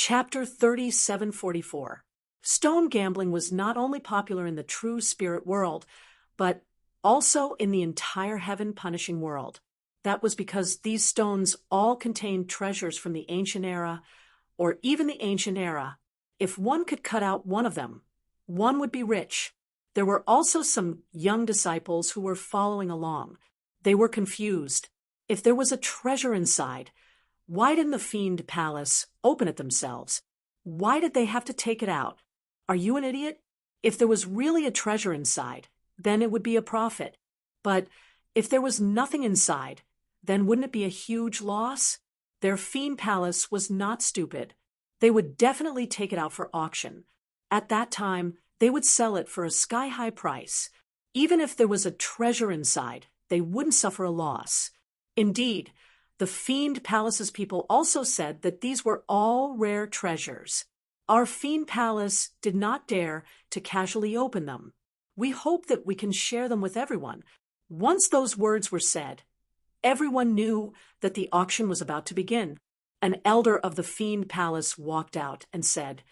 Chapter 3744. Stone gambling was not only popular in the true spirit world, but also in the entire heaven-punishing world. That was because these stones all contained treasures from the ancient era, or even the ancient era. If one could cut out one of them, one would be rich. There were also some young disciples who were following along. They were confused. If there was a treasure inside, why didn't the fiend palace open it themselves? Why did they have to take it out? Are you an idiot? If there was really a treasure inside, then it would be a profit. But if there was nothing inside, then wouldn't it be a huge loss? Their fiend palace was not stupid. They would definitely take it out for auction. At that time, they would sell it for a sky-high price. Even if there was a treasure inside, they wouldn't suffer a loss. Indeed, the fiend palace's people also said that these were all rare treasures. Our fiend palace did not dare to casually open them. We hope that we can share them with everyone. Once those words were said, everyone knew that the auction was about to begin. An elder of the fiend palace walked out and said,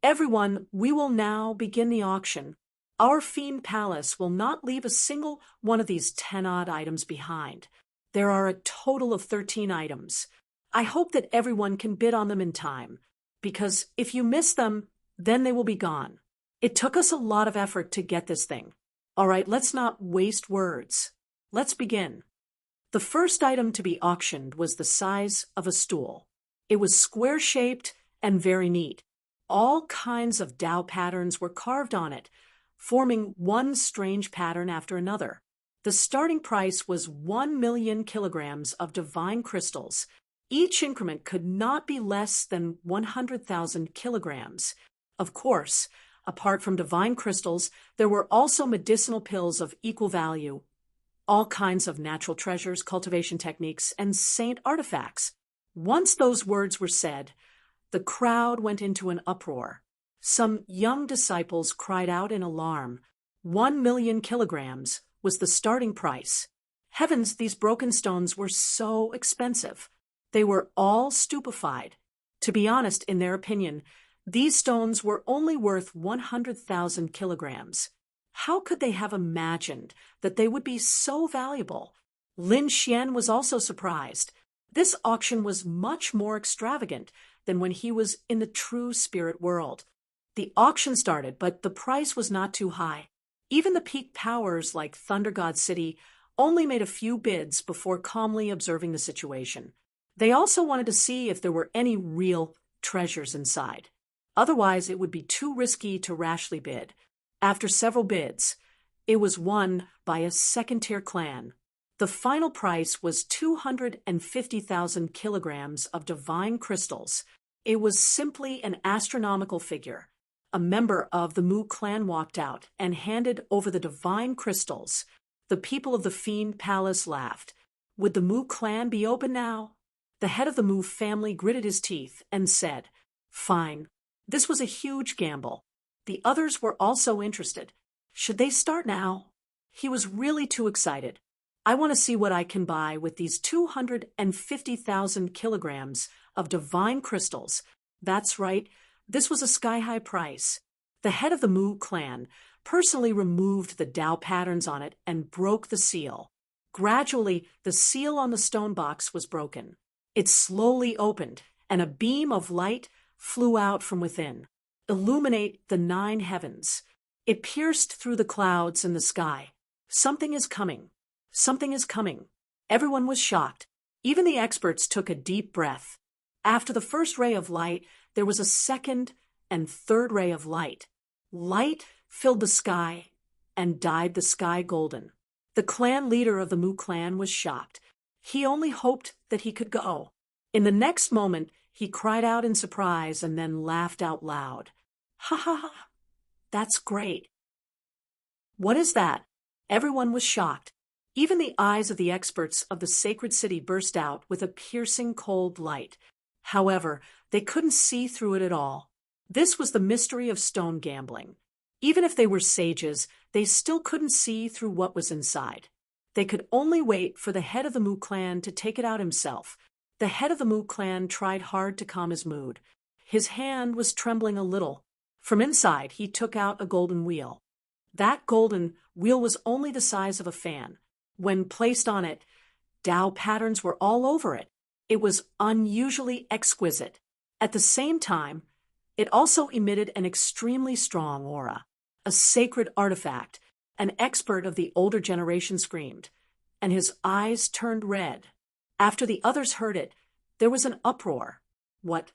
"Everyone, we will now begin the auction. Our fiend palace will not leave a single one of these 10-odd items behind. There are a total of 13 items. I hope that everyone can bid on them in time, because if you miss them, then they will be gone. It took us a lot of effort to get this thing. All right, let's not waste words. Let's begin." The first item to be auctioned was the size of a stool. It was square-shaped and very neat. All kinds of Tao patterns were carved on it, forming one strange pattern after another. The starting price was 1,000,000 kilograms of divine crystals. Each increment could not be less than 100,000 kilograms. Of course, apart from divine crystals, there were also medicinal pills of equal value, all kinds of natural treasures, cultivation techniques, and saint artifacts. Once those words were said, the crowd went into an uproar. Some young disciples cried out in alarm. 1,000,000 kilograms was the starting price. Heavens, these broken stones were so expensive. They were all stupefied. To be honest, in their opinion, these stones were only worth 100,000 kilograms. How could they have imagined that they would be so valuable? Lin Xian was also surprised. This auction was much more extravagant than when he was in the true spirit world. The auction started, but the price was not too high. Even the peak powers like Thunder God City only made a few bids before calmly observing the situation. They also wanted to see if there were any real treasures inside. Otherwise, it would be too risky to rashly bid. After several bids, it was won by a second-tier clan. The final price was 250,000 kilograms of divine crystals. It was simply an astronomical figure. A member of the Mu clan walked out and handed over the divine crystals. The people of the fiend palace laughed. Would the Mu clan be open now? The head of the Mu family gritted his teeth and said, "Fine." This was a huge gamble. The others were also interested. Should they start now? He was really too excited. "I want to see what I can buy with these 250,000 kilograms of divine crystals." That's right. This was a sky-high price. The head of the Mu clan personally removed the Tao patterns on it and broke the seal. Gradually, the seal on the stone box was broken. It slowly opened, and a beam of light flew out from within. Illuminate the 9 heavens. It pierced through the clouds in the sky. Something is coming. Something is coming. Everyone was shocked. Even the experts took a deep breath. After the first ray of light, there was a second and third ray of light. Light filled the sky and dyed the sky golden. The clan leader of the Mu clan was shocked. He only hoped that he could go. In the next moment, he cried out in surprise and then laughed out loud. "Ha ha ha! That's great." "What is that?" Everyone was shocked. Even the eyes of the experts of the sacred city burst out with a piercing cold light. However, they couldn't see through it at all. This was the mystery of stone gambling. Even if they were sages, they still couldn't see through what was inside. They could only wait for the head of the Mu clan to take it out himself. The head of the Mu clan tried hard to calm his mood. His hand was trembling a little. From inside, he took out a golden wheel. That golden wheel was only the size of a fan. When placed on it, Tao patterns were all over it. It was unusually exquisite. At the same time, it also emitted an extremely strong aura. A sacred artifact, an expert of the older generation screamed, and his eyes turned red. After the others heard it, there was an uproar. What?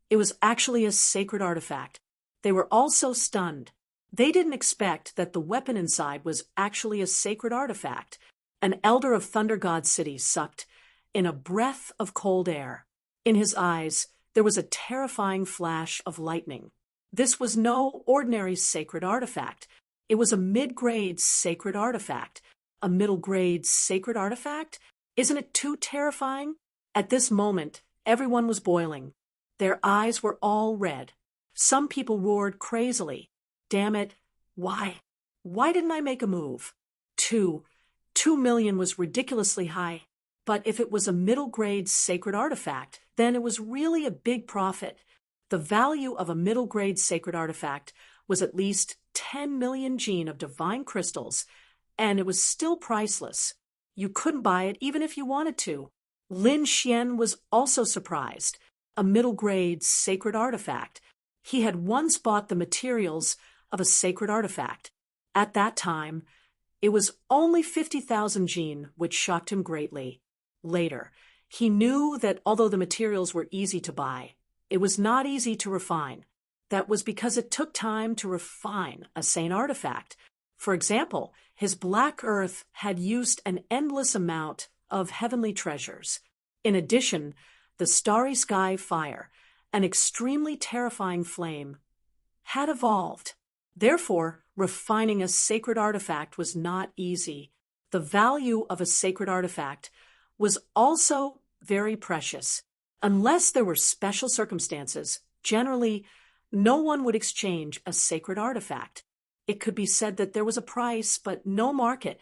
It was actually a sacred artifact. They were all so stunned. They didn't expect that the weapon inside was actually a sacred artifact. An elder of Thunder God City sucked in a breath of cold air. In his eyes, there was a terrifying flash of lightning. This was no ordinary sacred artifact. It was a mid-grade sacred artifact. A middle-grade sacred artifact? Isn't it too terrifying? At this moment, everyone was boiling. Their eyes were all red. Some people roared crazily. Damn it, why? Why didn't I make a move? 2 million was ridiculously high. But if it was a middle-grade sacred artifact, then it was really a big profit. The value of a middle-grade sacred artifact was at least 10 million gene of divine crystals, and it was still priceless. You couldn't buy it even if you wanted to. Lin Xian was also surprised. A middle-grade sacred artifact. He had once bought the materials of a sacred artifact. At that time, it was only 50,000 gene, which shocked him greatly. Later, he knew that although the materials were easy to buy, it was not easy to refine. That was because it took time to refine a saint artifact. For example, his black earth had used an endless amount of heavenly treasures. In addition, the starry sky fire, an extremely terrifying flame, had evolved. Therefore, refining a sacred artifact was not easy. The value of a sacred artifact was also very precious. Unless there were special circumstances, generally, no one would exchange a sacred artifact. It could be said that there was a price, but no market.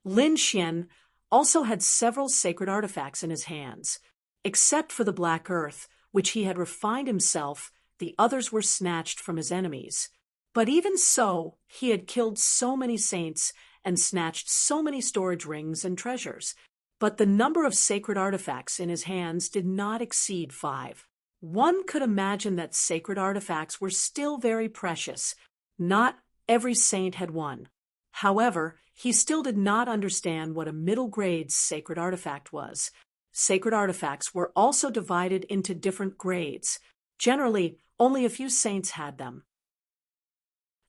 Lin Xian also had several sacred artifacts in his hands. Except for the black earth, which he had refined himself, the others were snatched from his enemies. But even so, he had killed so many saints and snatched so many storage rings and treasures. But the number of sacred artifacts in his hands did not exceed 5. One could imagine that sacred artifacts were still very precious. Not every saint had one. However, he still did not understand what a middle-grade sacred artifact was. Sacred artifacts were also divided into different grades. Generally, only a few saints had them.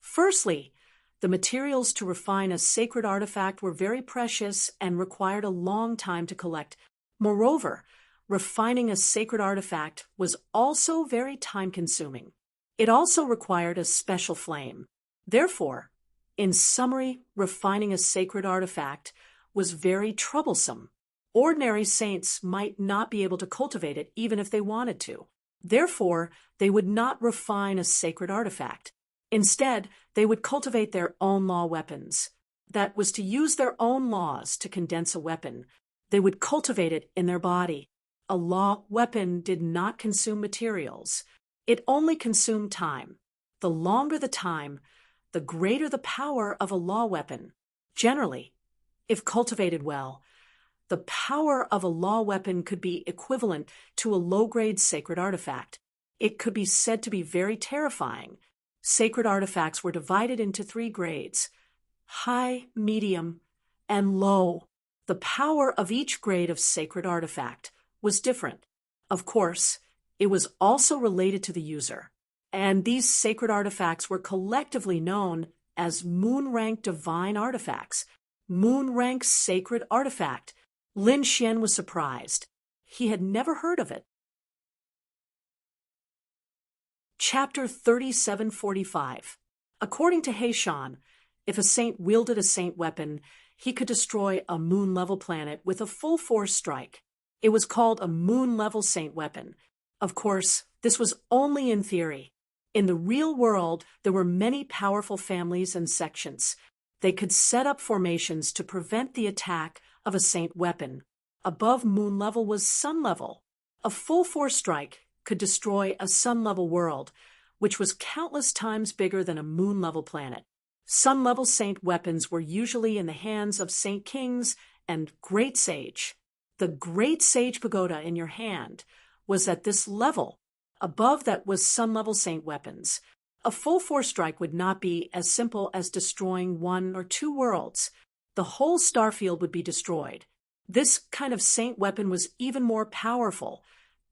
Firstly, the materials to refine a sacred artifact were very precious and required a long time to collect. Moreover, refining a sacred artifact was also very time-consuming. It also required a special flame. Therefore, in summary, refining a sacred artifact was very troublesome. Ordinary saints might not be able to cultivate it even if they wanted to. Therefore, they would not refine a sacred artifact. Instead, they would cultivate their own law weapons. That was to use their own laws to condense a weapon. They would cultivate it in their body. A law weapon did not consume materials. It only consumed time. The longer the time, the greater the power of a law weapon. Generally, if cultivated well, the power of a law weapon could be equivalent to a low-grade sacred artifact. It could be said to be very terrifying. Sacred artifacts were divided into 3 grades: high, medium, and low. The power of each grade of sacred artifact was different. Of course, it was also related to the user. And these sacred artifacts were collectively known as moon-rank divine artifacts. Moon-rank sacred artifact. Lin Xian was surprised. He had never heard of it. Chapter 3745. According to Heishan, if a saint wielded a saint weapon, he could destroy a moon-level planet with a full-force strike. It was called a moon-level saint weapon. Of course, this was only in theory. In the real world, there were many powerful families and sections. They could set up formations to prevent the attack of a saint weapon. Above moon level was sun level. A full-force strike could destroy a sun-level world, which was countless times bigger than a moon-level planet. Sun-level saint weapons were usually in the hands of saint kings and great sage. The great sage pagoda in your hand was at this level. Above that was sun-level saint weapons. A full-force strike would not be as simple as destroying one or two worlds. The whole starfield would be destroyed. This kind of saint weapon was even more powerful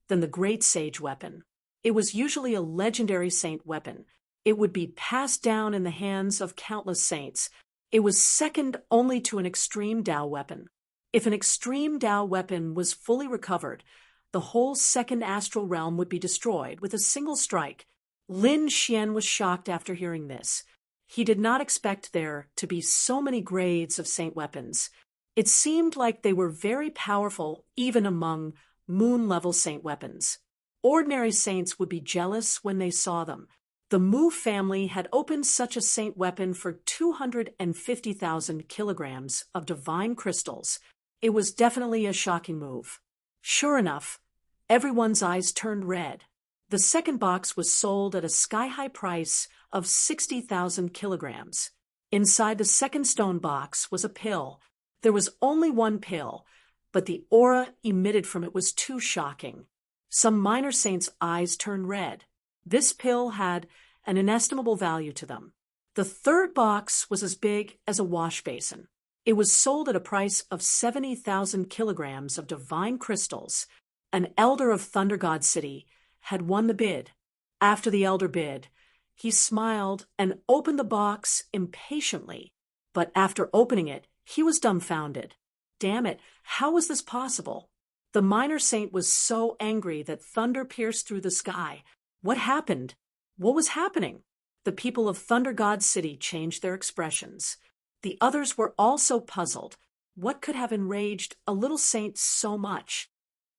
than the great sage weapon. It was usually a legendary saint weapon. It would be passed down in the hands of countless saints. It was second only to an extreme Tao weapon. If an extreme Tao weapon was fully recovered, the whole second astral realm would be destroyed with a single strike. Lin Xian was shocked after hearing this. He did not expect there to be so many grades of saint weapons. It seemed like they were very powerful even among moon-level saint weapons. Ordinary saints would be jealous when they saw them. The Mu family had opened such a saint weapon for 250,000 kilograms of divine crystals. It was definitely a shocking move. Sure enough, everyone's eyes turned red. The second box was sold at a sky-high price of 60,000 kilograms. Inside the second stone box was a pill. There was only one pill, but the aura emitted from it was too shocking. Some minor saints' eyes turned red. This pill had an inestimable value to them. The third box was as big as a wash basin. It was sold at a price of 70,000 kilograms of divine crystals. An elder of Thunder God City had won the bid. After the elder bid, he smiled and opened the box impatiently. But after opening it, he was dumbfounded. Damn it, how was this possible? The minor saint was so angry that thunder pierced through the sky. What happened? What was happening? The people of Thunder God City changed their expressions. The others were also puzzled. What could have enraged a little saint so much?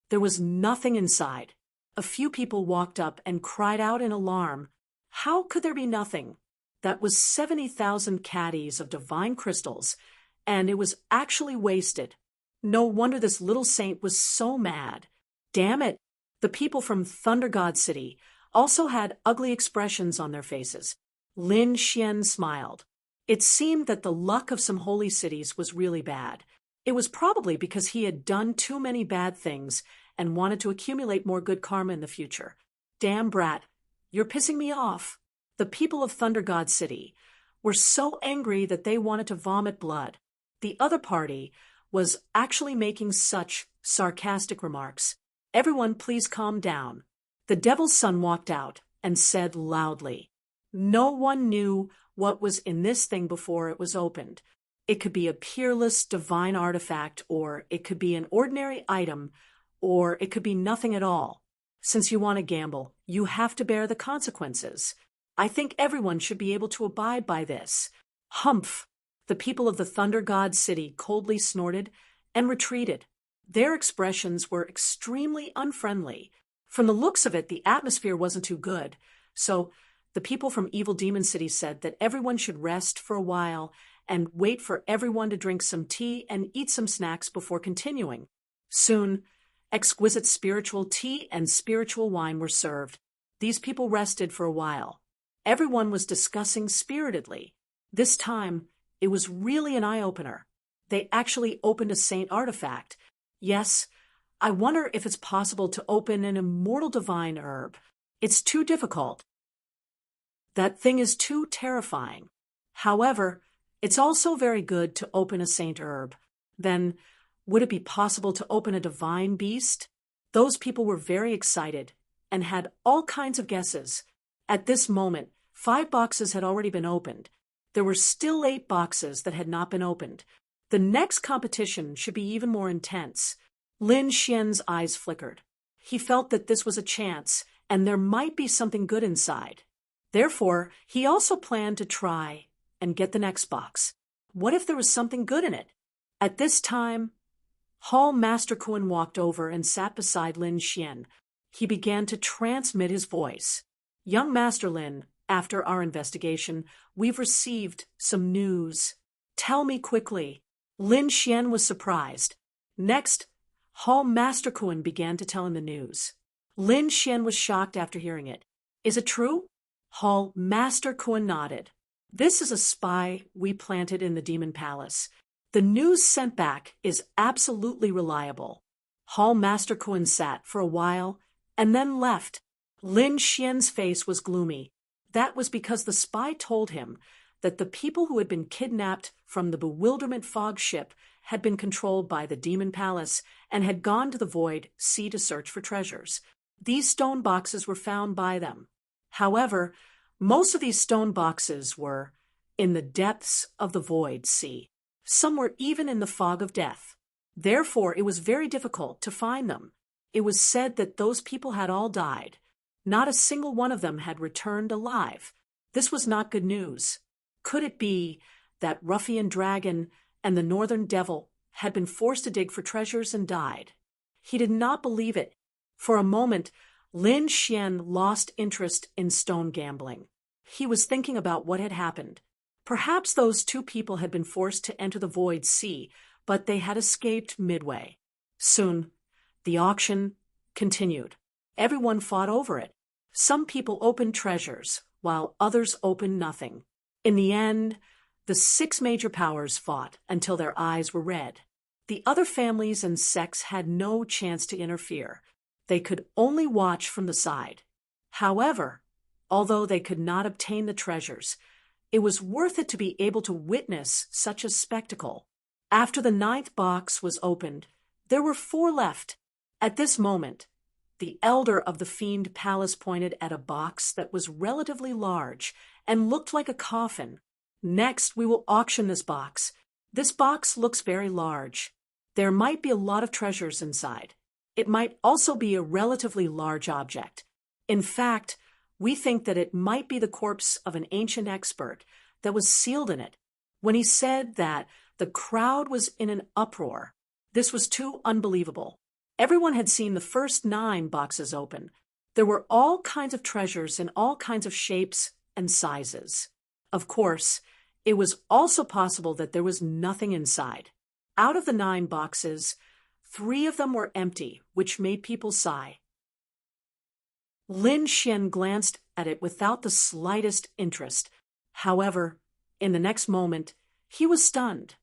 There was nothing inside. A few people walked up and cried out in alarm. How could there be nothing? That was 70,000 caddies of divine crystals, and it was actually wasted. No wonder this little saint was so mad. Damn it! The people from Thunder God City also had ugly expressions on their faces. Lin Xian smiled. It seemed that the luck of some holy cities was really bad. It was probably because he had done too many bad things and wanted to accumulate more good karma in the future. Damn brat, you're pissing me off. The people of Thunder God City were so angry that they wanted to vomit blood. The other party was actually making such sarcastic remarks. Everyone please calm down. The devil's son walked out and said loudly, "No one knew what was in this thing before it was opened. It could be a peerless divine artifact, or it could be an ordinary item, or it could be nothing at all. Since you want to gamble, you have to bear the consequences. I think everyone should be able to abide by this." Humph! The people of the Thunder God City coldly snorted and retreated. Their expressions were extremely unfriendly. From the looks of it, the atmosphere wasn't too good, so the people from Evil Demon City said that everyone should rest for a while and wait for everyone to drink some tea and eat some snacks before continuing. Soon, exquisite spiritual tea and spiritual wine were served. These people rested for a while. Everyone was discussing spiritedly. This time, it was really an eye-opener. They actually opened a saint artifact. Yes, I wonder if it's possible to open an immortal divine herb. It's too difficult. That thing is too terrifying. However, it's also very good to open a saint herb. Then, would it be possible to open a divine beast? Those people were very excited and had all kinds of guesses. At this moment, 5 boxes had already been opened. There were still 8 boxes that had not been opened. The next competition should be even more intense. Lin Xian's eyes flickered. He felt that this was a chance, and there might be something good inside. Therefore, he also planned to try and get the next box. What if there was something good in it? At this time, Hall Master Kuan walked over and sat beside Lin Xian. He began to transmit his voice. "Young Master Lin, after our investigation, we've received some news. Tell me quickly." Lin Xian was surprised. Next, Hall Master Kuan began to tell him the news. Lin Xian was shocked after hearing it. Is it true? Hall Master Kuan nodded. This is a spy we planted in the Demon Palace. The news sent back is absolutely reliable. Hall Master Kuan sat for a while and then left. Lin Xian's face was gloomy. That was because the spy told him that the people who had been kidnapped from the Bewilderment Fog ship had been controlled by the Demon Palace and had gone to the Void Sea to search for treasures. These stone boxes were found by them. However, most of these stone boxes were in the depths of the Void Sea. Some were even in the fog of death. Therefore, it was very difficult to find them. It was said that those people had all died. Not a single one of them had returned alive. This was not good news. Could it be that Ruffian Dragon and the Northern Devil had been forced to dig for treasures and died? He did not believe it. For a moment, Lin Xian lost interest in stone gambling. He was thinking about what had happened. Perhaps those two people had been forced to enter the Void Sea, but they had escaped midway. Soon, the auction continued. Everyone fought over it. Some people opened treasures, while others opened nothing. In the end, the 6 major powers fought until their eyes were red. The other families and sects had no chance to interfere. They could only watch from the side. However, although they could not obtain the treasures, it was worth it to be able to witness such a spectacle. After the 9th box was opened, there were 4 left. At this moment, the elder of the Fiend Palace pointed at a box that was relatively large and looked like a coffin. Next, we will auction this box. This box looks very large. There might be a lot of treasures inside. It might also be a relatively large object. In fact, we think that it might be the corpse of an ancient expert that was sealed in it. When he said that, the crowd was in an uproar. This was too unbelievable. Everyone had seen the first 9 boxes open. There were all kinds of treasures in all kinds of shapes and sizes. Of course, it was also possible that there was nothing inside. Out of the 9 boxes, 3 of them were empty, which made people sigh. Lin Xian glanced at it without the slightest interest. However, in the next moment, he was stunned.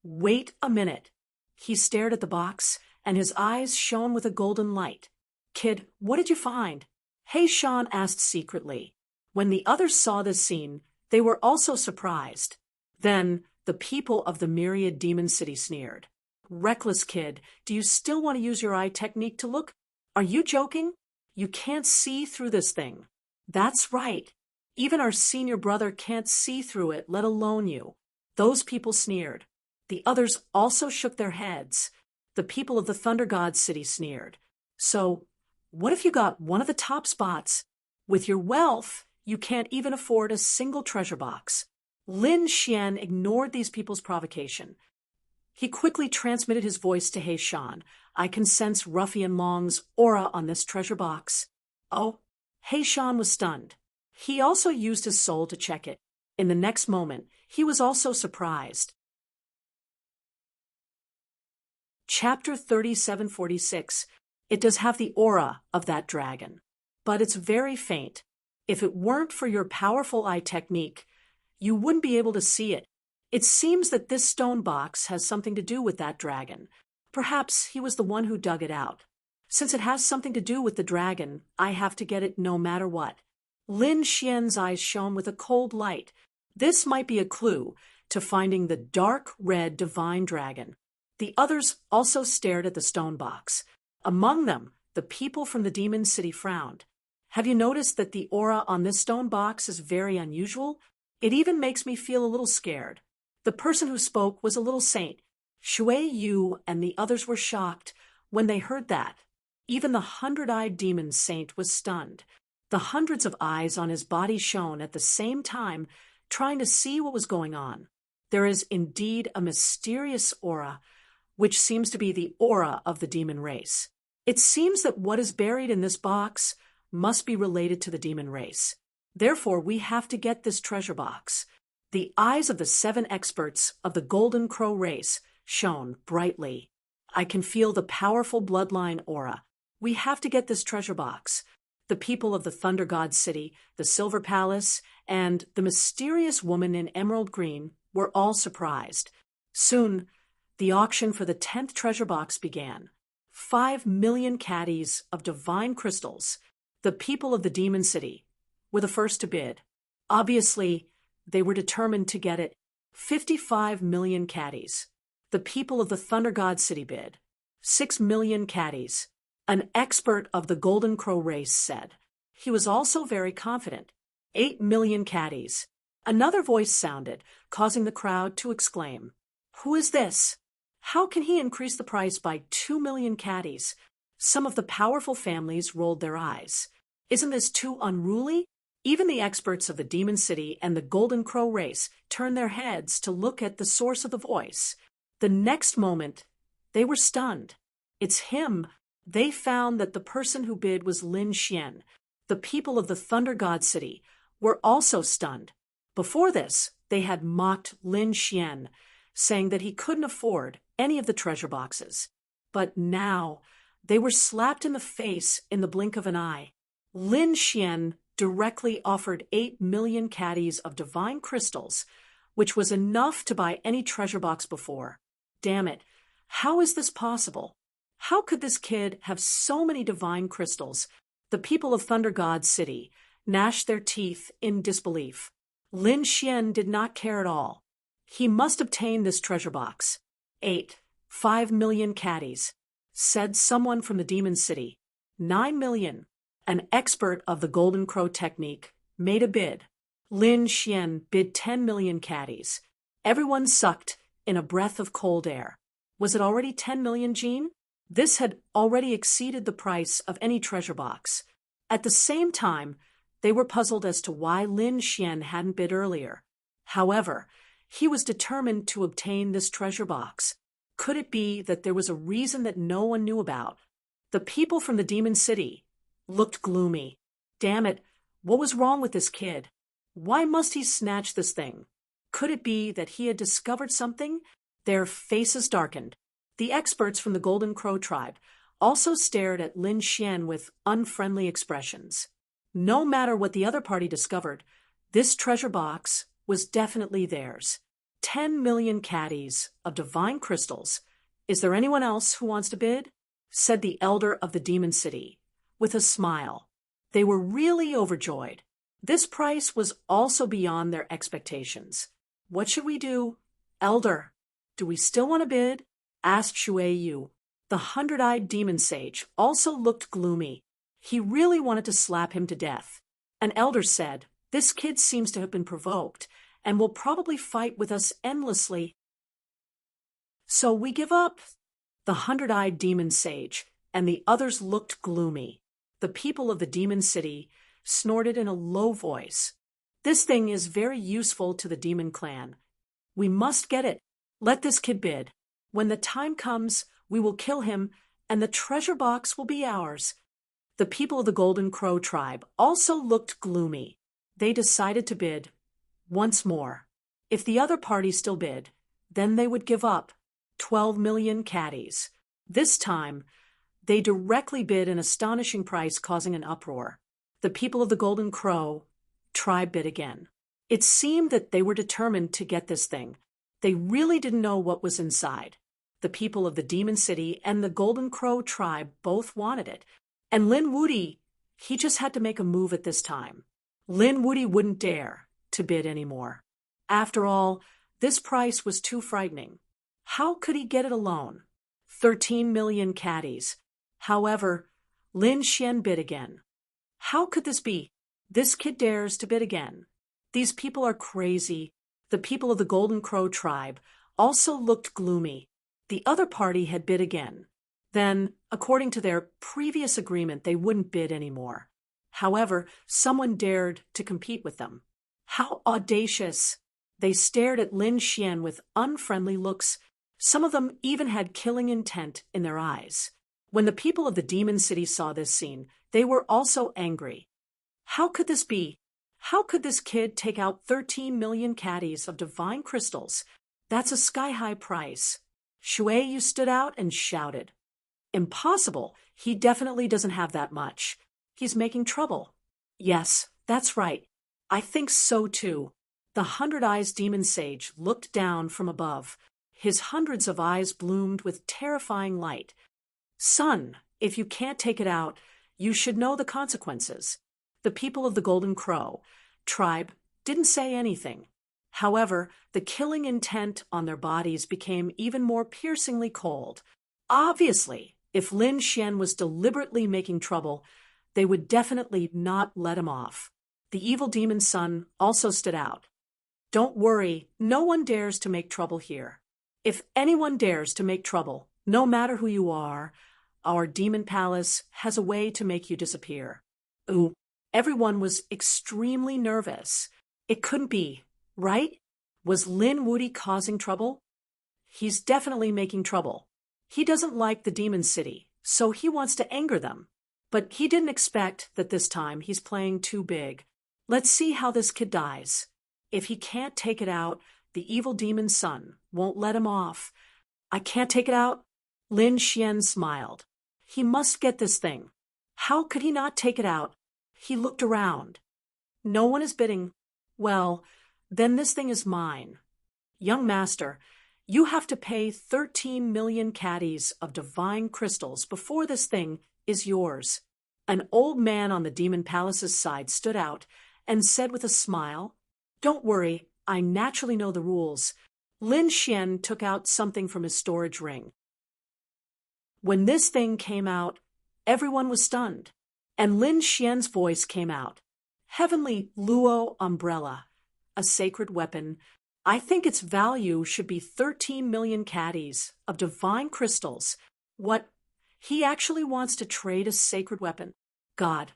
Wait a minute. He stared at the box, and his eyes shone with a golden light. Kid, what did you find? Hey Sean asked secretly. When the others saw this scene, they were also surprised. Then the people of the Myriad Demon City sneered. Reckless kid, do you still want to use your eye technique to look? Are you joking? You can't see through this thing. That's right. Even our senior brother can't see through it, let alone you. Those people sneered. The others also shook their heads. The people of the Thunder God City sneered. So, what if you got one of the top spots? With your wealth, you can't even afford a single treasure box. Lin Xian ignored these people's provocation. He quickly transmitted his voice to He Shan. I can sense Ruffian Long's aura on this treasure box. Oh, He Shan was stunned. He also used his soul to check it. In the next moment, he was also surprised. Chapter 3746. It does have the aura of that dragon, but it's very faint. If it weren't for your powerful eye technique, you wouldn't be able to see it. It seems that this stone box has something to do with that dragon. Perhaps he was the one who dug it out. Since it has something to do with the dragon, I have to get it no matter what. Lin Xian's eyes shone with a cold light. This might be a clue to finding the dark red divine dragon. The others also stared at the stone box. Among them, the people from the Demon City frowned. Have you noticed that the aura on this stone box is very unusual? It even makes me feel a little scared. The person who spoke was a little saint. Shui Yu and the others were shocked when they heard that. Even the 100-eyed demon saint was stunned. The hundreds of eyes on his body shone at the same time, trying to see what was going on. There is indeed a mysterious aura, which seems to be the aura of the demon race. It seems that what is buried in this box must be related to the demon race. Therefore, we have to get this treasure box. The eyes of the 7 experts of the Golden Crow race shone brightly. I can feel the powerful bloodline aura. We have to get this treasure box. The people of the Thunder God City, the Silver Palace, and the mysterious woman in emerald green were all surprised. Soon, the auction for the 10th treasure box began. 5 million caddies of divine crystals, the people of the Demon City, were the first to bid. Obviously, they were determined to get it. 55 million caddies. The people of the Thunder God City bid. 6 million caddies. An expert of the Golden Crow race said. He was also very confident. 8 million caddies. Another voice sounded, causing the crowd to exclaim, "Who is this? How can he increase the price by 2 million caddies?" Some of the powerful families rolled their eyes. Isn't this too unruly? Even the experts of the Demon City and the Golden Crow race turned their heads to look at the source of the voice. The next moment, they were stunned. It's him. They found that the person who bid was Lin Xian. The people of the Thunder God City were also stunned. Before this, they had mocked Lin Xian, saying that he couldn't afford any of the treasure boxes. But now, they were slapped in the face in the blink of an eye. Lin Xian directly offered 8 million caddies of divine crystals, which was enough to buy any treasure box before. Damn it, how is this possible? How could this kid have so many divine crystals? The people of Thunder God City gnashed their teeth in disbelief. Lin Xian did not care at all. He must obtain this treasure box. 5 million caddies, said someone from the Demon City. 9 million. An expert of the Golden Crow technique made a bid. Lin Xian bid 10 million caddies. Everyone sucked in a breath of cold air. Was it already 10 million, Jean? This had already exceeded the price of any treasure box. At the same time, they were puzzled as to why Lin Xian hadn't bid earlier. However, he was determined to obtain this treasure box. Could it be that there was a reason that no one knew about? The people from the Demon City looked gloomy. Damn it, what was wrong with this kid? Why must he snatch this thing? Could it be that he had discovered something? Their faces darkened. The experts from the Golden Crow tribe also stared at Lin Xian with unfriendly expressions. No matter what the other party discovered, this treasure box was definitely theirs. 10 million caddies of divine crystals. Is there anyone else who wants to bid? Said the elder of the Demon City, with a smile. They were really overjoyed. This price was also beyond their expectations. What should we do? Elder, do we still want to bid? Asked Shui Yu. The 100-eyed demon sage also looked gloomy. He really wanted to slap him to death. An elder said, "This kid seems to have been provoked and will probably fight with us endlessly. So we give up." The 100-eyed demon sage and the others looked gloomy. The people of the Demon City snorted in a low voice. "This thing is very useful to the demon clan. We must get it. Let this kid bid. When the time comes, we will kill him, and the treasure box will be ours." The people of the Golden Crow tribe also looked gloomy. They decided to bid once more. If the other party still bid, then they would give up 12 million caddies. This time, they directly bid an astonishing price, causing an uproar. The people of the Golden Crow tribe bid again. It seemed that they were determined to get this thing. They really didn't know what was inside. The people of the Demon City and the Golden Crow tribe both wanted it. And Lin Wudi, he just had to make a move at this time. Lin Wudi wouldn't dare to bid anymore. After all, this price was too frightening. How could he get it alone? 13 million caddies. However, Lin Xian bid again. How could this be? This kid dares to bid again. These people are crazy. The people of the Golden Crow tribe also looked gloomy. The other party had bid again. Then, according to their previous agreement, they wouldn't bid anymore. However, someone dared to compete with them. How audacious! They stared at Lin Xian with unfriendly looks. Some of them even had killing intent in their eyes. When the people of the Demon City saw this scene, they were also angry. How could this be? How could this kid take out 13 million caddies of divine crystals? That's a sky-high price. Shui Yu stood out and shouted. Impossible! He definitely doesn't have that much. He's making trouble. Yes, that's right. I think so too. The 100 Eyes demon sage looked down from above. His hundreds of eyes bloomed with terrifying light. Son, if you can't take it out, you should know the consequences. The people of the Golden Crow tribe didn't say anything. However, the killing intent on their bodies became even more piercingly cold. Obviously, if Lin Xian was deliberately making trouble, they would definitely not let him off. The evil demon's son also stood out. Don't worry, no one dares to make trouble here. If anyone dares to make trouble, no matter who you are, our demon palace has a way to make you disappear. Ooh, everyone was extremely nervous. It couldn't be, right? Was Lin Wudy causing trouble? He's definitely making trouble. He doesn't like the demon city, so he wants to anger them. But he didn't expect that this time he's playing too big. Let's see how this kid dies. If he can't take it out, the evil demon's son won't let him off. I can't take it out? Lin Xian smiled. He must get this thing. How could he not take it out? He looked around. No one is bidding. Well, then this thing is mine. Young master, you have to pay 13 million caddies of divine crystals before this thing is yours. An old man on the demon palace's side stood out and said with a smile, Don't worry, I naturally know the rules. Lin Xian took out something from his storage ring. When this thing came out, everyone was stunned, and Lin Xian's voice came out. Heavenly Luo umbrella, a sacred weapon. I think its value should be 13 million caddies of divine crystals. What? He actually wants to trade a sacred weapon. God,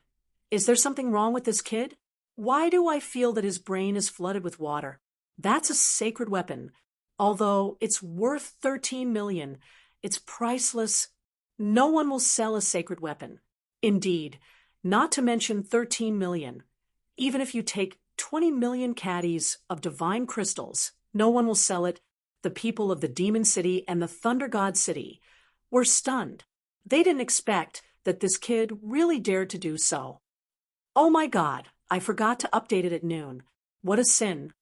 is there something wrong with this kid? Why do I feel that his brain is flooded with water? That's a sacred weapon. Although it's worth 13 million, it's priceless. No one will sell a sacred weapon. Indeed, not to mention 13 million. Even if you take 20 million caddies of divine crystals, no one will sell it. The people of the Demon City and the Thunder God City were stunned. They didn't expect that this kid really dared to do so. Oh my God, I forgot to update it at noon. What a sin.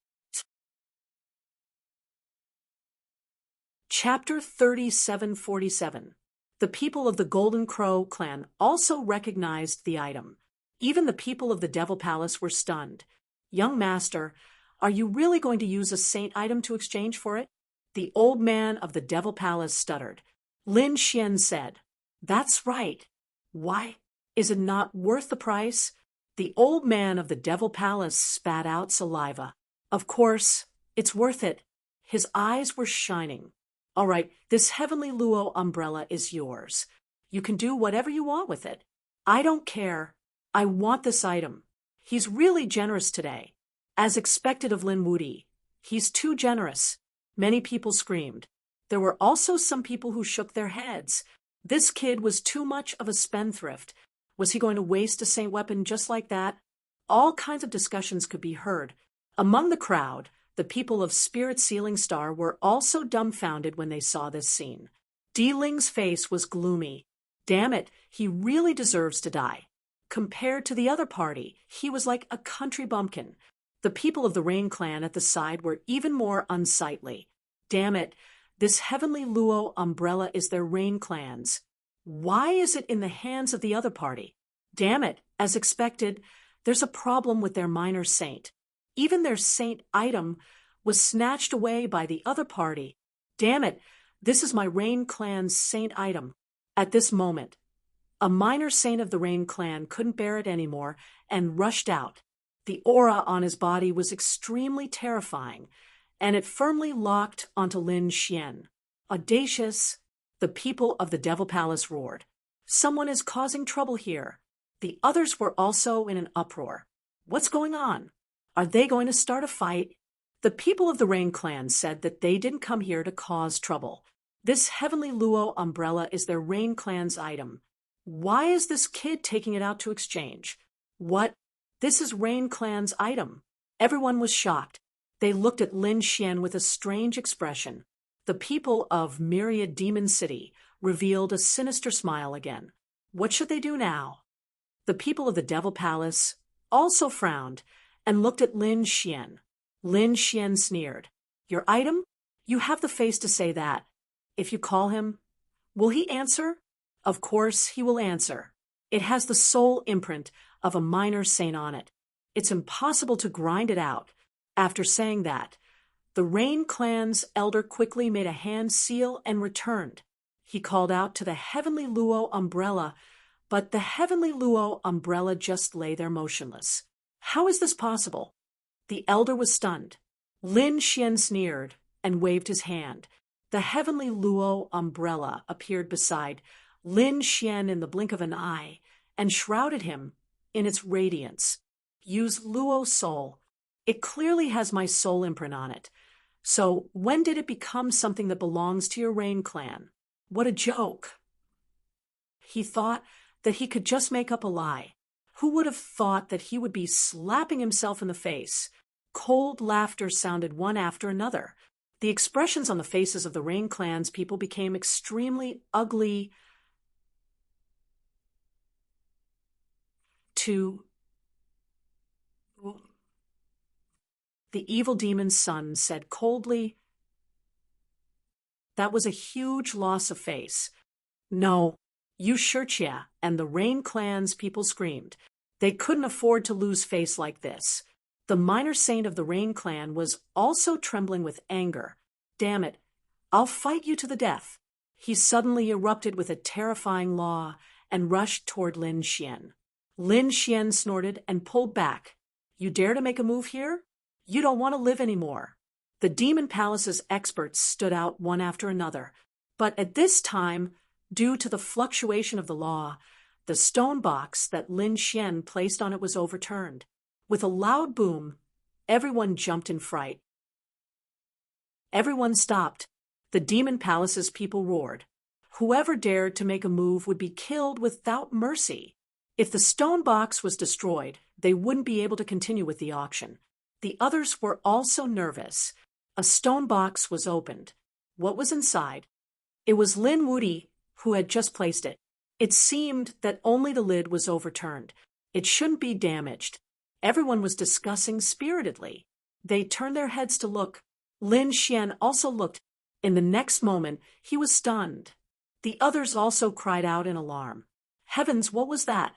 Chapter 3747. The people of the Golden Crow clan also recognized the item. Even the people of the Devil Palace were stunned. Young master, are you really going to use a saint item to exchange for it? The old man of the Devil Palace stuttered. Lin Xian said, That's right. Why? Is it not worth the price? The old man of the Devil Palace spat out saliva. Of course, it's worth it. His eyes were shining. All right, this Heavenly Luo umbrella is yours. You can do whatever you want with it. I don't care. I want this item. He's really generous today. As expected of Lin Wudy. He's too generous. Many people screamed. There were also some people who shook their heads. This kid was too much of a spendthrift. Was he going to waste a saint weapon just like that? All kinds of discussions could be heard. Among the crowd, the people of Spirit Sealing Star were also dumbfounded when they saw this scene. Di Ling's face was gloomy. Damn it, he really deserves to die. Compared to the other party, he was like a country bumpkin. The people of the Rain Clan at the side were even more unsightly. Damn it, this Heavenly Luo umbrella is their Rain Clan's. Why is it in the hands of the other party? Damn it, as expected, there's a problem with their minor saint. Even their saint item was snatched away by the other party. Damn it, this is my Rain Clan's saint item. At this moment, a minor saint of the Rain Clan couldn't bear it anymore and rushed out. The aura on his body was extremely terrifying, and it firmly locked onto Lin Xian. Audacious, the people of the Devil Palace roared. Someone is causing trouble here. The others were also in an uproar. What's going on? Are they going to start a fight? The people of the Rain Clan said that they didn't come here to cause trouble. This Heavenly Luo umbrella is their Rain Clan's item. Why is this kid taking it out to exchange? What? This is Rain Clan's item. Everyone was shocked. They looked at Lin Xian with a strange expression. The people of Myriad Demon City revealed a sinister smile again. What should they do now? The people of the Devil Palace also frowned and looked at Lin Xian. Lin Xian sneered. Your item? You have the face to say that. If you call him, will he answer? Of course he will answer. It has the soul imprint of a minor saint on it. It's impossible to grind it out. After saying that, the Rain Clan's elder quickly made a hand seal and returned. He called out to the Heavenly Luo umbrella, but the Heavenly Luo umbrella just lay there motionless. How is this possible? The elder was stunned. Lin Xian sneered and waved his hand. The Heavenly Luo umbrella appeared beside Lin Xian in the blink of an eye and shrouded him in its radiance. Use Luo soul. It clearly has my soul imprint on it. So when did it become something that belongs to your Rain Clan? What a joke. He thought that he could just make up a lie. Who would have thought that he would be slapping himself in the face? Cold laughter sounded one after another. The expressions on the faces of the Rain Clan's people became extremely ugly The evil demon's son said coldly, that was a huge loss of face. No, you Shurchia and the Rain Clan's people screamed. They couldn't afford to lose face like this. The minor saint of the Rain Clan was also trembling with anger. Damn it, I'll fight you to the death. He suddenly erupted with a terrifying law and rushed toward Lin Xian. Lin Xian snorted and pulled back. You dare to make a move here? You don't want to live anymore. The Demon Palace's experts stood out one after another, but at this time, due to the fluctuation of the law, the stone box that Lin Xian placed on it was overturned. With a loud boom, everyone jumped in fright. Everyone stopped. The Demon Palace's people roared. Whoever dared to make a move would be killed without mercy. If the stone box was destroyed, they wouldn't be able to continue with the auction. The others were also nervous. A stone box was opened. What was inside? It was Lin Wudi who had just placed it. It seemed that only the lid was overturned. It shouldn't be damaged. Everyone was discussing spiritedly. They turned their heads to look. Lin Xian also looked. In the next moment, he was stunned. The others also cried out in alarm. Heavens, what was that?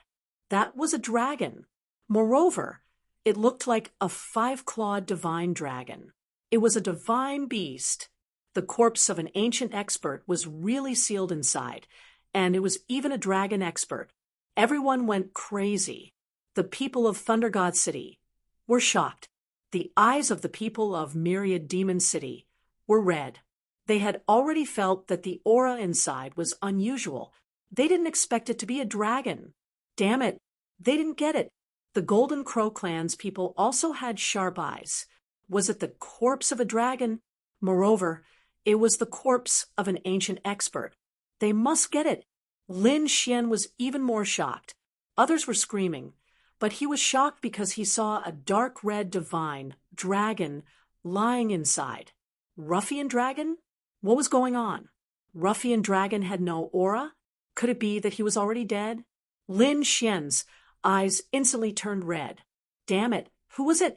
That was a dragon. Moreover, it looked like a 5-clawed divine dragon. It was a divine beast. The corpse of an ancient expert was really sealed inside, and it was even a dragon expert. Everyone went crazy. The people of Thunder God City were shocked. The eyes of the people of Myriad Demon City were red. They had already felt that the aura inside was unusual. They didn't expect it to be a dragon. Damn it, they didn't get it. The Golden Crow Clan's people also had sharp eyes. Was it the corpse of a dragon? Moreover, it was the corpse of an ancient expert. They must get it. Lin Xian was even more shocked. Others were screaming, but he was shocked because he saw a dark red divine dragon lying inside. Ruffian dragon? What was going on? Ruffian dragon had no aura? Could it be that he was already dead? Lin Xian's eyes instantly turned red. Damn it, who was it?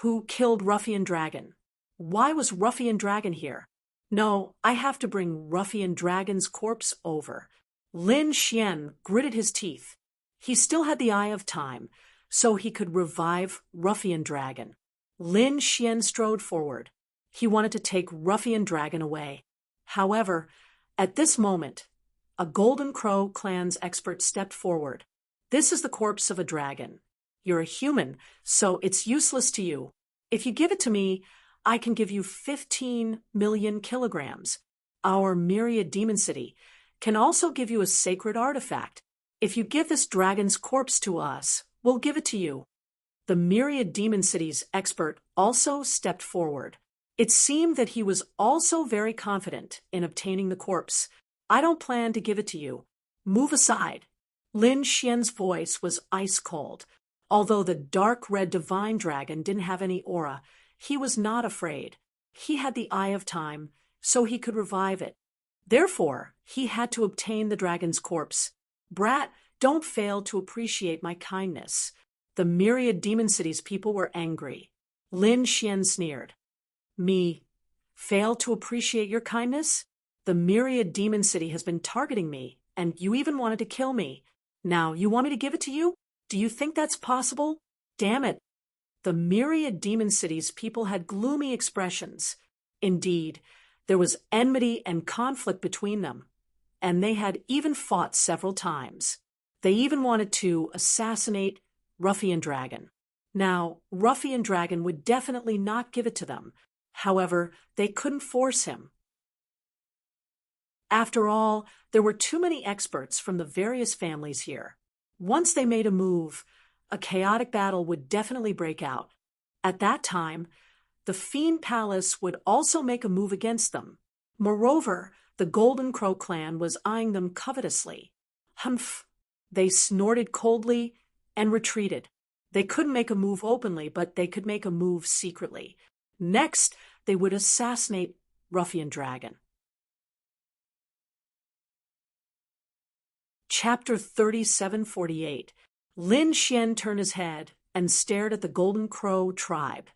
Who killed Ruffian Dragon? Why was Ruffian Dragon here? No, I have to bring Ruffian Dragon's corpse over. Lin Xian gritted his teeth. He still had the eye of time, so he could revive Ruffian Dragon. Lin Xian strode forward. He wanted to take Ruffian Dragon away. However, at this moment, a Golden Crow Clan's expert stepped forward. This is the corpse of a dragon. You're a human, so it's useless to you. If you give it to me, I can give you 15 million kilograms. Our Myriad Demon City can also give you a sacred artifact. If you give this dragon's corpse to us, we'll give it to you. The Myriad Demon City's expert also stepped forward. It seemed that he was also very confident in obtaining the corpse. I don't plan to give it to you. Move aside. Lin Xian's voice was ice cold. Although the dark red divine dragon didn't have any aura, he was not afraid. He had the eye of time, so he could revive it. Therefore, he had to obtain the dragon's corpse. Brat, Don't fail to appreciate my kindness." The myriad demon cities people were angry. Lin Xian sneered. "Me? Fail to appreciate your kindness? The myriad demon city has been targeting me, and you even wanted to kill me. Now you want me to give it to you? Do you think that's possible? Damn it." The myriad demon cities people had gloomy expressions. Indeed, there was enmity and conflict between them, and they had even fought several times. They even wanted to assassinate Ruffian Dragon. Now, Ruffian Dragon would definitely not give it to them. However, they couldn't force him. After all, there were too many experts from the various families here. Once they made a move, a chaotic battle would definitely break out. At that time, the Fiend Palace would also make a move against them. Moreover, the Golden Crow clan was eyeing them covetously. Humph! They snorted coldly and retreated. They couldn't make a move openly, but they could make a move secretly. Next, they would assassinate Ruffian Dragon. Chapter 3748. Lin Xian turned his head and stared at the Golden Crow tribe.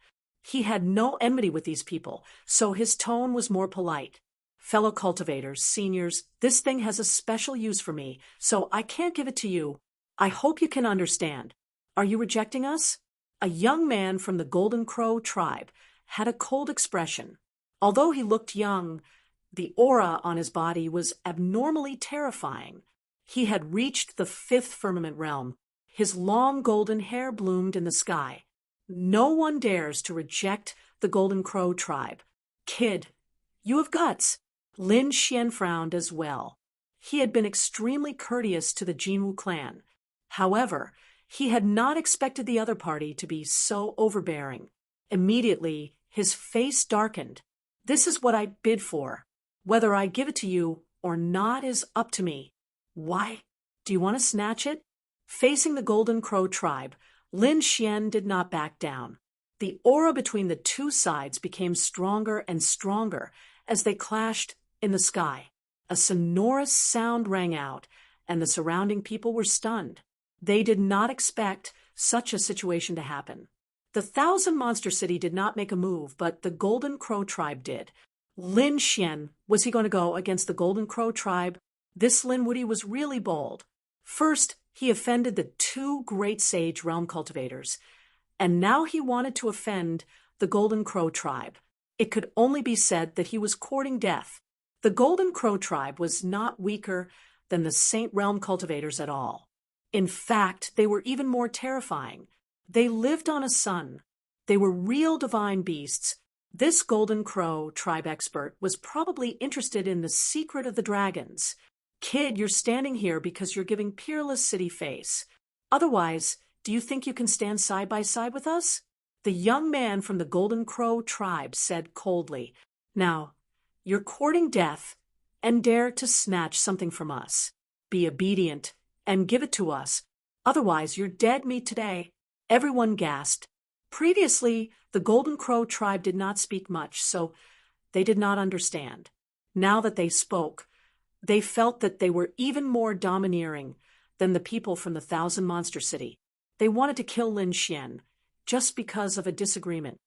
He had no enmity with these people, so his tone was more polite. "Fellow cultivators, seniors, this thing has a special use for me, so I can't give it to you. I hope you can understand. Are you rejecting us?" A young man from the Golden Crow tribe had a cold expression. Although he looked young, the aura on his body was abnormally terrifying. He had reached the 5th firmament realm. His long golden hair bloomed in the sky. No one dares to reject the Golden Crow tribe. "Kid, you have guts." Lin Xian frowned as well. He had been extremely courteous to the Jinwu clan. However, he had not expected the other party to be so overbearing. Immediately, his face darkened. "This is what I bid for. Whether I give it to you or not is up to me." "Why? Do you want to snatch it?" Facing the Golden Crow tribe, Lin Xian did not back down. The aura between the two sides became stronger and stronger as they clashed in the sky. A sonorous sound rang out, and the surrounding people were stunned. They did not expect such a situation to happen. The Thousand Monster City did not make a move, but the Golden Crow tribe did. Lin Xian, was he going to go against the Golden Crow tribe? This Lin Woody was really bold. First, he offended the 2 great sage realm cultivators, and now he wanted to offend the Golden Crow tribe. It could only be said that he was courting death. The Golden Crow tribe was not weaker than the Saint Realm cultivators at all. In fact, they were even more terrifying. They lived on a sun. They were real divine beasts. This Golden Crow tribe expert was probably interested in the secret of the dragons. "Kid, you're standing here because you're giving Peerless City face. Otherwise, do you think you can stand side by side with us?" The young man from the Golden Crow tribe said coldly, "Now, you're courting death and dare to snatch something from us. Be obedient and give it to us. Otherwise, you're dead meat today." Everyone gasped. Previously, the Golden Crow tribe did not speak much, so they did not understand. Now that they spoke, they felt that they were even more domineering than the people from the Thousand Monster City. They wanted to kill Lin Xian just because of a disagreement.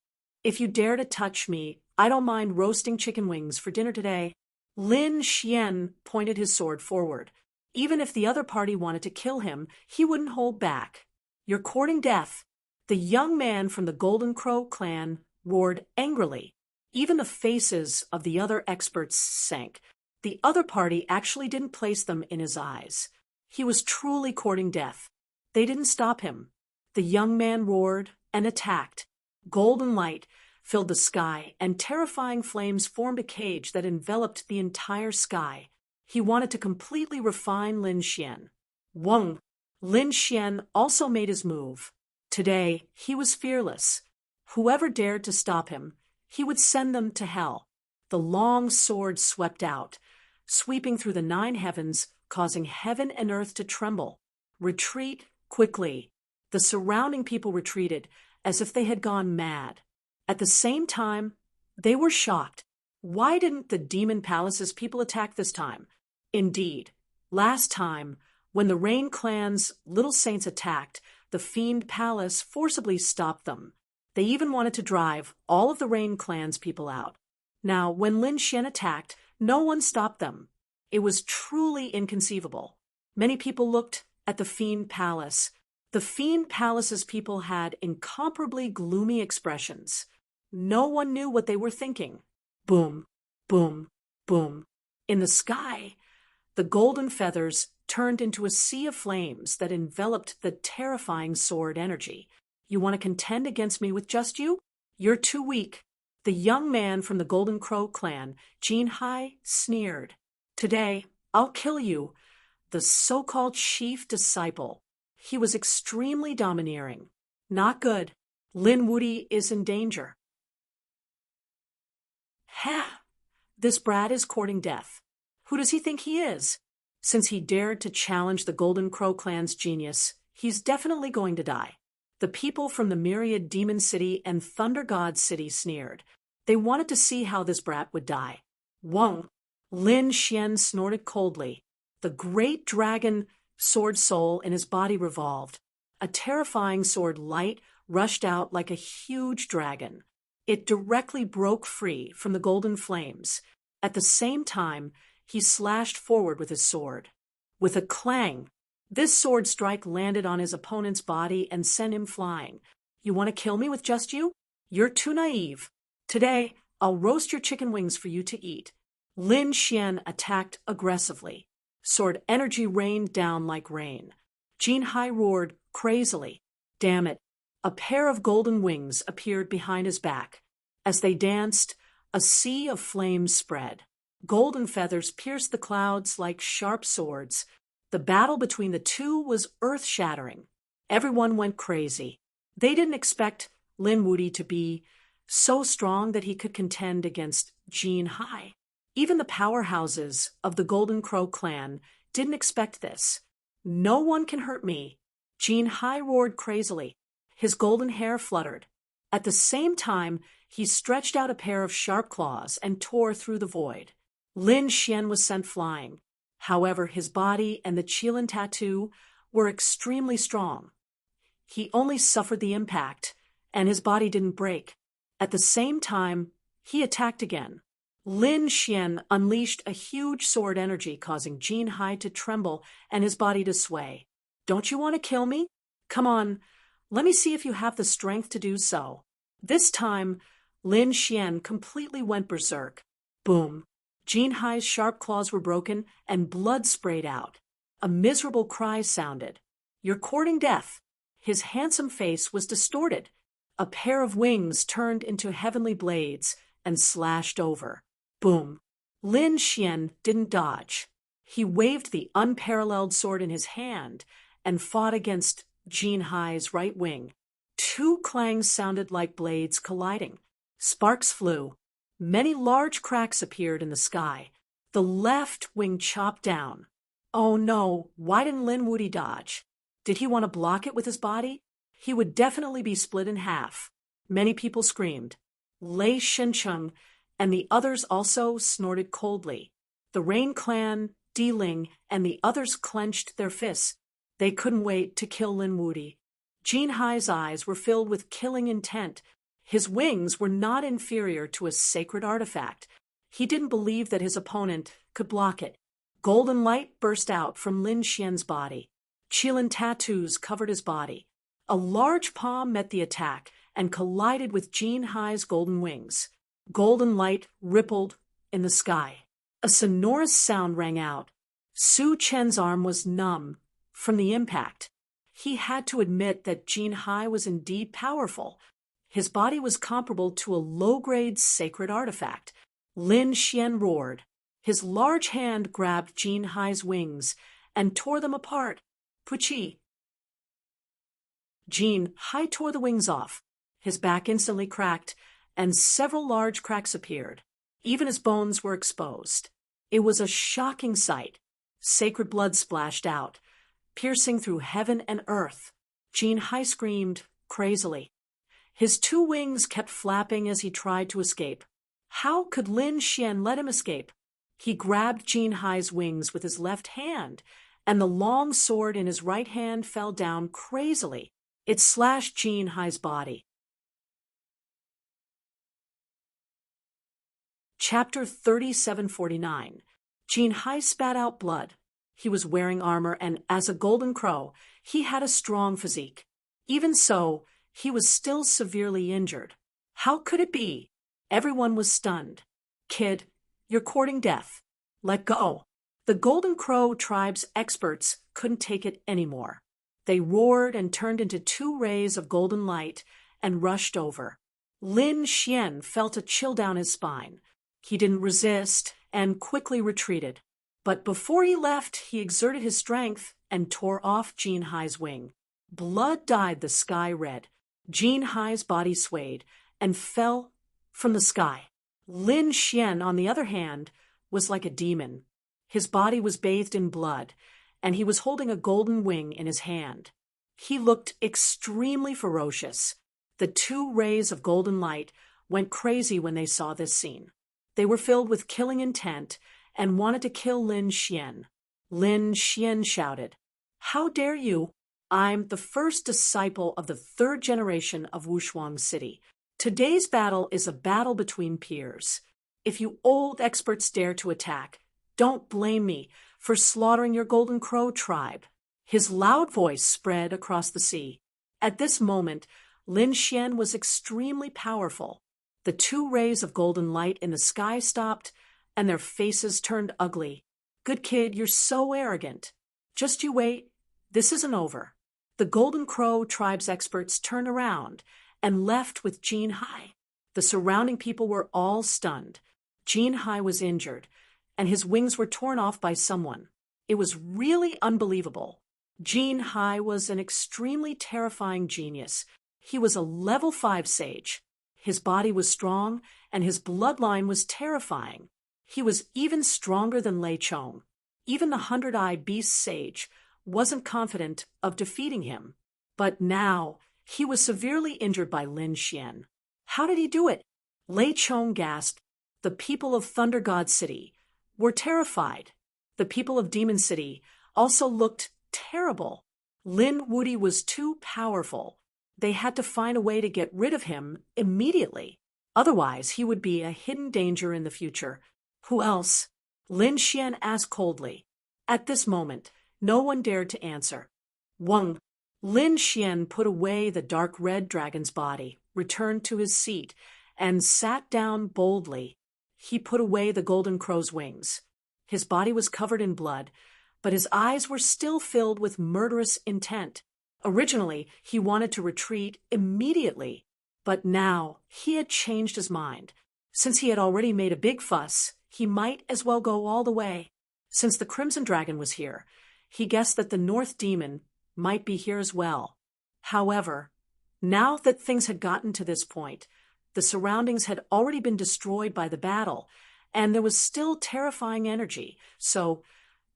"If you dare to touch me, I don't mind roasting chicken wings for dinner today." Lin Xian pointed his sword forward. Even if the other party wanted to kill him, he wouldn't hold back. "You're courting death." The young man from the Golden Crow clan roared angrily. Even the faces of the other experts sank. The other party actually didn't place them in his eyes. He was truly courting death. They didn't stop him. The young man roared and attacked. Golden light filled the sky, and terrifying flames formed a cage that enveloped the entire sky. He wanted to completely refine Lin Xian. Wong! Lin Xian also made his move. Today, he was fearless. Whoever dared to stop him, he would send them to hell. The long sword swept out, sweeping through the 9 heavens, causing heaven and earth to tremble. "Retreat quickly." The surrounding people retreated, as if they had gone mad. At the same time, they were shocked. Why didn't the Demon Palace's people attack this time? Indeed, last time, When the Rain Clan's little saints attacked, the Fiend Palace forcibly stopped them. They even wanted to drive all of the Rain Clan's people out. Now, when Lin Xian attacked, no one stopped them. It was truly inconceivable. Many people looked at the Fiend Palace. The Fiend Palace's people had incomparably gloomy expressions. No one knew what they were thinking. Boom, boom, boom. In the sky, the golden feathers turned into a sea of flames that enveloped the terrifying sword energy. You want to contend against me with just you? You're too weak. The young man from the Golden Crow clan, Jin Hai, sneered. Today, I'll kill you, the so-called chief disciple. He was extremely domineering. Not good. Lin Wuti is in danger. Ha! This brat is courting death. Who does he think he is? Since he dared to challenge the Golden Crow clan's genius, he's definitely going to die. The people from the Myriad Demon City and Thunder God City sneered. They wanted to see how this brat would die. Whoa! Lin Xian snorted coldly. The great dragon sword soul in his body revolved. A terrifying sword light rushed out like a huge dragon. It directly broke free from the golden flames. At the same time, he slashed forward with his sword. With a clang, this sword strike landed on his opponent's body and sent him flying. You want to kill me with just you? You're too naive. Today, I'll roast your chicken wings for you to eat. Lin Xian attacked aggressively. Sword energy rained down like rain. Jin Hai roared crazily. Damn it. A pair of golden wings appeared behind his back. As they danced, a sea of flames spread. Golden feathers pierced the clouds like sharp swords. The battle between the two was earth-shattering. Everyone went crazy. They didn't expect Lin Wuti to be so strong that he could contend against Jin Hai. Even the powerhouses of the Golden Crow clan didn't expect this. No one can hurt me. Jin Hai roared crazily. His golden hair fluttered. At the same time, he stretched out a pair of sharp claws and tore through the void. Lin Xian was sent flying. However, his body and the Qilin tattoo were extremely strong. He only suffered the impact, and his body didn't break. At the same time, he attacked again. Lin Xian unleashed a huge sword energy, causing Jin Hai to tremble and his body to sway. Don't you want to kill me? Come on, let me see if you have the strength to do so. This time, Lin Xian completely went berserk. Boom. Jin Hai's sharp claws were broken and blood sprayed out. A miserable cry sounded. You're courting death. His handsome face was distorted. A pair of wings turned into heavenly blades and slashed over. Boom. Lin Xian didn't dodge. He waved the unparalleled sword in his hand and fought against Jin Hai's right wing. Two clangs sounded like blades colliding. Sparks flew. Many large cracks appeared in the sky. The left wing chopped down. Oh no, why didn't Lin Wuti dodge? Did he want to block it with his body? He would definitely be split in half. Many people screamed. Lei Shencheng and the others also snorted coldly. The Rain Clan, Di Ling, and the others clenched their fists. They couldn't wait to kill Lin Wuti. Jin Hai's eyes were filled with killing intent. His wings were not inferior to a sacred artifact. He didn't believe that his opponent could block it. Golden light burst out from Lin Xian's body. Qilin tattoos covered his body. A large palm met the attack and collided with Jin Hai's golden wings. Golden light rippled in the sky. A sonorous sound rang out. Su Chen's arm was numb from the impact. He had to admit that Jin Hai was indeed powerful. His body was comparable to a low-grade sacred artifact. Lin Xian roared. His large hand grabbed Jin Hai's wings and tore them apart. Puchi! Jin Hai tore the wings off. His back instantly cracked, and several large cracks appeared. Even his bones were exposed. It was a shocking sight. Sacred blood splashed out, piercing through heaven and earth. Jin Hai screamed crazily. His two wings kept flapping as he tried to escape. How could Lin Xian let him escape? He grabbed Jin Hai's wings with his left hand and the long sword in his right hand fell down crazily. It slashed Jin Hai's body. Chapter 3749. Jin Hai spat out blood. He was wearing armor, and as a golden crow, he had a strong physique. Even so, he was still severely injured. How could it be? Everyone was stunned. Kid, you're courting death. Let go. The Golden Crow tribe's experts couldn't take it anymore. They roared and turned into 2 rays of golden light and rushed over. Lin Xian felt a chill down his spine. He didn't resist and quickly retreated. But before he left, he exerted his strength and tore off Jin Hai's wing. Blood dyed the sky red. Jin Hai's body swayed and fell from the sky. Lin Xian, on the other hand, was like a demon. His body was bathed in blood, and he was holding a golden wing in his hand. He looked extremely ferocious. The 2 rays of golden light went crazy when they saw this scene. They were filled with killing intent and wanted to kill Lin Xian. Lin Xian shouted, "How dare you? I'm the first disciple of the 3rd generation of Wushuang City. Today's battle is a battle between peers. If you old experts dare to attack, don't blame me for slaughtering your Golden Crow tribe." His loud voice spread across the sea. At this moment, Lin Xian was extremely powerful. The 2 rays of golden light in the sky stopped, and their faces turned ugly. "Good kid, you're so arrogant. Just you wait. This isn't over." The Golden Crow tribe's experts turned around and left with Jin Hai. The surrounding people were all stunned. Jin Hai was injured, and his wings were torn off by someone. It was really unbelievable. Jin Hai was an extremely terrifying genius. He was a level 5 sage. His body was strong, and his bloodline was terrifying. He was even stronger than Lei Chong. Even the 100-eye beast sage wasn't confident of defeating him. But now, he was severely injured by Lin Xian. How did he do it? Lei Chong gasped. The people of Thunder God City were terrified. The people of Demon City also looked terrible. Lin Wudi was too powerful. They had to find a way to get rid of him immediately. Otherwise, he would be a hidden danger in the future. Who else? Lin Xian asked coldly. At this moment, no one dared to answer. Wang. Lin Xian put away the dark red dragon's body, returned to his seat, and sat down boldly. He put away the Golden Crow's wings. His body was covered in blood, but his eyes were still filled with murderous intent. Originally, he wanted to retreat immediately, but now he had changed his mind. Since he had already made a big fuss, he might as well go all the way. Since the Crimson Dragon was here, he guessed that the North Demon might be here as well. However, now that things had gotten to this point, the surroundings had already been destroyed by the battle, and there was still terrifying energy, so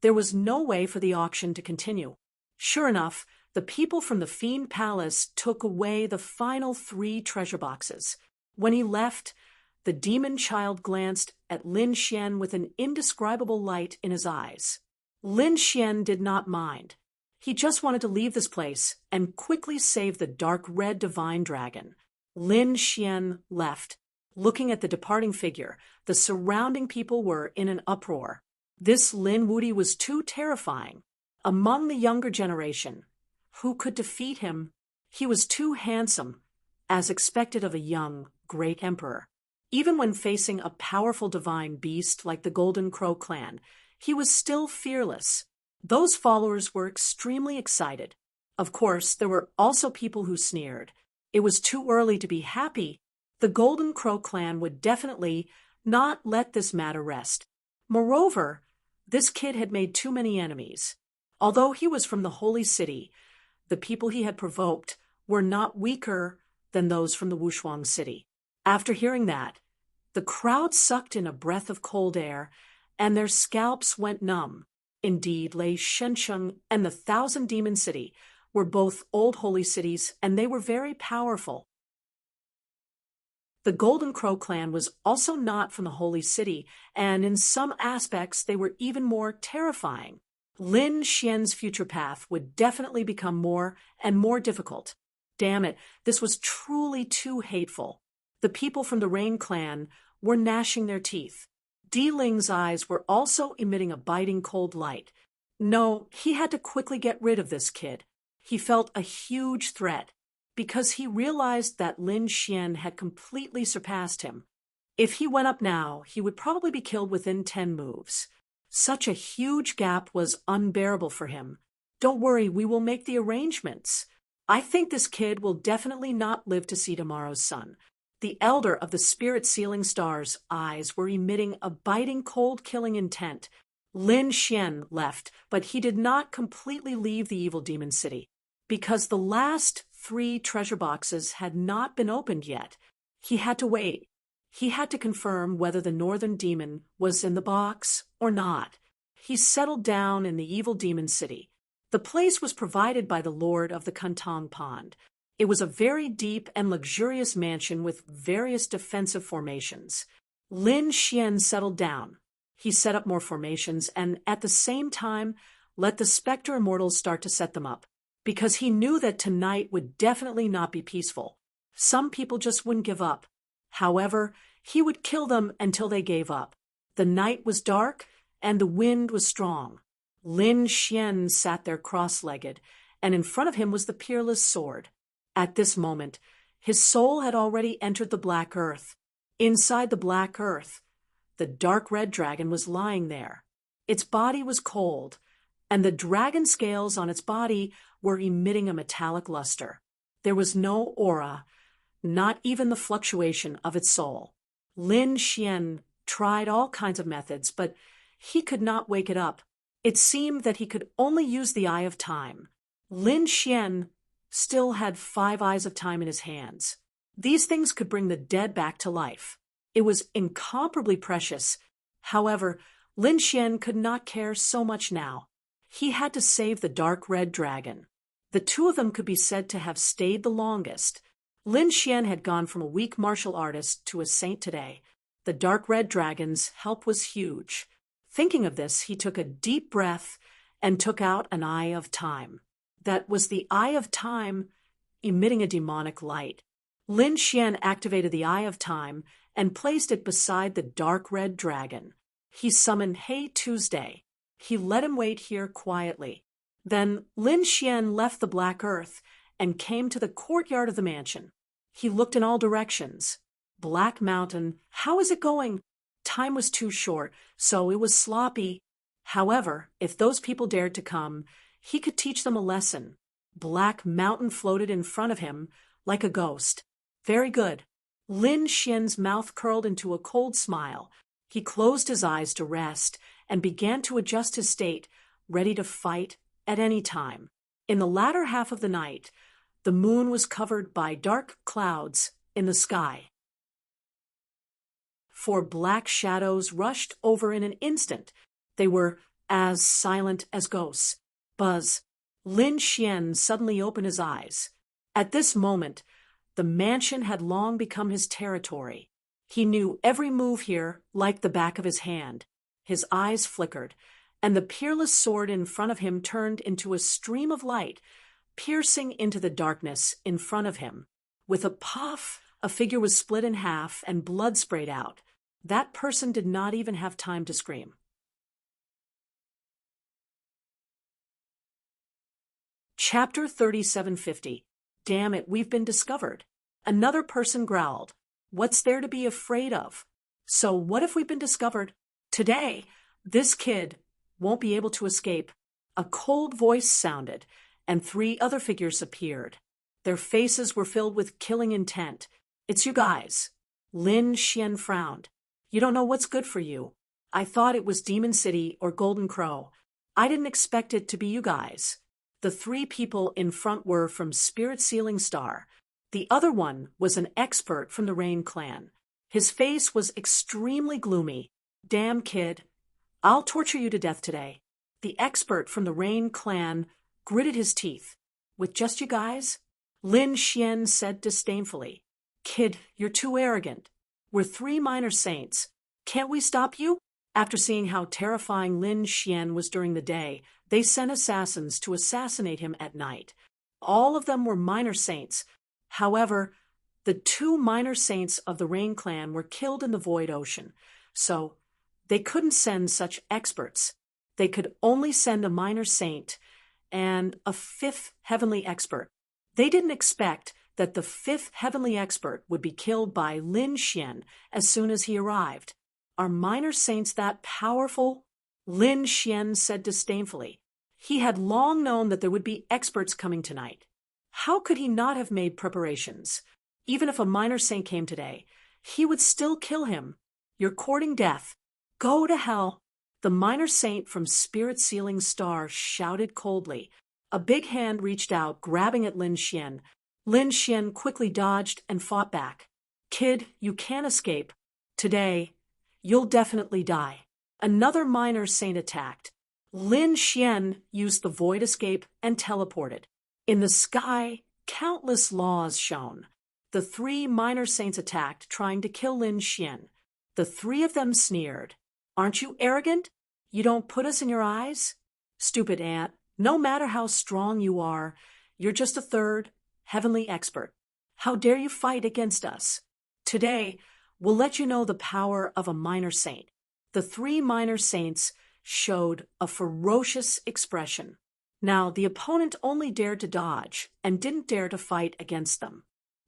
there was no way for the auction to continue. Sure enough, the people from the Fiend Palace took away the final 3 treasure boxes. When he left, the demon child glanced at Lin Xian with an indescribable light in his eyes. Lin Xian did not mind. He just wanted to leave this place and quickly save the dark red divine dragon. Lin Xian left. Looking at the departing figure, the surrounding people were in an uproar. This Lin Wudi was too terrifying. Among the younger generation, who could defeat him? He was too handsome, as expected of a young, great emperor. Even when facing a powerful divine beast like the Golden Crow clan, he was still fearless. Those followers were extremely excited. Of course, there were also people who sneered. It was too early to be happy. The Golden Crow clan would definitely not let this matter rest. Moreover, this kid had made too many enemies. Although he was from the Holy City, the people he had provoked were not weaker than those from the Wushuang City. After hearing that, the crowd sucked in a breath of cold air, and their scalps went numb. Indeed, Lei Shensheng and the Thousand Demon City were both old holy cities, and they were very powerful. The Golden Crow clan was also not from the Holy City, and in some aspects they were even more terrifying. Lin Xian's future path would definitely become more and more difficult. Damn it, this was truly too hateful. The people from the Rain clan were gnashing their teeth. Di Ling's eyes were also emitting a biting cold light. No, he had to quickly get rid of this kid. He felt a huge threat, because he realized that Lin Xian had completely surpassed him. If he went up now, he would probably be killed within 10 moves. Such a huge gap was unbearable for him. Don't worry, we will make the arrangements. I think this kid will definitely not live to see tomorrow's sun. The elder of the spirit-sealing star's eyes were emitting a biting cold killing intent. Lin Xian left, but he did not completely leave the evil demon city, because the last 3 treasure boxes had not been opened yet. He had to wait. He had to confirm whether the northern demon was in the box or not. He settled down in the evil demon city. The place was provided by the lord of the Kantong Pond. It was a very deep and luxurious mansion with various defensive formations. Lin Xian settled down. He set up more formations and, at the same time, let the Spectre Immortals start to set them up, because he knew that tonight would definitely not be peaceful. Some people just wouldn't give up. However, he would kill them until they gave up. The night was dark, and the wind was strong. Lin Xian sat there cross-legged, and in front of him was the peerless sword. At this moment, his soul had already entered the black earth. Inside the black earth, the dark red dragon was lying there. Its body was cold, and the dragon scales on its body were emitting a metallic luster. There was no aura, not even the fluctuation of its soul. Lin Xian tried all kinds of methods, but he could not wake it up. It seemed that he could only use the Eye of Time. Lin Xian still had 5 eyes of time in his hands. These things could bring the dead back to life. It was incomparably precious. However, Lin Xian could not care so much now. He had to save the dark red dragon. The 2 of them could be said to have stayed the longest. Lin Xian had gone from a weak martial artist to a saint today. The dark red dragon's help was huge. Thinking of this, he took a deep breath and took out an Eye of Time. That was the Eye of Time emitting a demonic light. Lin Xian activated the Eye of Time and placed it beside the dark red dragon. He summoned Hey Tuesday. He let him wait here quietly. Then Lin Xian left the black earth and came to the courtyard of the mansion. He looked in all directions. Black Mountain, how is it going? Time was too short, so it was sloppy. However, if those people dared to come, he could teach them a lesson. Black Mountain floated in front of him like a ghost. Very good. Lin Xian's mouth curled into a cold smile. He closed his eyes to rest and began to adjust his state, ready to fight at any time. In the latter half of the night, the moon was covered by dark clouds in the sky. 4 black shadows rushed over in an instant. They were as silent as ghosts. Buzz. Lin Xian suddenly opened his eyes. At this moment, the mansion had long become his territory. He knew every move here like the back of his hand. His eyes flickered, and the peerless sword in front of him turned into a stream of light, piercing into the darkness in front of him. With a puff, a figure was split in half and blood sprayed out. That person did not even have time to scream. Chapter 3750. Damn it, we've been discovered. Another person growled. What's there to be afraid of? So what if we've been discovered? Today, this kid won't be able to escape. A cold voice sounded, and 3 other figures appeared. Their faces were filled with killing intent. It's you guys. Lin Xian frowned. You don't know what's good for you. I thought it was Demon City or Golden Crow. I didn't expect it to be you guys. The 3 people in front were from Spirit Sealing Star. The other one was an expert from the Rain clan. His face was extremely gloomy. Damn kid. I'll torture you to death today. The expert from the Rain clan gritted his teeth. With just you guys? Lin Xian said disdainfully. Kid, you're too arrogant. We're 3 minor saints. Can't we stop you? After seeing how terrifying Lin Xian was during the day, they sent assassins to assassinate him at night. All of them were minor saints. However, the 2 minor saints of the Rain clan were killed in the Void Ocean, so they couldn't send such experts. They could only send a minor saint and a 5th heavenly expert. They didn't expect that the 5th heavenly expert would be killed by Lin Xian as soon as he arrived. Are minor saints that powerful? Lin Xian said disdainfully. He had long known that there would be experts coming tonight. How could he not have made preparations? Even if a minor saint came today, he would still kill him. You're courting death. Go to hell. The minor saint from Spirit Sealing Star shouted coldly. A big hand reached out, grabbing at Lin Xian. Lin Xian quickly dodged and fought back. Kid, you can't escape. Today, you'll definitely die. Another minor saint attacked. Lin Xian used the void escape and teleported. In the sky, countless laws shone. The 3 minor saints attacked, trying to kill Lin Xian. The 3 of them sneered. Aren't you arrogant? You don't put us in your eyes? Stupid ant, no matter how strong you are, you're just a 3rd heavenly expert. How dare you fight against us? Today, we'll let you know the power of a minor saint. The 3 minor saints showed a ferocious expression. Now, the opponent only dared to dodge and didn't dare to fight against them.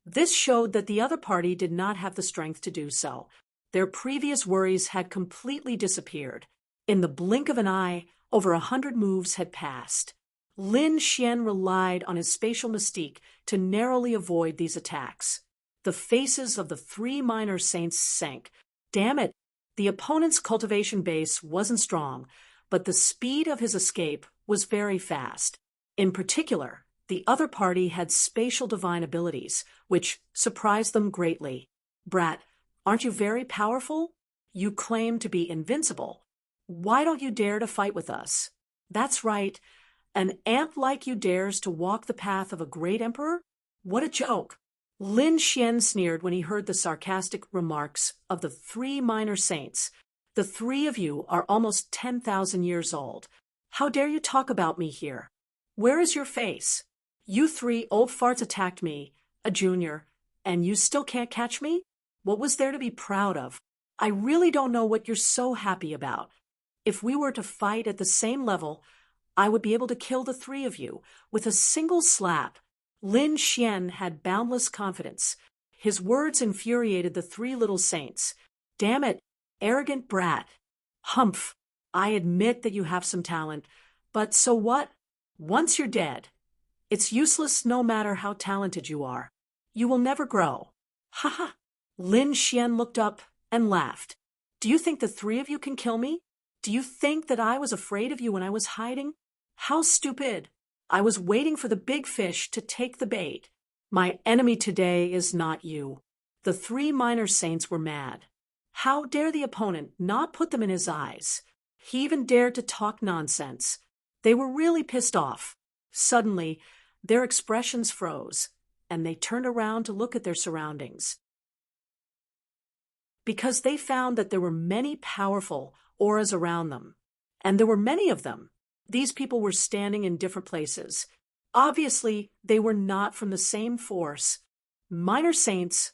This showed that the other party did not have the strength to do so. Their previous worries had completely disappeared. In the blink of an eye, over 100 moves had passed. Lin Xian relied on his spatial mystique to narrowly avoid these attacks. The faces of the 3 minor saints sank. Damn it! The opponent's cultivation base wasn't strong, but the speed of his escape was very fast. In particular, the other party had spatial divine abilities, which surprised them greatly. Brat, aren't you very powerful? You claim to be invincible. Why don't you dare to fight with us? That's right. An ant like you dares to walk the path of a great emperor? What a joke! Lin Xian sneered when he heard the sarcastic remarks of the 3 minor saints. The 3 of you are almost 10,000 years old. How dare you talk about me here? Where is your face? You 3 old farts attacked me, a junior, and you still can't catch me? What was there to be proud of? I really don't know what you're so happy about. If we were to fight at the same level, I would be able to kill the 3 of you with a single slap. Lin Xian had boundless confidence. His words infuriated the 3 little saints. Damn it, arrogant brat. Humph, I admit that you have some talent, but so what? Once you're dead, it's useless no matter how talented you are. You will never grow. Ha ha! Lin Xian looked up and laughed. Do you think the 3 of you can kill me? Do you think that I was afraid of you when I was hiding? How stupid! I was waiting for the big fish to take the bait. My enemy today is not you. The 3 minor saints were mad. How dare the opponent not put them in his eyes? He even dared to talk nonsense. They were really pissed off. Suddenly, their expressions froze, and they turned around to look at their surroundings. Because they found that there were many powerful auras around them, and there were many of them. These people were standing in different places. Obviously, they were not from the same force. Minor saints,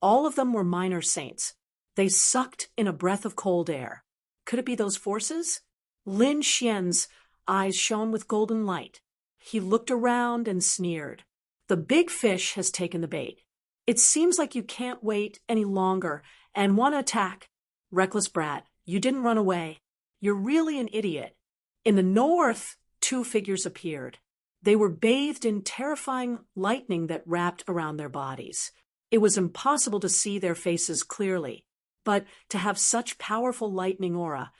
all of them were minor saints. They sucked in a breath of cold air. Could it be those forces? Lin Xian's eyes shone with golden light. He looked around and sneered. The big fish has taken the bait. It seems like you can't wait any longer and want to attack. Reckless brat, you didn't run away. You're really an idiot. In the north, 2 figures appeared. They were bathed in terrifying lightning that wrapped around their bodies. It was impossible to see their faces clearly, but to have such powerful lightning aura,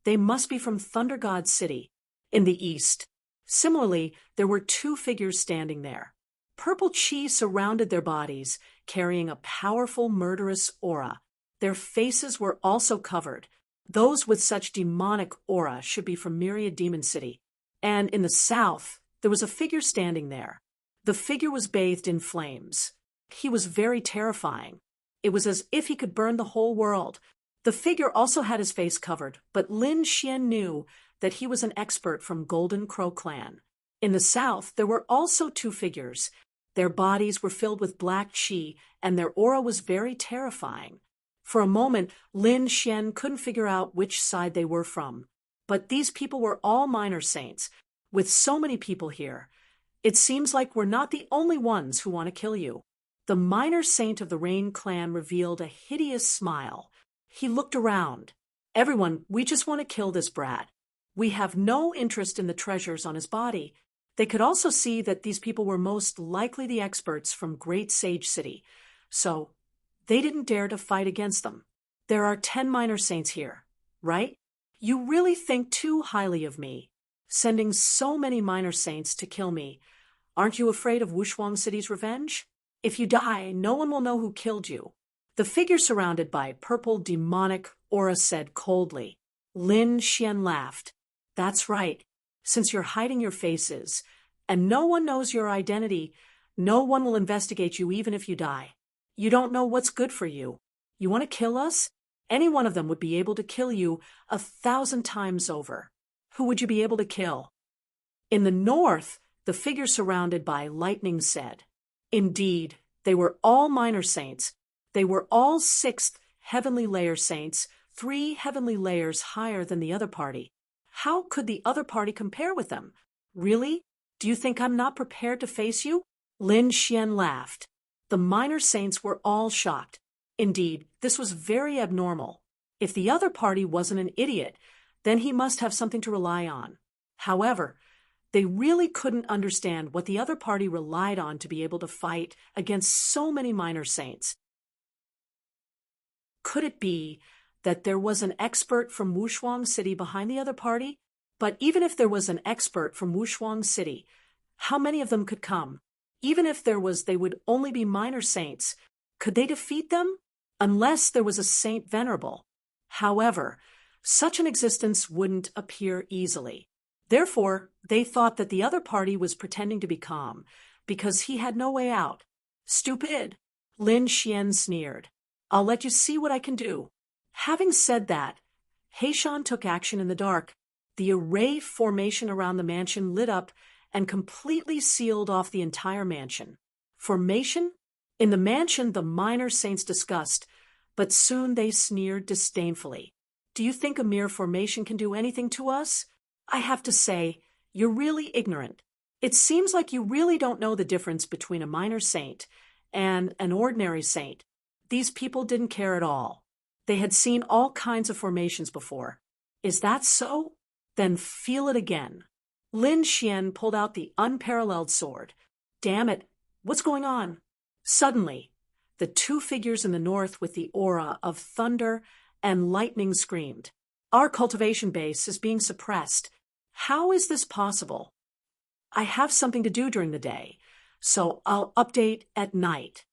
they must be from Thunder God City, in the east. Similarly, there were 2 figures standing there. Purple chi surrounded their bodies, carrying a powerful murderous aura. Their faces were also covered. Those with such demonic aura should be from Myriad Demon City. And in the south, there was a figure standing there. The figure was bathed in flames. He was very terrifying. It was as if he could burn the whole world. The figure also had his face covered, but Lin Xian knew that he was an expert from Golden Crow clan. In the south, there were also two figures. Their bodies were filled with black qi, and their aura was very terrifying. For a moment, Lin Xian couldn't figure out which side they were from. But these people were all minor saints. With so many people here, it seems like we're not the only ones who want to kill you. The minor saint of the Rain clan revealed a hideous smile. He looked around. Everyone, we just want to kill this brat. We have no interest in the treasures on his body. They could also see that these people were most likely the experts from Great Sage City, so they didn't dare to fight against them. There are 10 minor saints here, right? You really think too highly of me, sending so many minor saints to kill me. Aren't you afraid of Wushuang City's revenge? If you die, no one will know who killed you. The figure surrounded by purple demonic aura said coldly. Lin Xian laughed. That's right. Since you're hiding your faces, and no one knows your identity, no one will investigate you even if you die. You don't know what's good for you. You want to kill us? Any one of them would be able to kill you 1,000 times over. Who would you be able to kill? In the north, the figure surrounded by lightning said. Indeed, they were all minor saints. They were all 6th heavenly layer saints, 3 heavenly layers higher than the other party. How could the other party compare with them? Really? Do you think I'm not prepared to face you? Lin Xian laughed. The minor saints were all shocked. Indeed, this was very abnormal. If the other party wasn't an idiot, then he must have something to rely on. However, they really couldn't understand what the other party relied on to be able to fight against so many minor saints. Could it be that there was an expert from Wushuang City behind the other party? But even if there was an expert from Wushuang City, how many of them could come? Even if there was, they would only be minor saints. Could they defeat them? Unless there was a saint venerable. However, such an existence wouldn't appear easily. Therefore, they thought that the other party was pretending to be calm, because he had no way out. Stupid! Lin Xian sneered. I'll let you see what I can do. Having said that, Heishan took action in the dark. The array formation around the mansion lit up and completely sealed off the entire mansion. Formation? In the mansion, the minor saints discussed, but soon they sneered disdainfully. Do you think a mere formation can do anything to us? I have to say, you're really ignorant. It seems like you really don't know the difference between a minor saint and an ordinary saint. These people didn't care at all. They had seen all kinds of formations before. Is that so? Then feel it again. Lin Xian pulled out the unparalleled sword. Damn it, what's going on? Suddenly, the two figures in the north with the aura of thunder and lightning screamed. Our cultivation base is being suppressed. How is this possible? I have something to do during the day, so I'll update at night.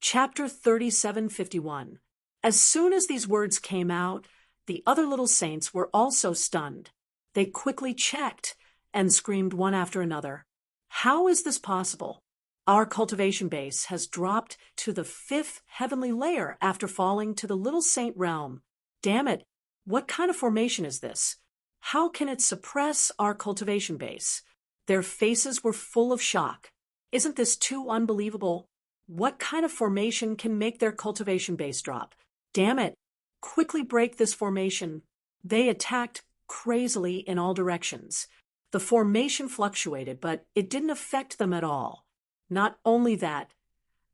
Chapter 3751. As soon as these words came out, the other little saints were also stunned. They quickly checked and screamed one after another. How is this possible? Our cultivation base has dropped to the 5th heavenly layer after falling to the little saint realm. Damn it, what kind of formation is this? How can it suppress our cultivation base? Their faces were full of shock. Isn't this too unbelievable? What kind of formation can make their cultivation base drop? Damn it! Quickly break this formation. They attacked crazily in all directions. The formation fluctuated, but it didn't affect them at all. Not only that,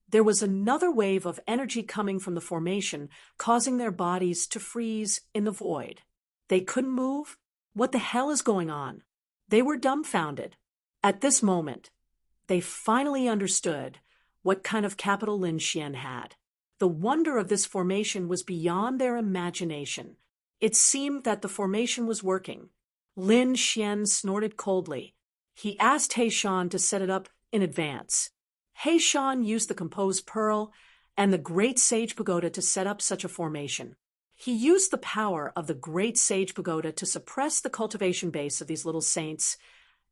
there was another wave of energy coming from the formation, causing their bodies to freeze in the void. They couldn't move. What the hell is going on? They were dumbfounded. At this moment, they finally understood what kind of capital Lin Xian had. The wonder of this formation was beyond their imagination. It seemed that the formation was working. Lin Xian snorted coldly. He asked Heishan to set it up in advance. Heishan used the composed pearl and the Great Sage Pagoda to set up such a formation. He used the power of the Great Sage Pagoda to suppress the cultivation base of these little saints,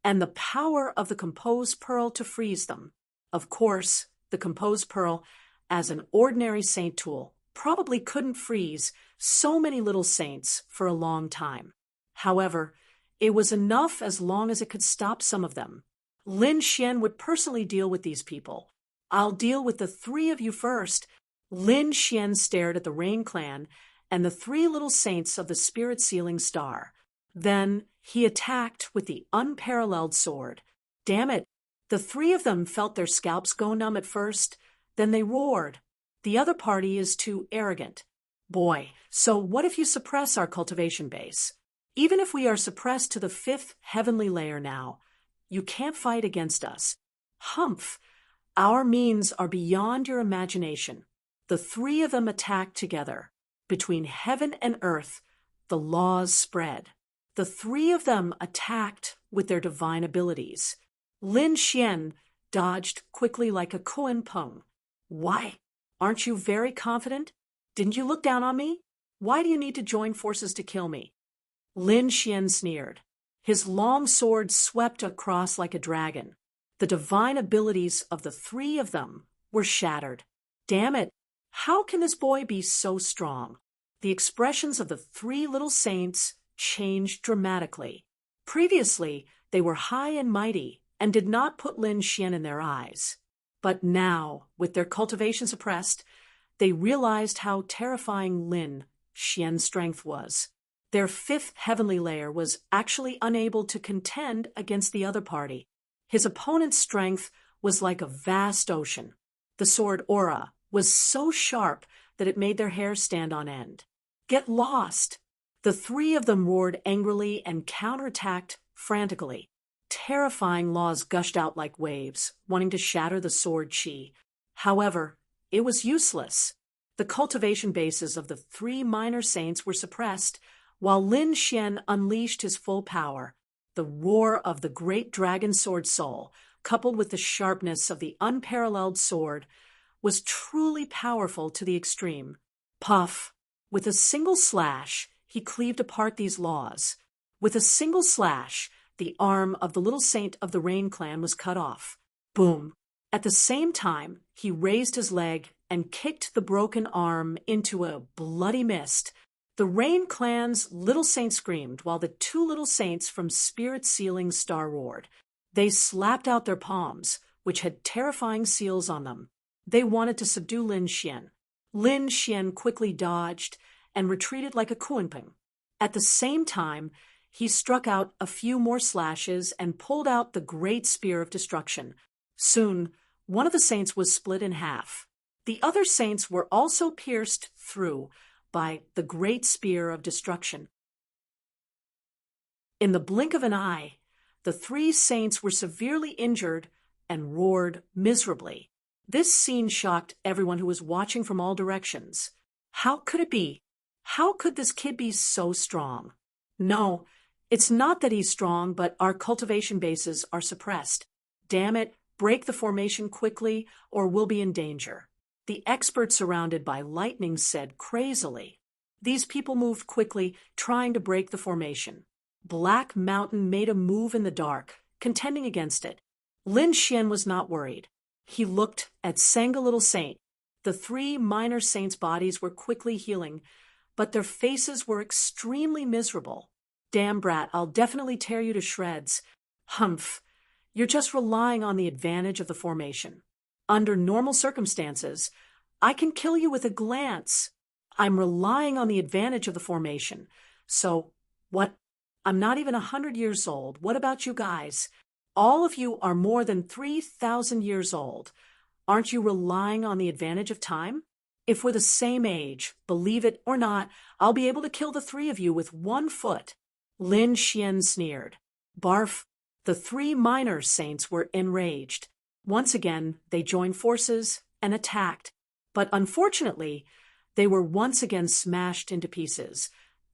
and the power of the composed pearl to freeze them. Of course, the composed pearl, as an ordinary saint tool probably couldn't freeze so many little saints for a long time. However, it was enough as long as it could stop some of them. Lin Xian would personally deal with these people. I'll deal with the three of you first. Lin Xian stared at the Rain Clan and the three little saints of the spirit sealing star. Then he attacked with the unparalleled sword. Damn it! The three of them felt their scalps go numb at first, then they roared. The other party is too arrogant. Boy, so what if you suppress our cultivation base? Even if we are suppressed to the 5th heavenly layer now, you can't fight against us. Humph! Our means are beyond your imagination. The three of them attacked together. Between heaven and earth, the laws spread. The three of them attacked with their divine abilities. Lin Xian dodged quickly like a Kuan Peng. Why? Aren't you very confident? Didn't you look down on me? Why do you need to join forces to kill me? Lin Xian sneered. His long sword swept across like a dragon. The divine abilities of the three of them were shattered. Damn it! How can this boy be so strong? The expressions of the three little saints changed dramatically. Previously, they were high and mighty and did not put Lin Xian in their eyes. But now, with their cultivation suppressed, they realized how terrifying Lin Xian's strength was. Their 5th heavenly layer was actually unable to contend against the other party. His opponent's strength was like a vast ocean. The sword aura was so sharp that it made their hair stand on end. Get lost! The three of them roared angrily and counterattacked frantically. Terrifying laws gushed out like waves, wanting to shatter the sword chi. However, it was useless. The cultivation bases of the three minor saints were suppressed, while Lin Xian unleashed his full power. The roar of the great dragon sword soul, coupled with the sharpness of the unparalleled sword, was truly powerful to the extreme. Puff! With a single slash, he cleaved apart these laws. With a single slash, the arm of the little saint of the Rain Clan was cut off. Boom! At the same time, he raised his leg and kicked the broken arm into a bloody mist. The Rain Clan's little saint screamed, while the two little saints from Spirit Sealing Star roared. They slapped out their palms, which had terrifying seals on them. They wanted to subdue Lin Xian. Lin Xian quickly dodged and retreated like a Kuanping. At the same time, he struck out a few more slashes and pulled out the great spear of destruction. Soon, one of the saints was split in half. The other saints were also pierced through by the great spear of destruction. In the blink of an eye, the three saints were severely injured and roared miserably. This scene shocked everyone who was watching from all directions. How could it be? How could this kid be so strong? No, it's not that he's strong, but our cultivation bases are suppressed. Damn it, break the formation quickly or we'll be in danger. The expert surrounded by lightning said crazily. These people moved quickly, trying to break the formation. Black Mountain made a move in the dark, contending against it. Lin Xian was not worried. He looked at Sangha Little Saint. The three minor saints' bodies were quickly healing, but their faces were extremely miserable. Damn brat, I'll definitely tear you to shreds. Humph, you're just relying on the advantage of the formation. Under normal circumstances, I can kill you with a glance. I'm relying on the advantage of the formation. So, what? I'm not even 100 years old. What about you guys? All of you are more than 3,000 years old. Aren't you relying on the advantage of time? If we're the same age, believe it or not, I'll be able to kill the three of you with 1 foot. Lin Xian sneered. Barf! The three minor saints were enraged. Once again, they joined forces and attacked. But unfortunately, they were once again smashed into pieces,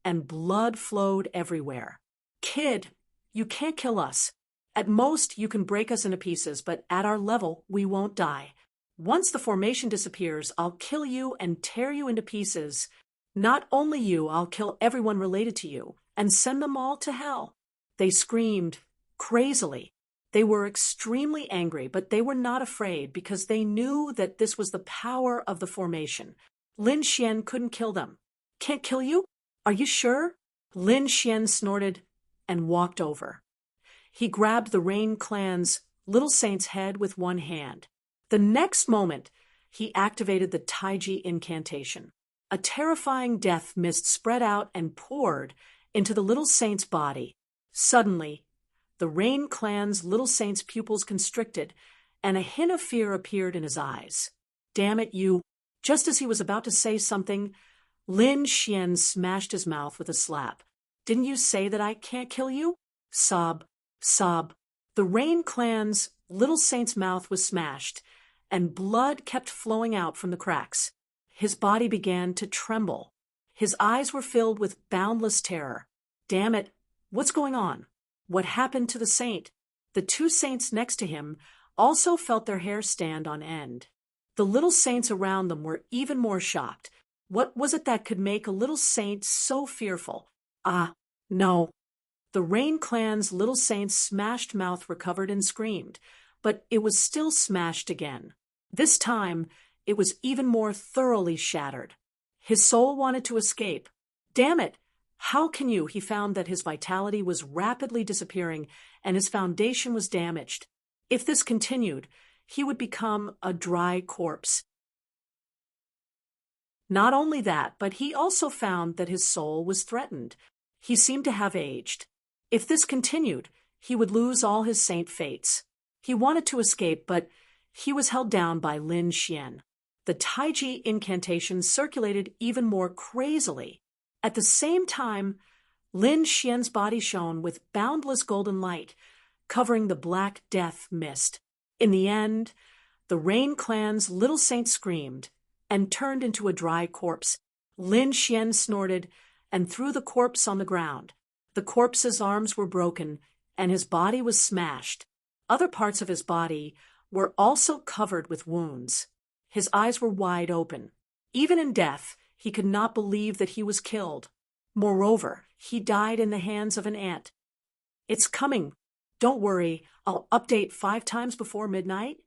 and blood flowed everywhere. Kid, you can't kill us. At most, you can break us into pieces, but at our level, we won't die. Once the formation disappears, I'll kill you and tear you into pieces. Not only you, I'll kill everyone related to you and send them all to hell. They screamed crazily. They were extremely angry, but they were not afraid because they knew that this was the power of the formation. Lin Xian couldn't kill them. Can't kill you? Are you sure? Lin Xian snorted and walked over. He grabbed the Rain Clan's little saint's head with one hand. The next moment, he activated the Taiji incantation. A terrifying death mist spread out and poured into the little saint's body. Suddenly, the Rain Clan's little saint's pupils constricted, and a hint of fear appeared in his eyes. Damn it, you! Just as he was about to say something, Lin Xian smashed his mouth with a slap. Didn't you say that I can't kill you? Sob, sob. The Rain Clan's little saint's mouth was smashed, and blood kept flowing out from the cracks. His body began to tremble. His eyes were filled with boundless terror. Damn it, what's going on? What happened to the saint? The two saints next to him also felt their hair stand on end. The little saints around them were even more shocked. What was it that could make a little saint so fearful? Ah, no. The Rain Clan's little saint's smashed mouth recovered and screamed, but it was still smashed again. This time, it was even more thoroughly shattered. His soul wanted to escape. Damn it! How can you? He found that his vitality was rapidly disappearing and his foundation was damaged. If this continued, he would become a dry corpse. Not only that, but he also found that his soul was threatened. He seemed to have aged. If this continued, he would lose all his saint fates. He wanted to escape, but he was held down by Lin Xian. The Taiji incantation circulated even more crazily. At the same time, Lin Xian's body shone with boundless golden light, covering the black death mist. In the end, the Rain Clan's little saint screamed and turned into a dry corpse. Lin Xian snorted and threw the corpse on the ground. The corpse's arms were broken and his body was smashed. Other parts of his body were also covered with wounds. His eyes were wide open. Even in death, he could not believe that he was killed. Moreover, he died in the hands of an ant. It's coming. Don't worry, I'll update 5 times before midnight.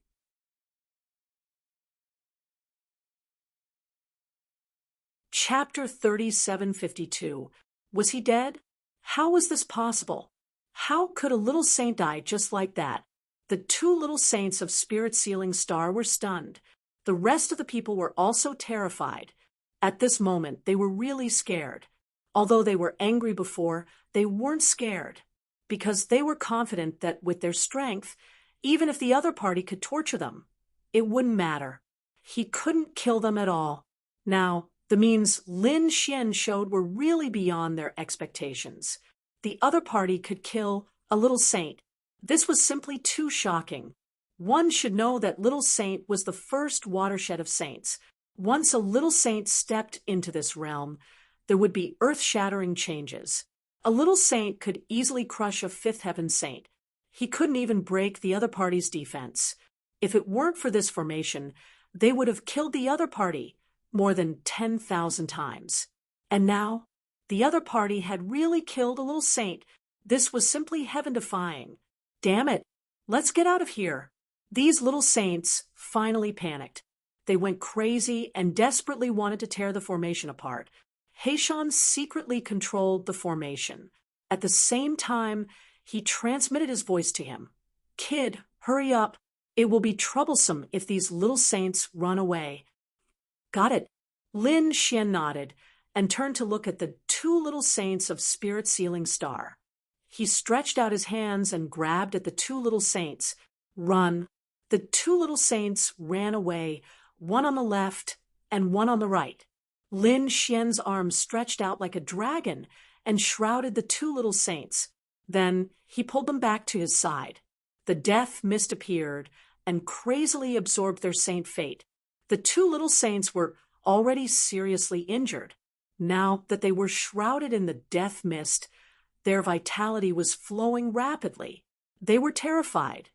Chapter 3752. Was he dead? How was this possible? How could a little saint die just like that? The 2 little saints of Spirit Sealing Star were stunned. The rest of the people were also terrified. At this moment, they were really scared. Although they were angry before, they weren't scared, because they were confident that with their strength, even if the other party could torture them, it wouldn't matter. He couldn't kill them at all. Now, the means Lin Xian showed were really beyond their expectations. The other party could kill a little saint. This was simply too shocking. One should know that Little Saint was the first watershed of saints. Once a little saint stepped into this realm, there would be earth-shattering changes. A little saint could easily crush a 5th heaven saint. He couldn't even break the other party's defense. If it weren't for this formation, they would have killed the other party more than 10,000 times. And now, the other party had really killed a little saint. This was simply heaven-defying. Damn it, let's get out of here. These little saints finally panicked. They went crazy and desperately wanted to tear the formation apart. Heishan secretly controlled the formation. At the same time, he transmitted his voice to him. Kid, hurry up. It will be troublesome if these little saints run away. Got it. Lin Xian nodded and turned to look at the 2 little saints of Spirit Sealing Star. He stretched out his hands and grabbed at the 2 little saints. Run. The 2 little saints ran away, one on the left and one on the right. Lin Xian's arms stretched out like a dragon and shrouded the 2 little saints. Then he pulled them back to his side. The death mist appeared and crazily absorbed their saint fate. The 2 little saints were already seriously injured. Now that they were shrouded in the death mist, their vitality was flowing rapidly. They were terrified.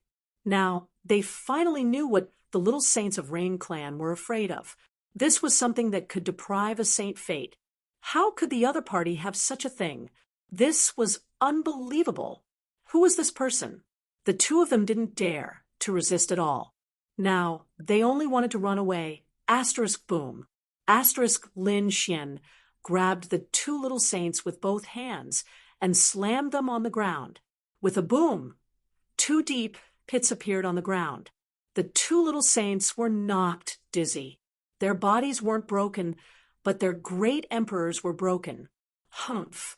Now, they finally knew what the little saints of Rain Clan were afraid of. This was something that could deprive a saint fate. How could the other party have such a thing? This was unbelievable. Who was this person? The two of them didn't dare to resist at all. Now, they only wanted to run away. Asterisk boom. Asterisk Lin Xian grabbed the two little saints with both hands and slammed them on the ground. With a boom, two deep pits appeared on the ground. The two little saints were knocked dizzy. Their bodies weren't broken, but their great emperors were broken. Humph!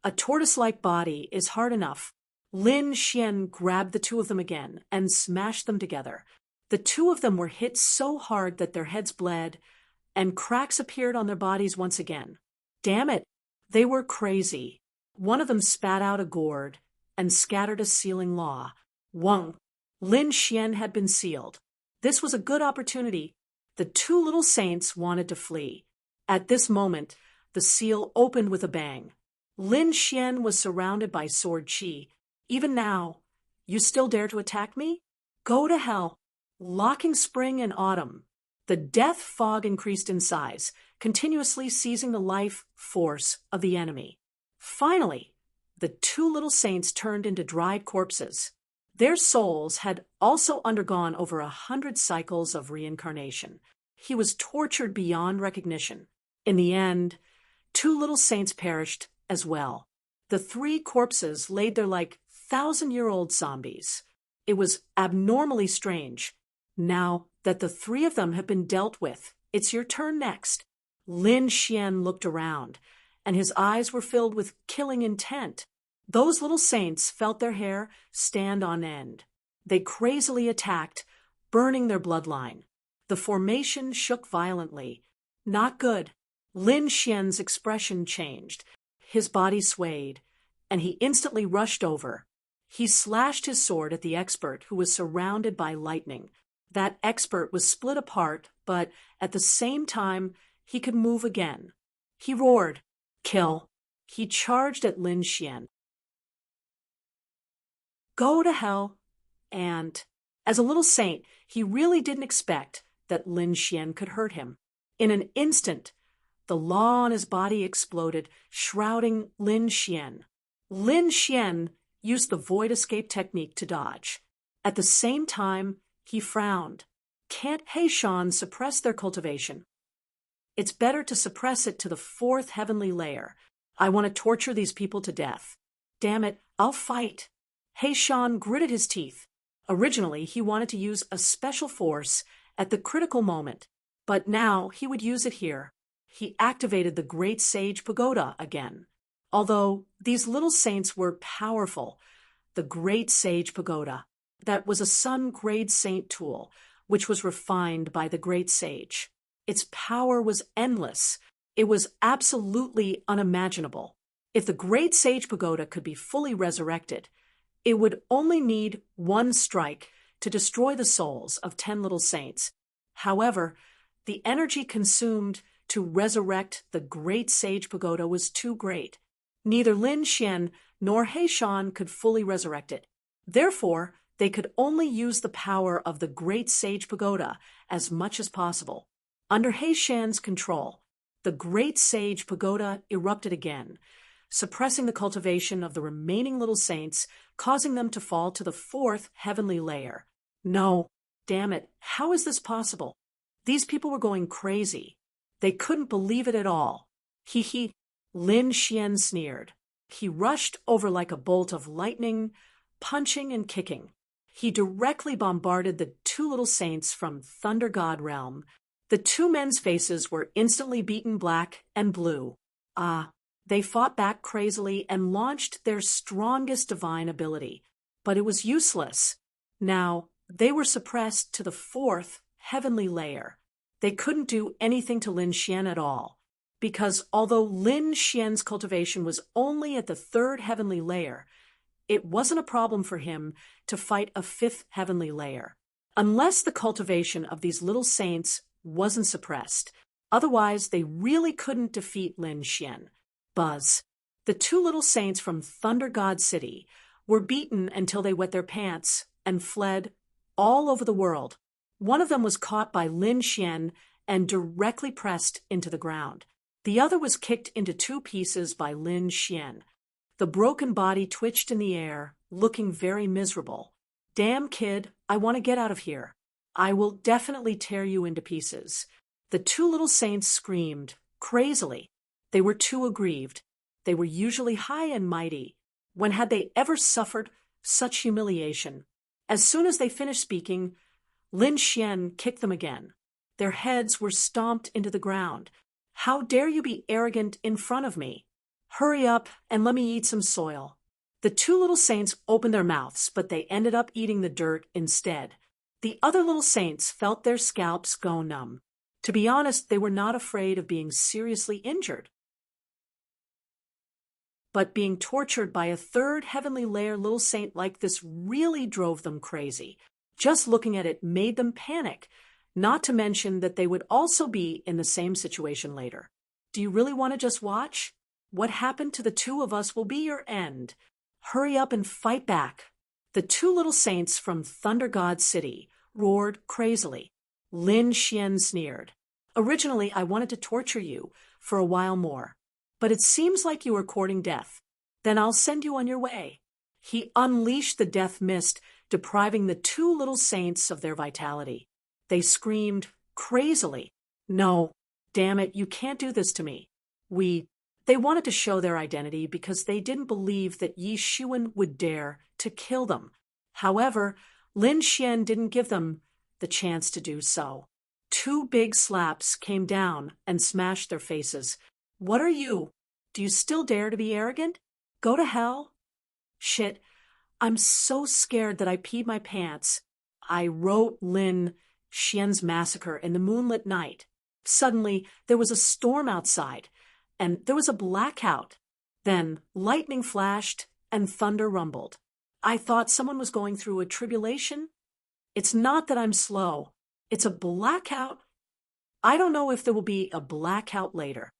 A tortoise-like body is hard enough. Lin Xian grabbed the two of them again and smashed them together. The two of them were hit so hard that their heads bled, and cracks appeared on their bodies once again. Damn it! They were crazy. One of them spat out a gourd and scattered a sealing law. Wong! Lin Xian had been sealed. This was a good opportunity. The two little saints wanted to flee. At this moment, the seal opened with a bang. Lin Xian was surrounded by sword chi. Even now, you still dare to attack me? Go to hell. Locking spring and autumn. The death fog increased in size, continuously seizing the life force of the enemy. Finally, the two little saints turned into dried corpses. Their souls had also undergone over 100 cycles of reincarnation. He was tortured beyond recognition. In the end, two little saints perished as well. The three corpses laid there like 1,000-year-old zombies. It was abnormally strange. Now that the three of them have been dealt with, it's your turn next. Lin Xian looked around, and his eyes were filled with killing intent. Those little saints felt their hair stand on end. They crazily attacked, burning their bloodline. The formation shook violently. Not good. Lin Xian's expression changed. His body swayed, and he instantly rushed over. He slashed his sword at the expert, who was surrounded by lightning. That expert was split apart, but at the same time, he could move again. He roared, "Kill!" He charged at Lin Xian. Go to hell. And, as a little saint, he really didn't expect that Lin Xian could hurt him. In an instant, the law on his body exploded, shrouding Lin Xian. Lin Xian used the void escape technique to dodge. At the same time, he frowned. Can't Heishan suppress their cultivation? It's better to suppress it to the fourth heavenly layer. I want to torture these people to death. Damn it, I'll fight. Heishan gritted his teeth. Originally, he wanted to use a special force at the critical moment, but now he would use it here. He activated the Great Sage Pagoda again. Although these little saints were powerful, the Great Sage Pagoda, that was a Sun Grade Saint tool, which was refined by the Great Sage. Its power was endless. It was absolutely unimaginable. If the Great Sage Pagoda could be fully resurrected, it would only need one strike to destroy the souls of 10 little saints. However, the energy consumed to resurrect the Great Sage Pagoda was too great. Neither Lin Xian nor Heishan could fully resurrect it. Therefore, they could only use the power of the Great Sage Pagoda as much as possible. Under Heishan's control, the Great Sage Pagoda erupted again, suppressing the cultivation of the remaining little saints, causing them to fall to the fourth heavenly layer. No, damn it, how is this possible? These people were going crazy. They couldn't believe it at all. He. Lin Xian sneered. He rushed over like a bolt of lightning, punching and kicking. He directly bombarded the two little saints from Thunder God realm. The two men's faces were instantly beaten black and blue. They fought back crazily and launched their strongest divine ability. But it was useless. Now, they were suppressed to the fourth heavenly layer. They couldn't do anything to Lin Xian at all, because although Lin Xian's cultivation was only at the third heavenly layer, it wasn't a problem for him to fight a fifth heavenly layer, unless the cultivation of these little saints wasn't suppressed. Otherwise, they really couldn't defeat Lin Xian. Buzz. The two little saints from Thunder God City were beaten until they wet their pants and fled all over the world. One of them was caught by Lin Xian and directly pressed into the ground. The other was kicked into two pieces by Lin Xian. The broken body twitched in the air, looking very miserable. Damn kid, I want to get out of here. I will definitely tear you into pieces. The two little saints screamed, crazily. They were too aggrieved. They were usually high and mighty. When had they ever suffered such humiliation? As soon as they finished speaking, Lin Xian kicked them again. Their heads were stomped into the ground. How dare you be arrogant in front of me? Hurry up and let me eat some soil. The two little saints opened their mouths, but they ended up eating the dirt instead. The other little saints felt their scalps go numb. To be honest, they were not afraid of being seriously injured. But being tortured by a third heavenly layer little saint like this really drove them crazy. Just looking at it made them panic, not to mention that they would also be in the same situation later. Do you really want to just watch? What happened to the two of us will be your end. Hurry up and fight back. The two little saints from Thunder God City roared crazily. Lin Xian sneered. Originally, I wanted to torture you for a while more, but it seems like you are courting death. Then I'll send you on your way. He unleashed the death mist, depriving the two little saints of their vitality. They screamed crazily. No, damn it, you can't do this to me. They wanted to show their identity because they didn't believe that Yi Xuan would dare to kill them. However, Lin Xian didn't give them the chance to do so. Two big slaps came down and smashed their faces. What are you? Do you still dare to be arrogant? Go to hell? Shit, I'm so scared that I peed my pants. I wrote Lin Xian's massacre in the moonlit night. Suddenly, there was a storm outside, and there was a blackout. Then lightning flashed and thunder rumbled. I thought someone was going through a tribulation. It's not that I'm slow. It's a blackout. I don't know if there will be a blackout later.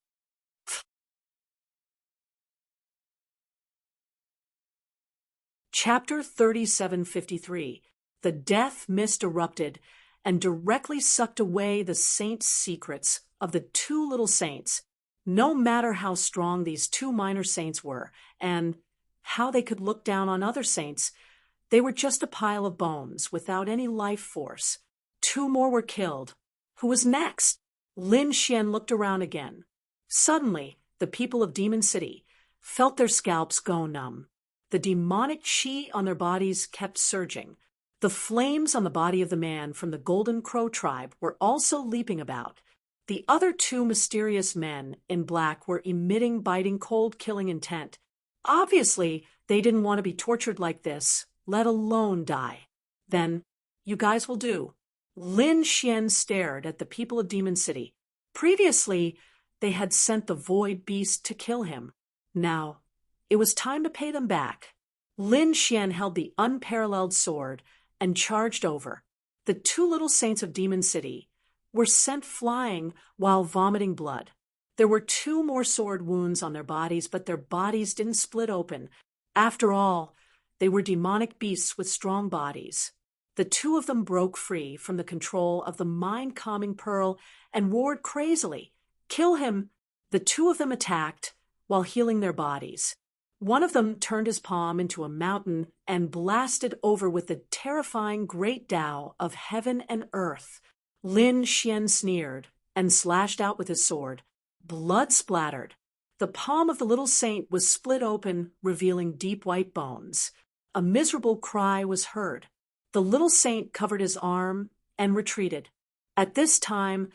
Chapter 3753. The death mist erupted and directly sucked away the saints' secrets of the two little saints. No matter how strong these two minor saints were, and how they could look down on other saints, they were just a pile of bones without any life force. Two more were killed. Who was next? Lin Xian looked around again. Suddenly, the people of Demon City felt their scalps go numb. The demonic chi on their bodies kept surging. The flames on the body of the man from the Golden Crow tribe were also leaping about. The other two mysterious men in black were emitting biting cold killing intent. Obviously, they didn't want to be tortured like this, let alone die. Then, you guys will do. Lin Xian stared at the people of Demon City. Previously, they had sent the Void Beast to kill him. Now, it was time to pay them back. Lin Xian held the unparalleled sword and charged over. The two little saints of Demon City were sent flying while vomiting blood. There were two more sword wounds on their bodies, but their bodies didn't split open. After all, they were demonic beasts with strong bodies. The two of them broke free from the control of the mind-calming pearl and roared crazily. Kill him! The two of them attacked while healing their bodies. One of them turned his palm into a mountain and blasted over with the terrifying great Tao of heaven and earth. Lin Xian sneered and slashed out with his sword. Blood splattered. The palm of the little saint was split open, revealing deep white bones. A miserable cry was heard. The little saint covered his arm and retreated. At this time,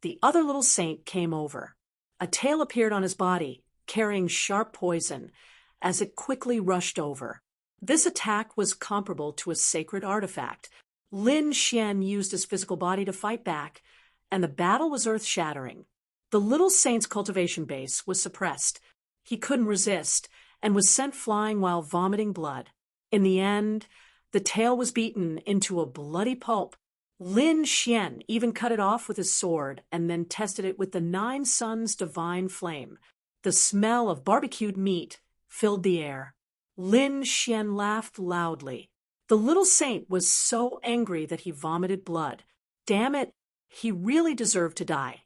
the other little saint came over. A tail appeared on his body, carrying sharp poison, as it quickly rushed over. This attack was comparable to a sacred artifact. Lin Xian used his physical body to fight back, and the battle was earth-shattering. The little saint's cultivation base was suppressed. He couldn't resist, and was sent flying while vomiting blood. In the end, the tail was beaten into a bloody pulp. Lin Xian even cut it off with his sword and then tested it with the 9 Suns' divine flame. The smell of barbecued meat filled the air. Lin Xian laughed loudly. The little saint was so angry that he vomited blood. Damn it, he really deserved to die.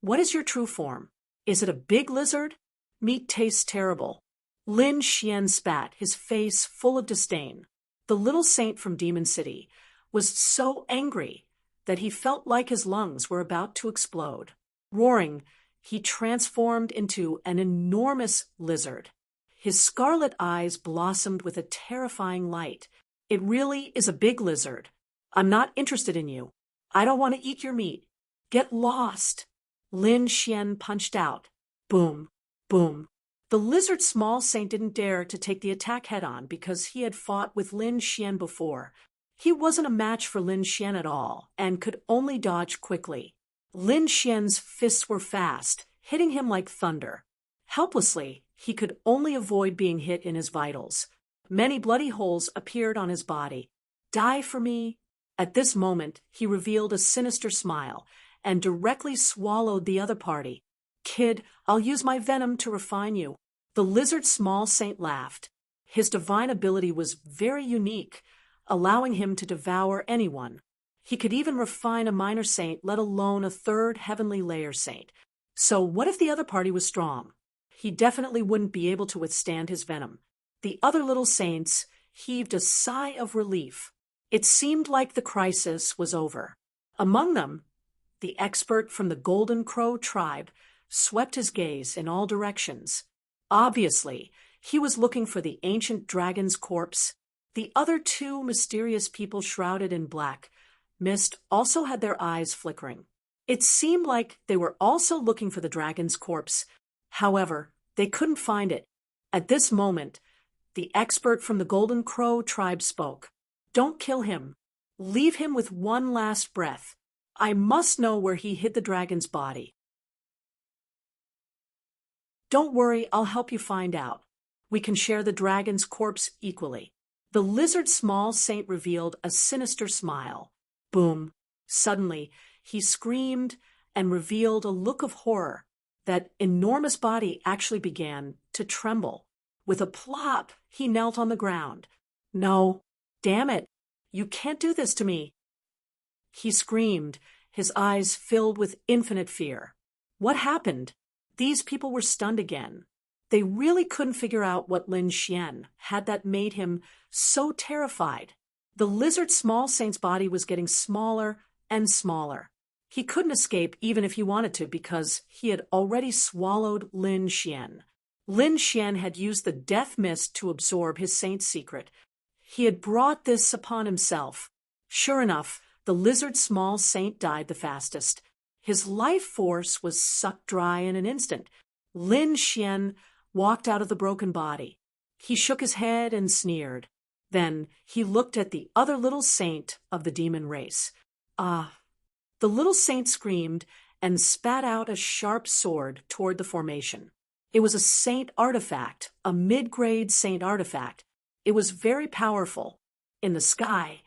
What is your true form? Is it a big lizard? Meat tastes terrible. Lin Xian spat, his face full of disdain. The little saint from Demon City was so angry that he felt like his lungs were about to explode. Roaring, he transformed into an enormous lizard. His scarlet eyes blossomed with a terrifying light. "It really is a big lizard. I'm not interested in you. I don't want to eat your meat. Get lost." Lin Xian punched out. Boom, boom. The lizard small saint didn't dare to take the attack head-on because he had fought with Lin Xian before. He wasn't a match for Lin Xian at all and could only dodge quickly. Lin Xian's fists were fast, hitting him like thunder. Helplessly, he could only avoid being hit in his vitals. Many bloody holes appeared on his body. "Die for me?" At this moment, he revealed a sinister smile and directly swallowed the other party. "Kid, I'll use my venom to refine you." The lizard small saint laughed. His divine ability was very unique, allowing him to devour anyone. He could even refine a minor saint, let alone a third heavenly layer saint. So what if the other party was strong? He definitely wouldn't be able to withstand his venom. The other little saints heaved a sigh of relief. It seemed like the crisis was over. Among them, the expert from the Golden Crow tribe swept his gaze in all directions. Obviously, he was looking for the ancient dragon's corpse. The other two mysterious people shrouded in black mist also had their eyes flickering. It seemed like they were also looking for the dragon's corpse. However, they couldn't find it. At this moment, the expert from the Golden Crow tribe spoke. "Don't kill him. Leave him with one last breath. I must know where he hid the dragon's body." "Don't worry, I'll help you find out. We can share the dragon's corpse equally." The lizard small saint revealed a sinister smile. Boom. Suddenly, he screamed and revealed a look of horror. That enormous body actually began to tremble. With a plop, he knelt on the ground. "No, damn it, you can't do this to me," he screamed, his eyes filled with infinite fear. What happened? These people were stunned again. They really couldn't figure out what Lin Xian had that made him so terrified. The lizard small saint's body was getting smaller and smaller. He couldn't escape even if he wanted to because he had already swallowed Lin Xian. Lin Xian had used the death mist to absorb his saint's secret. He had brought this upon himself. Sure enough, the lizard small saint died the fastest. His life force was sucked dry in an instant. Lin Xian walked out of the broken body. He shook his head and sneered. Then he looked at the other little saint of the demon race. "Ah." The little saint screamed and spat out a sharp sword toward the formation. It was a saint artifact, a mid-grade saint artifact. It was very powerful. In the sky,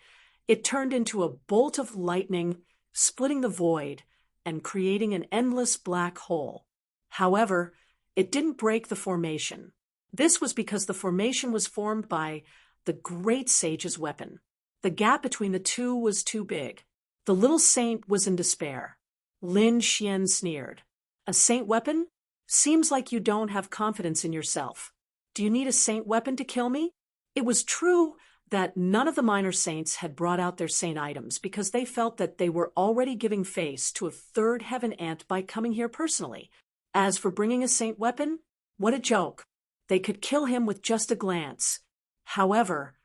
it turned into a bolt of lightning, splitting the void and creating an endless black hole. However, it didn't break the formation. This was because the formation was formed by the great sage's weapon. The gap between the two was too big. The little saint was in despair. Lin Xian sneered. "A saint weapon? Seems like you don't have confidence in yourself. Do you need a saint weapon to kill me?" It was true that none of the minor saints had brought out their saint items because they felt that they were already giving face to a third heaven ant by coming here personally. As for bringing a saint weapon, what a joke. They could kill him with just a glance. However,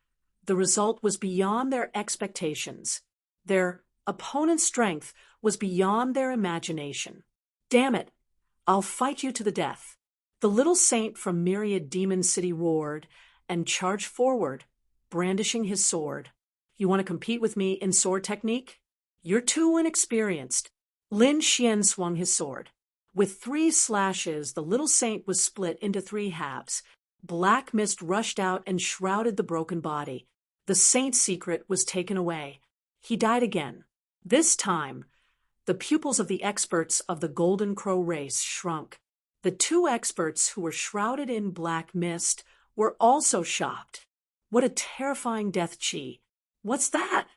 the result was beyond their expectations. Their opponent's strength was beyond their imagination. "Damn it, I'll fight you to the death." The little saint from Myriad Demon City roared and charged forward, brandishing his sword. "You want to compete with me in sword technique? You're too inexperienced." Lin Xian swung his sword. With 3 slashes, the little saint was split into 3 halves. Black mist rushed out and shrouded the broken body. The saint's secret was taken away. He died again. This time, the pupils of the experts of the Golden Crow race shrunk. The 2 experts who were shrouded in black mist were also shocked. What a terrifying death chi. What's that?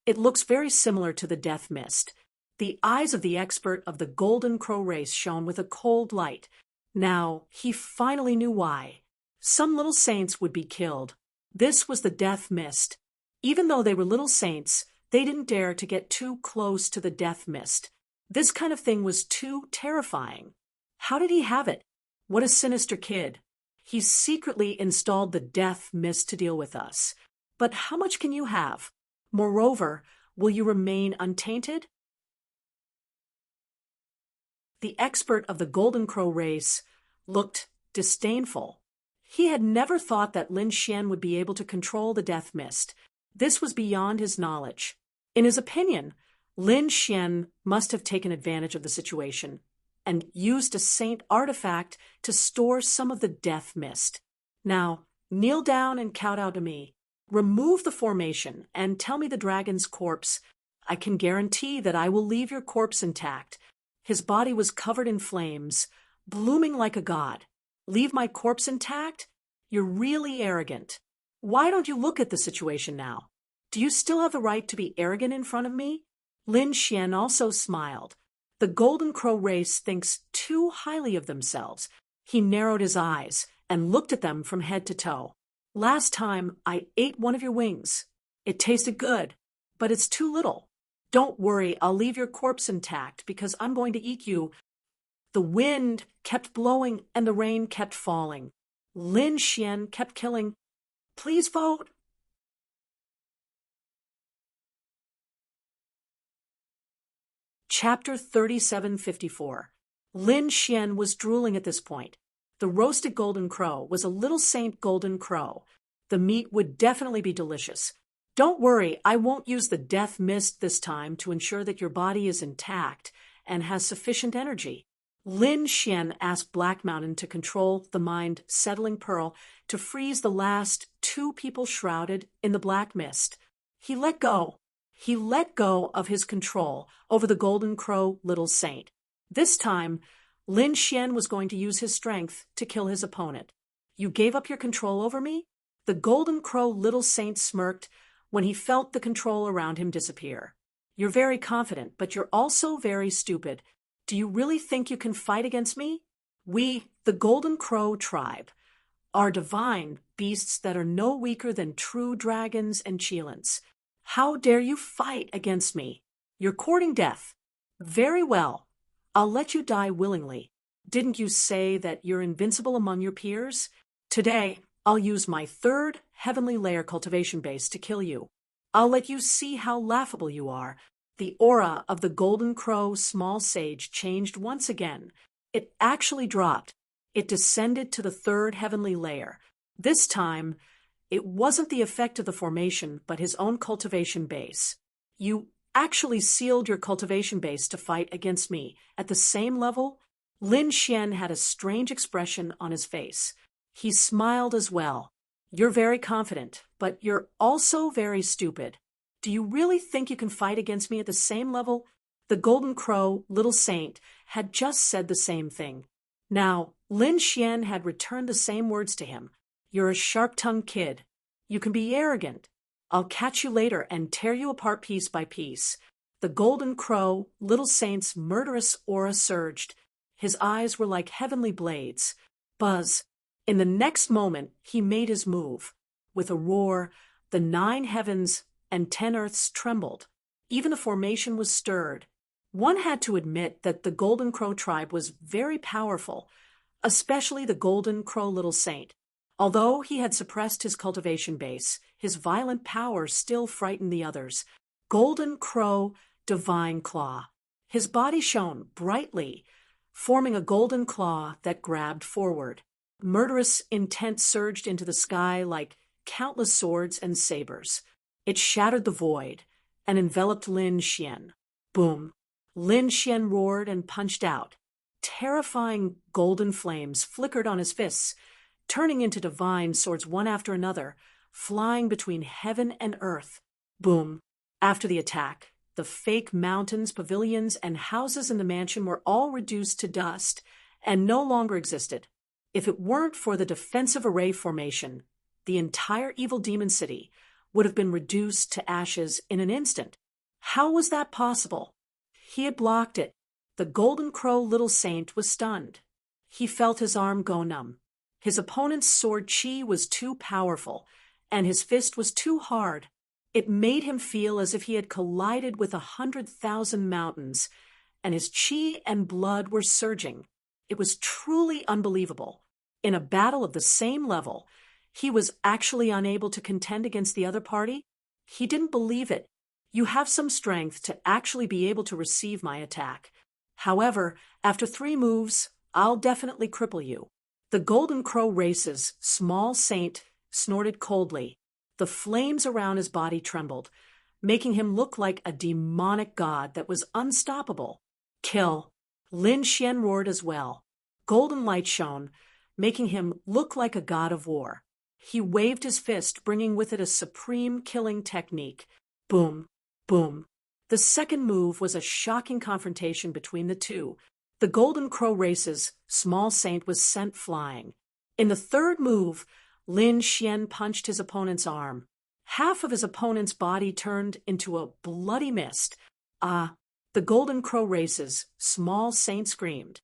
It looks very similar to the death mist. The eyes of the expert of the Golden Crow race shone with a cold light. Now, he finally knew why. Some little saints would be killed. This was the death mist. Even though they were little saints, they didn't dare to get too close to the death mist. This kind of thing was too terrifying. How did he have it? What a sinister kid. He secretly installed the death mist to deal with us. But how much can you have? Moreover, will you remain untainted? The expert of the Golden Crow race looked disdainful. He had never thought that Lin Xian would be able to control the death mist. This was beyond his knowledge. In his opinion, Lin Xian must have taken advantage of the situation and used a saint artifact to store some of the death mist. Now, kneel down and kowtow to me. Remove the formation and tell me the dragon's corpse. I can guarantee that I will leave your corpse intact. His body was covered in flames, blooming like a god. Leave my corpse intact? You're really arrogant. Why don't you look at the situation now? Do you still have the right to be arrogant in front of me? Lin Xian also smiled. The Golden Crow race thinks too highly of themselves. He narrowed his eyes and looked at them from head to toe. Last time, I ate one of your wings. It tasted good, but it's too little. Don't worry, I'll leave your corpse intact because I'm going to eat you. The wind kept blowing and the rain kept falling. Lin Xian kept killing. Please vote. Chapter 3754. Lin Xian was drooling at this point. The roasted golden crow was a little saint golden crow. The meat would definitely be delicious. Don't worry, I won't use the death mist this time to ensure that your body is intact and has sufficient energy. Lin Xian asked Black Mountain to control the mind-settling pearl to freeze the last 2 people shrouded in the black mist. He let go. He let go of his control over the Golden Crow Little Saint. This time, Lin Xian was going to use his strength to kill his opponent. You gave up your control over me? The Golden Crow Little Saint smirked when he felt the control around him disappear. You're very confident, but you're also very stupid. Do you really think you can fight against me? We, the Golden Crow tribe, are divine beasts that are no weaker than true dragons and cheelants. How dare you fight against me? You're courting death. Very well. I'll let you die willingly. Didn't you say that you're invincible among your peers? Today, I'll use my 3rd heavenly layer cultivation base to kill you. I'll let you see how laughable you are. The aura of the Golden Crow small sage changed once again. It actually dropped. It descended to the 3rd heavenly layer. This time, it wasn't the effect of the formation, but his own cultivation base. You actually sealed your cultivation base to fight against me. At the same level, Lin Xian had a strange expression on his face. He smiled as well. You're very confident, but you're also very stupid. Do you really think you can fight against me at the same level? The Golden Crow, Little Saint, had just said the same thing. Now, Lin Xian had returned the same words to him. You're a sharp-tongued kid. You can be arrogant. I'll catch you later and tear you apart piece by piece. The Golden Crow, Little Saint's murderous aura surged. His eyes were like heavenly blades. Buzz. In the next moment, he made his move. With a roar, the 9 heavens and 10 earths trembled. Even the formation was stirred. One had to admit that the Golden Crow tribe was very powerful, especially the Golden Crow Little Saint. Although he had suppressed his cultivation base, his violent power still frightened the others. Golden Crow Divine Claw. His body shone brightly, forming a golden claw that grabbed forward. Murderous intent surged into the sky like countless swords and sabers. It shattered the void and enveloped Lin Xian. Boom! Lin Xian roared and punched out. Terrifying golden flames flickered on his fists, turning into divine swords one after another, flying between heaven and earth. Boom! After the attack, the fake mountains, pavilions, and houses in the mansion were all reduced to dust and no longer existed. If it weren't for the defensive array formation, the entire evil demon city would have been reduced to ashes in an instant. How was that possible? He had blocked it. The Golden Crow Little Saint was stunned. He felt his arm go numb. His opponent's sword chi was too powerful, and his fist was too hard. It made him feel as if he had collided with 100,000 mountains, and his chi and blood were surging. It was truly unbelievable. In a battle of the same level, he was actually unable to contend against the other party? He didn't believe it. You have some strength to actually be able to receive my attack. However, after 3 moves, I'll definitely cripple you. The Golden Crow Race's small saint snorted coldly. The flames around his body trembled, making him look like a demonic god that was unstoppable. Kill. Lin Xian roared as well. Golden light shone, making him look like a god of war. He waved his fist, bringing with it a supreme killing technique. Boom, boom. The second move was a shocking confrontation between the two. The Golden Crow Race's small saint was sent flying. In the third move, Lin Xian punched his opponent's arm. Half of his opponent's body turned into a bloody mist. Ah, the Golden Crow Race's small saint screamed.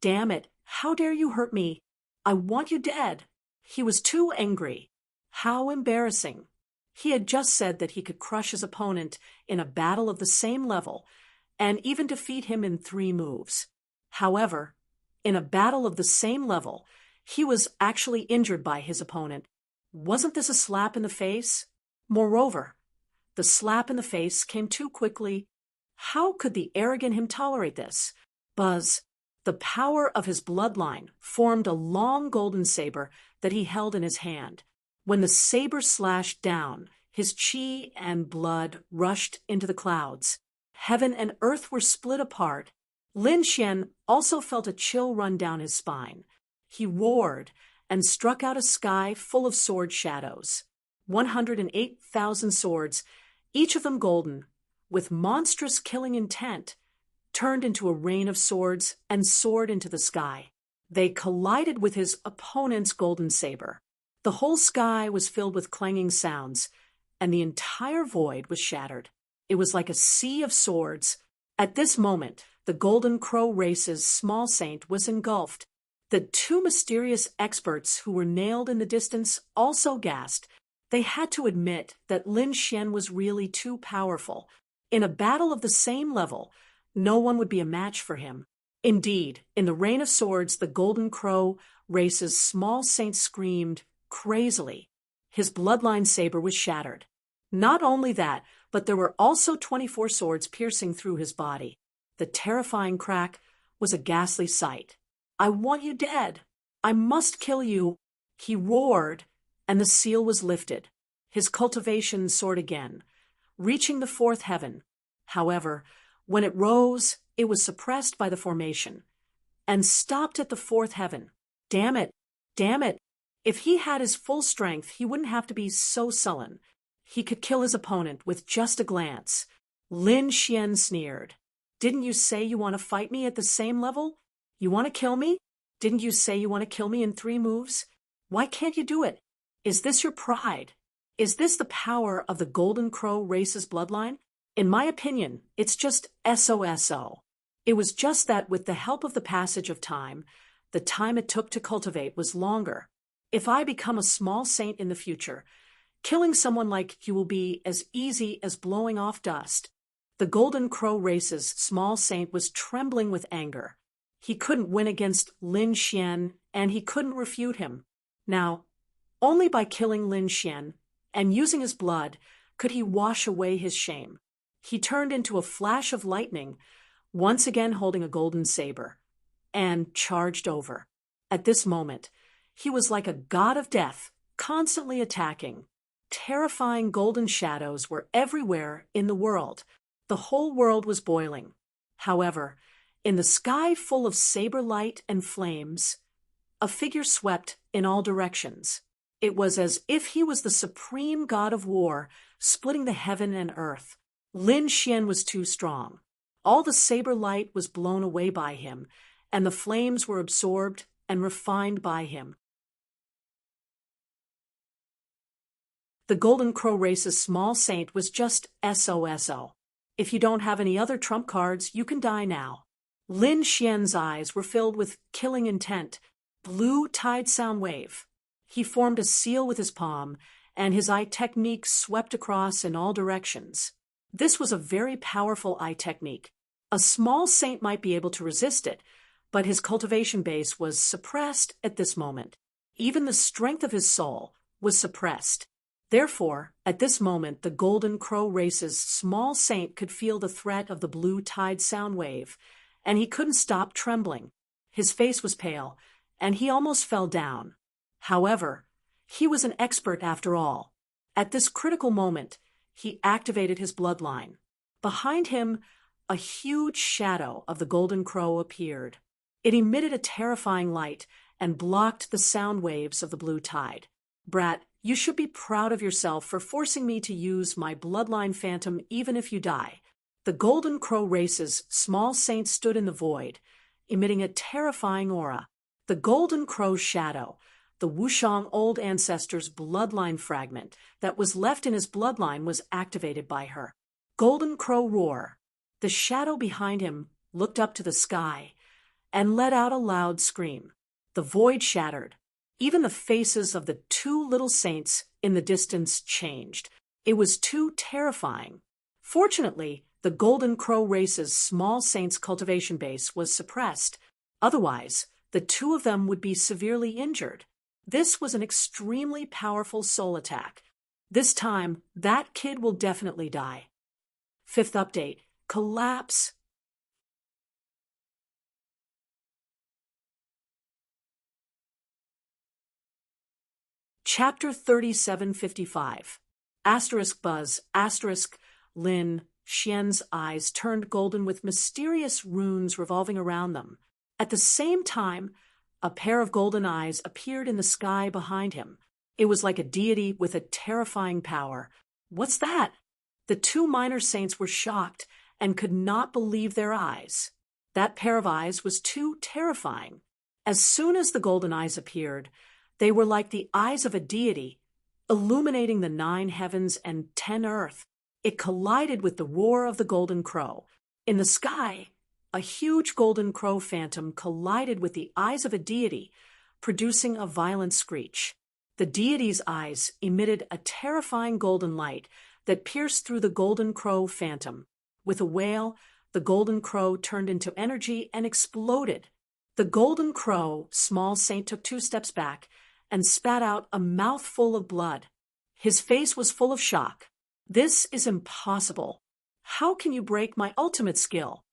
Damn it, how dare you hurt me? I want you dead. He was too angry. How embarrassing. He had just said that he could crush his opponent in a battle of the same level, and even defeat him in 3 moves. However, in a battle of the same level, he was actually injured by his opponent. Wasn't this a slap in the face? Moreover, the slap in the face came too quickly. How could the arrogant him tolerate this? Buzz. The power of his bloodline formed a long golden saber that he held in his hand. When the saber slashed down, his chi and blood rushed into the clouds. Heaven and earth were split apart. Lin Xian also felt a chill run down his spine. He roared and struck out a sky full of sword shadows. 108,000 swords, each of them golden, with monstrous killing intent, turned into a rain of swords and soared into the sky. They collided with his opponent's golden saber. The whole sky was filled with clanging sounds, and the entire void was shattered. It was like a sea of swords. At this moment, the Golden Crow Race's small saint was engulfed. The 2 mysterious experts who were nailed in the distance also gasped. They had to admit that Lin Xian was really too powerful. In a battle of the same level, no one would be a match for him. Indeed, in the rain of swords, the Golden Crow Race's small saint screamed crazily. His bloodline saber was shattered. Not only that, but there were also 24 swords piercing through his body. The terrifying crack was a ghastly sight. I want you dead. I must kill you. He roared, and the seal was lifted. His cultivation soared again, reaching the 4th heaven. However, when it rose, it was suppressed by the formation, and stopped at the 4th heaven. Damn it! Damn it! If he had his full strength, he wouldn't have to be so sullen. He could kill his opponent with just a glance. Lin Xian sneered. Didn't you say you want to fight me at the same level? You want to kill me? Didn't you say you want to kill me in 3 moves? Why can't you do it? Is this your pride? Is this the power of the Golden Crow Race's bloodline? In my opinion, it's just SOSO. It was just that with the help of the passage of time, the time it took to cultivate was longer. If I become a small saint in the future, killing someone like you will be as easy as blowing off dust. The Golden Crow Race's small saint was trembling with anger. He couldn't win against Lin Xian, and he couldn't refute him. Now, only by killing Lin Xian and using his blood could he wash away his shame. He turned into a flash of lightning, once again holding a golden saber, and charged over. At this moment, he was like a god of death, constantly attacking. Terrifying golden shadows were everywhere in the world. The whole world was boiling. However, in the sky full of saber light and flames, a figure swept in all directions. It was as if he was the supreme god of war, splitting the heaven and earth. Lin Xian was too strong. All the saber light was blown away by him, and the flames were absorbed and refined by him. The Golden Crow Race's small saint was just SOSO. If you don't have any other trump cards, you can die now. Lin Xian's eyes were filled with killing intent. Blue tide sound wave. He formed a seal with his palm, and his eye technique swept across in all directions. This was a very powerful eye technique. A small saint might be able to resist it, but his cultivation base was suppressed at this moment. Even the strength of his soul was suppressed. Therefore, at this moment, the Golden Crow race's small saint could feel the threat of the blue tide sound wave, and he couldn't stop trembling. His face was pale, and he almost fell down. However, he was an expert after all. At this critical moment, he activated his bloodline. Behind him, a huge shadow of the Golden Crow appeared. It emitted a terrifying light and blocked the sound waves of the blue tide. Brat, you should be proud of yourself for forcing me to use my bloodline phantom even if you die. The Golden Crow race's small saint stood in the void, emitting a terrifying aura. The Golden Crow's shadow, the Wushang old ancestor's bloodline fragment that was left in his bloodline, was activated by her. Golden Crow roar. The shadow behind him looked up to the sky and let out a loud scream. The void shattered. Even the faces of the two little saints in the distance changed. It was too terrifying. Fortunately, the Golden Crow race's small saint's cultivation base was suppressed. Otherwise, the two of them would be severely injured. This was an extremely powerful soul attack. This time, that kid will definitely die. Fifth update: collapse. Chapter 3755. Buzz, Lin Xian's eyes turned golden with mysterious runes revolving around them. At the same time, a pair of golden eyes appeared in the sky behind him. It was like a deity with a terrifying power. What's that? The two minor saints were shocked and could not believe their eyes. That pair of eyes was too terrifying. As soon as the golden eyes appeared, they were like the eyes of a deity, illuminating the 9 heavens and 10 earth. It collided with the roar of the Golden Crow. In the sky, a huge Golden Crow phantom collided with the eyes of a deity, producing a violent screech. The deity's eyes emitted a terrifying golden light that pierced through the Golden Crow phantom. With a wail, the Golden Crow turned into energy and exploded. The Golden Crow small saint took 2 steps back and spat out a mouthful of blood. His face was full of shock. This is impossible. How can you break my ultimate skill?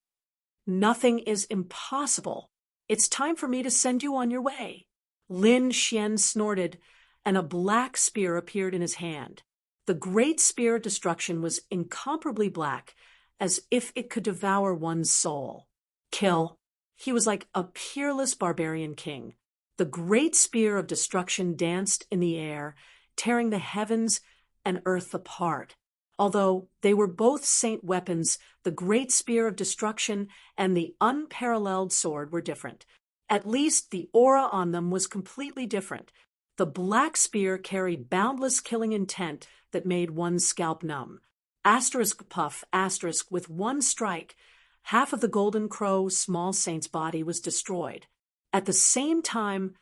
Nothing is impossible. It's time for me to send you on your way. Lin Xian snorted, and a black spear appeared in his hand. The great spear of destruction was incomparably black, as if it could devour one's soul. Kill. He was like a peerless barbarian king. The great spear of destruction danced in the air, tearing the heavens and earth apart. Although they were both saint weapons, the great spear of destruction and the unparalleled sword were different. At least the aura on them was completely different. The black spear carried boundless killing intent that made one's scalp numb. Puff, with one strike, half of the Golden Crow small saint's body was destroyed. At the same time,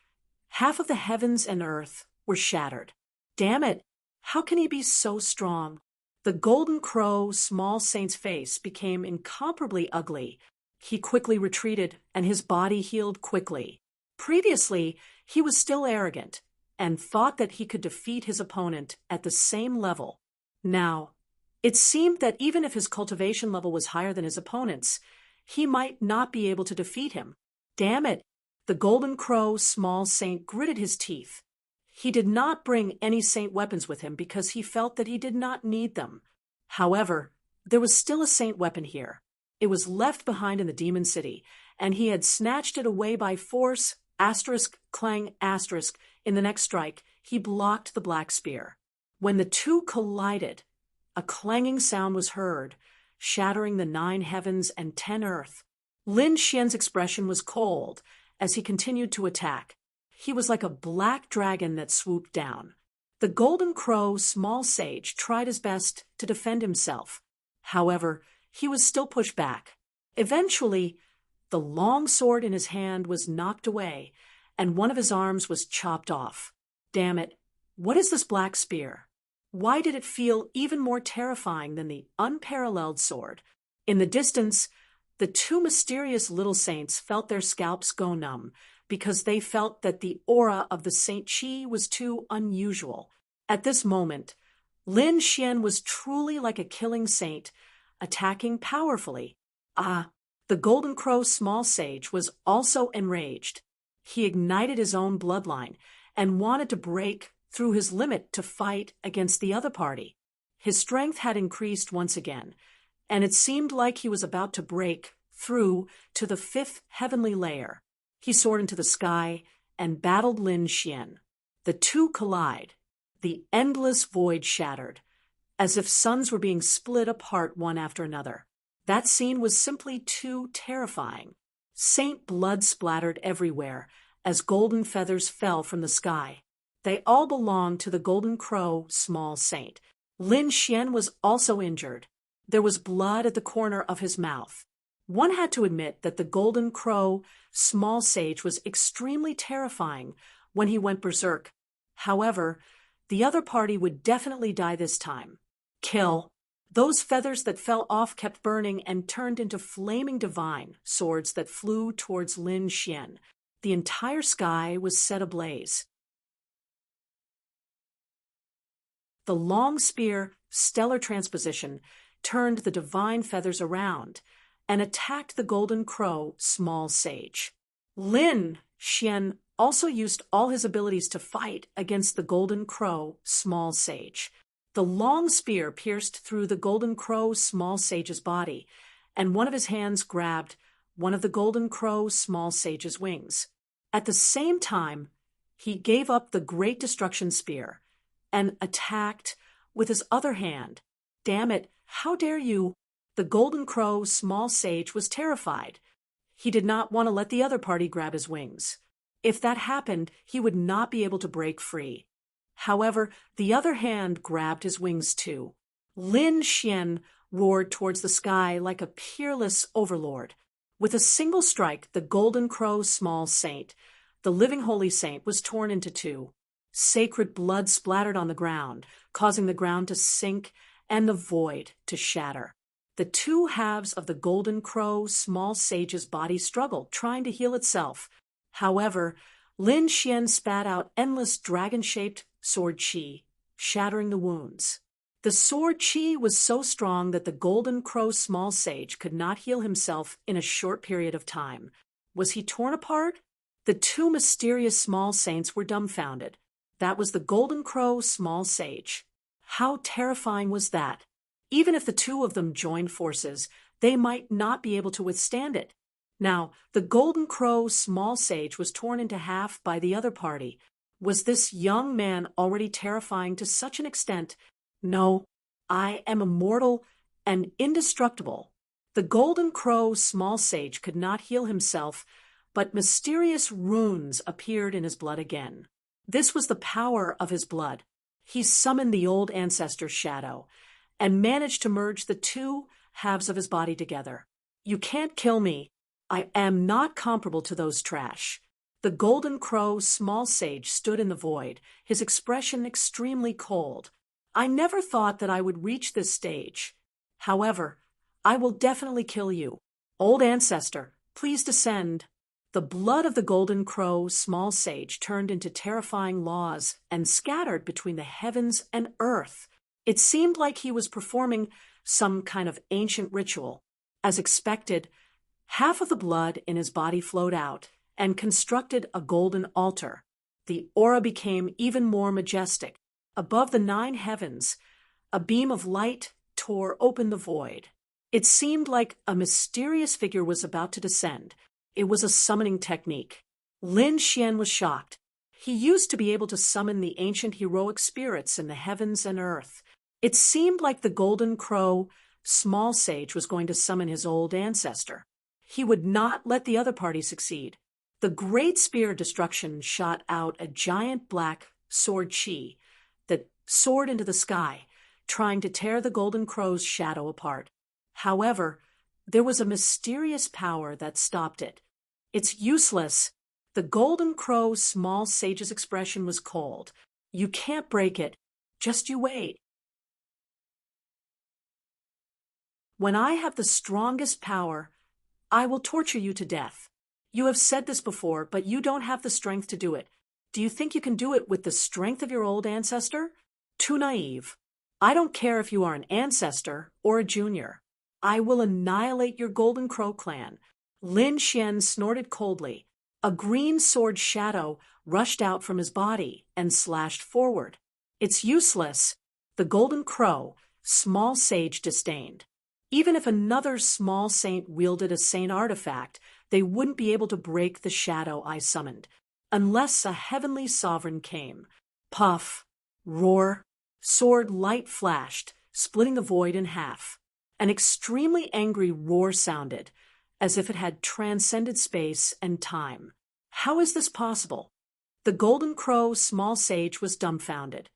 half of the heavens and earth were shattered. Damn it! How can he be so strong? The Golden Crow small saint's face became incomparably ugly. He quickly retreated, and his body healed quickly. Previously, he was still arrogant and thought that he could defeat his opponent at the same level. Now, it seemed that even if his cultivation level was higher than his opponent's, he might not be able to defeat him. Damn it! The Golden Crow small saint gritted his teeth. He did not bring any saint weapons with him because he felt that he did not need them. However, there was still a saint weapon here. It was left behind in the Demon City, and he had snatched it away by force. Clang, in the next strike, he blocked the black spear. When the two collided, a clanging sound was heard, shattering the 9 heavens and 10 earth. Lin Xian's expression was cold as he continued to attack. He was like a black dragon that swooped down. The Golden Crow small sage tried his best to defend himself. However, he was still pushed back. Eventually, the long sword in his hand was knocked away, and one of his arms was chopped off. Damn it, what is this black spear? Why did it feel even more terrifying than the unparalleled sword? In the distance, the two mysterious little saints felt their scalps go numb because they felt that the aura of the Saint Chi was too unusual. At this moment, Lin Xian was truly like a killing saint, attacking powerfully. The Golden Crow small sage was also enraged. He ignited his own bloodline and wanted to break through his limit to fight against the other party. His strength had increased once again, and it seemed like he was about to break through to the fifth heavenly layer. He soared into the sky and battled Lin Xian. The two collide. The endless void shattered, as if suns were being split apart one after another. That scene was simply too terrifying. Saint blood splattered everywhere as golden feathers fell from the sky. They all belonged to the Golden Crow small saint. Lin Xian was also injured. There was blood at the corner of his mouth. One had to admit that the Golden Crow small sage was extremely terrifying when he went berserk. However, the other party would definitely die this time. Kill. Those feathers that fell off kept burning and turned into flaming divine swords that flew towards Lin Xian. The entire sky was set ablaze. The long spear, stellar transposition, turned the divine feathers around and attacked the Golden Crow small sage. Lin Xian also used all his abilities to fight against the Golden Crow small sage. The long spear pierced through the Golden Crow small sage's body, and one of his hands grabbed one of the Golden Crow small sage's wings. At the same time, he gave up the Great Destruction Spear and attacked with his other hand. Damn it, how dare you! The Golden Crow small sage was terrified. He did not want to let the other party grab his wings. If that happened, he would not be able to break free. However, the other hand grabbed his wings too. Lin Xian roared towards the sky like a peerless overlord. With a single strike, the Golden Crow small saint, the living holy saint, was torn into two. Sacred blood splattered on the ground, causing the ground to sink and the void to shatter. The two halves of the Golden Crow small sage's body struggled, trying to heal itself. However, Lin Xian spat out endless dragon-shaped sword chi, shattering the wounds. The sword chi was so strong that the Golden Crow small sage could not heal himself in a short period of time. Was he torn apart? The two mysterious small saints were dumbfounded. That was the Golden Crow small sage. How terrifying was that? Even if the two of them joined forces, they might not be able to withstand it. Now, the Golden Crow small sage was torn into half by the other party. Was this young man already terrifying to such an extent? No, I am immortal and indestructible. The Golden Crow small sage could not heal himself, but mysterious runes appeared in his blood again. This was the power of his blood. He summoned the old ancestor's shadow and managed to merge the two halves of his body together. You can't kill me. I am not comparable to those trash. The Golden Crow small sage stood in the void, his expression extremely cold. I never thought that I would reach this stage. However, I will definitely kill you. Old ancestor, please descend. The blood of the Golden Crow small sage turned into terrifying laws and scattered between the heavens and earth. It seemed like he was performing some kind of ancient ritual. As expected, half of the blood in his body flowed out and constructed a golden altar. The aura became even more majestic. Above the 9 heavens, a beam of light tore open the void. It seemed like a mysterious figure was about to descend. It was a summoning technique. Lin Xian was shocked. He used to be able to summon the ancient heroic spirits in the heavens and earth. It seemed like the Golden Crow small sage was going to summon his old ancestor. He would not let the other party succeed. The great spear of destruction shot out a giant black sword chi that soared into the sky, trying to tear the Golden Crow's shadow apart. However, there was a mysterious power that stopped it. It's useless. The Golden Crow small sage's expression was cold. You can't break it. Just you wait. When I have the strongest power, I will torture you to death. You have said this before, but you don't have the strength to do it. Do you think you can do it with the strength of your old ancestor? Too naive. I don't care if you are an ancestor or a junior. I will annihilate your Golden Crow clan. Lin Xian snorted coldly. A green sword shadow rushed out from his body and slashed forward. It's useless. The Golden Crow, small sage, disdained. Even if another small saint wielded a saint artifact, they wouldn't be able to break the shadow I summoned, unless a heavenly sovereign came. Puff, roar, sword light flashed, splitting the void in half. An extremely angry roar sounded, as if it had transcended space and time. How is this possible? The Golden Crow small sage was dumbfounded.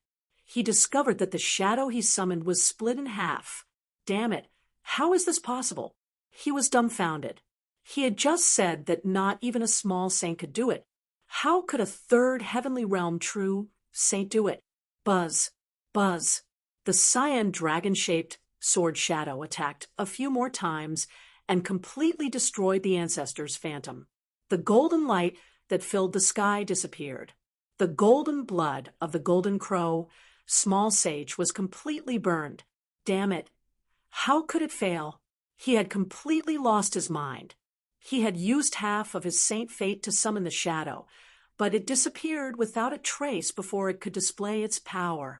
He discovered that the shadow he summoned was split in half. Damn it, how is this possible? He was dumbfounded. He had just said that not even a small saint could do it. How could a third heavenly realm true saint do it? Buzz, buzz. The cyan dragon-shaped sword shadow attacked a few more times and completely destroyed the ancestor's phantom. The golden light that filled the sky disappeared. The golden blood of the Golden Crow small sage was completely burned. Damn it. How could it fail? He had completely lost his mind. He had used half of his saint fate to summon the shadow, but it disappeared without a trace before it could display its power.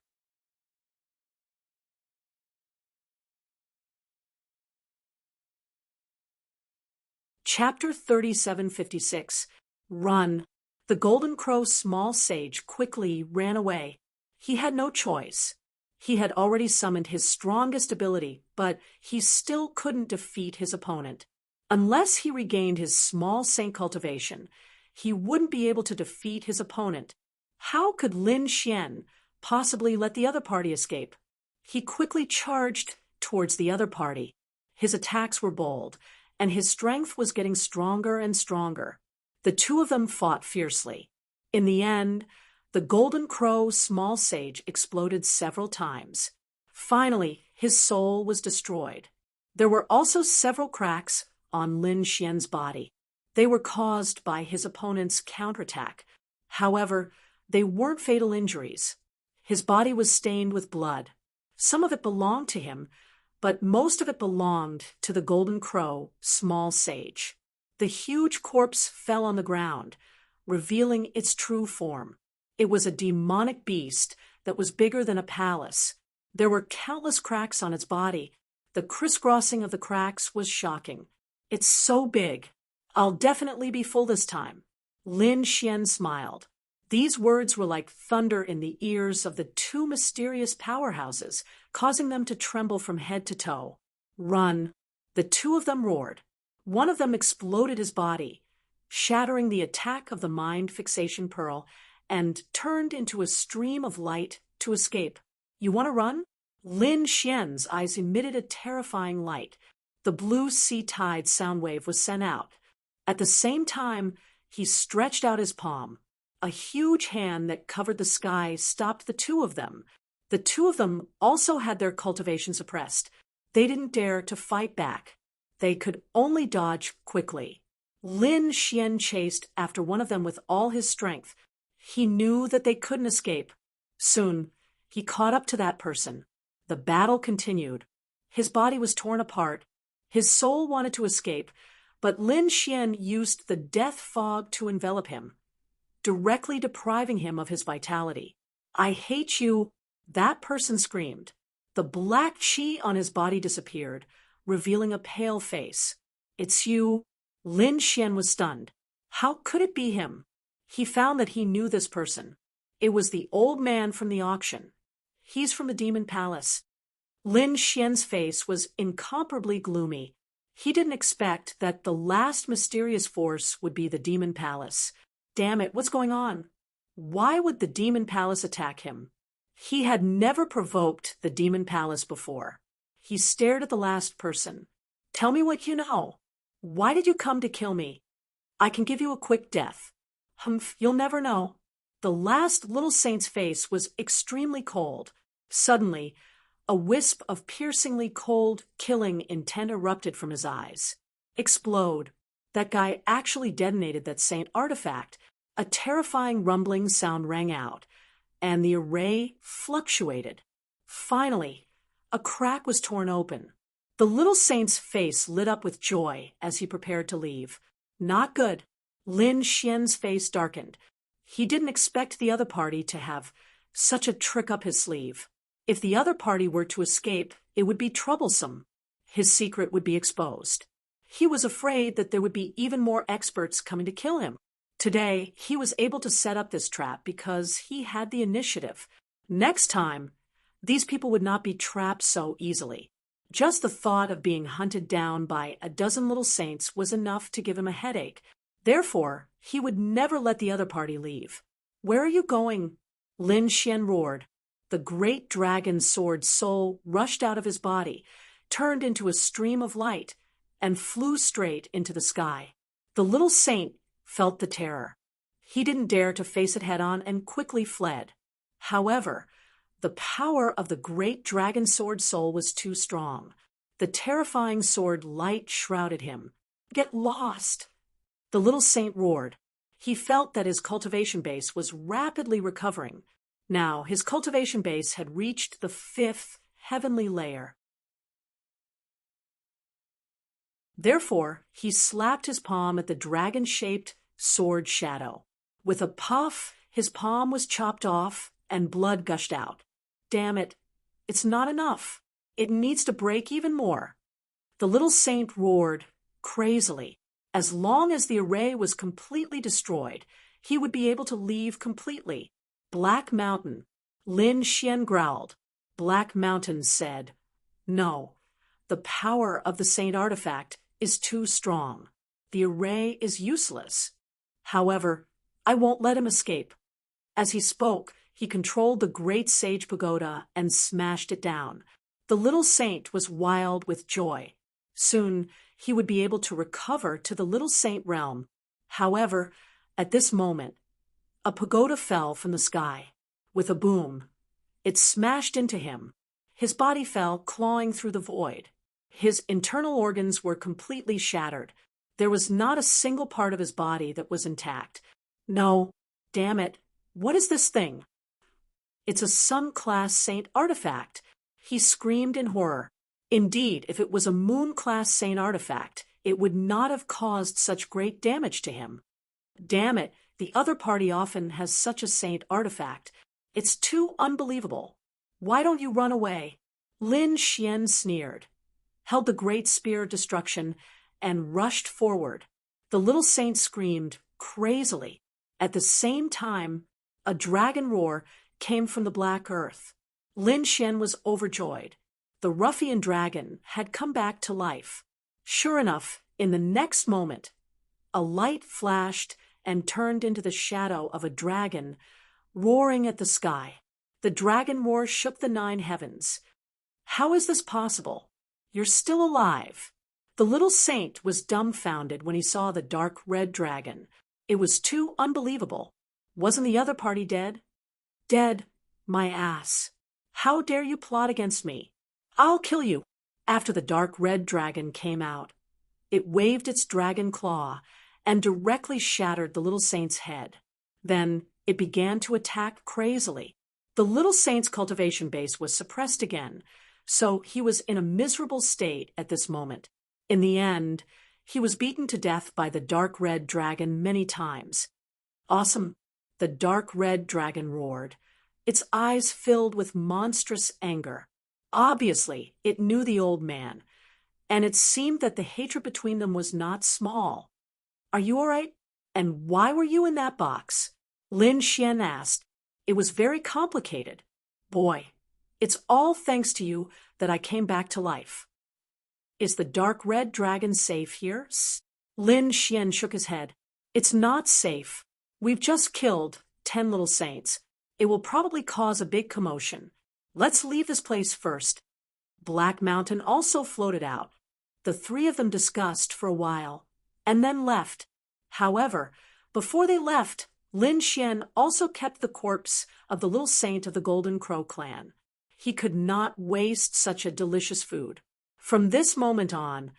Chapter 3756. Run. The Golden Crow small sage quickly ran away. He had no choice. He had already summoned his strongest ability, but he still couldn't defeat his opponent. Unless he regained his small saint cultivation, he wouldn't be able to defeat his opponent. How could Lin Xian possibly let the other party escape? He quickly charged towards the other party. His attacks were bold, and his strength was getting stronger and stronger. The two of them fought fiercely. In the end, the Golden Crow small sage exploded several times. Finally, his soul was destroyed. There were also several cracks on Lin Xian's body. They were caused by his opponent's counterattack. However, they weren't fatal injuries. His body was stained with blood. Some of it belonged to him, but most of it belonged to the Golden Crow small sage. The huge corpse fell on the ground, revealing its true form. It was a demonic beast that was bigger than a palace. There were countless cracks on its body. The crisscrossing of the cracks was shocking. It's so big. I'll definitely be full this time. Lin Xian smiled. These words were like thunder in the ears of the two mysterious powerhouses, causing them to tremble from head to toe. Run. The two of them roared. One of them exploded his body, shattering the attack of the mind fixation pearl, and turned into a stream of light to escape. You want to run? Lin Xian's eyes emitted a terrifying light. The blue sea tide sound wave was sent out. At the same time, he stretched out his palm. A huge hand that covered the sky stopped the two of them. The two of them also had their cultivation suppressed. They didn't dare to fight back. They could only dodge quickly. Lin Xian chased after one of them with all his strength. He knew that they couldn't escape. Soon, he caught up to that person. The battle continued. His body was torn apart. His soul wanted to escape, but Lin Xian used the death fog to envelop him, directly depriving him of his vitality. I hate you, that person screamed. The black chi on his body disappeared, revealing a pale face. It's you. Lin Xian was stunned. How could it be him? He found that he knew this person. It was the old man from the auction. He's from the Demon Palace. Lin Xian's face was incomparably gloomy. He didn't expect that the last mysterious force would be the Demon Palace. Damn it, what's going on? Why would the Demon Palace attack him? He had never provoked the Demon Palace before. He stared at the last person. Tell me what you know. Why did you come to kill me? I can give you a quick death. Humph, you'll never know. The last little saint's face was extremely cold. Suddenly, a wisp of piercingly cold, killing intent erupted from his eyes. Explode. That guy actually detonated that saint artifact. A terrifying rumbling sound rang out, and the array fluctuated. Finally, a crack was torn open. The little saint's face lit up with joy as he prepared to leave. Not good. Lin Xian's face darkened. He didn't expect the other party to have such a trick up his sleeve. If the other party were to escape, it would be troublesome. His secret would be exposed. He was afraid that there would be even more experts coming to kill him. Today, he was able to set up this trap because he had the initiative. Next time, these people would not be trapped so easily. Just the thought of being hunted down by a dozen little saints was enough to give him a headache. Therefore, he would never let the other party leave. "Where are you going?" Lin Xian roared. The great dragon sword soul rushed out of his body, turned into a stream of light, and flew straight into the sky. The little saint felt the terror. He didn't dare to face it head-on and quickly fled. However, the power of the great dragon sword soul was too strong. The terrifying sword light shrouded him. "Get lost!" The little saint roared. He felt that his cultivation base was rapidly recovering. Now, his cultivation base had reached the 5th heavenly layer. Therefore, he slapped his palm at the dragon-shaped sword shadow. With a puff, his palm was chopped off and blood gushed out. Damn it, it's not enough. It needs to break even more. The little saint roared crazily. As long as the array was completely destroyed, he would be able to leave completely. Black Mountain. Lin Xian growled. Black Mountain said, "No, the power of the saint artifact is too strong. The array is useless. However, I won't let him escape." As he spoke, he controlled the great sage pagoda and smashed it down. The little saint was wild with joy. Soon, he would be able to recover to the little saint realm. However, at this moment, a pagoda fell from the sky. With a boom, it smashed into him. His body fell, clawing through the void. His internal organs were completely shattered. There was not a single part of his body that was intact. No, damn it, what is this thing? It's a Sun-class saint artifact. He screamed in horror. Indeed, if it was a Moon-class saint artifact, it would not have caused such great damage to him. Damn it, the other party often has such a saint artifact. It's too unbelievable. Why don't you run away? Lin Xian sneered, held the great spear of destruction, and rushed forward. The little saint screamed crazily. At the same time, a dragon roar came from the black earth. Lin Xian was overjoyed. The ruffian dragon had come back to life. Sure enough, in the next moment, a light flashed and turned into the shadow of a dragon, roaring at the sky. The dragon roar shook the 9 heavens. "How is this possible? You're still alive." The little saint was dumbfounded when he saw the dark red dragon. It was too unbelievable. Wasn't the other party dead? "Dead, my ass. How dare you plot against me? I'll kill you." After the dark red dragon came out, it waved its dragon claw and directly shattered the little saint's head. Then it began to attack crazily. The little saint's cultivation base was suppressed again, so he was in a miserable state at this moment. In the end, he was beaten to death by the dark red dragon many times. "Awesome," the dark red dragon roared. Its eyes filled with monstrous anger. Obviously, it knew the old man, and it seemed that the hatred between them was not small. "Are you all right? And why were you in that box?" Lin Xian asked. "It was very complicated. Boy, it's all thanks to you that I came back to life." "Is the dark red dragon safe here?" Lin Xian shook his head. "It's not safe. We've just killed 10 little saints. It will probably cause a big commotion. Let's leave this place first." Black Mountain also floated out. The 3 of them discussed for a while, and then left. However, before they left, Lin Xian also kept the corpse of the little saint of the Golden Crow clan. He could not waste such a delicious food. From this moment on,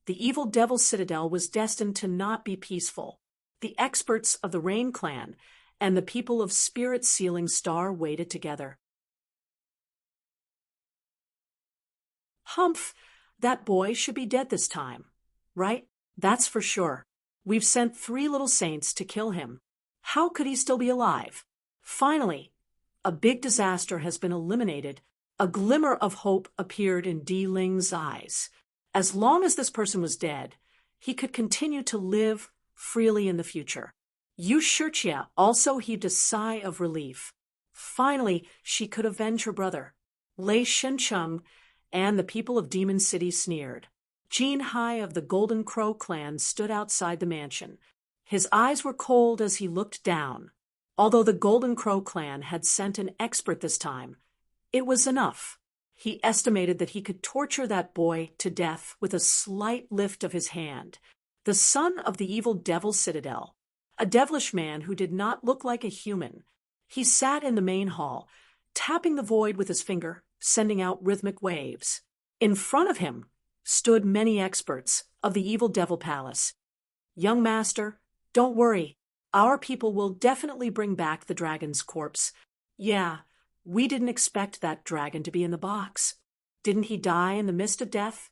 the evil devil citadel was destined to not be peaceful. The experts of the Rain clan and the people of Spirit Sealing Star waited together. Humph, that boy should be dead this time, right? That's for sure. We've sent 3 little saints to kill him. How could he still be alive? Finally, a big disaster has been eliminated. A glimmer of hope appeared in Di Ling's eyes. As long as this person was dead, he could continue to live freely in the future. Yu Shijie also heaved a sigh of relief. Finally, she could avenge her brother. Lei Shencheng and the people of Demon City sneered. Jin Hai of the Golden Crow clan stood outside the mansion. His eyes were cold as he looked down. Although the Golden Crow clan had sent an expert this time, it was enough. He estimated that he could torture that boy to death with a slight lift of his hand. The son of the evil devil citadel, a devilish man who did not look like a human. He sat in the main hall, tapping the void with his finger, sending out rhythmic waves. In front of him stood many experts of the evil devil palace. Young master, don't worry. Our people will definitely bring back the dragon's corpse. Yeah, we didn't expect that dragon to be in the box. Didn't he die in the mist of death?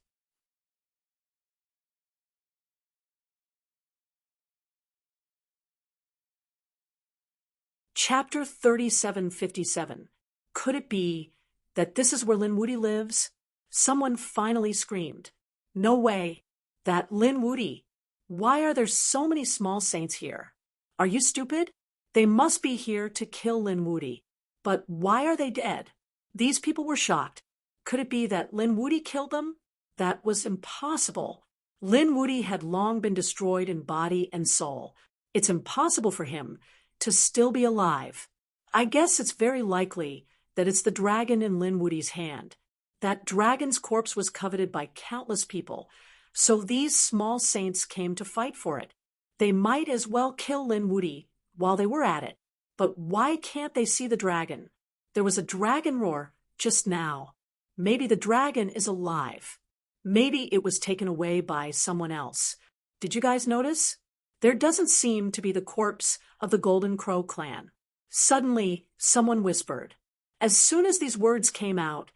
Chapter 3757. Could it be that this is where Lin Wuti lives? Someone finally screamed. No way. That Lin Wuti. Why are there so many small saints here? Are you stupid? They must be here to kill Lin Wuti. But why are they dead? These people were shocked. Could it be that Lin Wuti killed them? That was impossible. Lin Wuti had long been destroyed in body and soul. It's impossible for him to still be alive. I guess it's very likely that it's the dragon in Lin Wuti's hand. That dragon's corpse was coveted by countless people, so these small saints came to fight for it. They might as well kill Lin Wuti while they were at it. But why can't they see the dragon? There was a dragon roar just now. Maybe the dragon is alive. Maybe it was taken away by someone else. Did you guys notice? There doesn't seem to be the corpse of the Golden Crow clan. Suddenly, someone whispered. As soon as these words came out,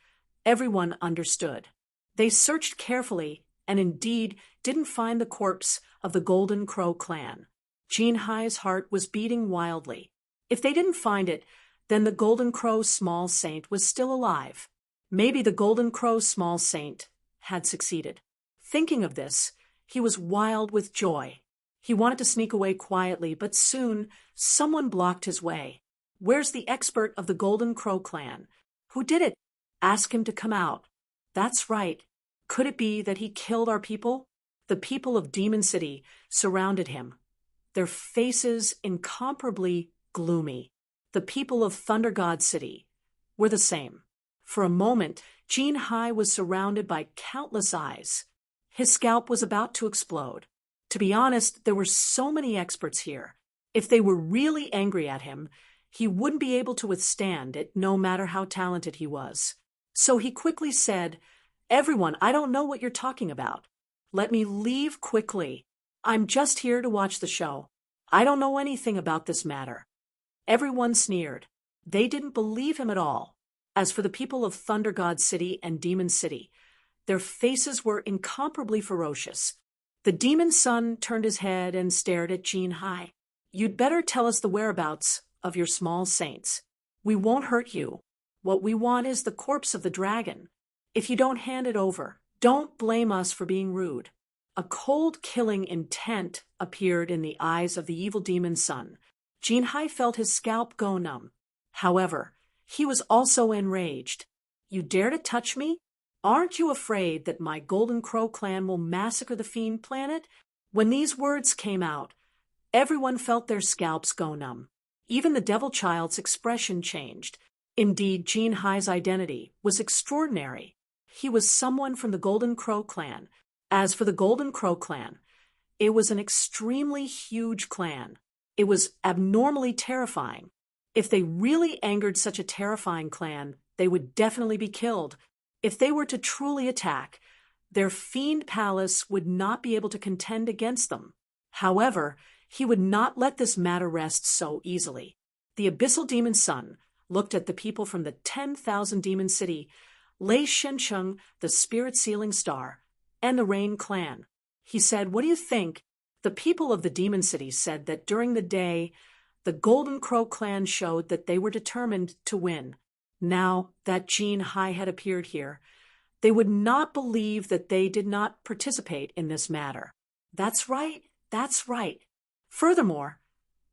everyone understood. They searched carefully and indeed didn't find the corpse of the Golden Crow clan. Jin Hai's heart was beating wildly. If they didn't find it, then the Golden Crow small saint was still alive. Maybe the Golden Crow small saint had succeeded. Thinking of this, he was wild with joy. He wanted to sneak away quietly, but soon someone blocked his way. Where's the expert of the Golden Crow clan? Who did it? Ask him to come out. That's right. Could it be that he killed our people? The people of Demon City surrounded him, their faces incomparably gloomy. The people of Thunder God City were the same. For a moment, Jin Hai was surrounded by countless eyes. His scalp was about to explode. To be honest, there were so many experts here. If they were really angry at him, he wouldn't be able to withstand it no matter how talented he was. So he quickly said, "Everyone, I don't know what you're talking about. Let me leave quickly. I'm just here to watch the show. I don't know anything about this matter." Everyone sneered. They didn't believe him at all. As for the people of Thunder God City and Demon City, their faces were incomparably ferocious. The demon son turned his head and stared at Jin Hai. "You'd better tell us the whereabouts of your small saints. We won't hurt you. What we want is the corpse of the dragon. If you don't hand it over, don't blame us for being rude." A cold, killing intent appeared in the eyes of the evil demon son. Jin Hai felt his scalp go numb. However, he was also enraged. "You dare to touch me? Aren't you afraid that my Golden Crow clan will massacre the Fiend Planet?" When these words came out, everyone felt their scalps go numb. Even the Devil Child's expression changed. Indeed, Jin Hai's identity was extraordinary. He was someone from the Golden Crow clan. As for the Golden Crow clan, it was an extremely huge clan. It was abnormally terrifying. If they really angered such a terrifying clan, they would definitely be killed. If they were to truly attack, their fiend palace would not be able to contend against them. However, he would not let this matter rest so easily. The abyssal demon son looked at the people from the 10,000 demon city, Lei Shencheng, the spirit sealing star, and the Rain clan. He said, "What do you think?" The people of the demon city said that during the day, the Golden Crow clan showed that they were determined to win. Now that Jean Hai had appeared here, they would not believe that they did not participate in this matter. That's right, that's right. Furthermore,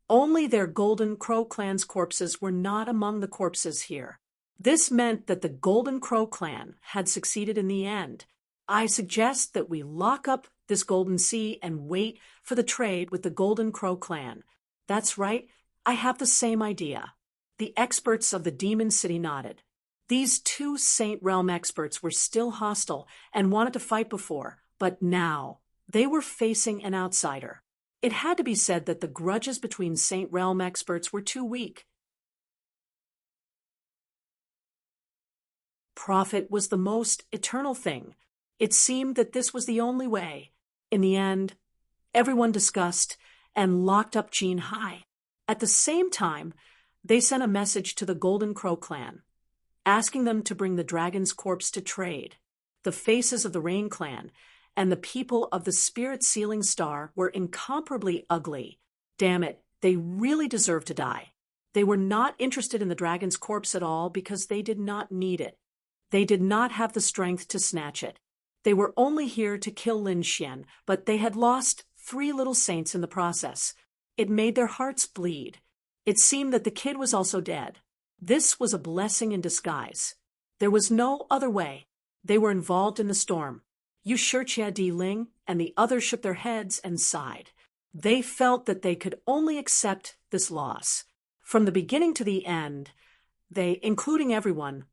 only their Golden Crow clan's corpses were not among the corpses here. This meant that the Golden Crow clan had succeeded in the end. I suggest that we lock up this Golden Sea and wait for the trade with the Golden Crow clan. That's right, I have the same idea. The experts of the Demon City nodded. These two Saint Realm experts were still hostile and wanted to fight before, but now they were facing an outsider. It had to be said that the grudges between Saint Realm experts were too weak. Profit was the most eternal thing. It seemed that this was the only way. In the end, everyone discussed and locked up Jean Hai. At the same time, they sent a message to the Golden Crow clan, asking them to bring the dragon's corpse to trade. The faces of the Rain clan and the people of the Spirit Sealing Star were incomparably ugly. Damn it, they really deserved to die. They were not interested in the dragon's corpse at all because they did not need it. They did not have the strength to snatch it. They were only here to kill Lin Xian, but they had lost 3 little saints in the process. It made their hearts bleed. It seemed that the kid was also dead. This was a blessing in disguise. There was no other way. They were involved in the storm. Yu Shijia Di Ling and the others shook their heads and sighed. They felt that they could only accept this loss. From the beginning to the end, they, including everyone,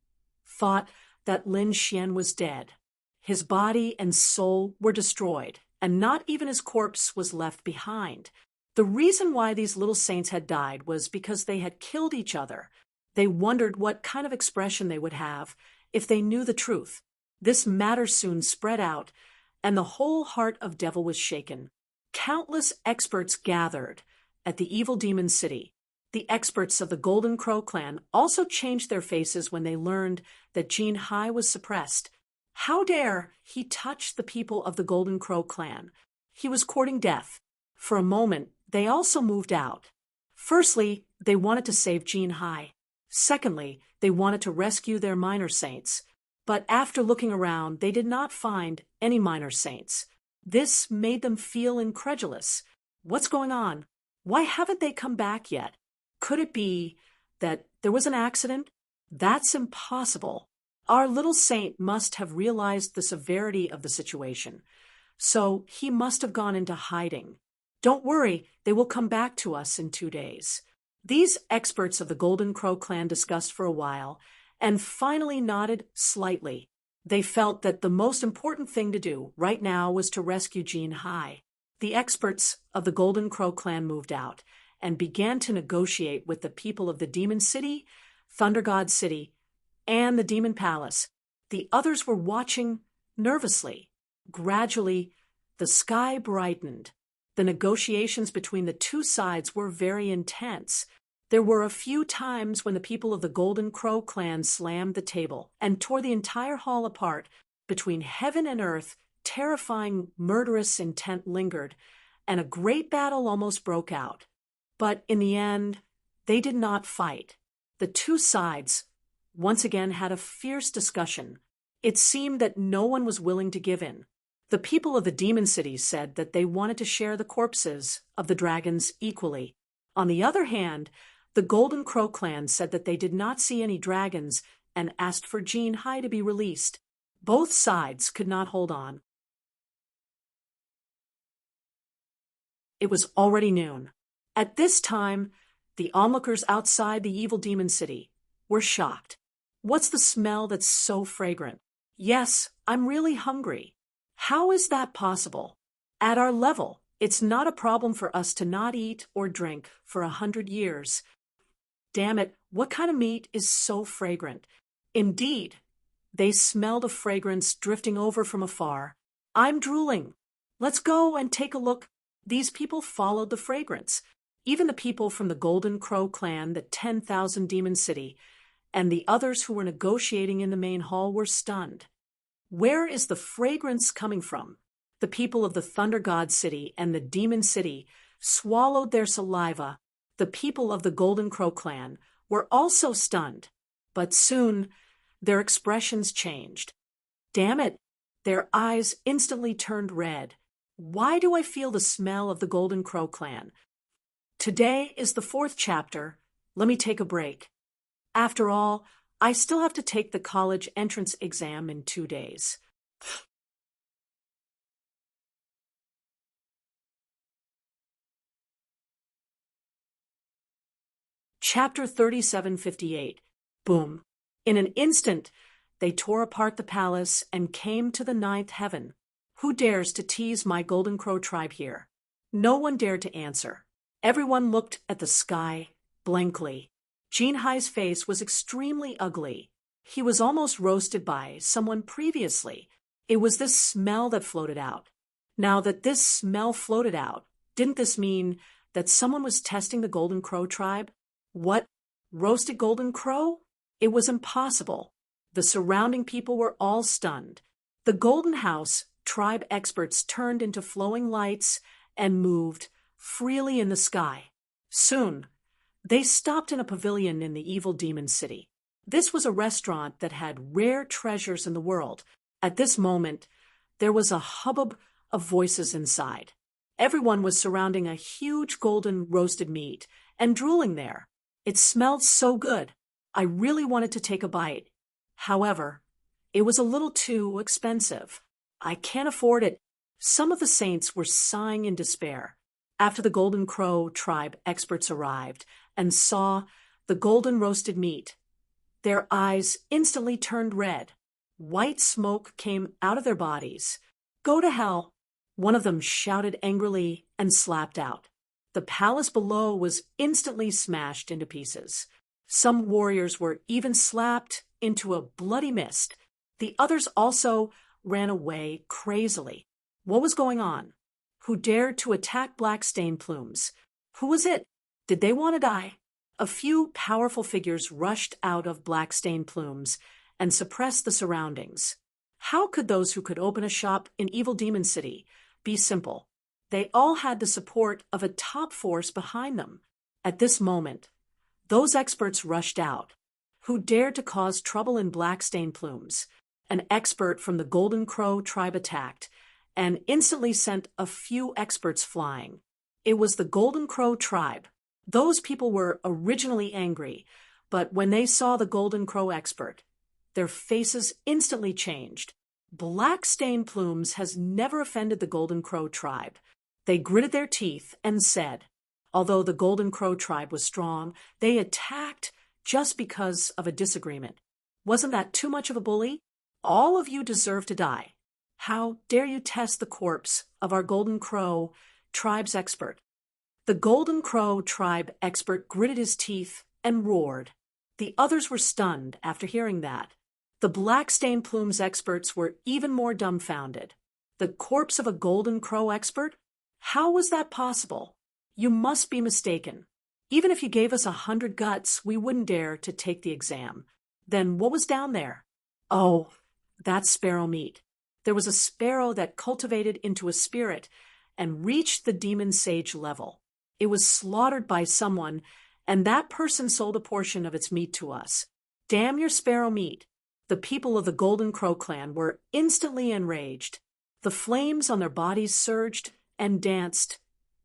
thought that Lin Xian was dead. His body and soul were destroyed, and not even his corpse was left behind. The reason why these little saints had died was because they had killed each other. They wondered what kind of expression they would have if they knew the truth. This matter soon spread out, and the whole heart of Devil was shaken. Countless experts gathered at the evil demon city. The experts of the Golden Crow clan also changed their faces when they learned that Jean Hai was suppressed. How dare he touch the people of the Golden Crow clan? He was courting death. For a moment, they also moved out. Firstly, they wanted to save Jean Hai. Secondly, they wanted to rescue their minor saints. But after looking around, they did not find any minor saints. This made them feel incredulous. What's going on? Why haven't they come back yet? Could it be that there was an accident? That's impossible. Our little saint must have realized the severity of the situation. So he must have gone into hiding. Don't worry, they will come back to us in 2 days. These experts of the Golden Crow clan discussed for a while and finally nodded slightly. They felt that the most important thing to do right now was to rescue Jean Hai. The experts of the Golden Crow clan moved out and began to negotiate with the people of the Demon City, Thunder God City, and the Demon Palace. The others were watching nervously. Gradually, the sky brightened. The negotiations between the two sides were very intense. There were a few times when the people of the Golden Crow clan slammed the table and tore the entire hall apart. Between heaven and earth, terrifying, murderous intent lingered, and a great battle almost broke out. But in the end, they did not fight. The two sides once again had a fierce discussion. It seemed that no one was willing to give in. The people of the Demon City said that they wanted to share the corpses of the dragons equally. On the other hand, the Golden Crow clan said that they did not see any dragons and asked for Jean Hai to be released. Both sides could not hold on. It was already noon. At this time, the onlookers outside the evil Demon City were shocked. What's the smell that's so fragrant? Yes, I'm really hungry. How is that possible? At our level, It's not a problem for us to not eat or drink for 100 years. Damn it, what kind of meat is so fragrant? Indeed, they smelled a fragrance drifting over from afar. I'm drooling. Let's go and take a look. These people followed the fragrance. Even the people from the Golden Crow clan, the 10,000 Demon City, and the others who were negotiating in the main hall were stunned. Where is the fragrance coming from? The people of the Thunder God City and the Demon City swallowed their saliva. The people of the Golden Crow clan were also stunned, but soon their expressions changed. Damn it! Their eyes instantly turned red. Why do I feel the smell of the Golden Crow clan? Today is the 4th chapter. Let me take a break. After all, I still have to take the college entrance exam in 2 days. Chapter 3758. Boom. In an instant, they tore apart the palace and came to the 9th heaven. Who dares to tease my Golden Crow tribe here? No one dared to answer. Everyone looked at the sky blankly. Jinhai's face was extremely ugly. He was almost roasted by someone previously. It was this smell that floated out. Now that this smell floated out, didn't this mean that someone was testing the Golden Crow tribe? What? Roasted Golden Crow? It was impossible. The surrounding people were all stunned. The Golden House tribe experts turned into flowing lights and moved freely in the sky. Soon, they stopped in a pavilion in the evil demon city. This was a restaurant that had rare treasures in the world. At this moment, there was a hubbub of voices inside. Everyone was surrounding a huge golden roasted meat and drooling there. It smelled so good. I really wanted to take a bite. However, it was a little too expensive. I can't afford it. Some of the saints were sighing in despair. After the Golden Crow tribe experts arrived and saw the golden roasted meat, their eyes instantly turned red. White smoke came out of their bodies. Go to hell! One of them shouted angrily and slapped out. The palace below was instantly smashed into pieces. Some warriors were even slapped into a bloody mist. The others also ran away crazily. What was going on? Who dared to attack Black Stain Plumes? Who was it? Did they want to die? A few powerful figures rushed out of Black Stain Plumes and suppressed the surroundings. How could those who could open a shop in Evil Demon City be simple? They all had the support of a top force behind them. At this moment, those experts rushed out. Who dared to cause trouble in Black Stain Plumes? An expert from the Golden Crow tribe attacked and instantly sent a few experts flying. It was the Golden Crow tribe. Those people were originally angry, but when they saw the Golden Crow expert, their faces instantly changed. Black Stain Plumes has never offended the Golden Crow tribe. They gritted their teeth and said, although the Golden Crow tribe was strong, they attacked just because of a disagreement. Wasn't that too much of a bully? All of you deserve to die. How dare you test the corpse of our Golden Crow tribe's expert? The Golden Crow tribe expert gritted his teeth and roared. The others were stunned after hearing that. The Black Stain Plumes experts were even more dumbfounded. The corpse of a Golden Crow expert? How was that possible? You must be mistaken. Even if you gave us 100 guts, we wouldn't dare to take the exam. Then what was down there? Oh, that's sparrow meat. There was a sparrow that cultivated into a spirit and reached the demon sage level. It was slaughtered by someone, and that person sold a portion of its meat to us. Damn your sparrow meat! The people of the Golden Crow clan were instantly enraged. The flames on their bodies surged and danced,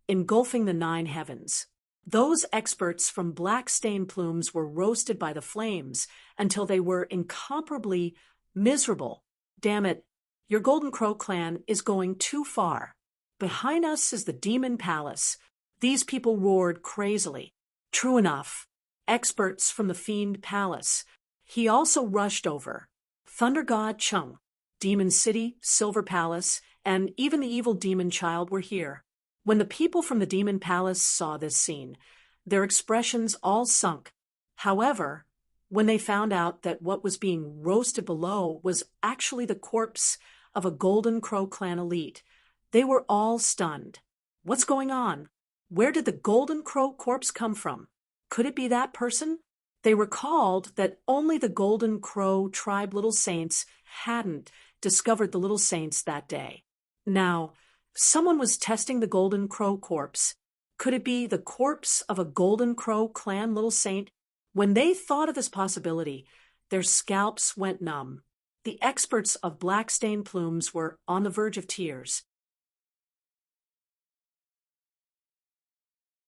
engulfing the 9 heavens. Those experts from Black Stain Plumes were roasted by the flames until they were incomparably miserable. Damn it, your Golden Crow clan is going too far. Behind us is the Demon Palace. These people roared crazily. True enough, experts from the Fiend Palace. He also rushed over. Thunder God Chung, Demon City, Silver Palace, and even the evil demon child were here. When the people from the demon palace saw this scene, their expressions all sunk. However, when they found out that what was being roasted below was actually the corpse of a Golden Crow clan elite, they were all stunned. What's going on? Where did the Golden Crow corpse come from? Could it be that person? They recalled that only the Golden Crow tribe little saints hadn't discovered the little saints that day. Now, someone was testing the Golden Crow corpse. Could it be the corpse of a Golden Crow clan little saint? When they thought of this possibility, their scalps went numb. The experts of black stained plumes were on the verge of tears.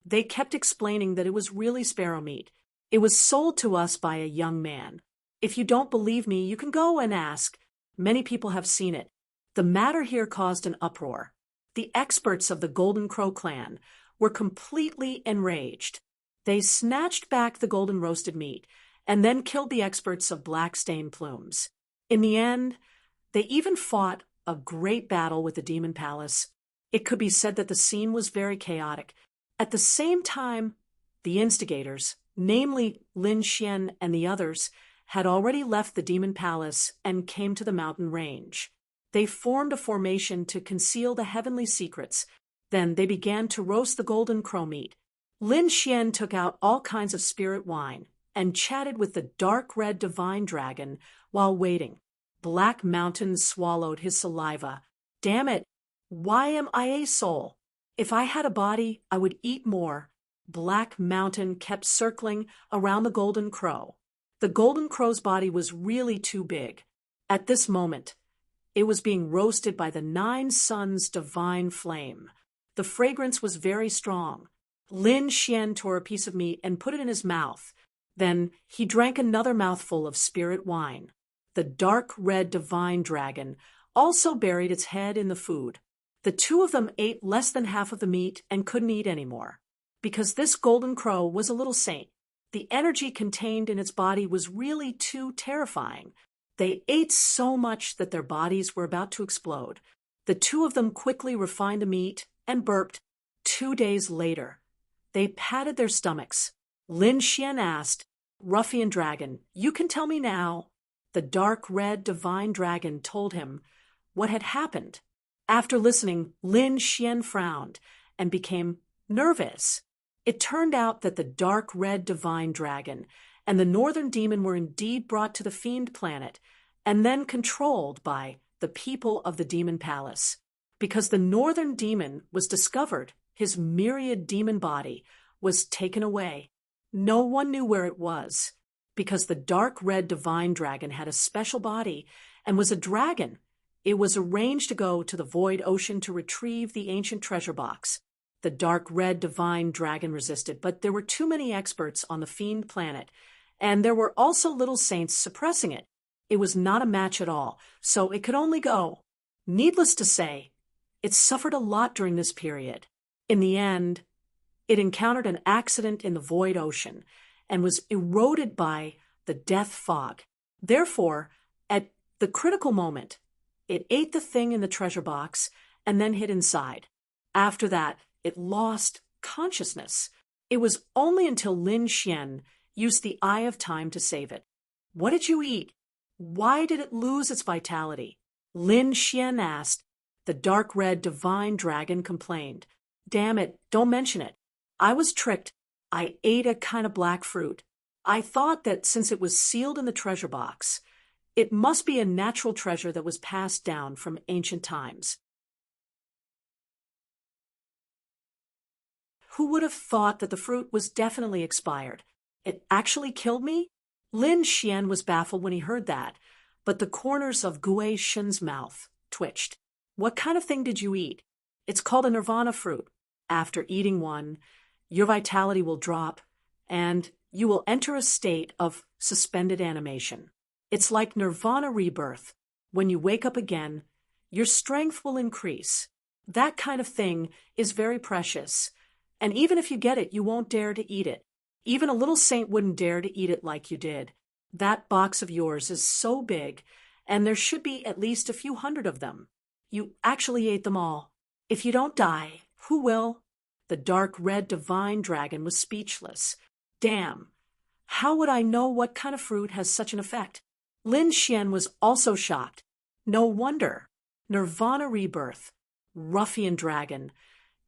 They kept explaining that it was really sparrow meat. It was sold to us by a young man. If you don't believe me, you can go and ask. Many people have seen it. The matter here caused an uproar. The experts of the Golden Crow clan were completely enraged. They snatched back the golden roasted meat and then killed the experts of black stained plumes. In the end, they even fought a great battle with the demon palace. It could be said that the scene was very chaotic. At the same time, the instigators, namely Lin Xian and the others, had already left the demon palace and came to the mountain range. They formed a formation to conceal the heavenly secrets. Then they began to roast the Golden Crow meat. Lin Xian took out all kinds of spirit wine and chatted with the dark red divine dragon while waiting. Black Mountain swallowed his saliva. Damn it! Why am I a soul? If I had a body, I would eat more. Black Mountain kept circling around the Golden Crow. The Golden Crow's body was really too big. At this moment, it was being roasted by the 9 suns' divine flame. The fragrance was very strong. Lin Xian tore a piece of meat and put it in his mouth. Then he drank another mouthful of spirit wine. The dark red divine dragon also buried its head in the food. The two of them ate less than half of the meat and couldn't eat anymore. Because this Golden Crow was a little saint, the energy contained in its body was really too terrifying. They ate so much that their bodies were about to explode. The two of them quickly refined the meat and burped. 2 days later, they patted their stomachs. Lin Xian asked, "Ruffian dragon, you can tell me now." The dark red divine dragon told him what had happened. After listening, Lin Xian frowned and became nervous. It turned out that the dark red divine dragon and the northern demon were indeed brought to the fiend planet and then controlled by the people of the demon palace. Because the northern demon was discovered, his myriad demon body was taken away. No one knew where it was, because the dark red divine dragon had a special body and was a dragon. It was arranged to go to the void ocean to retrieve the ancient treasure box. The dark red divine dragon resisted, but there were too many experts on the fiend planet, and there were also little saints suppressing it. It was not a match at all, so it could only go. Needless to say, it suffered a lot during this period. In the end, it encountered an accident in the void ocean and was eroded by the death fog. Therefore, at the critical moment, it ate the thing in the treasure box and then hid inside. After that, it lost consciousness. It was only until Lin Xian used the Eye of Time to save it. What did you eat? Why did it lose its vitality? Lin Xian asked. The dark red divine dragon complained. Damn it, don't mention it. I was tricked. I ate a kind of black fruit. I thought that since it was sealed in the treasure box, it must be a natural treasure that was passed down from ancient times. Who would have thought that the fruit was definitely expired? It actually killed me? Lin Xian was baffled when he heard that, but the corners of Gui Shen's mouth twitched. What kind of thing did you eat? It's called a nirvana fruit. After eating one, your vitality will drop, and you will enter a state of suspended animation. It's like nirvana rebirth. When you wake up again, your strength will increase. That kind of thing is very precious, and even if you get it, you won't dare to eat it. Even a little saint wouldn't dare to eat it like you did. That box of yours is so big, and there should be at least a few hundred of them. You actually ate them all. If you don't die, Who will? The dark red divine dragon was speechless. Damn. How would I know what kind of fruit has such an effect? Lin Xian was also shocked. No wonder. Nirvana rebirth. Ruffian dragon.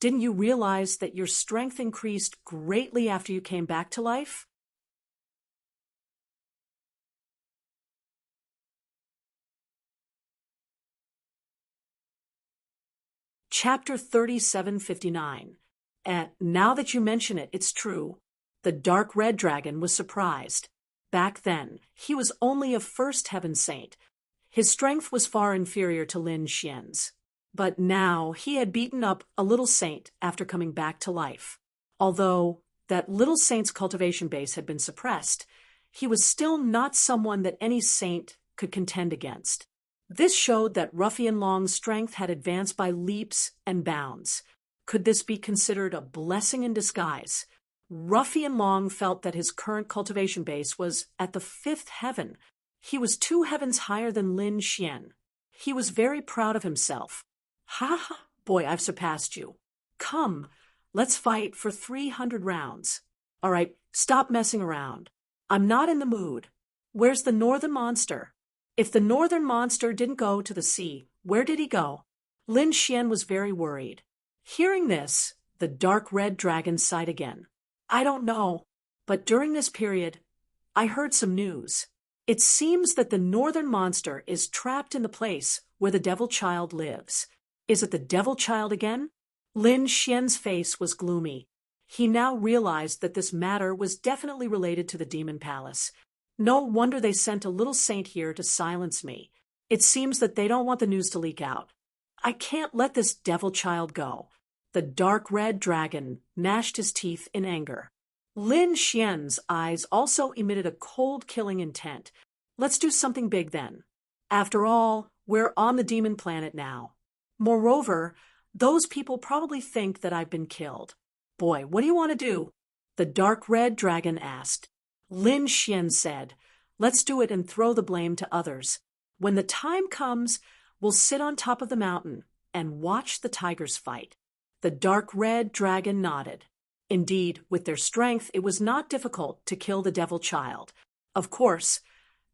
Didn't you realize that your strength increased greatly after you came back to life? Chapter 3759. Now that you mention it, it's true. The dark red dragon was surprised. Back then, he was only a first heaven saint. His strength was far inferior to Lin Xian's. But now he had beaten up a little saint after coming back to life. Although that little saint's cultivation base had been suppressed, he was still not someone that any saint could contend against. This showed that Ruffian Long's strength had advanced by leaps and bounds. Could this be considered a blessing in disguise? Ruffian Long felt that his current cultivation base was at the fifth heaven. He was 2 heavens higher than Lin Xian. He was very proud of himself. Ha ha, boy, I've surpassed you. Come, let's fight for 300 rounds. All right, stop messing around. I'm not in the mood. Where's the northern monster? If the northern monster didn't go to the sea, where did he go? Lin Xian was very worried. Hearing this, the dark red dragon sighed again. I don't know, but during this period, I heard some news. It seems that the northern monster is trapped in the place where the devil child lives. Is it the devil child again? Lin Xian's face was gloomy. He now realized that this matter was definitely related to the demon palace. No wonder they sent a little saint here to silence me. It seems that they don't want the news to leak out. I can't let this devil child go. The dark red dragon gnashed his teeth in anger. Lin Xian's eyes also emitted a cold killing intent. Let's do something big then. After all, we're on the demon planet now. Moreover, those people probably think that I've been killed. Boy, what do you want to do? The dark red dragon asked. Lin Xian said, let's do it and throw the blame to others. When the time comes, we'll sit on top of the mountain and watch the tigers fight. The dark red dragon nodded. Indeed, with their strength, it was not difficult to kill the devil child. Of course,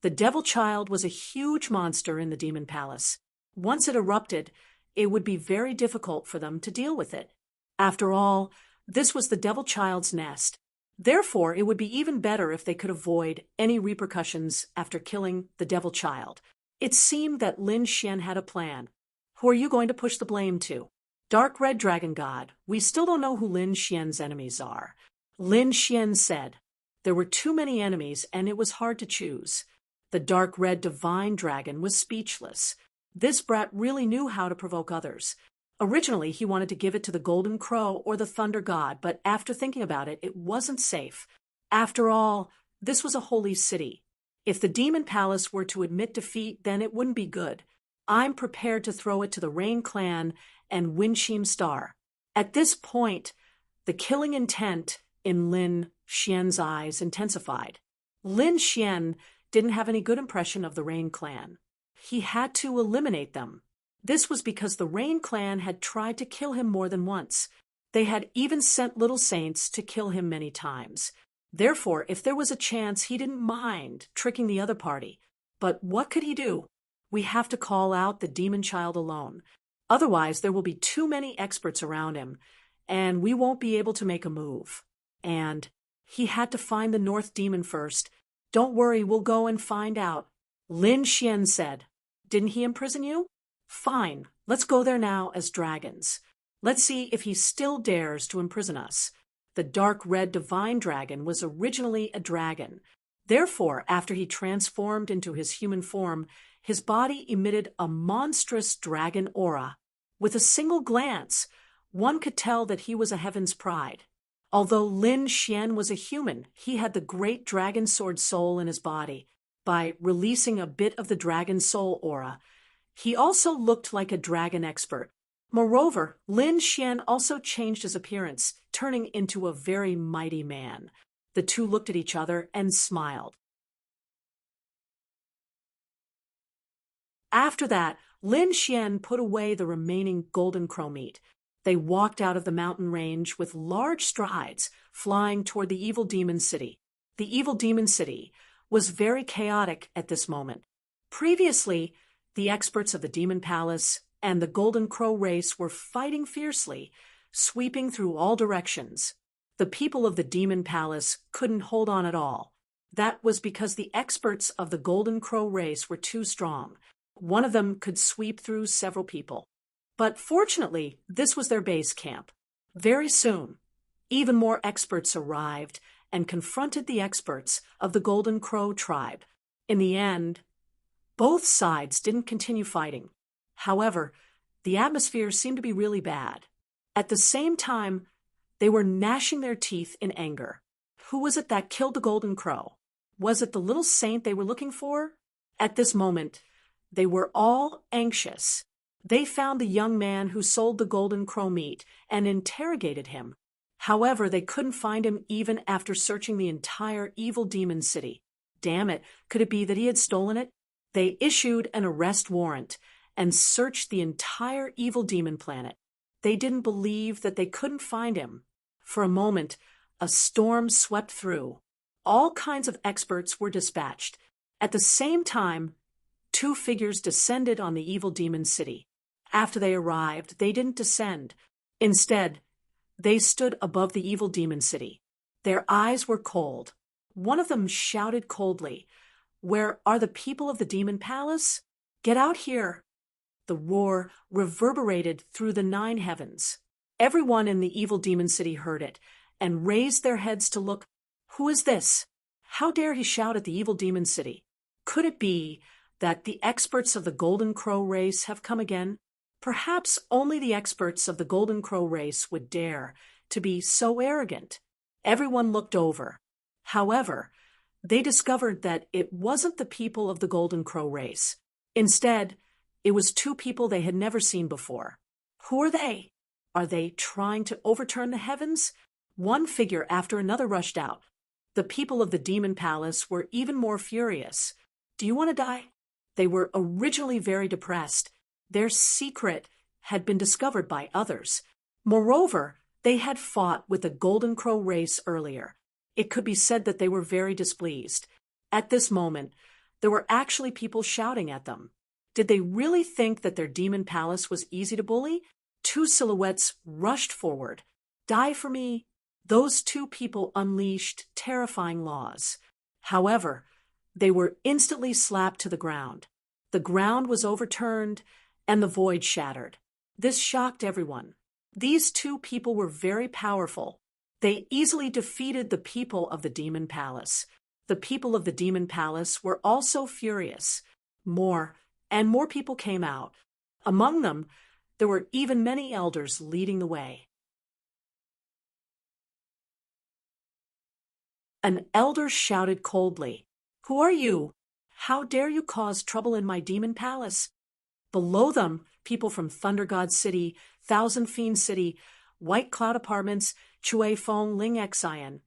the devil child was a huge monster in the demon palace. Once it erupted, it would be very difficult for them to deal with it. After all, this was the devil child's nest. Therefore, it would be even better if they could avoid any repercussions after killing the devil child. It seemed that Lin Xian had a plan. Who are you going to push the blame to? Dark Red Dragon God, we still don't know who Lin Xian's enemies are. Lin Xian said, there were too many enemies and it was hard to choose. The Dark Red Divine Dragon was speechless. This brat really knew how to provoke others. Originally, he wanted to give it to the Golden Crow or the Thunder God, but after thinking about it, it wasn't safe. After all, this was a holy city. If the Demon Palace were to admit defeat, then it wouldn't be good. I'm prepared to throw it to the Rain Clan and Winshim Star. At this point, the killing intent in Lin Xian's eyes intensified. Lin Xian didn't have any good impression of the Rain Clan. He had to eliminate them. This was because the Rain Clan had tried to kill him more than once. They had even sent little saints to kill him many times. Therefore, if there was a chance, he didn't mind tricking the other party. But what could he do? We have to call out the demon child alone. Otherwise, there will be too many experts around him, and we won't be able to make a move. And he had to find the North Demon first. Don't worry, we'll go and find out. Lin Xian said, didn't he imprison you? Fine, let's go there now as dragons. Let's see if he still dares to imprison us. The Dark Red Divine Dragon was originally a dragon. Therefore, after he transformed into his human form, his body emitted a monstrous dragon aura. With a single glance, one could tell that he was a heaven's pride. Although Lin Xian was a human, he had the great dragon sword soul in his body. By releasing a bit of the dragon soul aura, he also looked like a dragon expert. Moreover, Lin Xian also changed his appearance, turning into a very mighty man. The two looked at each other and smiled. After that, Lin Xian put away the remaining golden crow meat. They walked out of the mountain range with large strides, flying toward the evil demon city. The evil demon city was very chaotic at this moment. Previously, the experts of the Demon Palace and the Golden Crow race were fighting fiercely, sweeping through all directions. The people of the Demon Palace couldn't hold on at all. That was because the experts of the Golden Crow race were too strong. One of them could sweep through several people. But fortunately, this was their base camp. Very soon, even more experts arrived and confronted the experts of the Golden Crow tribe. In the end, both sides didn't continue fighting. However, the atmosphere seemed to be really bad. At the same time, they were gnashing their teeth in anger. Who was it that killed the Golden Crow? Was it the little saint they were looking for? At this moment, they were all anxious. They found the young man who sold the Golden Crow meat and interrogated him. However, they couldn't find him even after searching the entire evil demon city. Damn it, could it be that he had stolen it? They issued an arrest warrant and searched the entire evil demon planet. They didn't believe that they couldn't find him. For a moment, a storm swept through. All kinds of experts were dispatched. At the same time, two figures descended on the evil demon city. After they arrived, they didn't descend. Instead, they stood above the evil demon city. Their eyes were cold. One of them shouted coldly, "Where are the people of the Demon Palace? Get out here!" The roar reverberated through the 9 heavens. Everyone in the evil demon city heard it and raised their heads to look. Who is this? How dare he shout at the evil demon city? Could it be that the experts of the Golden Crow race have come again? Perhaps only the experts of the Golden Crow race would dare to be so arrogant. Everyone looked over. However, they discovered that it wasn't the people of the Golden Crow race. Instead, it was 2 people they had never seen before. Who are they? Are they trying to overturn the heavens? One figure after another rushed out. The people of the Demon Palace were even more furious. Do you want to die? They were originally very depressed. Their secret had been discovered by others. Moreover, they had fought with the Golden Crow race earlier. It could be said that they were very displeased. At this moment, there were actually people shouting at them. Did they really think that their Demon Palace was easy to bully? 2 silhouettes rushed forward. Die for me. Those 2 people unleashed terrifying laws. However, they were instantly slapped to the ground. The ground was overturned and the void shattered. This shocked everyone. These 2 people were very powerful. They easily defeated the people of the Demon Palace. The people of the Demon Palace were also furious. More and more people came out. Among them, there were even many elders leading the way. An elder shouted coldly, "Who are you? How dare you cause trouble in my Demon Palace?" Below them, people from Thunder God City, Thousand Fiend City, White Cloud Apartments, Chue Fong Ling Xian,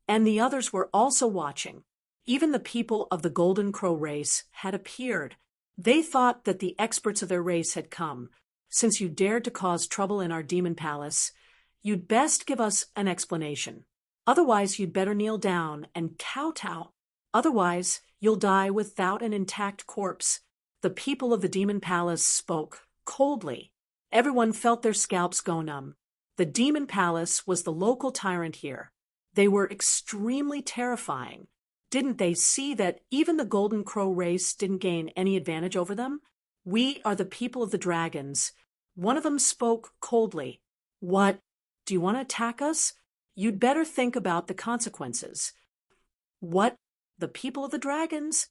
and the others were also watching. Even the people of the Golden Crow race had appeared. They thought that the experts of their race had come. Since you dared to cause trouble in our Demon Palace, you'd best give us an explanation. Otherwise, you'd better kneel down and kowtow. Otherwise, you'll die without an intact corpse. The people of the Demon Palace spoke coldly. Everyone felt their scalps go numb. The Demon Palace was the local tyrant here. They were extremely terrifying. Didn't they see that even the Golden Crow race didn't gain any advantage over them? "We are the people of the dragons." One of them spoke coldly. "What? Do you want to attack us? You'd better think about the consequences." "What? The people of the dragons?"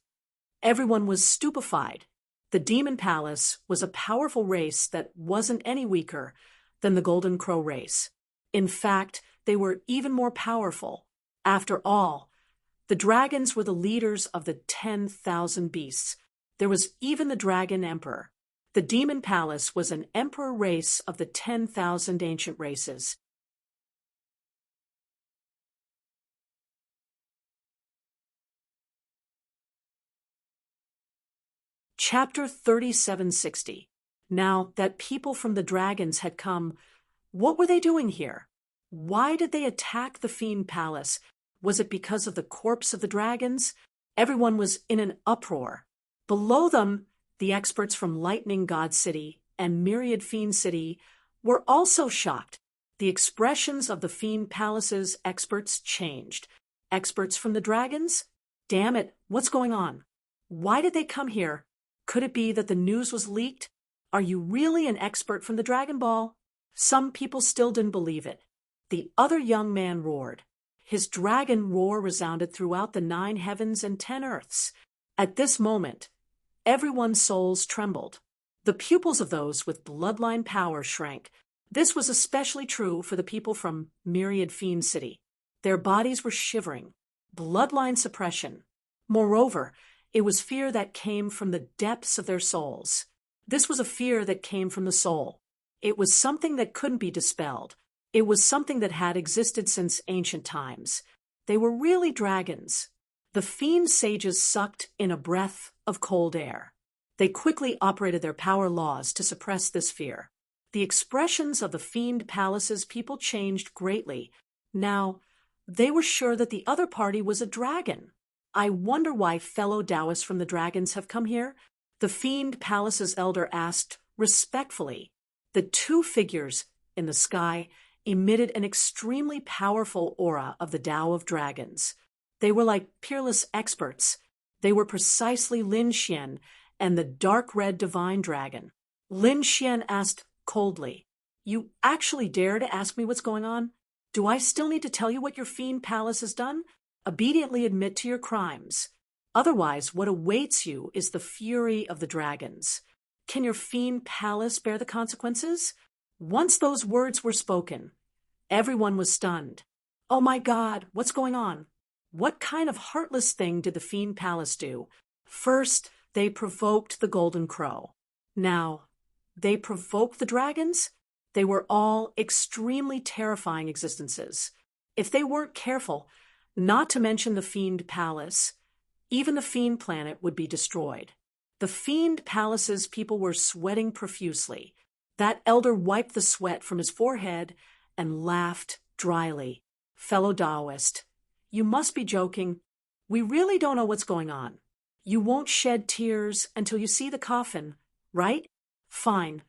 Everyone was stupefied. The Demon Palace was a powerful race that wasn't any weaker than the Golden Crow race. In fact, they were even more powerful. After all, the dragons were the leaders of the 10,000 beasts. There was even the Dragon Emperor. The Demon Palace was an emperor race of the 10,000 ancient races. Chapter 3760. Now that people from the dragons had come, What were they doing here? Why did they attack the Fiend Palace? Was it because of the corpse of the dragons? Everyone was in an uproar. Below them, the experts from Lightning God City and Myriad Fiend City were also shocked. The expressions of the Fiend Palace's experts changed. Experts from the dragons? Damn it, what's going on? Why did they come here? Could it be that the news was leaked? Are you really an expert from the Dragon Ball? Some people still didn't believe it. The other young man roared. His dragon roar resounded throughout the 9 heavens and 10 earths. At this moment, everyone's souls trembled. The pupils of those with bloodline power shrank. This was especially true for the people from Myriad Fiend City. Their bodies were shivering. Bloodline suppression. Moreover, it was fear that came from the depths of their souls. This was a fear that came from the soul. It was something that couldn't be dispelled. It was something that had existed since ancient times. They were really dragons. The fiend sages sucked in a breath of cold air. They quickly operated their power laws to suppress this fear. The expressions of the Fiend Palace's people changed greatly. Now, they were sure that the other party was a dragon. I wonder why fellow Taoists from the dragons have come here? The Fiend Palace's elder asked respectfully. The 2 figures in the sky emitted an extremely powerful aura of the Tao of dragons. They were like peerless experts. They were precisely Lin Xian and the dark red divine dragon. Lin Xian asked coldly, "You actually dare to ask me what's going on? Do I still need to tell you what your Fiend Palace has done? Obediently admit to your crimes. Otherwise, what awaits you is the fury of the dragons. Can your Fiend Palace bear the consequences?" Once those words were spoken, everyone was stunned. Oh my God, what's going on? What kind of heartless thing did the Fiend Palace do? First, they provoked the Golden Crow. Now, they provoked the dragons? They were all extremely terrifying existences. If they weren't careful, not to mention the Fiend Palace, even the Fiend Planet would be destroyed. The Fiend Palace's people were sweating profusely. That elder wiped the sweat from his forehead and laughed dryly. Fellow Taoist, you must be joking. We really don't know what's going on. You won't shed tears until you see the coffin, right? Fine.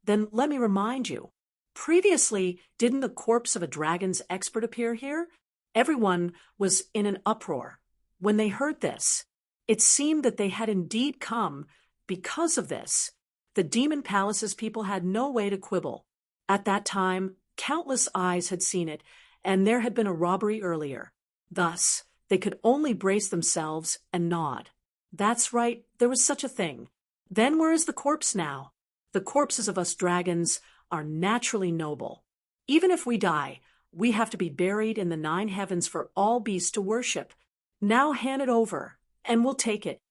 Then let me remind you. Previously, didn't the corpse of a dragon's expert appear here? Everyone was in an uproar. When they heard this, it seemed that they had indeed come because of this. The Demon Palace's people had no way to quibble. At that time, countless eyes had seen it, and there had been a robbery earlier. Thus, they could only brace themselves and nod. That's right, there was such a thing. Then where is the corpse now? The corpses of us dragons are naturally noble. Even if we die, we have to be buried in the 9 heavens for all beasts to worship. Now hand it over, and we'll take it.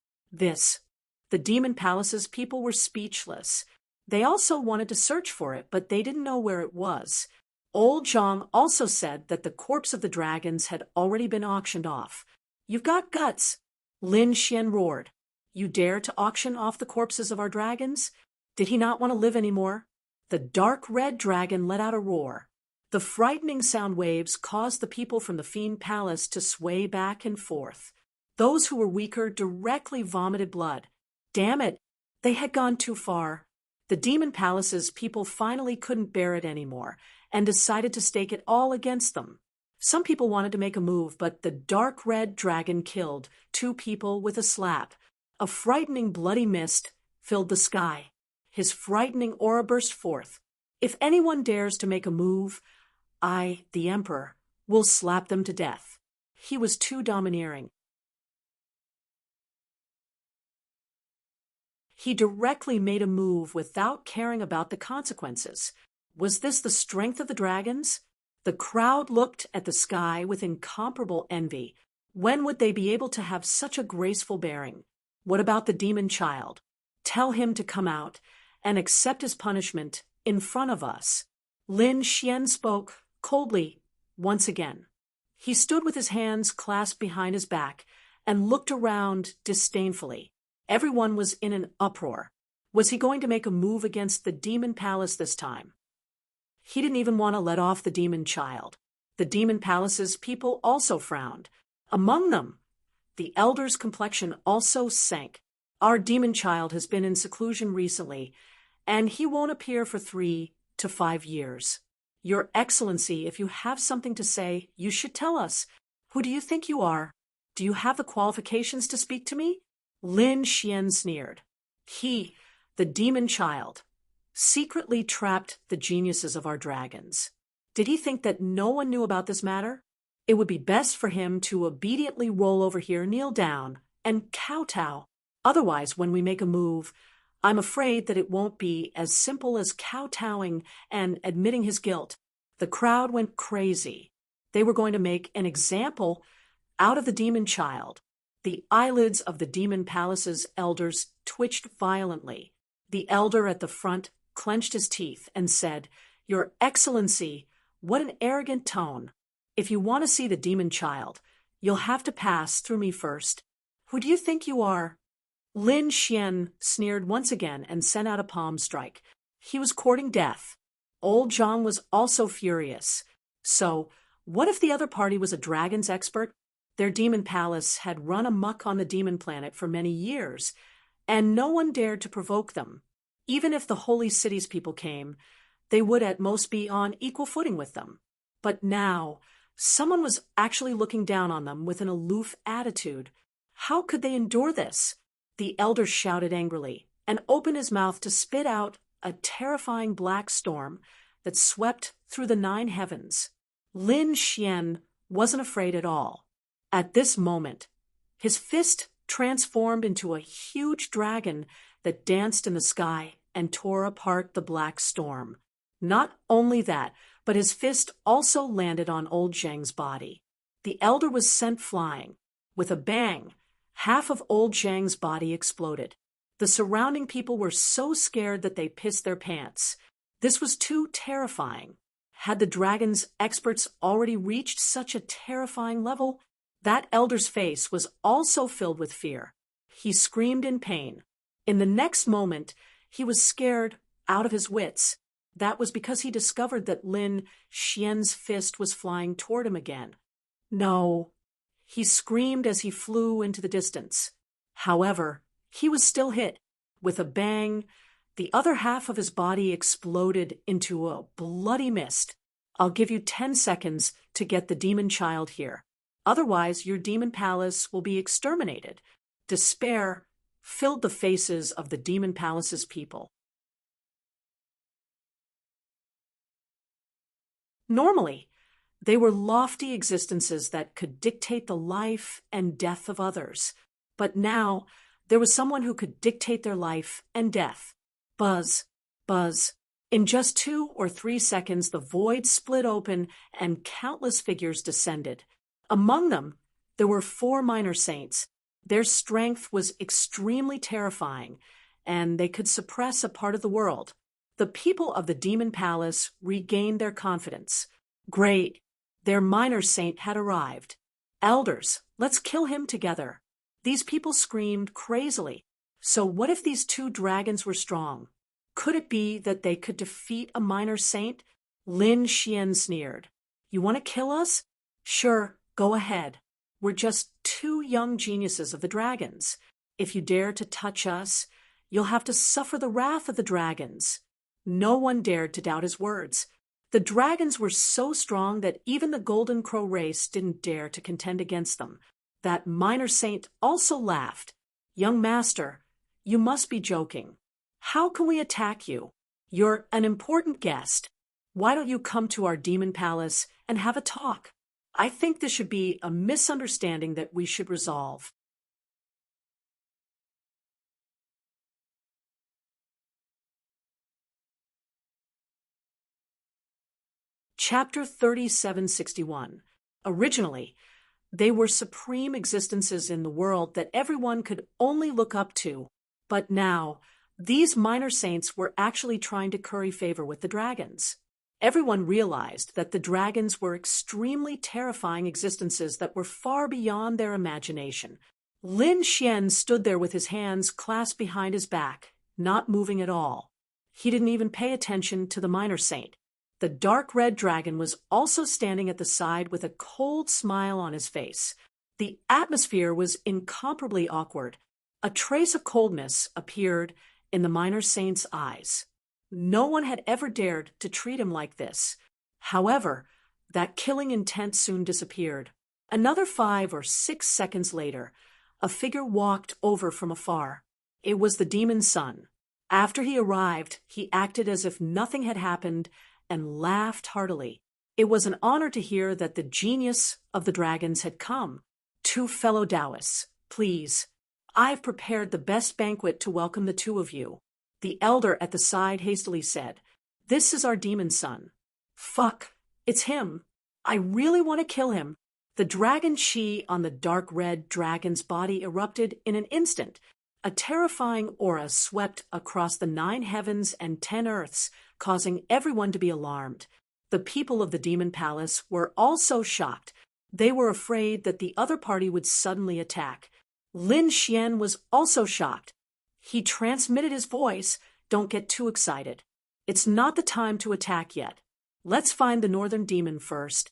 The Demon Palace's people were speechless. They also wanted to search for it, but they didn't know where it was. Old Zhang also said that the corpse of the dragons had already been auctioned off. You've got guts. Lin Xian roared. You dare to auction off the corpses of our dragons? Did he not want to live anymore? The dark red dragon let out a roar. The frightening sound waves caused the people from the Fiend Palace to sway back and forth. Those who were weaker directly vomited blood. Damn it, they had gone too far. The Demon Palace's people finally couldn't bear it anymore and decided to stake it all against them. Some people wanted to make a move, but the dark red dragon killed 2 people with a slap. A frightening bloody mist filled the sky. His frightening aura burst forth. If anyone dares to make a move, I, the Emperor, will slap them to death. He was too domineering. He directly made a move without caring about the consequences. Was this the strength of the dragons? The crowd looked at the sky with incomparable envy. When would they be able to have such a graceful bearing? What about the demon child? Tell him to come out and accept his punishment in front of us. Lin Xian spoke coldly once again. He stood with his hands clasped behind his back and looked around disdainfully. Everyone was in an uproar. Was he going to make a move against the Demon Palace this time? He didn't even want to let off the demon child. The demon palace's people also frowned. Among them, the elder's complexion also sank. Our demon child has been in seclusion recently, and he won't appear for 3 to 5 years. Your Excellency, if you have something to say, you should tell us. Who do you think you are? Do you have the qualifications to speak to me? Lin Xian sneered. He, the demon child, secretly trapped the geniuses of our dragons. Did he think that no one knew about this matter? It would be best for him to obediently roll over here, kneel down, and kowtow. Otherwise, when we make a move, I'm afraid that it won't be as simple as kowtowing and admitting his guilt. The crowd went crazy. They were going to make an example out of the demon child. The eyelids of the demon palace's elders twitched violently. The elder at the front clenched his teeth and said, Your Excellency, what an arrogant tone. If you want to see the demon child, you'll have to pass through me first. Who do you think you are? Lin Xian sneered once again and sent out a palm strike. He was courting death. Old Zhang was also furious. So, what if the other party was a dragon's expert? Their demon palace had run amok on the demon planet for many years, and no one dared to provoke them. Even if the holy city's people came, they would at most be on equal footing with them. But now, someone was actually looking down on them with an aloof attitude. How could they endure this? The elder shouted angrily and opened his mouth to spit out a terrifying black storm that swept through the 9 heavens. Lin Xian wasn't afraid at all. At this moment, his fist transformed into a huge dragon that danced in the sky and tore apart the black storm. Not only that, but his fist also landed on old Zhang's body. The elder was sent flying. With a bang, half of old Zhang's body exploded. The surrounding people were so scared that they pissed their pants. This was too terrifying. Had the dragon's experts already reached such a terrifying level? That elder's face was also filled with fear. He screamed in pain. In the next moment, he was scared out of his wits. That was because he discovered that Lin Xian's fist was flying toward him again. No, he screamed as he flew into the distance. However, he was still hit. With a bang, the other half of his body exploded into a bloody mist. I'll give you 10 seconds to get the demon child here. Otherwise, your demon palace will be exterminated. Despair filled the faces of the demon palace's people. Normally, they were lofty existences that could dictate the life and death of others. But now, there was someone who could dictate their life and death. Buzz, buzz. In just 2 or 3 seconds, the void split open and countless figures descended. Among them, there were 4 minor saints. Their strength was extremely terrifying, and they could suppress a part of the world. The people of the demon palace regained their confidence. Great! Their minor saint had arrived. Elders, let's kill him together. These people screamed crazily. So what if these 2 dragons were strong? Could it be that they could defeat a minor saint? Lin Xian sneered. You want to kill us? Sure, go ahead. We're just 2 young geniuses of the dragons. If you dare to touch us, you'll have to suffer the wrath of the dragons. No one dared to doubt his words. The dragons were so strong that even the Golden Crow race didn't dare to contend against them. That minor saint also laughed. Young master, you must be joking. How can we attack you? You're an important guest. Why don't you come to our demon palace and have a talk? I think this should be a misunderstanding that we should resolve. Chapter 3761. Originally, they were supreme existences in the world that everyone could only look up to. But now, these minor saints were actually trying to curry favor with the dragons. Everyone realized that the dragons were extremely terrifying existences that were far beyond their imagination. Lin Xian stood there with his hands clasped behind his back, not moving at all. He didn't even pay attention to the minor saint. The dark red dragon was also standing at the side with a cold smile on his face. The atmosphere was incomparably awkward. A trace of coldness appeared in the minor saint's eyes. No one had ever dared to treat him like this. However, that killing intent soon disappeared. Another 5 or 6 seconds later, a figure walked over from afar. It was the demon's son. After he arrived, he acted as if nothing had happened and laughed heartily. It was an honor to hear that the genius of the dragons had come. 2 fellow Taoists, please. I've prepared the best banquet to welcome the 2 of you. The elder at the side hastily said, "This is our demon son." Fuck, it's him. I really want to kill him. The dragon chi on the dark red dragon's body erupted in an instant. A terrifying aura swept across the 9 heavens and 10 earths, causing everyone to be alarmed. The people of the demon palace were also shocked. They were afraid that the other party would suddenly attack. Lin Xian was also shocked. He transmitted his voice, "Don't get too excited. It's not the time to attack yet. Let's find the northern demon first."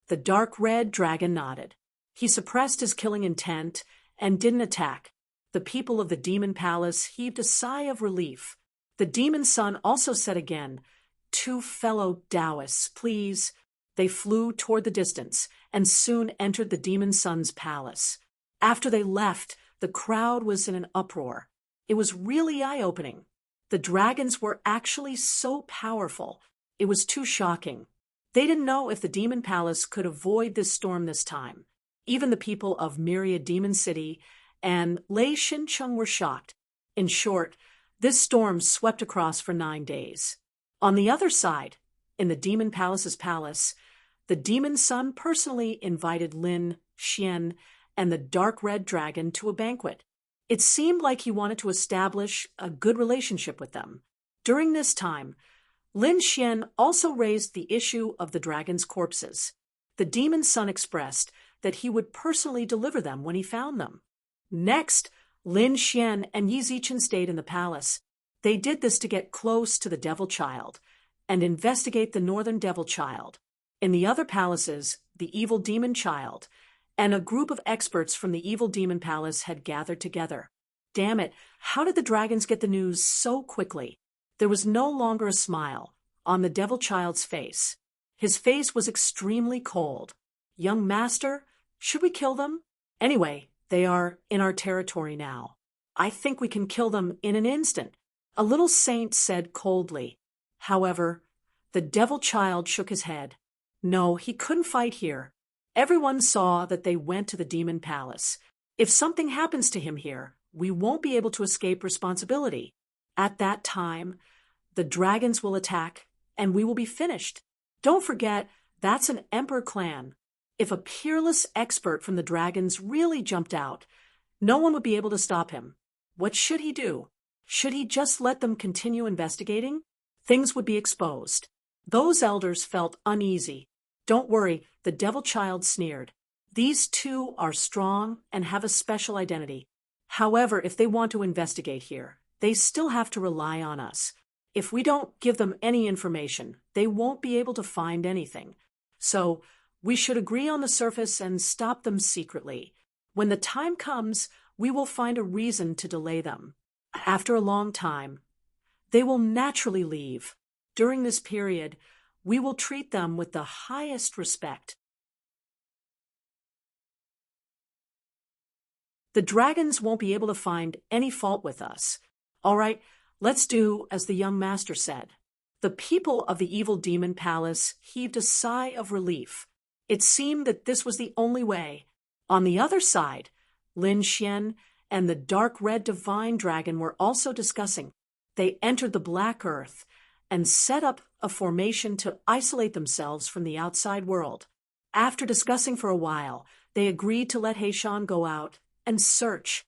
The dark red dragon nodded. He suppressed his killing intent and didn't attack. The people of the demon palace heaved a sigh of relief. The demon son also said again, "2 fellow Taoists, please." They flew toward the distance and soon entered the demon son's palace. After they left, the crowd was in an uproar. It was really eye-opening. The dragons were actually so powerful. It was too shocking. They didn't know if the demon palace could avoid this storm this time. Even the people of Myriad Demon City and Lei Shincheng were shocked. In short, this storm swept across for 9 days. On the other side, in the demon palace's palace, the demon son personally invited Lin Xian and the dark red dragon to a banquet. It seemed like he wanted to establish a good relationship with them. During this time, Lin Xian also raised the issue of the dragon's corpses. The demon son expressed that he would personally deliver them when he found them. Next, Lin Xian and Yi Zichen stayed in the palace. They did this to get close to the devil child and investigate the northern devil child. In the other palaces, the evil demon child and a group of experts from the evil demon palace had gathered together. Damn it, how did the dragons get the news so quickly? There was no longer a smile on the devil child's face. His face was extremely cold. "Young master, should we kill them? Anyway, they are in our territory now. I think we can kill them in an instant," a little saint said coldly. However, the devil child shook his head. No, he couldn't fight here. Everyone saw that they went to the demon palace. If something happens to him here, we won't be able to escape responsibility. At that time, the dragons will attack, and we will be finished. Don't forget, that's an emperor clan. If a peerless expert from the dragons really jumped out, no one would be able to stop him. What should he do? Should he just let them continue investigating? Things would be exposed. Those elders felt uneasy. "Don't worry," the devil child sneered. "These 2 are strong and have a special identity. However, if they want to investigate here, they still have to rely on us. If we don't give them any information, they won't be able to find anything. So, we should agree on the surface and stop them secretly. When the time comes, we will find a reason to delay them. After a long time, they will naturally leave. During this period, we will treat them with the highest respect." The dragons won't be able to find any fault with us. All right, let's do as the young master said. The people of the evil demon palace heaved a sigh of relief. It seemed that this was the only way. On the other side, Lin Xian and the dark red divine dragon were also discussing. They entered the black earth and set up a formation to isolate themselves from the outside world. After discussing for a while, they agreed to let Heishan go out and search.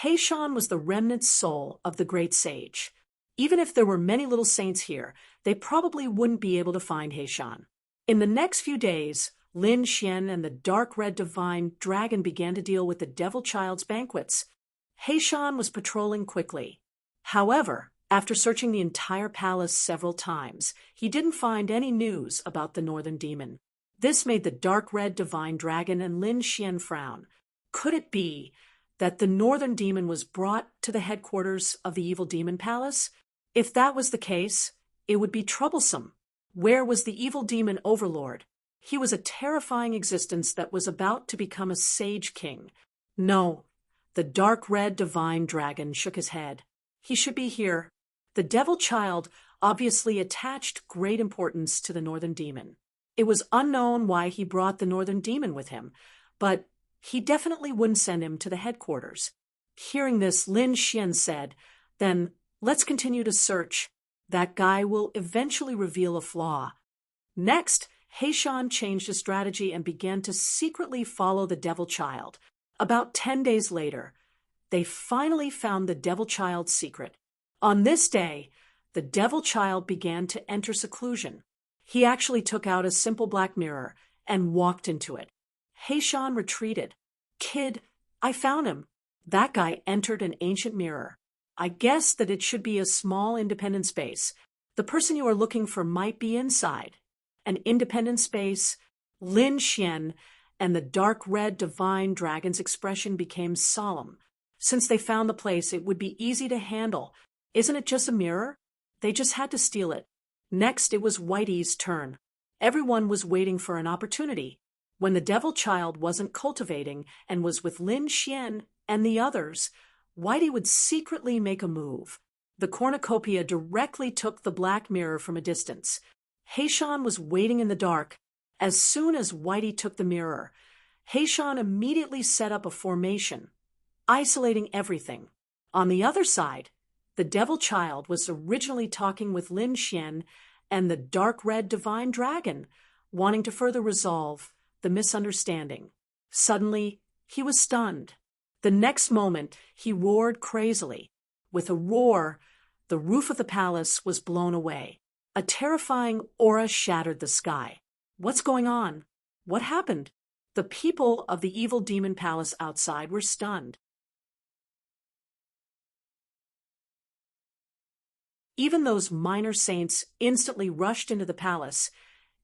Heishan was the remnant soul of the great sage. Even if there were many little saints here, they probably wouldn't be able to find Heishan. In the next few days, Lin Xian and the dark red divine dragon began to deal with the devil child's banquets. Heishan was patrolling quickly. However, After searching the entire palace several times, he didn't find any news about the northern demon. This made the dark red divine dragon and Lin Xian frown. Could it be that the northern demon was brought to the headquarters of the evil demon palace? If that was the case, it would be troublesome. Where was the evil demon overlord? He was a terrifying existence that was about to become a sage king. No, the dark red divine dragon shook his head. He should be here. The devil child obviously attached great importance to the northern demon. It was unknown why he brought the northern demon with him, but he definitely wouldn't send him to the headquarters. Hearing this, Lin Xian said, "Then let's continue to search. That guy will eventually reveal a flaw." Next, Heishan changed his strategy and began to secretly follow the devil child. About 10 days later, they finally found the devil child's secret. On this day, the devil child began to enter seclusion. He actually took out a simple black mirror and walked into it. Heishan retreated. "Kid, I found him." That guy entered an ancient mirror. "I guess that it should be a small independent space. The person you are looking for might be inside." An independent space, Lin Xian and the dark red divine dragon's expression became solemn. Since they found the place, it would be easy to handle. Isn't it just a mirror? They just had to steal it. Next, it was Whitey's turn. Everyone was waiting for an opportunity. When the devil child wasn't cultivating and was with Lin Xian and the others, Whitey would secretly make a move. The cornucopia directly took the black mirror from a distance. Heishan was waiting in the dark. As soon as Whitey took the mirror, Heishan immediately set up a formation, isolating everything. On the other side, the devil child was originally talking with Lin Xian and the dark red divine dragon, wanting to further resolve the misunderstanding. Suddenly, he was stunned. The next moment, he roared crazily. With a roar, the roof of the palace was blown away. A terrifying aura shattered the sky. What's going on? What happened? The people of the evil demon palace outside were stunned. Even those minor saints instantly rushed into the palace,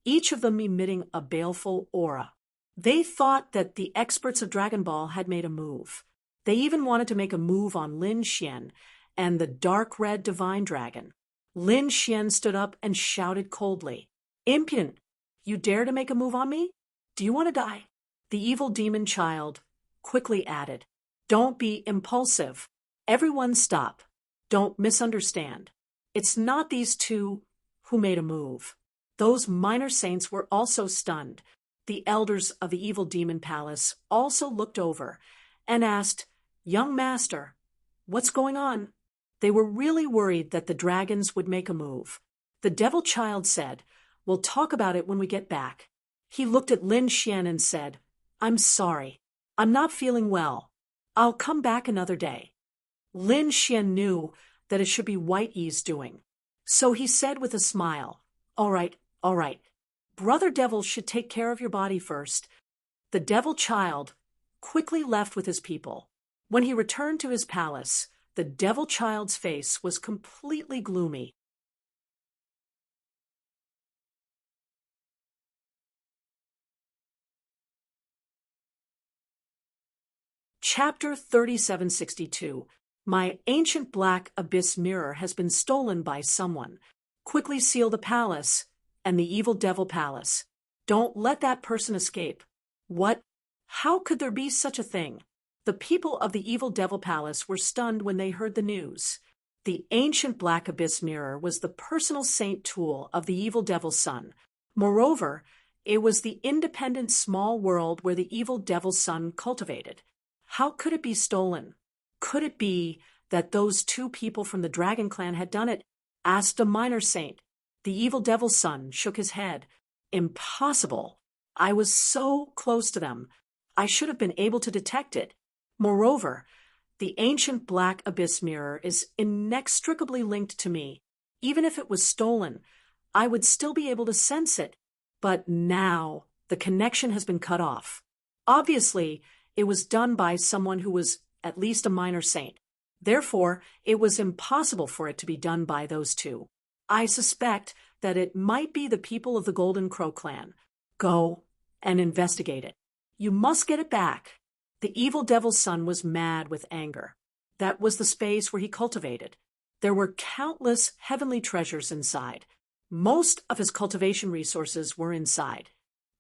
each of them emitting a baleful aura. They thought that the experts of Dragon Ball had made a move. They even wanted to make a move on Lin Xian and the dark red divine dragon. Lin Xian stood up and shouted coldly, "Impudent! You dare to make a move on me? Do you want to die?" The evil demon child quickly added, "Don't be impulsive. Everyone stop. Don't misunderstand. It's not these two who made a move." Those minor saints were also stunned. The elders of the evil demon palace also looked over and asked, "Young master, what's going on?" They were really worried that the dragons would make a move. The devil child said, "We'll talk about it when we get back." He looked at Lin Xian and said, "I'm sorry. I'm not feeling well. I'll come back another day." Lin Xian knew that it should be Whitey's doing. So he said with a smile, all right. Brother Devil should take care of your body first." The devil child quickly left with his people. When he returned to his palace, the devil child's face was completely gloomy. Chapter 3762. My ancient black abyss mirror has been stolen by someone. Quickly seal the palace and the evil devil palace. Don't let that person escape. What? How could there be such a thing? The people of the evil devil palace were stunned when they heard the news. The ancient black abyss mirror was the personal saint tool of the evil devil's son. Moreover, it was the independent small world where the evil devil's son cultivated. How could it be stolen? Could it be that those two people from the Dragon Clan had done it? Asked a minor saint. The evil devil's son shook his head. Impossible. I was so close to them. I should have been able to detect it. Moreover, the ancient black abyss mirror is inextricably linked to me. Even if it was stolen, I would still be able to sense it. But now the connection has been cut off. Obviously, it was done by someone who was at least a minor saint. Therefore, it was impossible for it to be done by those two. I suspect that it might be the people of the Golden Crow clan. Go and investigate it. You must get it back." The evil devil's son was mad with anger. That was the space where he cultivated. There were countless heavenly treasures inside. Most of his cultivation resources were inside.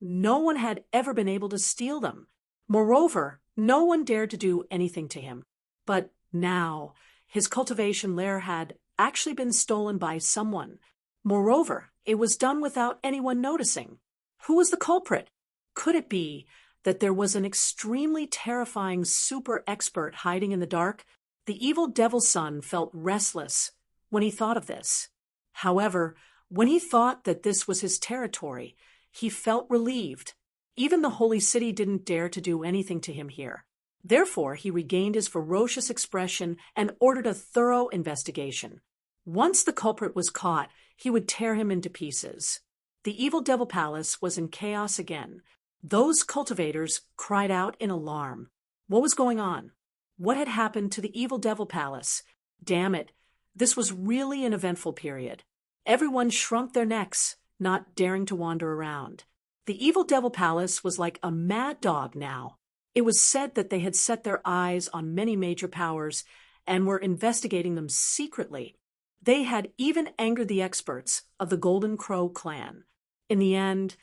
No one had ever been able to steal them. Moreover, no one dared to do anything to him. But now, his cultivation lair had actually been stolen by someone. Moreover, it was done without anyone noticing. Who was the culprit? Could it be that there was an extremely terrifying super expert hiding in the dark? The evil devil's son felt restless when he thought of this. However, when he thought that this was his territory, he felt relieved. Even the holy city didn't dare to do anything to him here. Therefore, he regained his ferocious expression and ordered a thorough investigation. Once the culprit was caught, he would tear him into pieces. The evil devil palace was in chaos again. Those cultivators cried out in alarm. What was going on? What had happened to the evil devil palace? Damn it, this was really an eventful period. Everyone shrunk their necks, not daring to wander around. The evil devil palace was like a mad dog now. It was said that they had set their eyes on many major powers and were investigating them secretly. They had even angered the experts of the Golden Crow clan. In the end,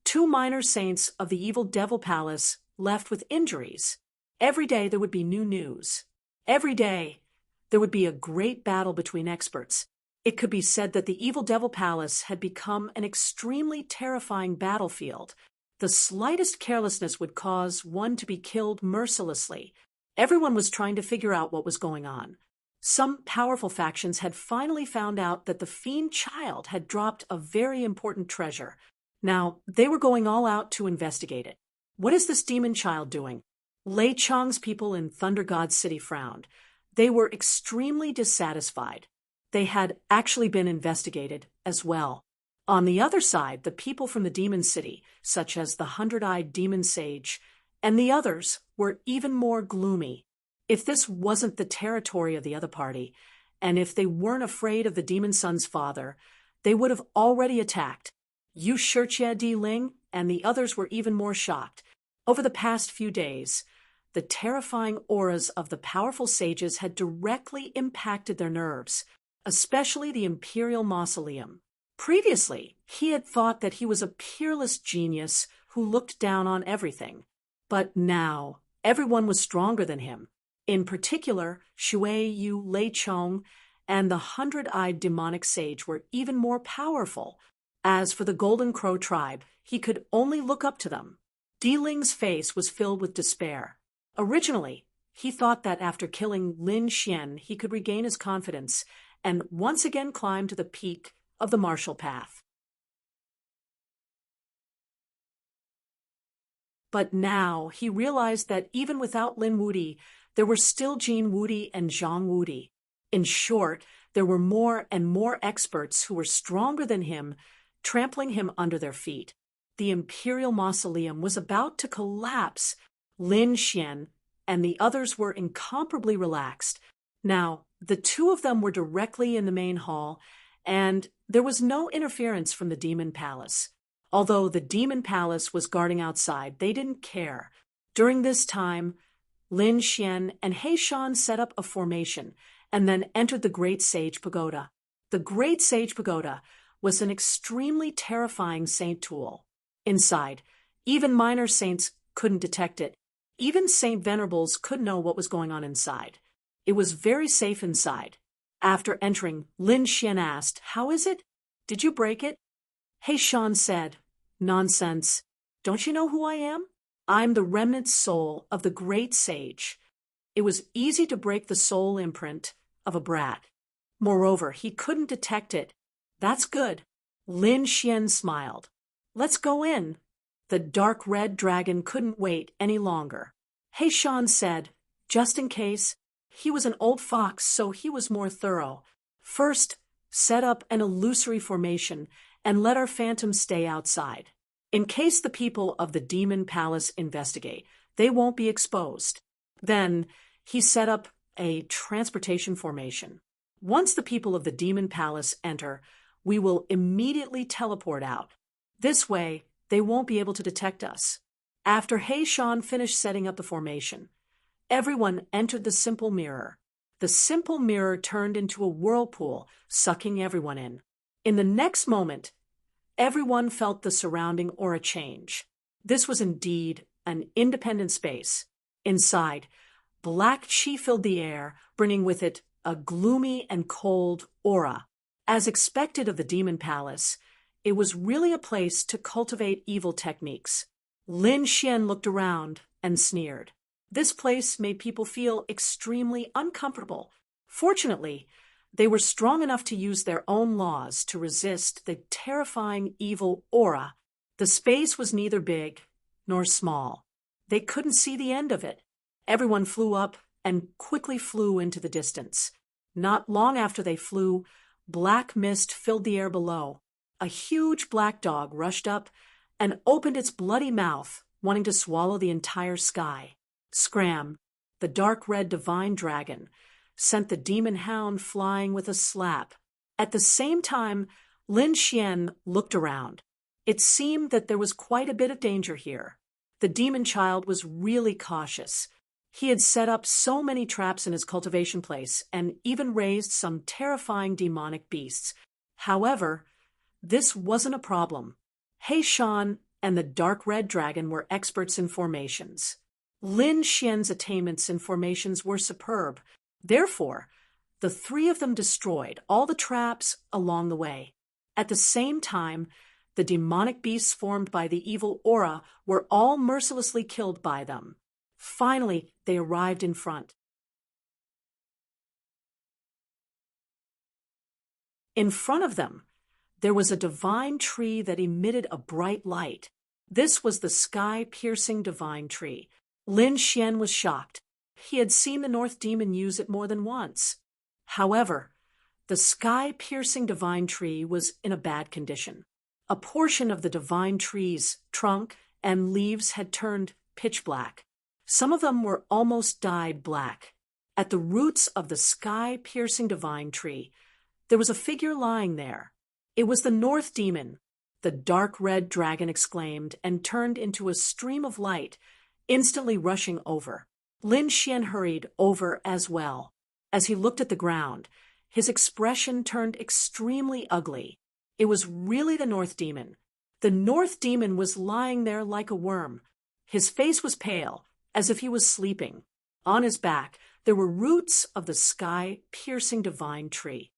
2 minor saints of the evil devil palace left with injuries. Every day there would be new news. Every day there would be a great battle between experts. It could be said that the evil devil palace had become an extremely terrifying battlefield. The slightest carelessness would cause one to be killed mercilessly. Everyone was trying to figure out what was going on. Some powerful factions had finally found out that the fiend child had dropped a very important treasure. Now, they were going all out to investigate it. What is this demon child doing? Lei Chang's people in Thunder God City frowned. They were extremely dissatisfied. They had actually been investigated as well. On the other side, the people from the Demon City, such as the 100-eyed demon sage, and the others were even more gloomy. If this wasn't the territory of the other party, and if they weren't afraid of the demon son's father, they would have already attacked. Yu Shijie Di Ling and the others were even more shocked. Over the past few days, the terrifying auras of the powerful sages had directly impacted their nerves, especially the Imperial Mausoleum. Previously, he had thought that he was a peerless genius who looked down on everything. But now, everyone was stronger than him. In particular, Shui Yu Lei Chong and the 100-eyed demonic sage were even more powerful. As for the Golden Crow tribe, he could only look up to them. Di Ling's face was filled with despair. Originally, he thought that after killing Lin Xian, he could regain his confidence and once again climb to the peak of the martial path. But now he realized that even without Lin Wudi, there were still Jin Wudi and Zhang Wudi. In short, there were more and more experts who were stronger than him, trampling him under their feet. The Imperial Mausoleum was about to collapse. Lin Xian and the others were incomparably relaxed. Now, the two of them were directly in the main hall, and there was no interference from the Demon Palace. Although the Demon Palace was guarding outside, they didn't care. During this time, Lin Xian and He Shan set up a formation and then entered the Great Sage Pagoda. The Great Sage Pagoda was an extremely terrifying saint tool. Inside, even minor saints couldn't detect it. Even Saint Venerables could know what was going on inside. It was very safe inside. After entering, Lin Xian asked, "How is it? Did you break it?" He Shan said, "Nonsense. Don't you know who I am? I'm the remnant soul of the great sage." It was easy to break the soul imprint of a brat. Moreover, he couldn't detect it. That's good. Lin Xian smiled. "Let's go in." The dark red dragon couldn't wait any longer. He Shan said, just in case. He was an old fox, so he was more thorough. "First, set up an illusory formation and let our phantoms stay outside. In case the people of the Demon Palace investigate, they won't be exposed." Then he set up a transportation formation. Once the people of the demon palace enter, we will immediately teleport out. This way, they won't be able to detect us. After He-Shan finished setting up the formation, everyone entered the simple mirror. The simple mirror turned into a whirlpool, sucking everyone in. In the next moment, everyone felt the surrounding aura change. This was indeed an independent space. Inside, black chi filled the air, bringing with it a gloomy and cold aura. As expected of the demon palace, it was really a place to cultivate evil techniques. Lin Xian looked around and sneered. This place made people feel extremely uncomfortable. Fortunately, they were strong enough to use their own laws to resist the terrifying evil aura. The space was neither big nor small. They couldn't see the end of it. Everyone flew up and quickly flew into the distance. Not long after they flew, black mist filled the air below. A huge black dog rushed up and opened its bloody mouth, wanting to swallow the entire sky. Scram, the dark red divine dragon, sent the demon hound flying with a slap. At the same time, Lin Xian looked around. It seemed that there was quite a bit of danger here. The demon child was really cautious. He had set up so many traps in his cultivation place and even raised some terrifying demonic beasts. However, this wasn't a problem. He-Shan and the dark red dragon were experts in formations. Lin Xian's attainments in formations were superb. Therefore, the three of them destroyed all the traps along the way. At the same time, the demonic beasts formed by the evil aura were all mercilessly killed by them. Finally, they arrived in front. In front of them, there was a divine tree that emitted a bright light. This was the sky-piercing divine tree. Lin Xian was shocked. He had seen the North Demon use it more than once. However, the sky-piercing divine tree was in a bad condition. A portion of the divine tree's trunk and leaves had turned pitch black. Some of them were almost dyed black. At the roots of the sky-piercing divine tree, there was a figure lying there. It was the North Demon. The dark red dragon exclaimed and turned into a stream of light, instantly rushing over. Lin Xian hurried over as well. As he looked at the ground, his expression turned extremely ugly. It was really the North Demon. The North Demon was lying there like a worm. His face was pale, as if he was sleeping. On his back, there were roots of the sky-piercing divine tree.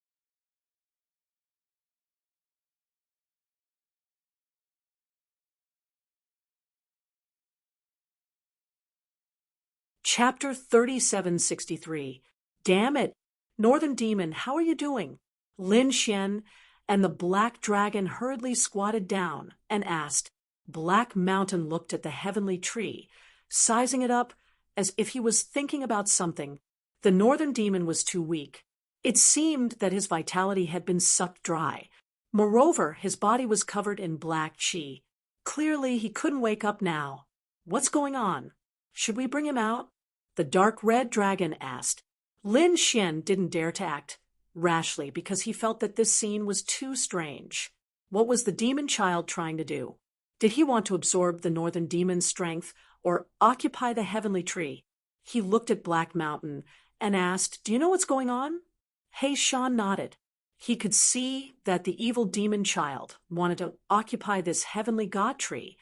Chapter 3763. Damn it! Northern Demon, how are you doing? Lin Xian and the Black Dragon hurriedly squatted down and asked. Black Mountain looked at the heavenly tree, sizing it up as if he was thinking about something. The Northern Demon was too weak. It seemed that his vitality had been sucked dry. Moreover, his body was covered in black chi. Clearly, he couldn't wake up now. What's going on? Should we bring him out? The dark red dragon asked. Lin Xian didn't dare to act rashly because he felt that this scene was too strange. What was the demon child trying to do? Did he want to absorb the Northern Demon's strength or occupy the heavenly tree? He looked at Black Mountain and asked, "Do you know what's going on?" He-Shan nodded. He could see that the evil demon child wanted to occupy this heavenly god tree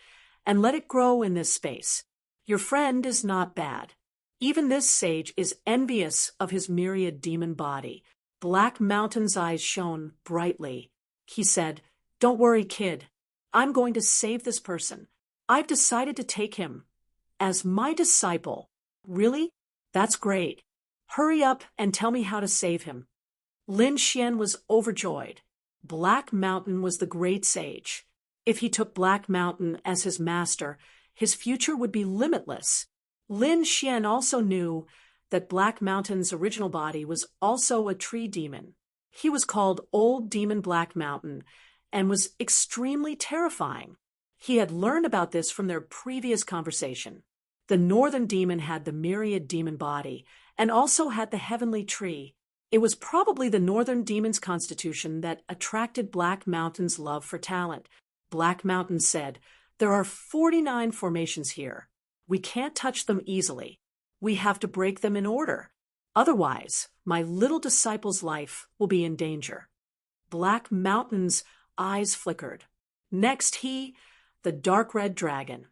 and let it grow in this space. Your friend is not bad. Even this sage is envious of his myriad demon body. Black Mountain's eyes shone brightly. He said, "Don't worry, kid. I'm going to save this person. I've decided to take him as my disciple." Really? That's great. Hurry up and tell me how to save him. Lin Xian was overjoyed. Black Mountain was the great sage. If he took Black Mountain as his master, his future would be limitless. Lin Xian also knew that Black Mountain's original body was also a tree demon. He was called Old Demon Black Mountain and was extremely terrifying. He had learned about this from their previous conversation. The Northern Demon had the myriad demon body and also had the heavenly tree. It was probably the Northern Demon's constitution that attracted Black Mountain's love for talent. Black Mountain said, "There are 49 formations here. We can't touch them easily. We have to break them in order. Otherwise, my little disciple's life will be in danger." Black Mountain's eyes flickered. Next, the dark red dragon,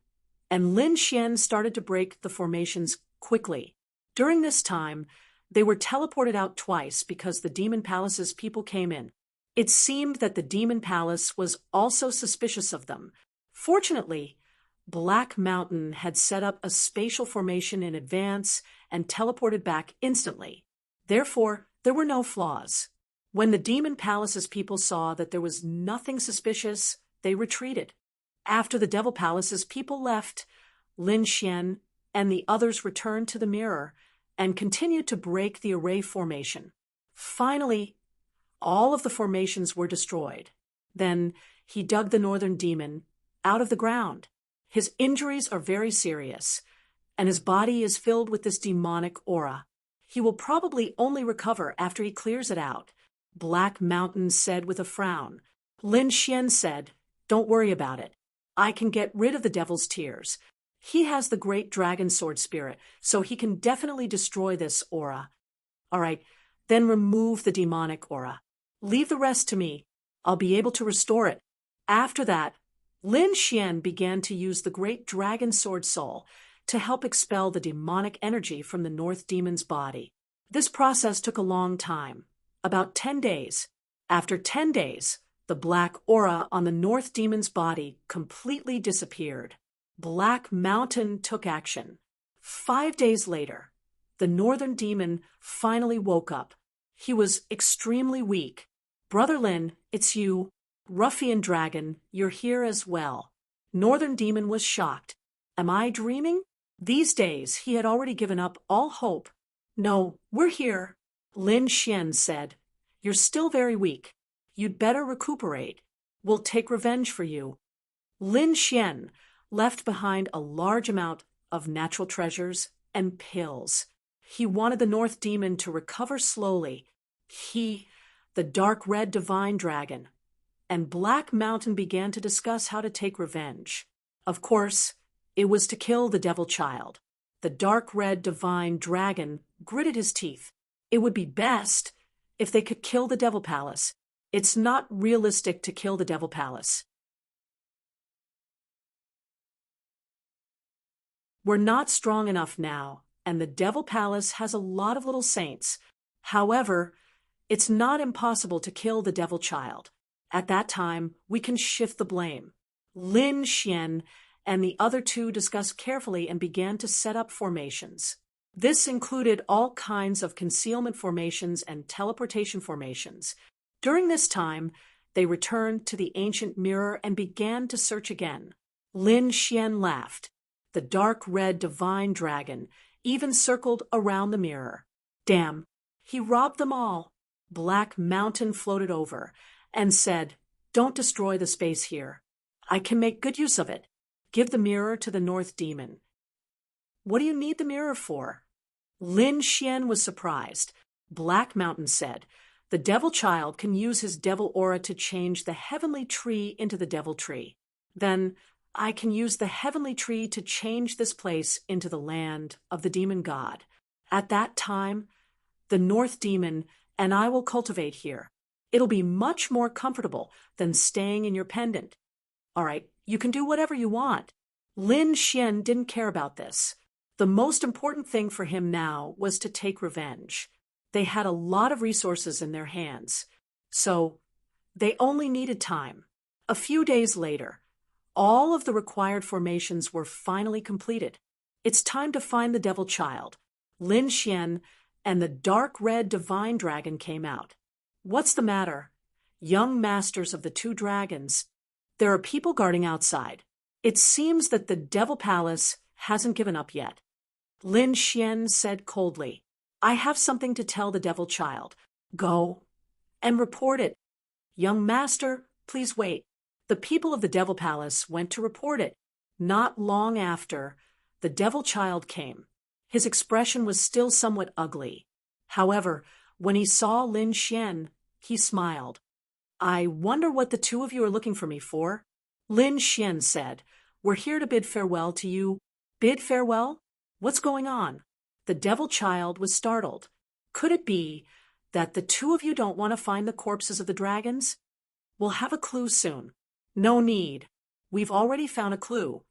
and Lin Xian started to break the formations quickly. During this time, they were teleported out twice because the Demon Palace's people came in. It seemed that the Demon Palace was also suspicious of them. Fortunately, Black Mountain had set up a spatial formation in advance and teleported back instantly. Therefore, there were no flaws. When the Demon Palace's people saw that there was nothing suspicious, they retreated. After the Devil Palace's people left, Lin Xian and the others returned to the mirror and continued to break the array formation. Finally, all of the formations were destroyed. Then he dug the Northern Demon out of the ground. His injuries are very serious, and his body is filled with this demonic aura. He will probably only recover after he clears it out. Black Mountain said with a frown. Lin Xian said, "Don't worry about it. I can get rid of the devil's tears. He has the great dragon sword spirit, so he can definitely destroy this aura. All right, then remove the demonic aura. Leave the rest to me. I'll be able to restore it." After that, Lin Xian began to use the great dragon sword soul to help expel the demonic energy from the North Demon's body. This process took a long time, about 10 days. After 10 days, the black aura on the North Demon's body completely disappeared. Black Mountain took action. 5 days later, the Northern Demon finally woke up. He was extremely weak. "Brother Lin, it's you. Ruffian Dragon, you're here as well." Northern Demon was shocked. "Am I dreaming?" These days, he had already given up all hope. "No, we're here." Lin Xian said, "You're still very weak. You'd better recuperate. We'll take revenge for you." Lin Xian left behind a large amount of natural treasures and pills. He wanted the North Demon to recover slowly. The dark red divine dragon, and Black Mountain began to discuss how to take revenge. Of course, it was to kill the devil child. The dark red divine dragon gritted his teeth. It would be best if they could kill the Devil Palace. It's not realistic to kill the Devil Palace. We're not strong enough now, and the Devil Palace has a lot of little saints. However, it's not impossible to kill the devil child. At that time, we can shift the blame. Lin Xian and the other two discussed carefully and began to set up formations. This included all kinds of concealment formations and teleportation formations. During this time, they returned to the ancient mirror and began to search again. Lin Xian laughed. The dark red divine dragon even circled around the mirror. Damn, he robbed them all. Black Mountain floated over and said, "Don't destroy the space here. I can make good use of it. Give the mirror to the North Demon." "What do you need the mirror for?" Lin Xian was surprised. Black Mountain said, "The devil child can use his devil aura to change the heavenly tree into the devil tree. Then I can use the heavenly tree to change this place into the land of the demon god. At that time, the North Demon and I will cultivate here. It'll be much more comfortable than staying in your pendant. All right, you can do whatever you want." Lin Xian didn't care about this. The most important thing for him now was to take revenge. They had a lot of resources in their hands, so they only needed time. A few days later, all of the required formations were finally completed. It's time to find the devil child. Lin Xian and the dark red divine dragon came out. "What's the matter?" "Young masters of the two dragons, there are people guarding outside. It seems that the Devil Palace hasn't given up yet." Lin Xian said coldly, "I have something to tell the devil child. Go and report it." "Young master, please wait." The people of the Devil Palace went to report it. Not long after, the devil child came. His expression was still somewhat ugly. However, when he saw Lin Xian, he smiled. I wonder what the two of you are looking for me for? Lin Xian said, We're here to bid farewell to you. Bid farewell? What's going on? The devil child was startled. Could it be that the two of you don't want to find the corpses of the dragons? We'll have a clue soon. No need. We've already found a clue.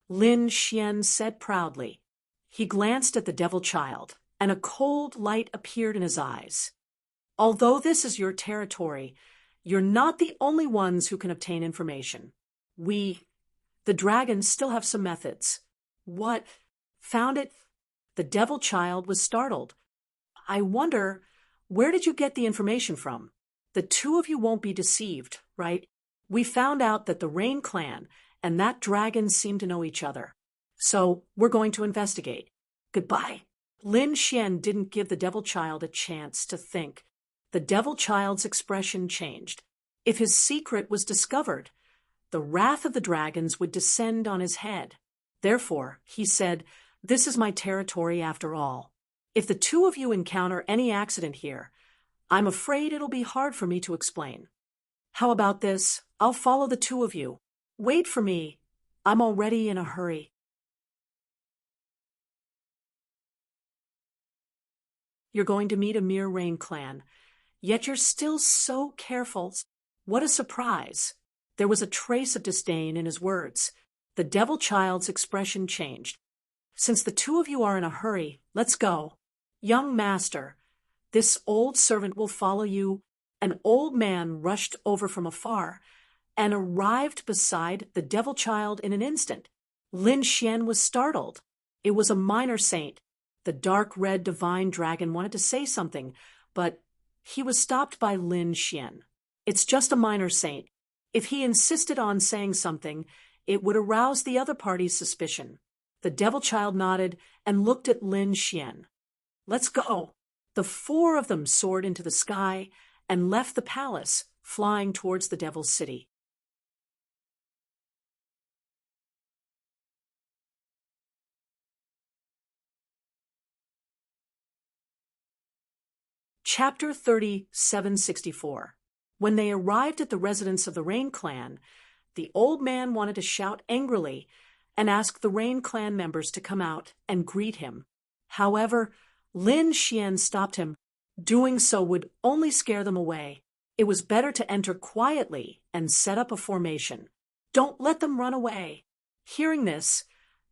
Lin Xian said proudly. He glanced at the devil child, and a cold light appeared in his eyes. Although this is your territory, you're not the only ones who can obtain information. The dragons, still have some methods. What? Found it? The devil child was startled. I wonder, where did you get the information from? The two of you won't be deceived, right? We found out that the Rain Clan and that dragon seem to know each other. So we're going to investigate. Goodbye. Lin Xian didn't give the devil child a chance to think. The devil child's expression changed. If his secret was discovered, the wrath of the dragons would descend on his head. Therefore, he said, This is my territory after all. If the two of you encounter any accident here, I'm afraid it'll be hard for me to explain. How about this? I'll follow the two of you. Wait for me. I'm already in a hurry. You're going to meet a mere Rain Clan, yet you're still so careful. What a surprise. There was a trace of disdain in his words. The devil child's expression changed. Since the two of you are in a hurry, let's go. Young master, this old servant will follow you. An old man rushed over from afar and arrived beside the devil child in an instant. Lin Xian was startled. It was a minor saint. The dark red divine dragon wanted to say something, but he was stopped by Lin Xian. It's just a minor saint. If he insisted on saying something, it would arouse the other party's suspicion. The devil child nodded and looked at Lin Xian. Let's go. The four of them soared into the sky and left the palace, flying towards the devil's city. Chapter 3764. When they arrived at the residence of the Rain Clan, the old man wanted to shout angrily and ask the Rain Clan members to come out and greet him. However, Lin Xian stopped him. Doing so would only scare them away. It was better to enter quietly and set up a formation. Don't let them run away. Hearing this,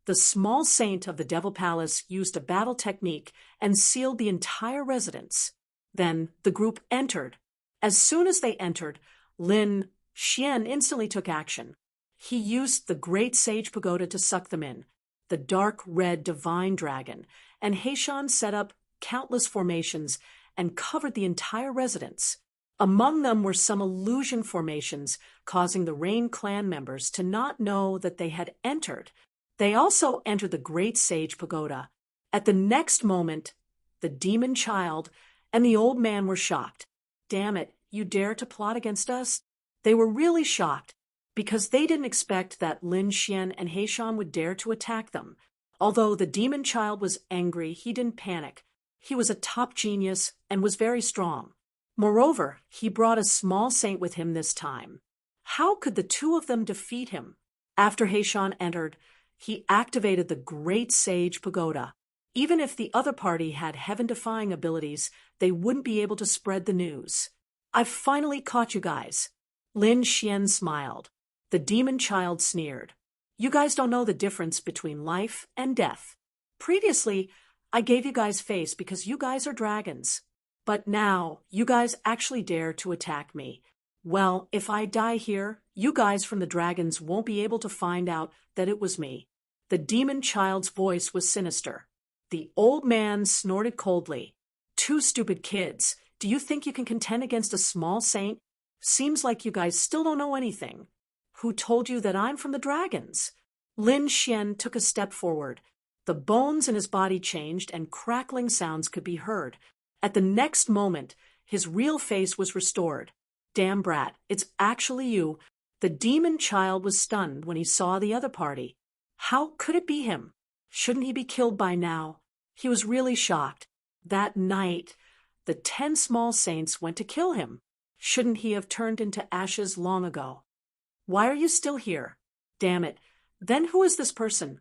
the small saint of the Devil Palace used a battle technique and sealed the entire residence. Then the group entered. As soon as they entered, Lin Xian instantly took action. He used the Great Sage Pagoda to suck them in, the dark red divine dragon, and Heishan set up countless formations and covered the entire residence. Among them were some illusion formations, causing the Rain Clan members to not know that they had entered. They also entered the Great Sage Pagoda. At the next moment, the demon child and the old man were shocked. Damn it, you dare to plot against us? They were really shocked, because they didn't expect that Lin Xian and Heishan would dare to attack them. Although the demon child was angry, he didn't panic. He was a top genius and was very strong. Moreover, he brought a small saint with him this time. How could the two of them defeat him? After Heishan entered, he activated the Great Sage Pagoda. Even if the other party had heaven-defying abilities, they wouldn't be able to spread the news. I've finally caught you guys. Lin Xian smiled. The demon child sneered. You guys don't know the difference between life and death. Previously, I gave you guys face because you guys are dragons. But now, you guys actually dare to attack me. Well, if I die here, you guys from the dragons won't be able to find out that it was me. The demon child's voice was sinister. The old man snorted coldly. Two stupid kids. Do you think you can contend against a small saint? Seems like you guys still don't know anything. Who told you that I'm from the dragons? Lin Xian took a step forward. The bones in his body changed and crackling sounds could be heard. At the next moment, his real face was restored. Damn brat, it's actually you. The demon child was stunned when he saw the other party. How could it be him? Shouldn't he be killed by now? He was really shocked. That night, the 10 small saints went to kill him. Shouldn't he have turned into ashes long ago? Why are you still here? Damn it. Then who is this person?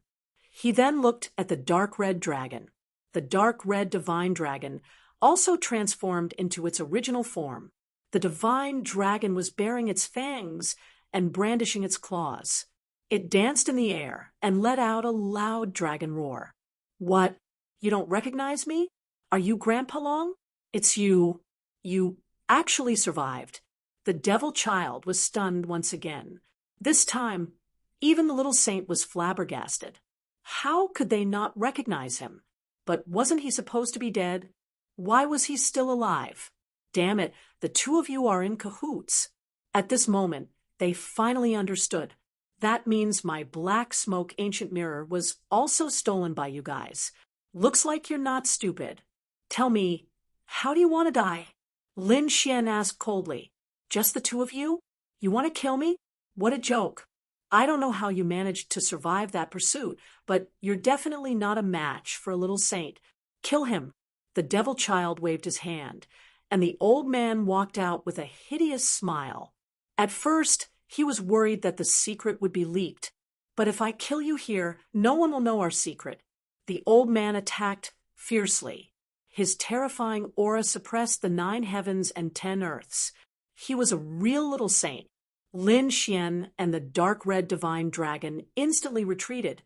He then looked at the dark red dragon. The dark red divine dragon also transformed into its original form. The divine dragon was baring its fangs and brandishing its claws. It danced in the air and let out a loud dragon roar. What? You don't recognize me? Are you Grandpa Long? It's you. You actually survived. The devil child was stunned once again. This time, even the little saint was flabbergasted. How could they not recognize him? But wasn't he supposed to be dead? Why was he still alive? Damn it, the two of you are in cahoots. At this moment, they finally understood. That means my black smoke ancient mirror was also stolen by you guys. Looks like you're not stupid. Tell me, how do you want to die? Lin Xian asked coldly. Just the two of you? You want to kill me? What a joke. I don't know how you managed to survive that pursuit, but you're definitely not a match for a little saint. Kill him. The devil child waved his hand, and the old man walked out with a hideous smile. At first, he was worried that the secret would be leaked. But if I kill you here, no one will know our secret. The old man attacked fiercely. His terrifying aura suppressed the 9 heavens and 10 earths. He was a real little saint. Lin Xian and the dark red divine dragon instantly retreated,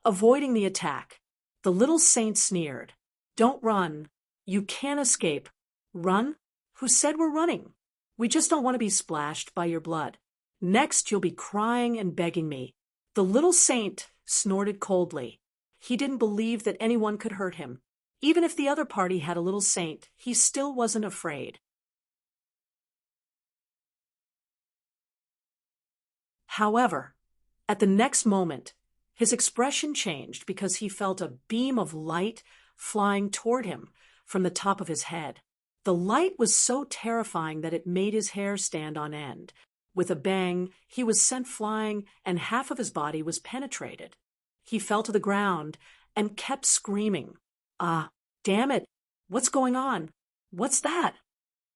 avoiding the attack. The little saint sneered. Don't run. You can't escape. Run? Who said we're running? We just don't want to be splashed by your blood. Next, you'll be crying and begging me. The little saint snorted coldly. He didn't believe that anyone could hurt him. Even if the other party had a little saint, he still wasn't afraid. However, at the next moment, his expression changed because he felt a beam of light flying toward him from the top of his head. The light was so terrifying that it made his hair stand on end. With a bang, he was sent flying and half of his body was penetrated. He fell to the ground and kept screaming. Ah, damn it! What's going on? What's that?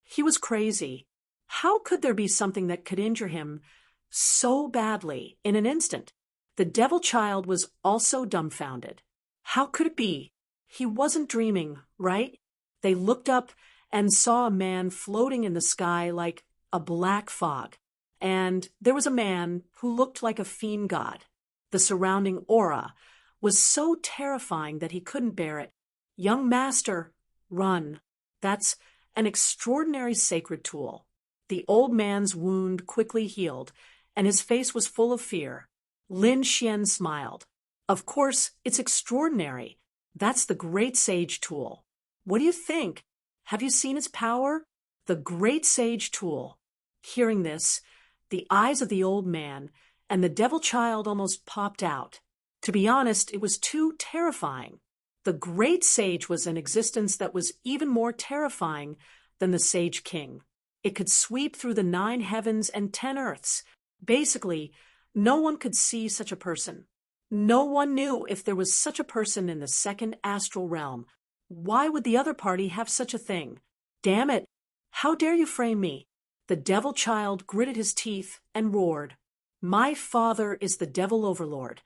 He was crazy. How could there be something that could injure him so badly in an instant? The devil child was also dumbfounded. How could it be? He wasn't dreaming, right? They looked up and saw a man floating in the sky like a black fog. And there was a man who looked like a fiend god. The surrounding aura was so terrifying that he couldn't bear it. Young master, run. That's an extraordinary sacred tool. The old man's wound quickly healed, and his face was full of fear. Lin Xian smiled. Of course, it's extraordinary. That's the Great Sage Tool. What do you think? Have you seen its power? The Great Sage Tool. Hearing this, the eyes of the old man and the devil child almost popped out. To be honest, it was too terrifying. The Great Sage was an existence that was even more terrifying than the Sage King. It could sweep through the 9 heavens and 10 earths. Basically, no one could see such a person. No one knew if there was such a person in the second astral realm. Why would the other party have such a thing? Damn it! How dare you frame me? The devil child gritted his teeth and roared. My father is the devil overlord.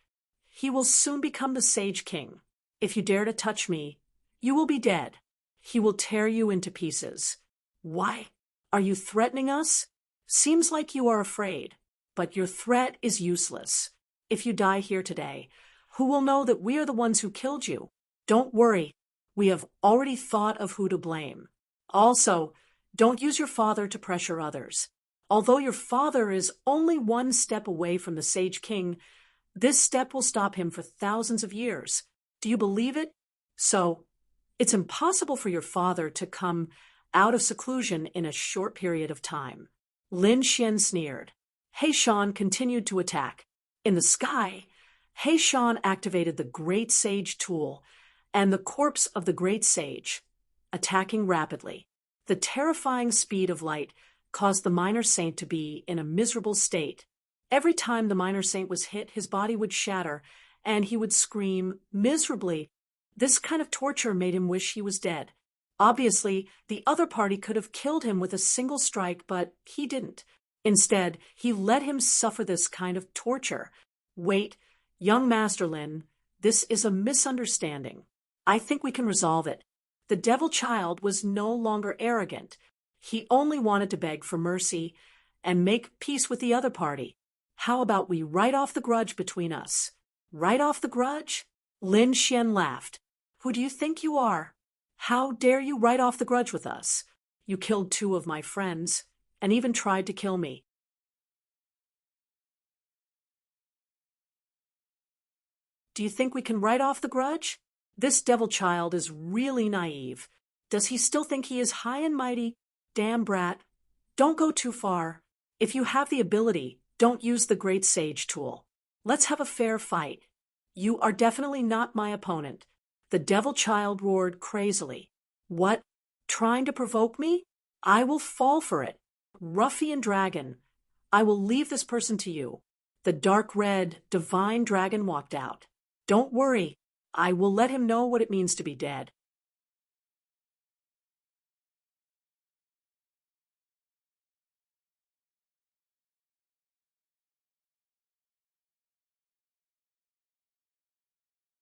He will soon become the Sage King. If you dare to touch me, you will be dead. He will tear you into pieces. Why? Are you threatening us? Seems like you are afraid. But your threat is useless. If you die here today, who will know that we are the ones who killed you? Don't worry. We have already thought of who to blame. Also, don't use your father to pressure others. Although your father is only 1 step away from the Sage King, this step will stop him for thousands of years. Do you believe it? So, it's impossible for your father to come out of seclusion in a short period of time. Lin Xian sneered. He Shan continued to attack. In the sky, He Shan activated the Great Sage Tool and the corpse of the Great Sage, attacking rapidly. The terrifying speed of light caused the minor saint to be in a miserable state. Every time the minor saint was hit, his body would shatter, and he would scream miserably. This kind of torture made him wish he was dead. Obviously, the other party could have killed him with a single strike, but he didn't. Instead, he let him suffer this kind of torture. Wait, young Master Lin, this is a misunderstanding. I think we can resolve it. The devil child was no longer arrogant. He only wanted to beg for mercy and make peace with the other party. How about we write off the grudge between us? Write off the grudge? Lin Xian laughed. Who do you think you are? How dare you write off the grudge with us? You killed 2 of my friends, and even tried to kill me. Do you think we can write off the grudge? This devil child is really naive. Does he still think he is high and mighty? Damn brat. Don't go too far. If you have the ability, don't use the great sage tool. Let's have a fair fight. You are definitely not my opponent. The devil child roared crazily. What? Trying to provoke me? I will fall for it. Ruffian dragon. I will leave this person to you. The dark red, divine dragon walked out. Don't worry. I will let him know what it means to be dead.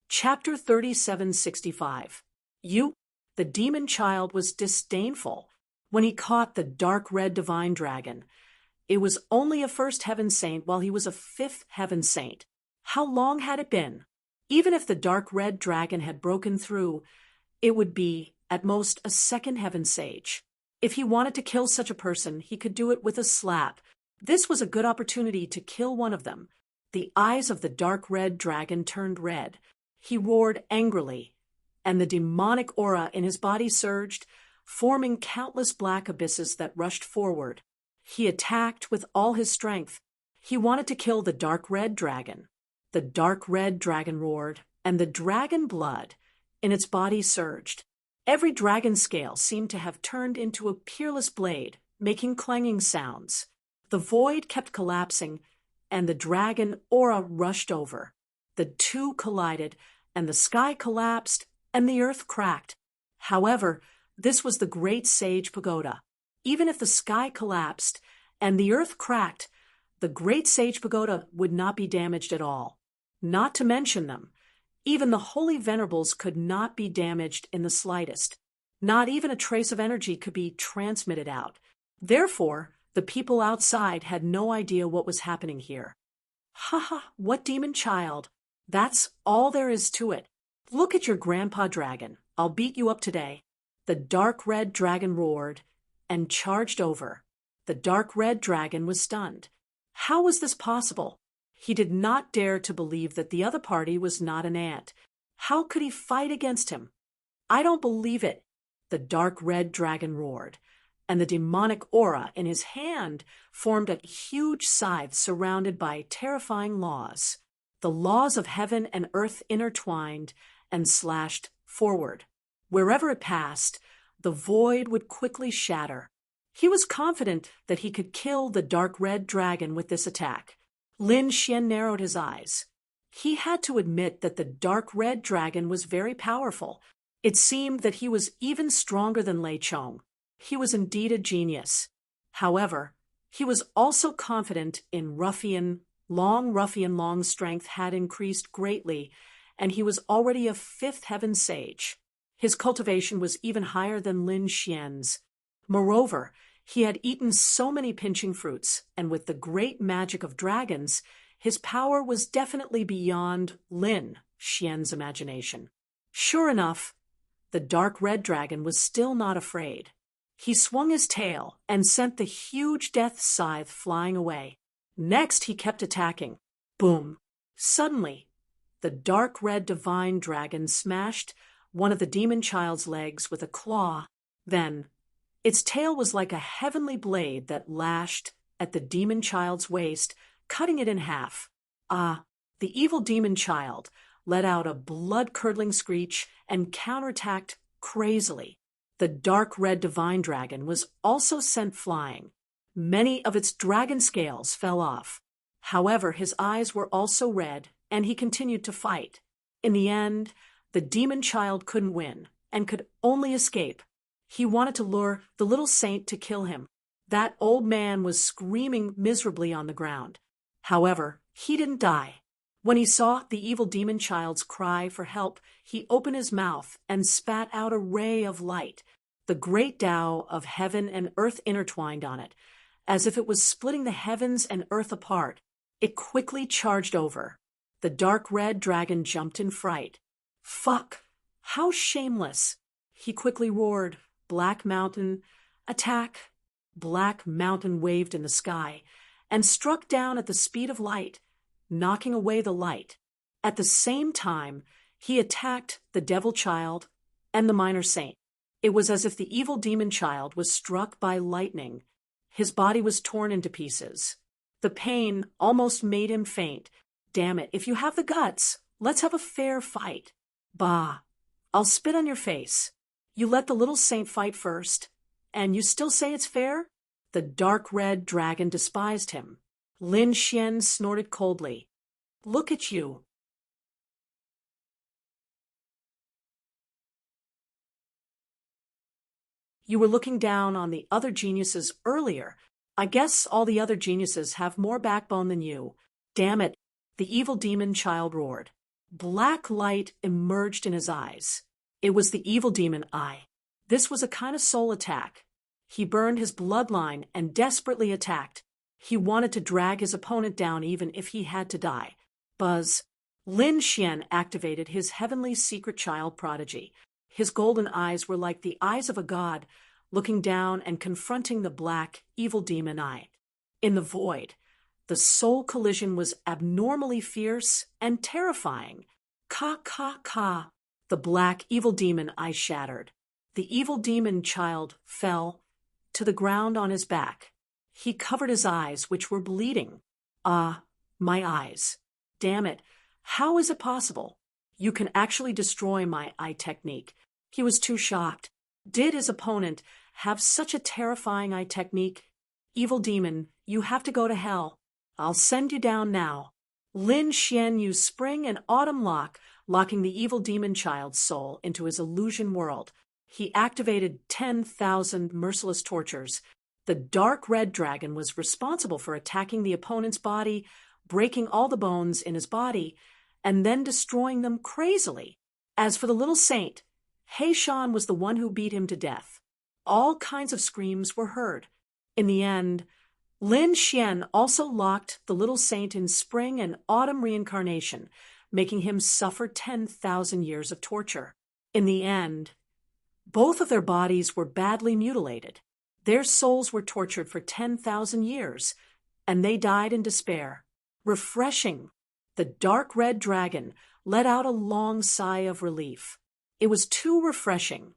Chapter 3765. The demon child was disdainful when he caught the dark red divine dragon. It was only a first heaven saint while he was a 5th heaven saint. How long had it been? Even if the dark red dragon had broken through, it would be, at most, a 2nd heaven sage. If he wanted to kill such a person, he could do it with a slap. This was a good opportunity to kill one of them. The eyes of the dark red dragon turned red. He roared angrily, and the demonic aura in his body surged, forming countless black abysses that rushed forward. He attacked with all his strength. He wanted to kill the dark red dragon. The dark red dragon roared, and the dragon blood in its body surged. Every dragon scale seemed to have turned into a peerless blade, making clanging sounds. The void kept collapsing, and the dragon aura rushed over. The 2 collided, and the sky collapsed, and the earth cracked. However, this was the Great Sage Pagoda. Even if the sky collapsed and the earth cracked, the Great Sage Pagoda would not be damaged at all. Not to mention them, even the Holy Venerables could not be damaged in the slightest. Not even a trace of energy could be transmitted out. Therefore, the people outside had no idea what was happening here. Ha ha, what demon child? That's all there is to it. Look at your grandpa dragon. I'll beat you up today. The dark red dragon roared and charged over. The dark red dragon was stunned. How was this possible? He did not dare to believe that the other party was not an ant. How could he fight against him? I don't believe it. The dark red dragon roared, and the demonic aura in his hand formed a huge scythe surrounded by terrifying laws. The laws of heaven and earth intertwined and slashed forward. Wherever it passed, the void would quickly shatter. He was confident that he could kill the dark red dragon with this attack. Lin Xian narrowed his eyes. He had to admit that the dark red dragon was very powerful. It seemed that he was even stronger than Lei Chong. He was indeed a genius. However, he was also confident in ruffian long strength had increased greatly, and he was already a 5th heaven sage. His cultivation was even higher than Lin Xian's. Moreover, he had eaten so many pinching fruits, and with the great magic of dragons, his power was definitely beyond Lin Xian's imagination. Sure enough, the dark red dragon was still not afraid. He swung his tail and sent the huge death scythe flying away. Next, he kept attacking. Boom! Suddenly, the dark red divine dragon smashed one of the demon child's legs with a claw. Then, its tail was like a heavenly blade that lashed at the demon child's waist, cutting it in half. The evil demon child let out a blood-curdling screech and counterattacked crazily. The dark red divine dragon was also sent flying. Many of its dragon scales fell off. However, his eyes were also red, and he continued to fight. In the end, The demon child couldn't win and could only escape. He wanted to lure the little saint to kill him. That old man was screaming miserably on the ground. However, he didn't die. When he saw the evil demon child's cry for help, he opened his mouth and spat out a ray of light. The great Tao of heaven and earth intertwined on it, as if it was splitting the heavens and earth apart. It quickly charged over. The dark red dragon jumped in fright. "Fuck! How shameless!" he quickly roared. "Black Mountain, attack!" Black Mountain waved in the sky and struck down at the speed of light, knocking away the light. At the same time, he attacked the devil child and the minor saint. It was as if the evil demon child was struck by lightning. His body was torn into pieces. The pain almost made him faint. "Damn it, if you have the guts, let's have a fair fight." "Bah, I'll spit on your face. You let the little saint fight first, and you still say it's fair?" The dark red dragon despised him. Lin Xian snorted coldly. "Look at you. You were looking down on the other geniuses earlier. I guess all the other geniuses have more backbone than you." "Damn it," the evil demon child roared. Black light emerged in his eyes. It was the evil demon eye. This was a kind of soul attack. He burned his bloodline and desperately attacked. He wanted to drag his opponent down even if he had to die. Buzz. Lin Xian activated his heavenly secret child prodigy. His golden eyes were like the eyes of a god, looking down and confronting the black, evil demon eye. In the void, the soul collision was abnormally fierce and terrifying. Ka ka ka. The black, evil demon eye shattered. The evil demon child fell to the ground on his back. He covered his eyes, which were bleeding. "Ah, my eyes. Damn it. How is it possible? You can actually destroy my eye technique." He was too shocked. Did his opponent have such a terrifying eye technique? "Evil demon, you have to go to hell. I'll send you down now." Lin Xian used spring and autumn lock, locking the evil demon child's soul into his illusion world. He activated 10,000 merciless tortures. The dark red dragon was responsible for attacking the opponent's body, breaking all the bones in his body, and then destroying them crazily. As for the little saint, Heishan was the one who beat him to death. All kinds of screams were heard. In the end, Lin Xian also locked the little saint in spring and autumn reincarnation, making him suffer 10,000 years of torture. In the end, both of their bodies were badly mutilated. Their souls were tortured for 10,000 years, and they died in despair. Refreshing. The dark red dragon let out a long sigh of relief. It was too refreshing.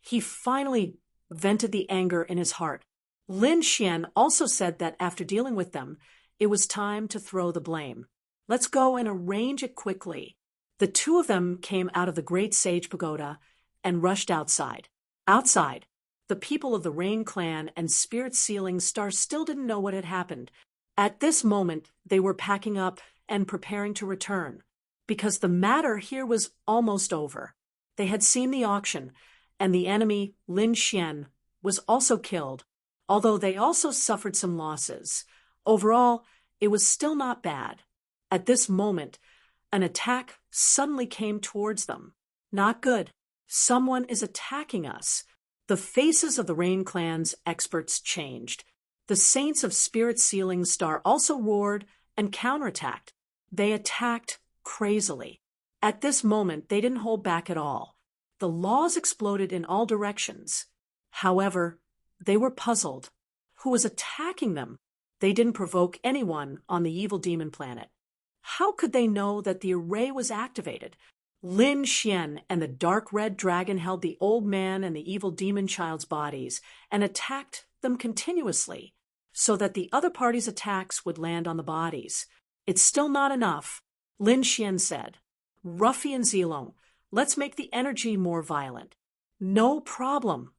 He finally vented the anger in his heart. Lin Xian also said that after dealing with them, it was time to throw the blame. "Let's go and arrange it quickly." The two of them came out of the Great Sage Pagoda and rushed outside. Outside, the people of the Rain Clan and Spirit Sealing Star still didn't know what had happened. At this moment, they were packing up and preparing to return, because the matter here was almost over. They had seen the auction, and the enemy, Lin Xian, was also killed, although they also suffered some losses. Overall, it was still not bad. At this moment, an attack suddenly came towards them. Not good. Someone is attacking us. The faces of the Rain Clan's experts changed. The Saints of Spirit Sealing Star also roared and counterattacked. They attacked crazily. At this moment, they didn't hold back at all. The laws exploded in all directions. However, they were puzzled. Who was attacking them? They didn't provoke anyone on the evil demon planet. How could they know that the array was activated? Lin Xian and the dark red dragon held the old man and the evil demon child's bodies and attacked them continuously, so that the other party's attacks would land on the bodies. "It's still not enough," Lin Xian said. "Ruffian Zilong, let's make the energy more violent." "No problem."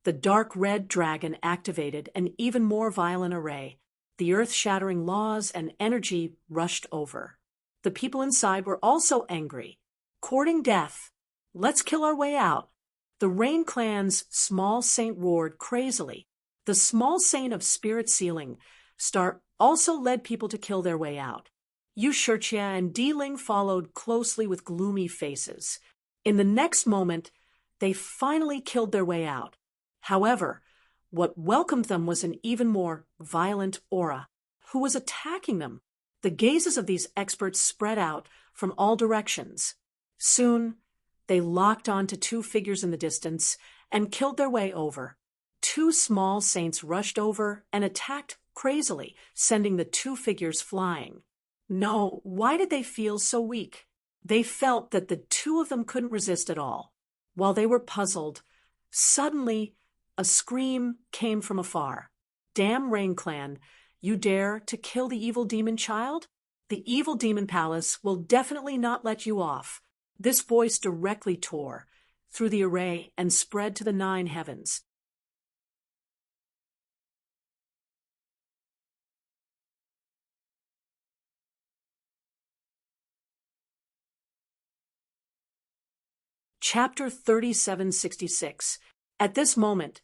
The dark red dragon activated an even more violent array. The earth-shattering laws and energy rushed over. The people inside were also angry. Courting death. Let's kill our way out. The Rain Clan's small saint roared crazily. The small saint of spirit sealing star also led people to kill their way out. Yushurtia and Deling followed closely with gloomy faces. In the next moment, they finally killed their way out. However, what welcomed them was an even more violent aura. Who was attacking them? The gazes of these experts spread out from all directions. Soon, they locked onto two figures in the distance and killed their way over. Two small saints rushed over and attacked crazily, sending the two figures flying. No, why did they feel so weak? They felt that the two of them couldn't resist at all. While they were puzzled, suddenly a scream came from afar. Damn Rain Clan, you dare to kill the evil demon child? The evil demon palace will definitely not let you off. This voice directly tore through the array and spread to the 9 heavens. Chapter 3766. At this moment,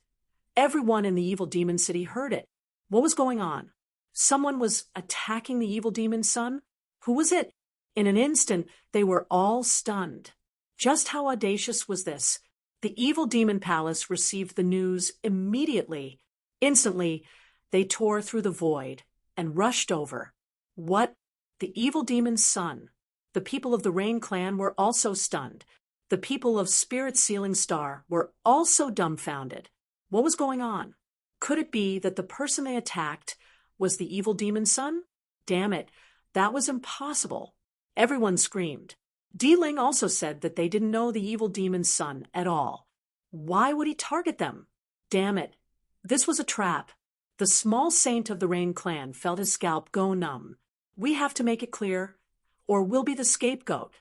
everyone in the evil demon city heard it. What was going on? Someone was attacking the evil demon's son? Who was it? In an instant, they were all stunned. Just how audacious was this? The evil demon palace received the news immediately. Instantly, they tore through the void and rushed over. What? The evil demon's son. The people of the Rain Clan were also stunned. The people of Spirit Sealing Star were also dumbfounded. What was going on? Could it be that the person they attacked was the evil demon's son? Damn it, that was impossible. Everyone screamed. Deling also said that they didn't know the evil demon's son at all. Why would he target them? Damn it, this was a trap. The small saint of the Rain Clan felt his scalp go numb. We have to make it clear, or we'll be the scapegoat.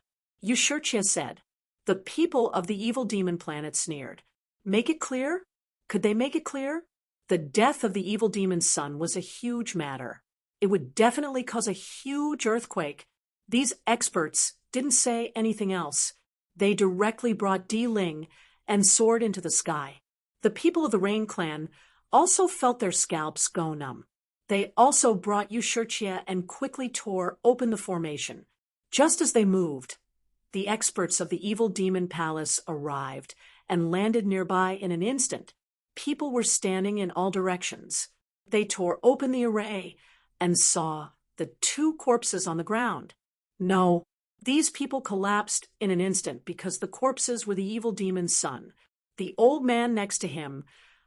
Yushurtia said. The people of the evil demon planet sneered. Make it clear? Could they make it clear? The death of the evil demon's son was a huge matter. It would definitely cause a huge earthquake. These experts didn't say anything else. They directly brought Deling and soared into the sky. The people of the Rain Clan also felt their scalps go numb. They also brought Yushurtia and quickly tore open the formation. Just as they moved, the experts of the evil demon palace arrived and landed nearby in an instant. People were standing in all directions. They tore open the array and saw the 2 corpses on the ground. No, these people collapsed in an instant because the corpses were the evil demon's son. The old man next to him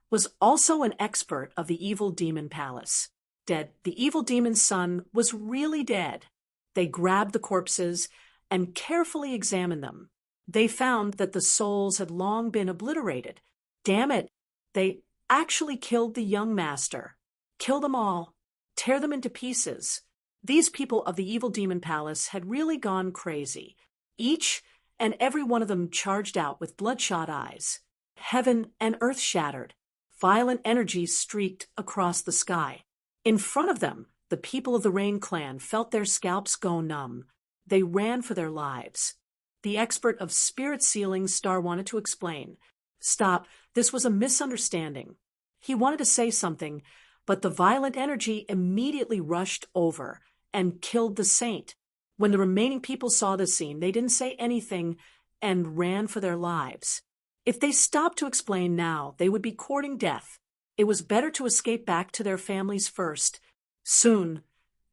was also an expert of the evil demon palace. Dead. The evil demon's son was really dead. They grabbed the corpses and carefully examined them. They found that the souls had long been obliterated. Damn it, they actually killed the young master. Kill them all. Tear them into pieces. These people of the evil demon palace had really gone crazy. Each and every one of them charged out with bloodshot eyes. Heaven and earth shattered. Violent energy streaked across the sky. In front of them, the people of the Rain Clan felt their scalps go numb. They ran for their lives. The expert of Spirit Sealing Star wanted to explain. Stop, this was a misunderstanding. He wanted to say something, but the violent energy immediately rushed over and killed the saint. When the remaining people saw the scene, they didn't say anything and ran for their lives. If they stopped to explain now, they would be courting death. It was better to escape back to their families first. Soon,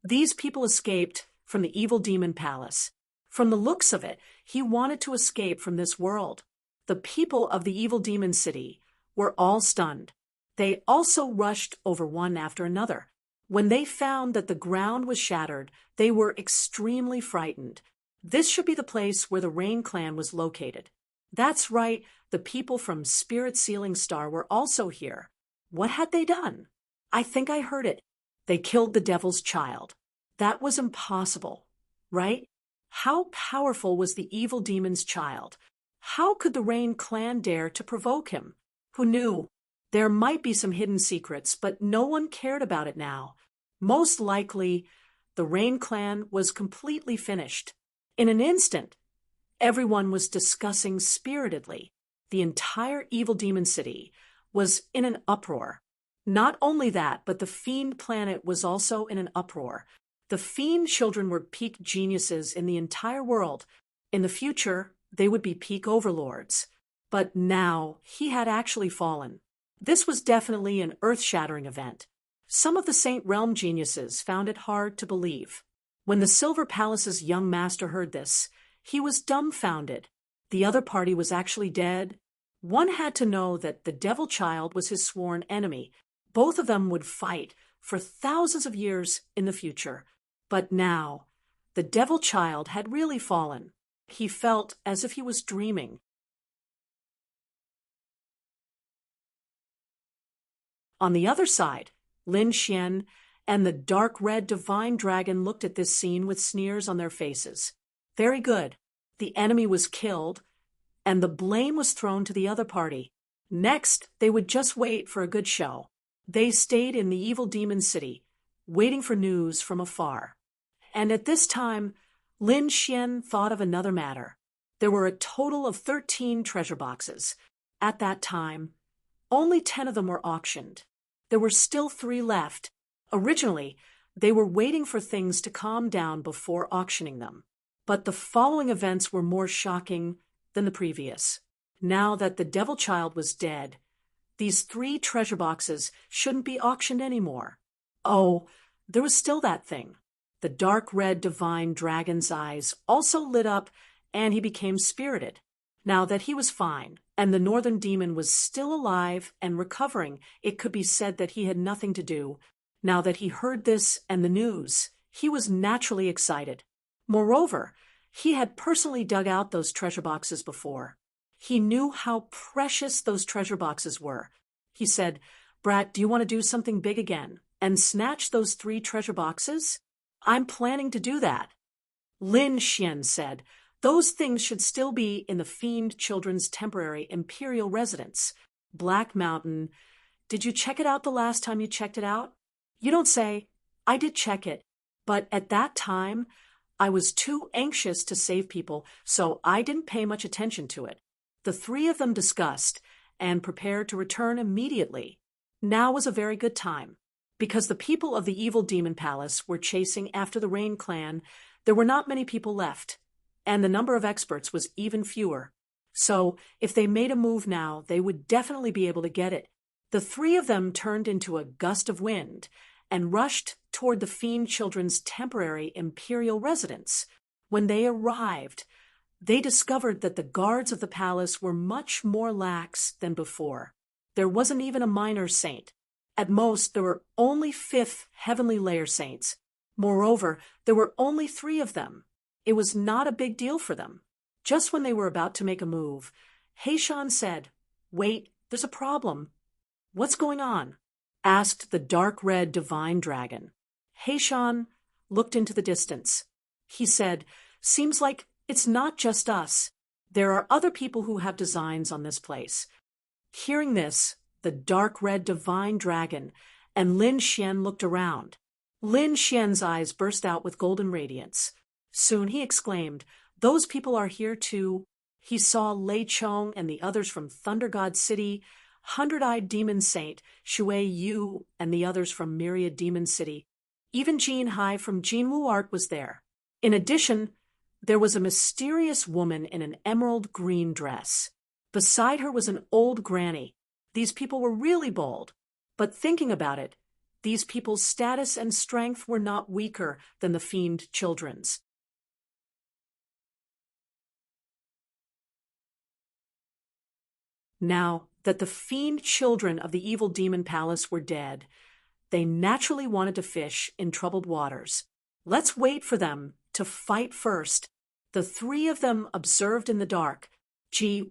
these people escaped from the evil demon palace. From the looks of it, he wanted to escape from this world. The people of the evil demon city were all stunned. They also rushed over one after another. When they found that the ground was shattered, they were extremely frightened. This should be the place where the Rain Clan was located. That's right, the people from Spirit Sealing Star were also here. What had they done? I think I heard it. They killed the devil's child. That was impossible, right? How powerful was the evil demon's child? How could the Rain Clan dare to provoke him? Who knew? There might be some hidden secrets, but no one cared about it now. Most likely, the Rain Clan was completely finished. In an instant, everyone was discussing spiritedly. The entire evil demon city was in an uproar. Not only that, but the fiend planet was also in an uproar. The fiend children were peak geniuses in the entire world. In the future, they would be peak overlords. But now, he had actually fallen. This was definitely an earth-shattering event. Some of the Saint Realm geniuses found it hard to believe. When the Silver Palace's young master heard this, he was dumbfounded. The other party was actually dead. One had to know that the Devil Child was his sworn enemy. Both of them would fight for thousands of years in the future. But now, the Devil Child had really fallen. He felt as if he was dreaming. On the other side, Lin Xian and the dark red divine dragon looked at this scene with sneers on their faces. Very good. The enemy was killed, and the blame was thrown to the other party. Next, they would just wait for a good show. They stayed in the evil demon city, waiting for news from afar. And at this time, Lin Xian thought of another matter. There were a total of 13 treasure boxes. At that time, only 10 of them were auctioned. There were still 3 left. Originally, they were waiting for things to calm down before auctioning them. But the following events were more shocking than the previous. Now that the Devil Child was dead, these 3 treasure boxes shouldn't be auctioned anymore. Oh, there was still that thing. The dark red divine dragon's eyes also lit up, and he became spirited. Now that he was fine, and the northern demon was still alive and recovering, it could be said that he had nothing to do. Now that he heard this and the news, he was naturally excited. Moreover, he had personally dug out those treasure boxes before. He knew how precious those treasure boxes were. He said, "Brat, do you want to do something big again and snatch those 3 treasure boxes?" "I'm planning to do that." Lin Xian said, "Those things should still be in the Fiend Children's temporary imperial residence. Black Mountain. Did you check it out the last time you checked it out?" "You don't say." "I did check it, but at that time, I was too anxious to save people, so I didn't pay much attention to it." The 3 of them discussed and prepared to return immediately. Now was a very good time. Because the people of the evil demon palace were chasing after the Rain Clan, there were not many people left, and the number of experts was even fewer. So, if they made a move now, they would definitely be able to get it. The 3 of them turned into a gust of wind and rushed toward the Fiend Children's temporary imperial residence. When they arrived, they discovered that the guards of the palace were much more lax than before. There wasn't even a minor saint. At most, there were only 5th heavenly layer saints. Moreover, there were only 3 of them. It was not a big deal for them. Just when they were about to make a move, Heishan said, "Wait, there's a problem." "What's going on?" asked the dark red divine dragon. Heishan looked into the distance. He said, "Seems like it's not just us. There are other people who have designs on this place." Hearing this, the dark red divine dragon and Lin Xian looked around. Lin Xian's eyes burst out with golden radiance. Soon he exclaimed, "Those people are here too." He saw Lei Chong and the others from Thunder God City, Hundred-Eyed Demon Saint, Shui Yu, and the others from Myriad Demon City. Even Jean Hai from Jinwu Art was there. In addition, there was a mysterious woman in an emerald green dress. Beside her was an old granny. These people were really bold. But thinking about it, these people's status and strength were not weaker than the Fiend Children's. Now that the Fiend Children of the evil demon palace were dead, they naturally wanted to fish in troubled waters. Let's wait for them to fight first. The 3 of them observed in the dark.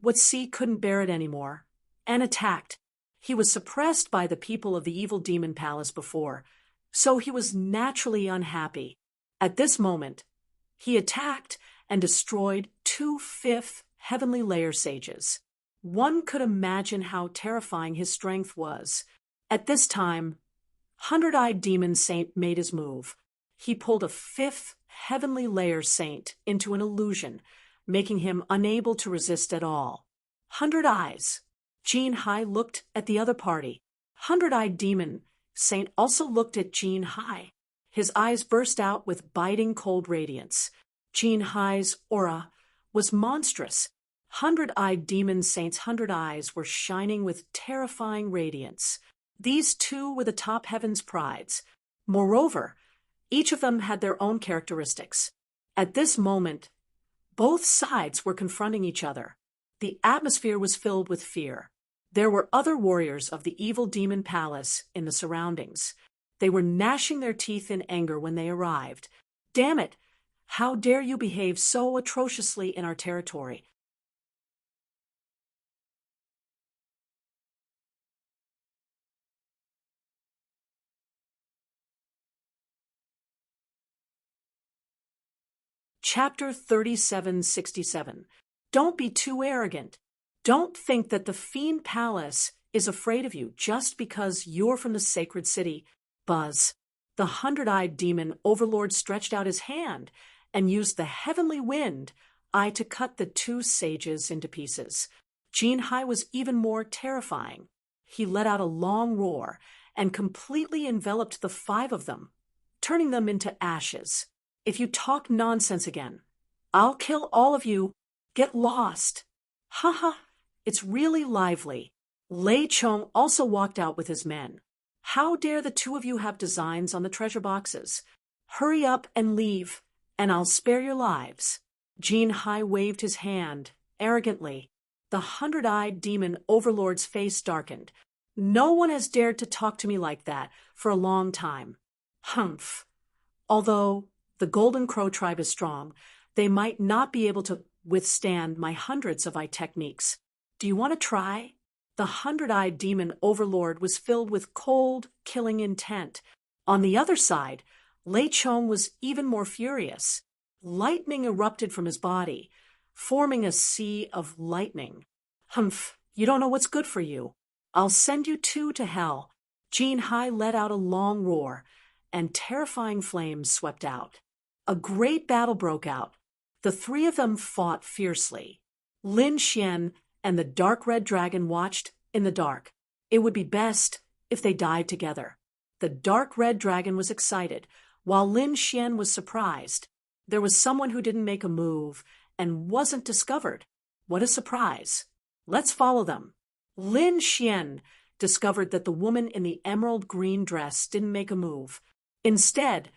What Sea couldn't bear it anymore, and attacked. He was suppressed by the people of the evil demon palace before, so he was naturally unhappy. At this moment, he attacked and destroyed 2 5th heavenly layer sages. One could imagine how terrifying his strength was. At this time, Hundred-eyed demon saint made his move. He pulled a fifth heavenly layer saint into an illusion, making him unable to resist at all. 100 eyes. Jean Hai looked at the other party. Hundred-eyed demon saint also looked at Jean Hai. His eyes burst out with biting cold radiance. Jean Hai's aura was monstrous. Hundred-eyed demon saint's 100 eyes were shining with terrifying radiance. These two were the top heaven's prides. Moreover, each of them had their own characteristics. At this moment, both sides were confronting each other. The atmosphere was filled with fear. There were other warriors of the evil demon palace in the surroundings. They were gnashing their teeth in anger when they arrived. Damn it! How dare you behave so atrociously in our territory? Chapter 3767. Don't be too arrogant. Don't think that the Fiend Palace is afraid of you just because you're from the sacred city. Buzz. The hundred-eyed demon overlord stretched out his hand and used the heavenly wind eye to cut the two sages into pieces. Jean Hai was even more terrifying. He let out a long roar and completely enveloped the 5 of them, turning them into ashes. If you talk nonsense again, I'll kill all of you. Get lost. Haha, it's really lively. Lei Chong also walked out with his men. How dare the 2 of you have designs on the treasure boxes? Hurry up and leave, and I'll spare your lives. Jean Hai waved his hand, arrogantly. The hundred-eyed demon overlord's face darkened. No one has dared to talk to me like that for a long time. Humph. Although the Golden Crow tribe is strong, they might not be able to withstand my hundreds of eye techniques. Do you want to try? The hundred-eyed demon overlord was filled with cold, killing intent. On the other side, Lei Chong was even more furious. Lightning erupted from his body, forming a sea of lightning. Humph, you don't know what's good for you. I'll send you 2 to hell. Jean Hai let out a long roar, and terrifying flames swept out. A great battle broke out. The 3 of them fought fiercely. Lin Xian and the dark red dragon watched in the dark. It would be best if they died together. The dark red dragon was excited, while Lin Xian was surprised. There was someone who didn't make a move and wasn't discovered. What a surprise. Let's follow them. Lin Xian discovered that the woman in the emerald green dress didn't make a move. Instead,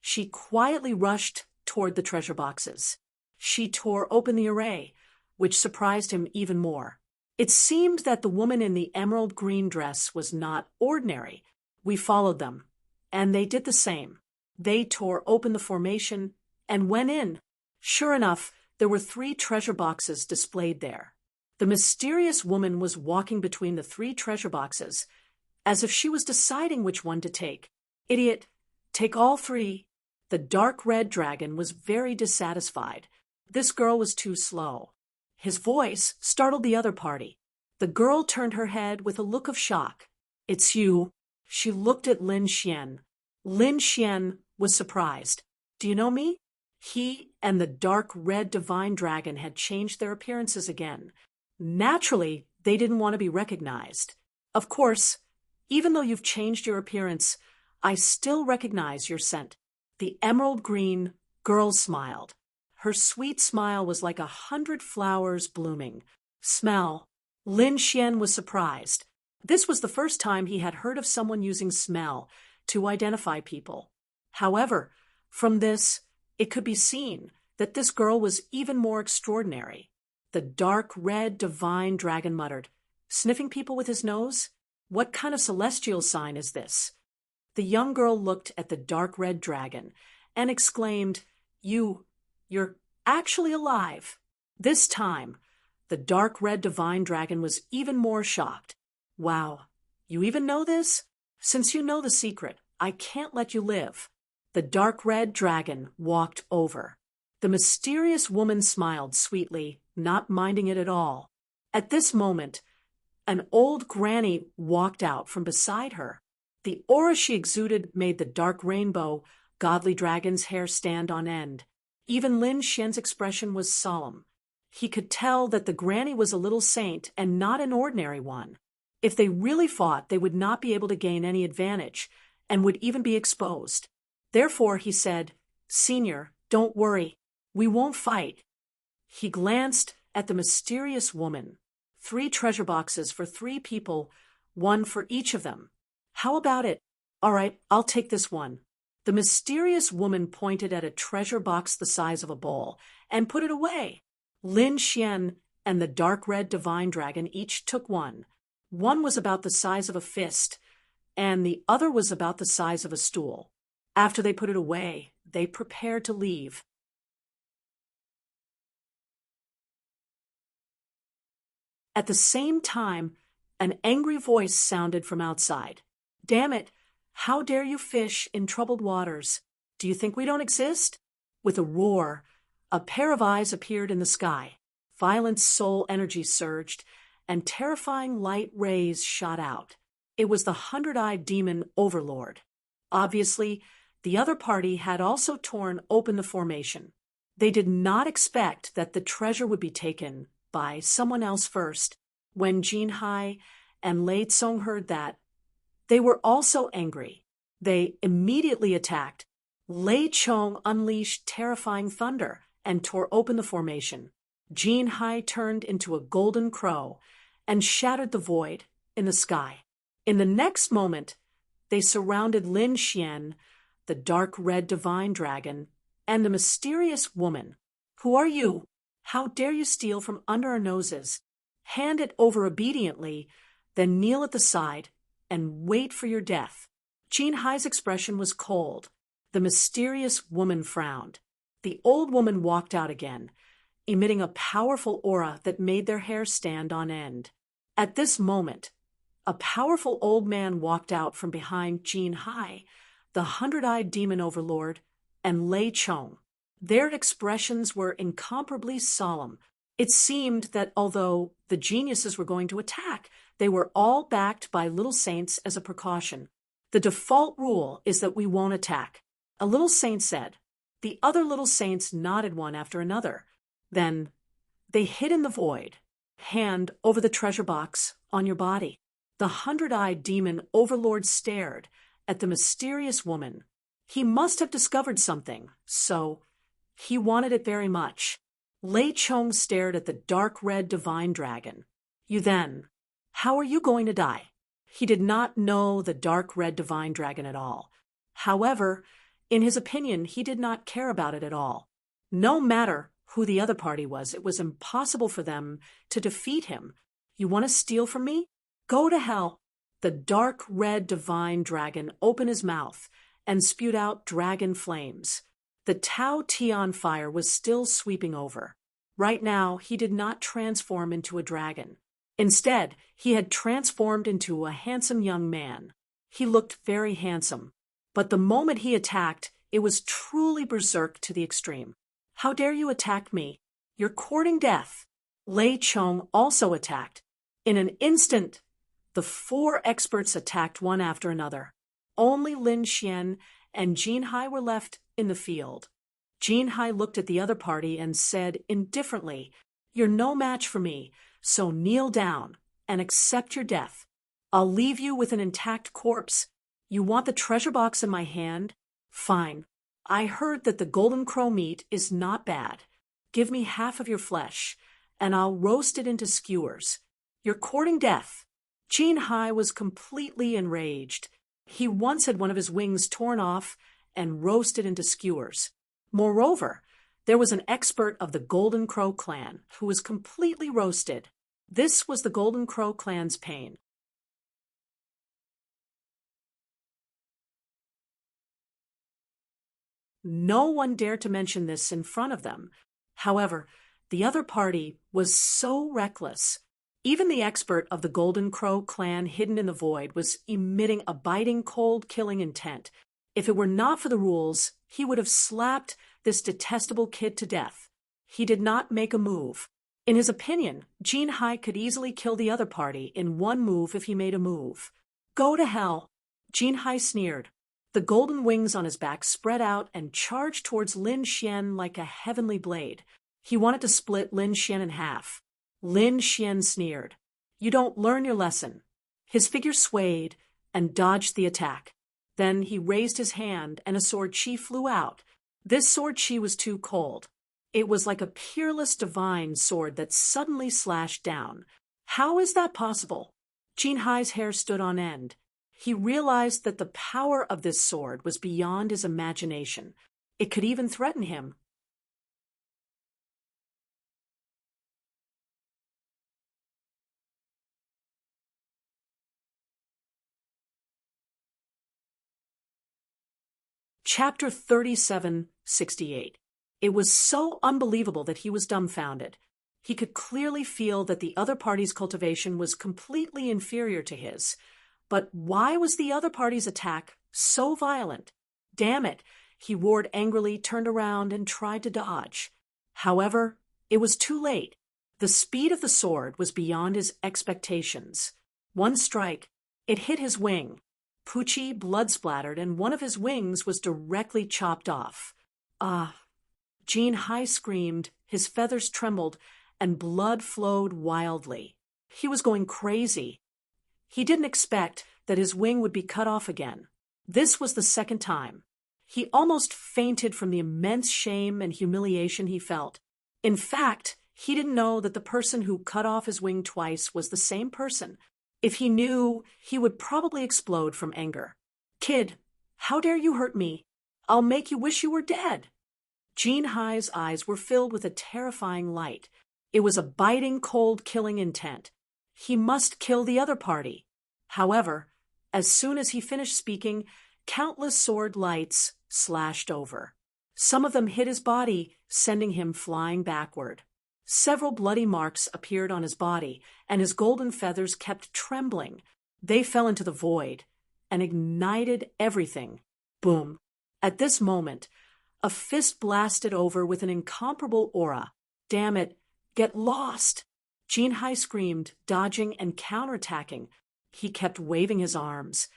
she quietly rushed toward the treasure boxes. She tore open the array, which surprised him even more. It seemed that the woman in the emerald green dress was not ordinary. We followed them, and they did the same. They tore open the formation and went in. Sure enough, there were 3 treasure boxes displayed there. The mysterious woman was walking between the 3 treasure boxes, as if she was deciding which one to take. Idiot, take all 3. The dark red dragon was very dissatisfied. This girl was too slow. His voice startled the other party. The girl turned her head with a look of shock. It's you. She looked at Lin Xian. Lin Xian was surprised. Do you know me? He and the dark red divine dragon had changed their appearances again. Naturally, they didn't want to be recognized. Of course, even though you've changed your appearance, I still recognize your scent. The emerald green girl smiled. Her sweet smile was like 100 flowers blooming. Smell. Lin Xian was surprised. This was the first time he had heard of someone using smell to identify people. However, from this, it could be seen that this girl was even more extraordinary. The dark red divine dragon muttered, sniffing people with his nose? What kind of celestial sign is this? The young girl looked at the dark red dragon and exclaimed, You're actually alive. This time, the dark red divine dragon was even more shocked. Wow, you even know this? Since you know the secret, I can't let you live. The dark red dragon walked over. The mysterious woman smiled sweetly, not minding it at all. At this moment, an old granny walked out from beside her. The aura she exuded made the dark rainbow, godly dragon's hair stand on end. Even Lin Xian's expression was solemn. He could tell that the granny was a little saint and not an ordinary one. If they really fought, they would not be able to gain any advantage, and would even be exposed. Therefore, he said, "Senior, don't worry. We won't fight." He glanced at the mysterious woman. 3 treasure boxes for 3 people, 1 for each of them. How about it? All right, I'll take this one. The mysterious woman pointed at a treasure box the size of a bowl and put it away. Lin Xian and the dark red divine dragon each took one. One was about the size of a fist, and the other was about the size of a stool. After they put it away, they prepared to leave. At the same time, an angry voice sounded from outside. "Damn it! How dare you fish in troubled waters? Do you think we don't exist?" With a roar, a pair of eyes appeared in the sky. Violent soul energy surged, and terrifying light rays shot out. It was the 100-eyed demon overlord. Obviously, the other party had also torn open the formation. They did not expect that the treasure would be taken by someone else first. When Jin Hai and Lei Tsong heard that, they were also angry. They immediately attacked. Lei Chong unleashed terrifying thunder and tore open the formation. Jin Hai turned into a golden crow and shattered the void in the sky. In the next moment, they surrounded Lin Xian, the dark red divine dragon, and the mysterious woman. "Who are you? How dare you steal from under our noses? Hand it over obediently, then kneel at the side and wait for your death." Jin Hai's expression was cold. The mysterious woman frowned. The old woman walked out again, emitting a powerful aura that made their hair stand on end. At this moment, a powerful old man walked out from behind Jin Hai, the 100-eyed demon overlord, and Lei Chong. Their expressions were incomparably solemn. It seemed that although the geniuses were going to attack, they were all backed by little saints as a precaution. "The default rule is that we won't attack," a little saint said. The other little saints nodded one after another. Then they hid in the void. "Hand over the treasure box on your body." The 100-eyed demon overlord stared at the mysterious woman. He must have discovered something, so he wanted it very much. Lei Chong stared at the dark red divine dragon. "You then, how are you going to die?" He did not know the dark red divine dragon at all. However, in his opinion, he did not care about it at all. No matter who the other party was, it was impossible for them to defeat him. "You want to steal from me? Go to hell." The dark red divine dragon opened his mouth and spewed out dragon flames. The Tao Tian fire was still sweeping over. Right now, he did not transform into a dragon. Instead, he had transformed into a handsome young man. He looked very handsome. But the moment he attacked, it was truly berserk to the extreme. "How dare you attack me? You're courting death." Lei Chong also attacked. In an instant, the 4 experts attacked one after another. Only Lin Xian and Jin Hai were left in the field. Jin Hai looked at the other party and said indifferently, "You're no match for me, so kneel down and accept your death. I'll leave you with an intact corpse. You want the treasure box in my hand? Fine. I heard that the golden crow meat is not bad. Give me half of your flesh, and I'll roast it into skewers. You're courting death." Jin Hai was completely enraged. He once had one of his wings torn off and roasted into skewers. Moreover, there was an expert of the Golden Crow clan who was completely roasted. This was the Golden Crow clan's pain. No one dared to mention this in front of them. However, the other party was so reckless. Even the expert of the Golden Crow clan hidden in the void was emitting a biting, cold, killing intent. If it were not for the rules, he would have slapped this detestable kid to death. He did not make a move. In his opinion, Jin Hai could easily kill the other party in one move if he made a move. "Go to hell." Jin Hai sneered. The golden wings on his back spread out and charged towards Lin Xian like a heavenly blade. He wanted to split Lin Xian in half. Lin Xian sneered. You don't learn your lesson. His figure swayed and dodged the attack. Then he raised his hand and a sword chi flew out. This sword chi was too cold. It was like a peerless divine sword that suddenly slashed down. How is that possible? Jin Hai's hair stood on end. He realized that the power of this sword was beyond his imagination. It could even threaten him. Chapter 3768. It was so unbelievable that he was dumbfounded. He could clearly feel that the other party's cultivation was completely inferior to his. But why was the other party's attack so violent? Damn it! He roared angrily, turned around, and tried to dodge. However, it was too late. The speed of the sword was beyond his expectations. One strike, it hit his wing. Poochie blood-splattered, and one of his wings was directly chopped off. Ah! Jin Hai screamed, his feathers trembled, and blood flowed wildly. He was going crazy. He didn't expect that his wing would be cut off again. This was the second time. He almost fainted from the immense shame and humiliation he felt. In fact, he didn't know that the person who cut off his wing twice was the same person. If he knew, he would probably explode from anger. Kid, how dare you hurt me? I'll make you wish you were dead. Jin Hai's eyes were filled with a terrifying light. It was a biting, cold, killing intent. He must kill the other party. However, as soon as he finished speaking, countless sword lights slashed over. Some of them hit his body, sending him flying backward. Several bloody marks appeared on his body, and his golden feathers kept trembling. They fell into the void and ignited everything. Boom! At this moment, a fist blasted over with an incomparable aura. Damn it! Get lost! Jin Hai screamed, dodging and counterattacking. He kept waving his arms,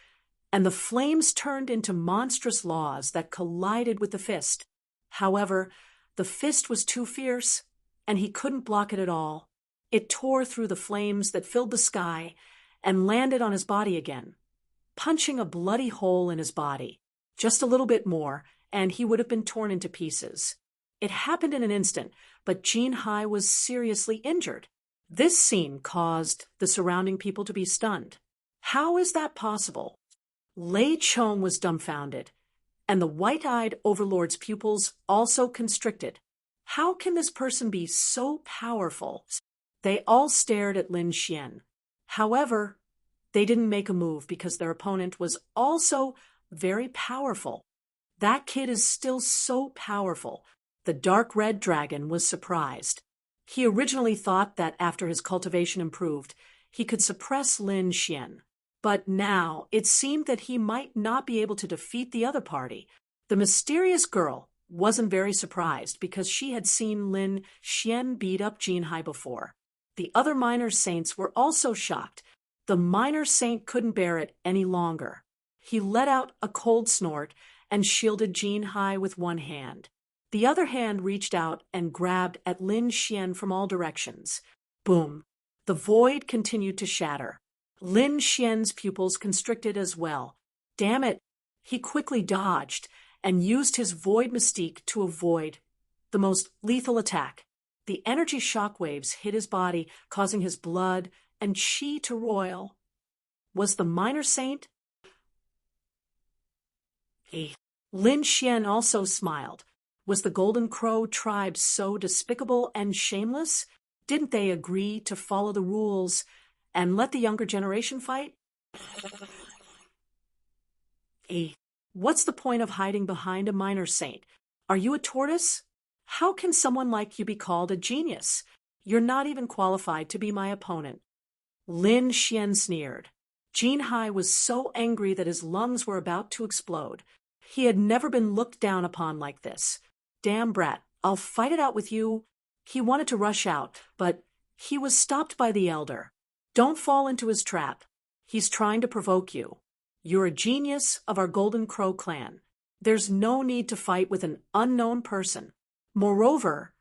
and the flames turned into monstrous laws that collided with the fist. However, the fist was too fierce, and he couldn't block it at all. It tore through the flames that filled the sky and landed on his body again, punching a bloody hole in his body. Just a little bit more, and he would have been torn into pieces. It happened in an instant, but Jin Hai was seriously injured. This scene caused the surrounding people to be stunned. How is that possible? Lei Chong was dumbfounded, and the white-eyed overlord's pupils also constricted. How can this person be so powerful? They all stared at Lin Xian. However, they didn't make a move because their opponent was also very powerful. That kid is still so powerful. The dark red dragon was surprised. He originally thought that after his cultivation improved, he could suppress Lin Xian. But now it seemed that he might not be able to defeat the other party. The mysterious girl wasn't very surprised because she had seen Lin Xian beat up Jin Hai before. The other minor saints were also shocked. The minor saint couldn't bear it any longer. He let out a cold snort and shielded Jin Hai with one hand. The other hand reached out and grabbed at Lin Xian from all directions. Boom! The void continued to shatter. Lin Xian's pupils constricted as well. Damn it! He quickly dodged and used his void mystique to avoid the most lethal attack. The energy shockwaves hit his body, causing his blood and chi to roil. Was the minor saint? Lin Xian also smiled. Was the Golden Crow tribe so despicable and shameless? Didn't they agree to follow the rules and let the younger generation fight? What's the point of hiding behind a minor saint? Are you a tortoise? How can someone like you be called a genius? You're not even qualified to be my opponent. Lin Xian sneered. Jin Hai was so angry that his lungs were about to explode. He had never been looked down upon like this. Damn brat, I'll fight it out with you. He wanted to rush out, but he was stopped by the elder. Don't fall into his trap. He's trying to provoke you. You're a genius of our Golden Crow clan. There's no need to fight with an unknown person. Moreover,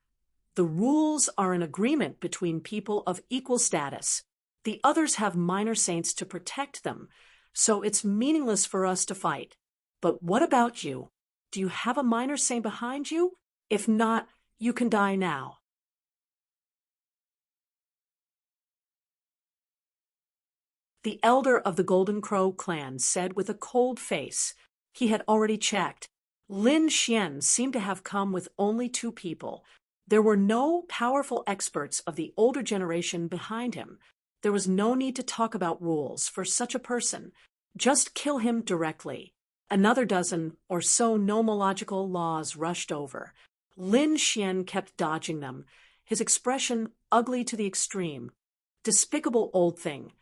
the rules are an agreement between people of equal status. The others have minor saints to protect them, so it's meaningless for us to fight. But what about you? Do you have a minor saint behind you? If not, you can die now. The elder of the Golden Crow clan said with a cold face. He had already checked. Lin Xian seemed to have come with only 2 people. There were no powerful experts of the older generation behind him. There was no need to talk about rules for such a person. Just kill him directly. Another dozen or so nomological laws rushed over. Lin Xian kept dodging them, his expression ugly to the extreme. Despicable old thing.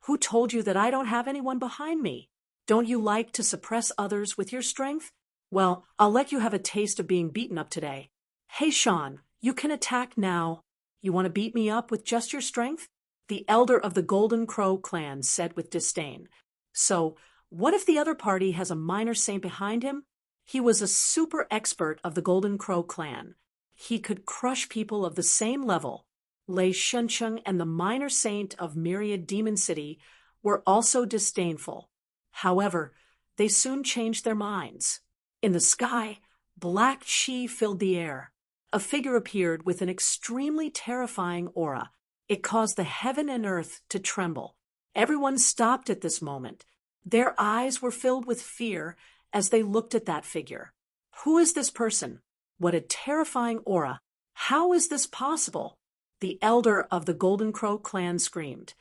Who told you that I don't have anyone behind me? Don't you like to suppress others with your strength? Well, I'll let you have a taste of being beaten up today. Hey, Sean, you can attack now. You want to beat me up with just your strength? The elder of the Golden Crow clan said with disdain. So, what if the other party has a minor saint behind him? He was a super expert of the Golden Crow clan. He could crush people of the same level. Lei Shuncheng and the minor saint of Myriad Demon City were also disdainful. However, they soon changed their minds. In the sky, black chi filled the air. A figure appeared with an extremely terrifying aura. It caused the heaven and earth to tremble. Everyone stopped at this moment. Their eyes were filled with fear as they looked at that figure. Who is this person? What a terrifying aura! How is this possible? The elder of the Golden Crow clan screamed.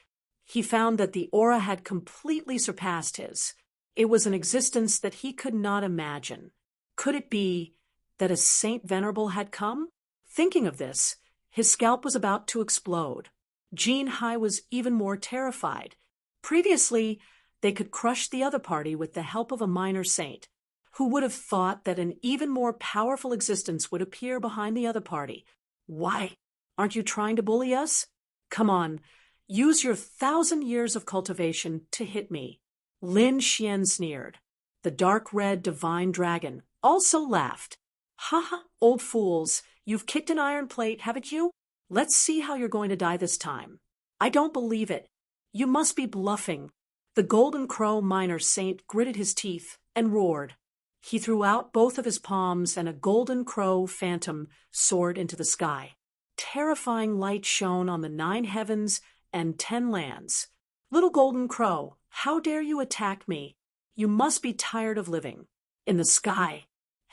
He found that the aura had completely surpassed his. It was an existence that he could not imagine. Could it be that a Saint Venerable had come? Thinking of this, his scalp was about to explode. Jean Hai was even more terrified. Previously, they could crush the other party with the help of a minor saint. Who would have thought that an even more powerful existence would appear behind the other party? Why? Aren't you trying to bully us? Come on, use your 1,000 years of cultivation to hit me. Lin Xian sneered. The dark red divine dragon also laughed. Ha ha, old fools, you've kicked an iron plate, haven't you? Let's see how you're going to die this time. I don't believe it. You must be bluffing. The Golden Crow minor saint gritted his teeth and roared. He threw out both of his palms and a Golden Crow phantom soared into the sky. Terrifying light shone on the 9 heavens and 10 lands. Little Golden Crow, how dare you attack me? You must be tired of living. In the sky,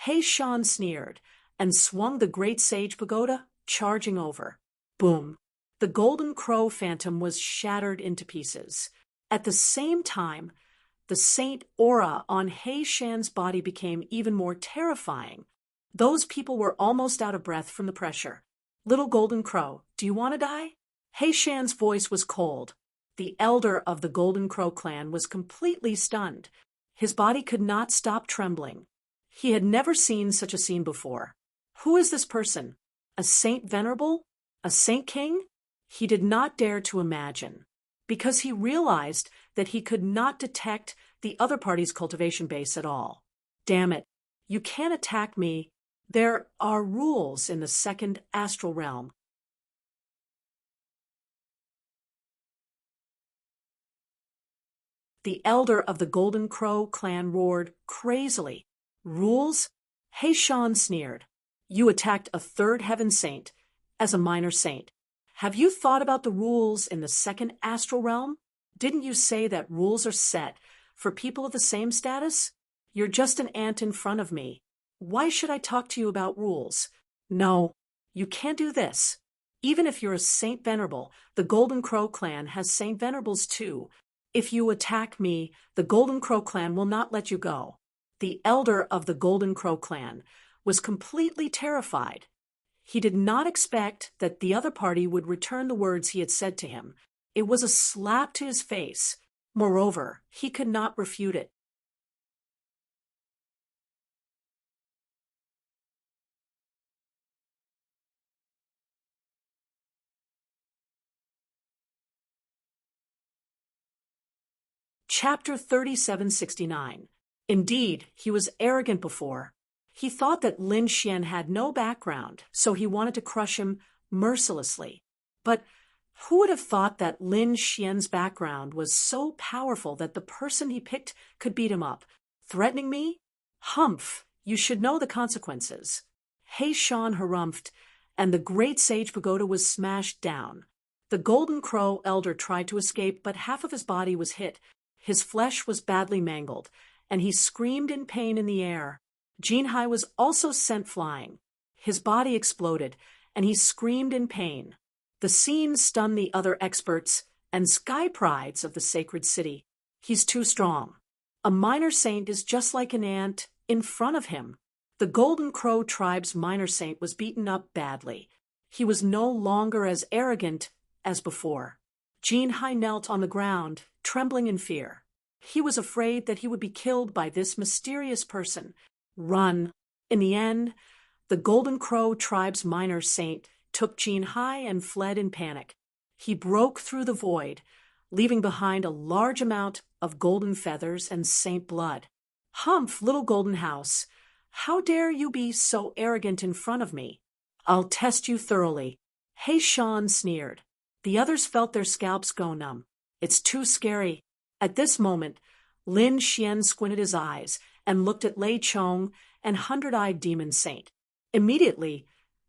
He Shan sneered and swung the great sage pagoda, charging over. Boom! The Golden Crow phantom was shattered into pieces. At the same time, the saint aura on He Shan's body became even more terrifying. Those people were almost out of breath from the pressure. Little Golden Crow, do you want to die? He Shan's voice was cold. The elder of the Golden Crow clan was completely stunned. His body could not stop trembling. He had never seen such a scene before. Who is this person? A Saint Venerable? A Saint King? He did not dare to imagine, because he realized that he could not detect the other party's cultivation base at all. Damn it, you can't attack me. There are rules in the second astral realm. The elder of the Golden Crow clan roared crazily. Rules? He Shan sneered. You attacked a third heaven saint as a minor saint. Have you thought about the rules in the second astral realm? Didn't you say that rules are set for people of the same status? You're just an ant in front of me. Why should I talk to you about rules? No, you can't do this. Even if you're a Saint Venerable, the Golden Crow clan has Saint Venerables too. If you attack me, the Golden Crow clan will not let you go. The elder of the Golden Crow clan was completely terrified. He did not expect that the other party would return the words he had said to him. It was a slap to his face. Moreover, he could not refute it. Chapter 3769. Indeed, he was arrogant before. He thought that Lin Xian had no background, so he wanted to crush him mercilessly. But who would have thought that Lin Xian's background was so powerful that the person he picked could beat him up? Threatening me? Humph, you should know the consequences. He Shan harumphed, and the great sage pagoda was smashed down. The Golden Crow elder tried to escape, but half of his body was hit. His flesh was badly mangled, and he screamed in pain in the air. Jinhai was also sent flying. His body exploded, and he screamed in pain. The scene stunned the other experts and sky prides of the sacred city. He's too strong. A minor saint is just like an ant in front of him. The Golden Crow tribe's minor saint was beaten up badly. He was no longer as arrogant as before. Jinhai knelt on the ground, trembling in fear. He was afraid that he would be killed by this mysterious person. Run. In the end, the Golden Crow tribe's minor saint took Jinhai and fled in panic. He broke through the void, leaving behind a large amount of golden feathers and saint blood. Humph, little golden house, how dare you be so arrogant in front of me? I'll test you thoroughly. He Shan sneered. The others felt their scalps go numb. It's too scary. At this moment, Lin Xian squinted his eyes and looked at Lei Chong and Hundred-Eyed Demon Saint. Immediately,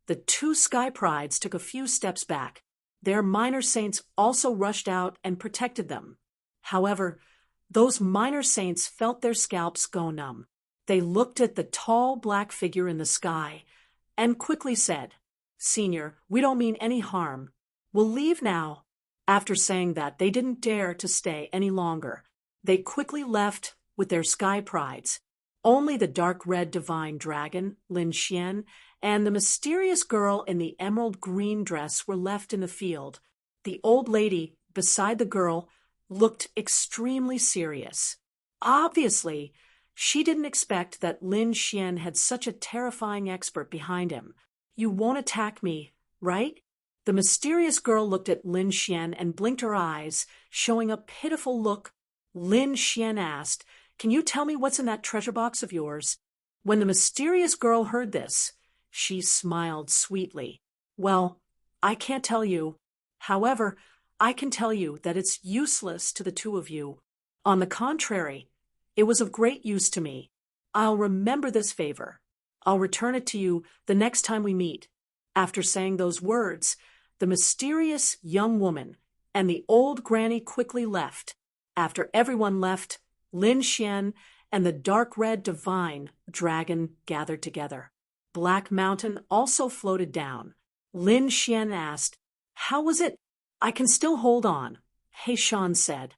the two sky prides took a few steps back. Their minor saints also rushed out and protected them. However, those minor saints felt their scalps go numb. They looked at the tall black figure in the sky and quickly said, "Senior, we don't mean any harm. We'll leave now." After saying that, they didn't dare to stay any longer. They quickly left with their sky prides. Only the dark red divine dragon, Lin Xian, and the mysterious girl in the emerald green dress were left in the field. The old lady beside the girl looked extremely serious. Obviously, she didn't expect that Lin Xian had such a terrifying expert behind him. "You won't attack me, right?" The mysterious girl looked at Lin Xian and blinked her eyes, showing a pitiful look. Lin Xian asked, "Can you tell me what's in that treasure box of yours?" When the mysterious girl heard this, she smiled sweetly. "Well, I can't tell you. However, I can tell you that it's useless to the two of you. On the contrary, it was of great use to me. I'll remember this favor. I'll return it to you the next time we meet." After saying those words, the mysterious young woman and the old granny quickly left. After everyone left, Lin Xian and the dark red divine dragon gathered together. Black Mountain also floated down. Lin Xian asked, "How was it?" "I can still hold on," He Shan said.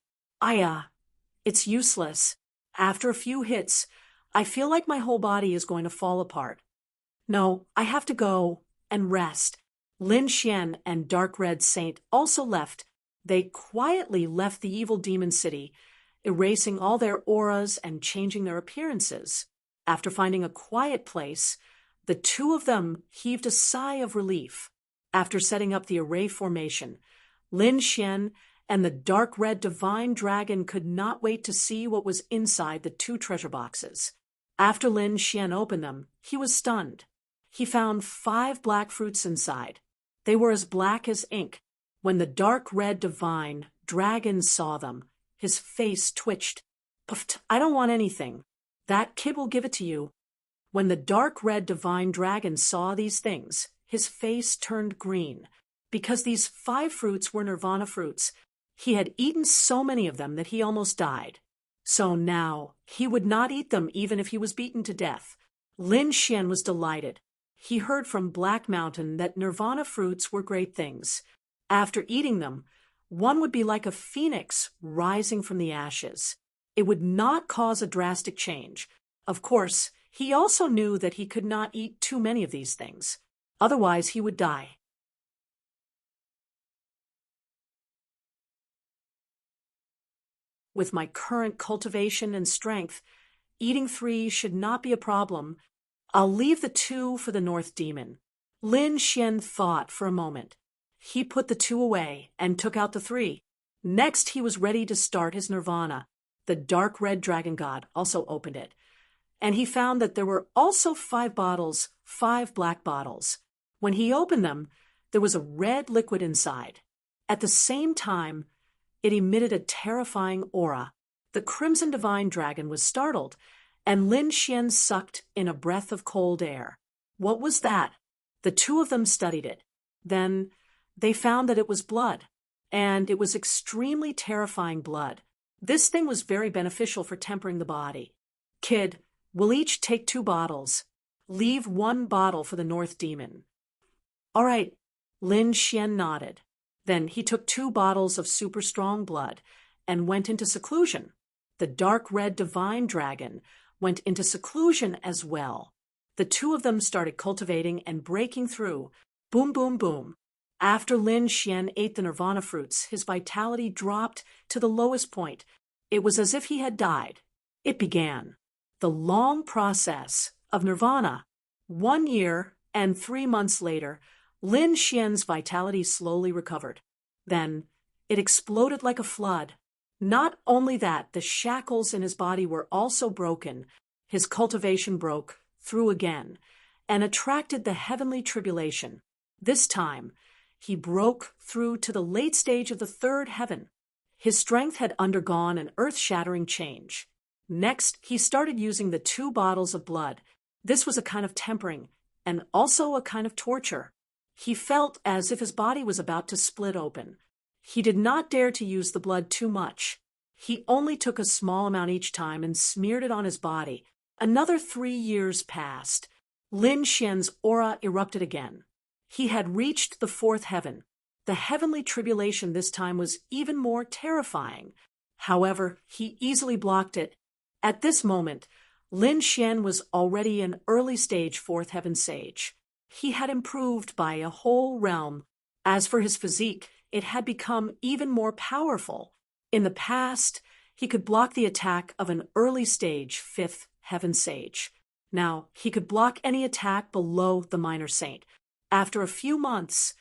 It's useless. After a few hits, I feel like my whole body is going to fall apart. No, I have to go and rest." Lin Xian and Dark Red Saint also left. They quietly left the evil demon city, erasing all their auras and changing their appearances. After finding a quiet place, the two of them heaved a sigh of relief. After setting up the array formation, Lin Xian and the dark red divine dragon could not wait to see what was inside the two treasure boxes. After Lin Xian opened them, he was stunned. He found 5 black fruits inside. They were as black as ink. When the dark red divine dragon saw them, his face twitched. "Puffed, I don't want anything. That kid will give it to you." When the dark red divine dragon saw these things, his face turned green. Because these 5 fruits were nirvana fruits, he had eaten so many of them that he almost died. So now he would not eat them even if he was beaten to death. Lin Xian was delighted. He heard from Black Mountain that nirvana fruits were great things. After eating them, one would be like a phoenix rising from the ashes. It would not cause a drastic change. Of course, he also knew that he could not eat too many of these things. Otherwise, he would die. With my current cultivation and strength, eating 3 should not be a problem. I'll leave the 2 for the North Demon. Lin Xian thought for a moment. He put the 2 away and took out the 3. Next, he was ready to start his nirvana. the dark red dragon god, also opened it. And he found that there were also 5 bottles, 5 black bottles. When he opened them, there was a red liquid inside. At the same time, it emitted a terrifying aura. The crimson divine dragon was startled, and Lin Xian sucked in a breath of cold air. What was that? The two of them studied it. Then they found that it was blood, and it was extremely terrifying blood. This thing was very beneficial for tempering the body. Kid, we'll each take 2 bottles. Leave 1 bottle for the North Demon. All right, Lin Xian nodded. Then he took 2 bottles of super strong blood and went into seclusion. The dark red divine dragon went into seclusion as well. The two of them started cultivating and breaking through. Boom, boom, boom. After Lin Xian ate the nirvana fruits, his vitality dropped to the lowest point. It was as if he had died. It began. The long process of nirvana. 1 year and 3 months later, Lin Xian's vitality slowly recovered. Then it exploded like a flood. Not only that, the shackles in his body were also broken. His cultivation broke through again and attracted the heavenly tribulation. This time, he broke through to the late stage of the 3rd heaven. His strength had undergone an earth-shattering change. Next, he started using the 2 bottles of blood. This was a kind of tempering and also a kind of torture. He felt as if his body was about to split open. He did not dare to use the blood too much. He only took a small amount each time and smeared it on his body. Another 3 years passed. Lin Xian's aura erupted again. He had reached the 4th heaven. The heavenly tribulation this time was even more terrifying. However, he easily blocked it. At this moment, Lin Xian was already an early stage 4th heaven sage. He had improved by a whole realm. As for his physique, it had become even more powerful. In the past, he could block the attack of an early stage 5th heaven sage. Now, he could block any attack below the minor saint. After a few months,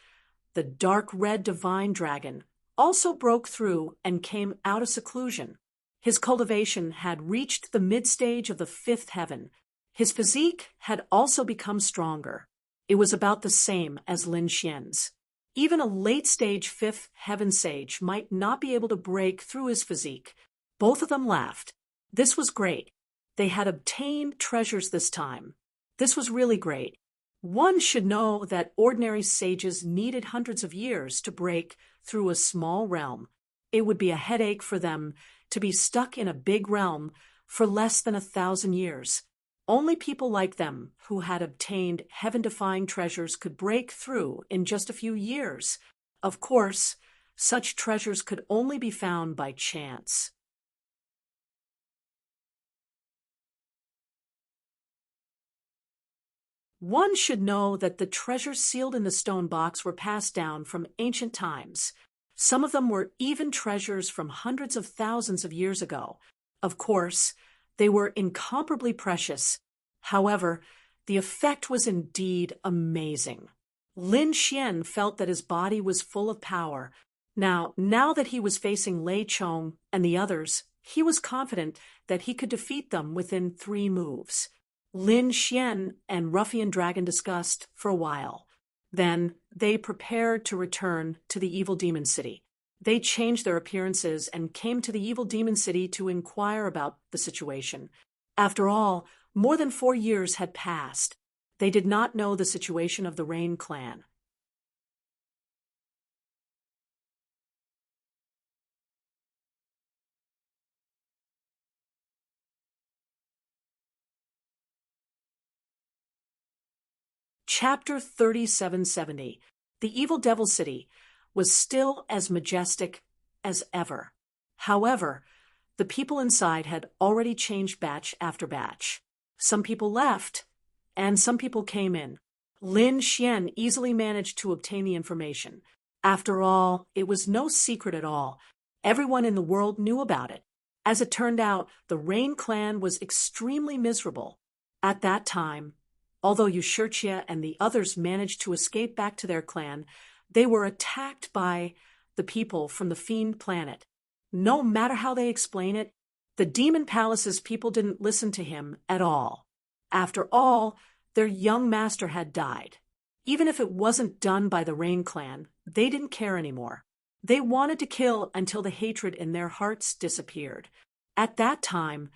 the dark red divine dragon also broke through and came out of seclusion. His cultivation had reached the mid-stage of the 5th heaven. His physique had also become stronger. It was about the same as Lin Xian's. Even a late-stage 5th heaven sage might not be able to break through his physique. Both of them laughed. This was great. They had obtained treasures this time. This was really great. One should know that ordinary sages needed hundreds of years to break through a small realm. It would be a headache for them to be stuck in a big realm for less than 1,000 years. Only people like them who had obtained heaven-defying treasures could break through in just a few years. Of course, such treasures could only be found by chance. One should know that the treasures sealed in the stone box were passed down from ancient times. Some of them were even treasures from hundreds of thousands of years ago. Of course, they were incomparably precious. However, the effect was indeed amazing. Lin Xian felt that his body was full of power. Now that he was facing Lei Chong and the others, he was confident that he could defeat them within 3 moves. Lin Xian and Ruffian Dragon discussed for a while. Then they prepared to return to the Evil Demon City. They changed their appearances and came to the Evil Demon City to inquire about the situation. After all, more than 4 years had passed. They did not know the situation of the Rain clan. Chapter 3770. The Evil Devil City was still as majestic as ever. However, the people inside had already changed batch after batch. Some people left, and some people came in. Lin Xian easily managed to obtain the information. After all, it was no secret at all. Everyone in the world knew about it. As it turned out, the Rain clan was extremely miserable. At that time, although Yushirchia and the others managed to escape back to their clan, they were attacked by the people from the Fiend planet. No matter how they explain it, The demon palace's people didn't listen to him at all. After all, their young master had died. Even if it wasn't done by the Rain Clan, they didn't care anymore. They wanted to kill until the hatred in their hearts disappeared. At that time,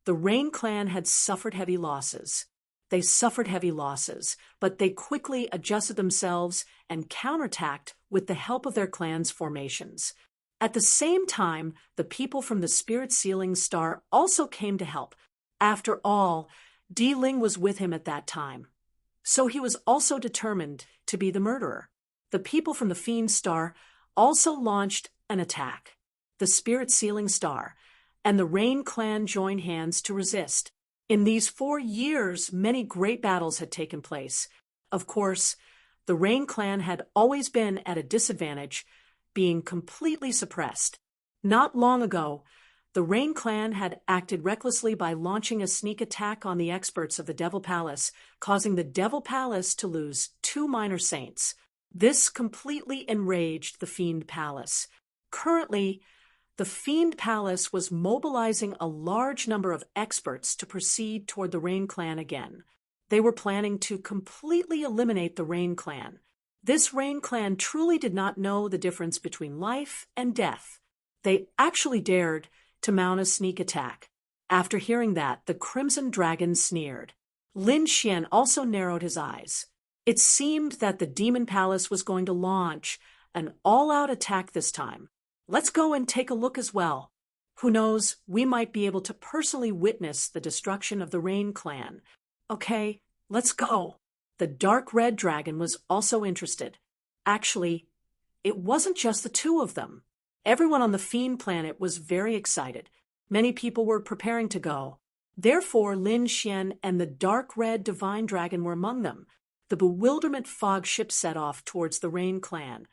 the Rain Clan had suffered heavy losses. They suffered heavy losses, but they quickly adjusted themselves and counterattacked with the help of their clan's formations. At the same time, the people from the Spirit Sealing Star also came to help. After all, Di Ling was with him at that time. So he was also determined to be the murderer. The people from the Fiend Star also launched an attack. The Spirit Sealing Star and the Rain Clan joined hands to resist. In these 4 years, many great battles had taken place. Of course, the Rain Clan had always been at a disadvantage, being completely suppressed. Not long ago, the Rain Clan had acted recklessly by launching a sneak attack on the experts of the Devil Palace, causing the Devil Palace to lose 2 minor saints. This completely enraged the Fiend Palace. Currently, the Fiend Palace was mobilizing a large number of experts to proceed toward the Rain Clan again. They were planning to completely eliminate the Rain Clan. This Rain Clan truly did not know the difference between life and death. They actually dared to mount a sneak attack. After hearing that, the Crimson Dragon sneered. Lin Xian also narrowed his eyes. It seemed that the Demon Palace was going to launch an all-out attack this time. Let's go and take a look as well. Who knows, we might be able to personally witness the destruction of the Rain Clan. Okay, let's go. The Dark Red Dragon was also interested. Actually, it wasn't just the two of them. Everyone on the Fiend planet was very excited. Many people were preparing to go. Therefore, Lin Xian and the Dark Red Divine Dragon were among them. The Bewilderment Fog ship set off towards the Rain Clan.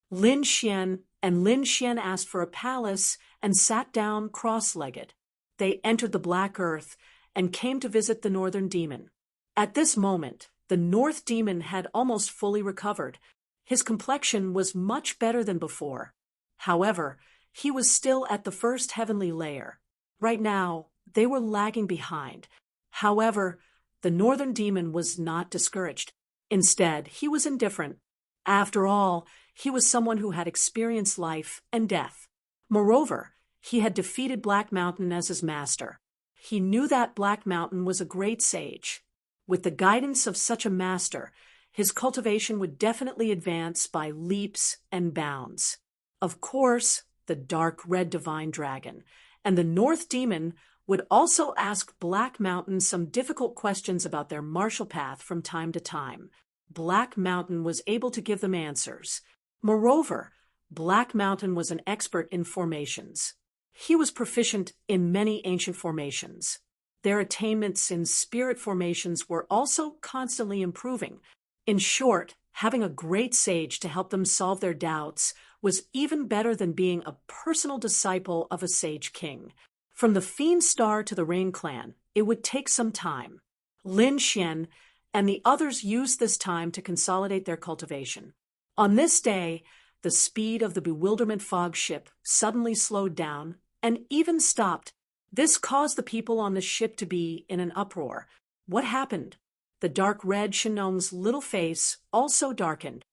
Lin Xian asked for a palace and sat down cross-legged. They entered the Black Earth and came to visit the Northern Demon. At this moment, the North Demon had almost fully recovered. His complexion was much better than before. However, he was still at the first heavenly layer. Right now, they were lagging behind. However, the Northern Demon was not discouraged. Instead, he was indifferent. After all, he was someone who had experienced life and death. Moreover, he had defeated Black Mountain as his master. He knew that Black Mountain was a great sage. With the guidance of such a master, his cultivation would definitely advance by leaps and bounds. Of course, the Dark Red Divine Dragon and the North Demon would also ask Black Mountain some difficult questions about their martial path from time to time. Black Mountain was able to give them answers. Moreover, Black Mountain was an expert in formations. He was proficient in many ancient formations. Their attainments in spirit formations were also constantly improving. In short, having a great sage to help them solve their doubts was even better than being a personal disciple of a sage king. From the Fiend Star to the Rain Clan, it would take some time. Lin Xian and the others used this time to consolidate their cultivation. On this day, the speed of the Bewilderment Fog ship suddenly slowed down and even stopped. This caused the people on the ship to be in an uproar. What happened? The Dark Red Shinong's little face also darkened.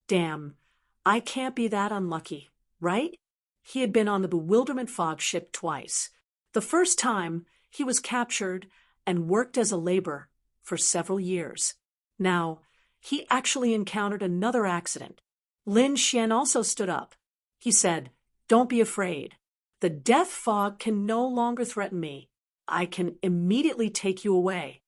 Damn, I can't be that unlucky, right? He had been on the Bewilderment Fog ship twice. The first time, he was captured and worked as a laborer for several years. Now, he actually encountered another accident. Lin Xian also stood up. He said, "Don't be afraid. The death fog can no longer threaten me. I can immediately take you away."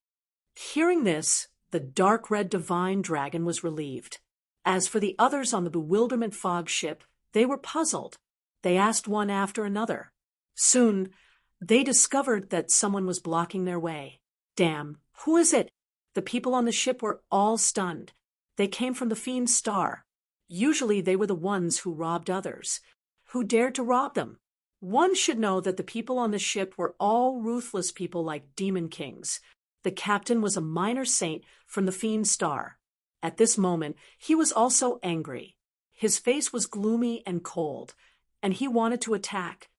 Hearing this, the Dark Red Divine Dragon was relieved. As for the others on the Bewilderment Fog ship, they were puzzled. They asked one after another. Soon, they discovered that someone was blocking their way. Damn, who is it? The people on the ship were all stunned. They came from the Fiend Star. Usually they were the ones who robbed others. Who dared to rob them? One should know that the people on the ship were all ruthless people like demon kings. The captain was a minor saint from the Fiend Star. At this moment, he was also angry. His face was gloomy and cold, and he wanted to attack.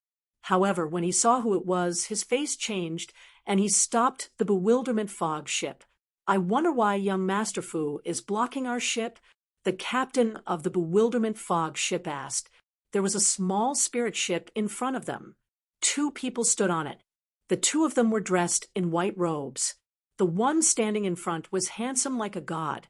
However, when he saw who it was, his face changed, and he stopped the bewilderment fog ship. "I wonder why young Master Fu is blocking our ship?" the captain of the bewilderment fog ship asked. There was a small spirit ship in front of them. 2 people stood on it. The 2 of them were dressed in white robes. The one standing in front was handsome like a god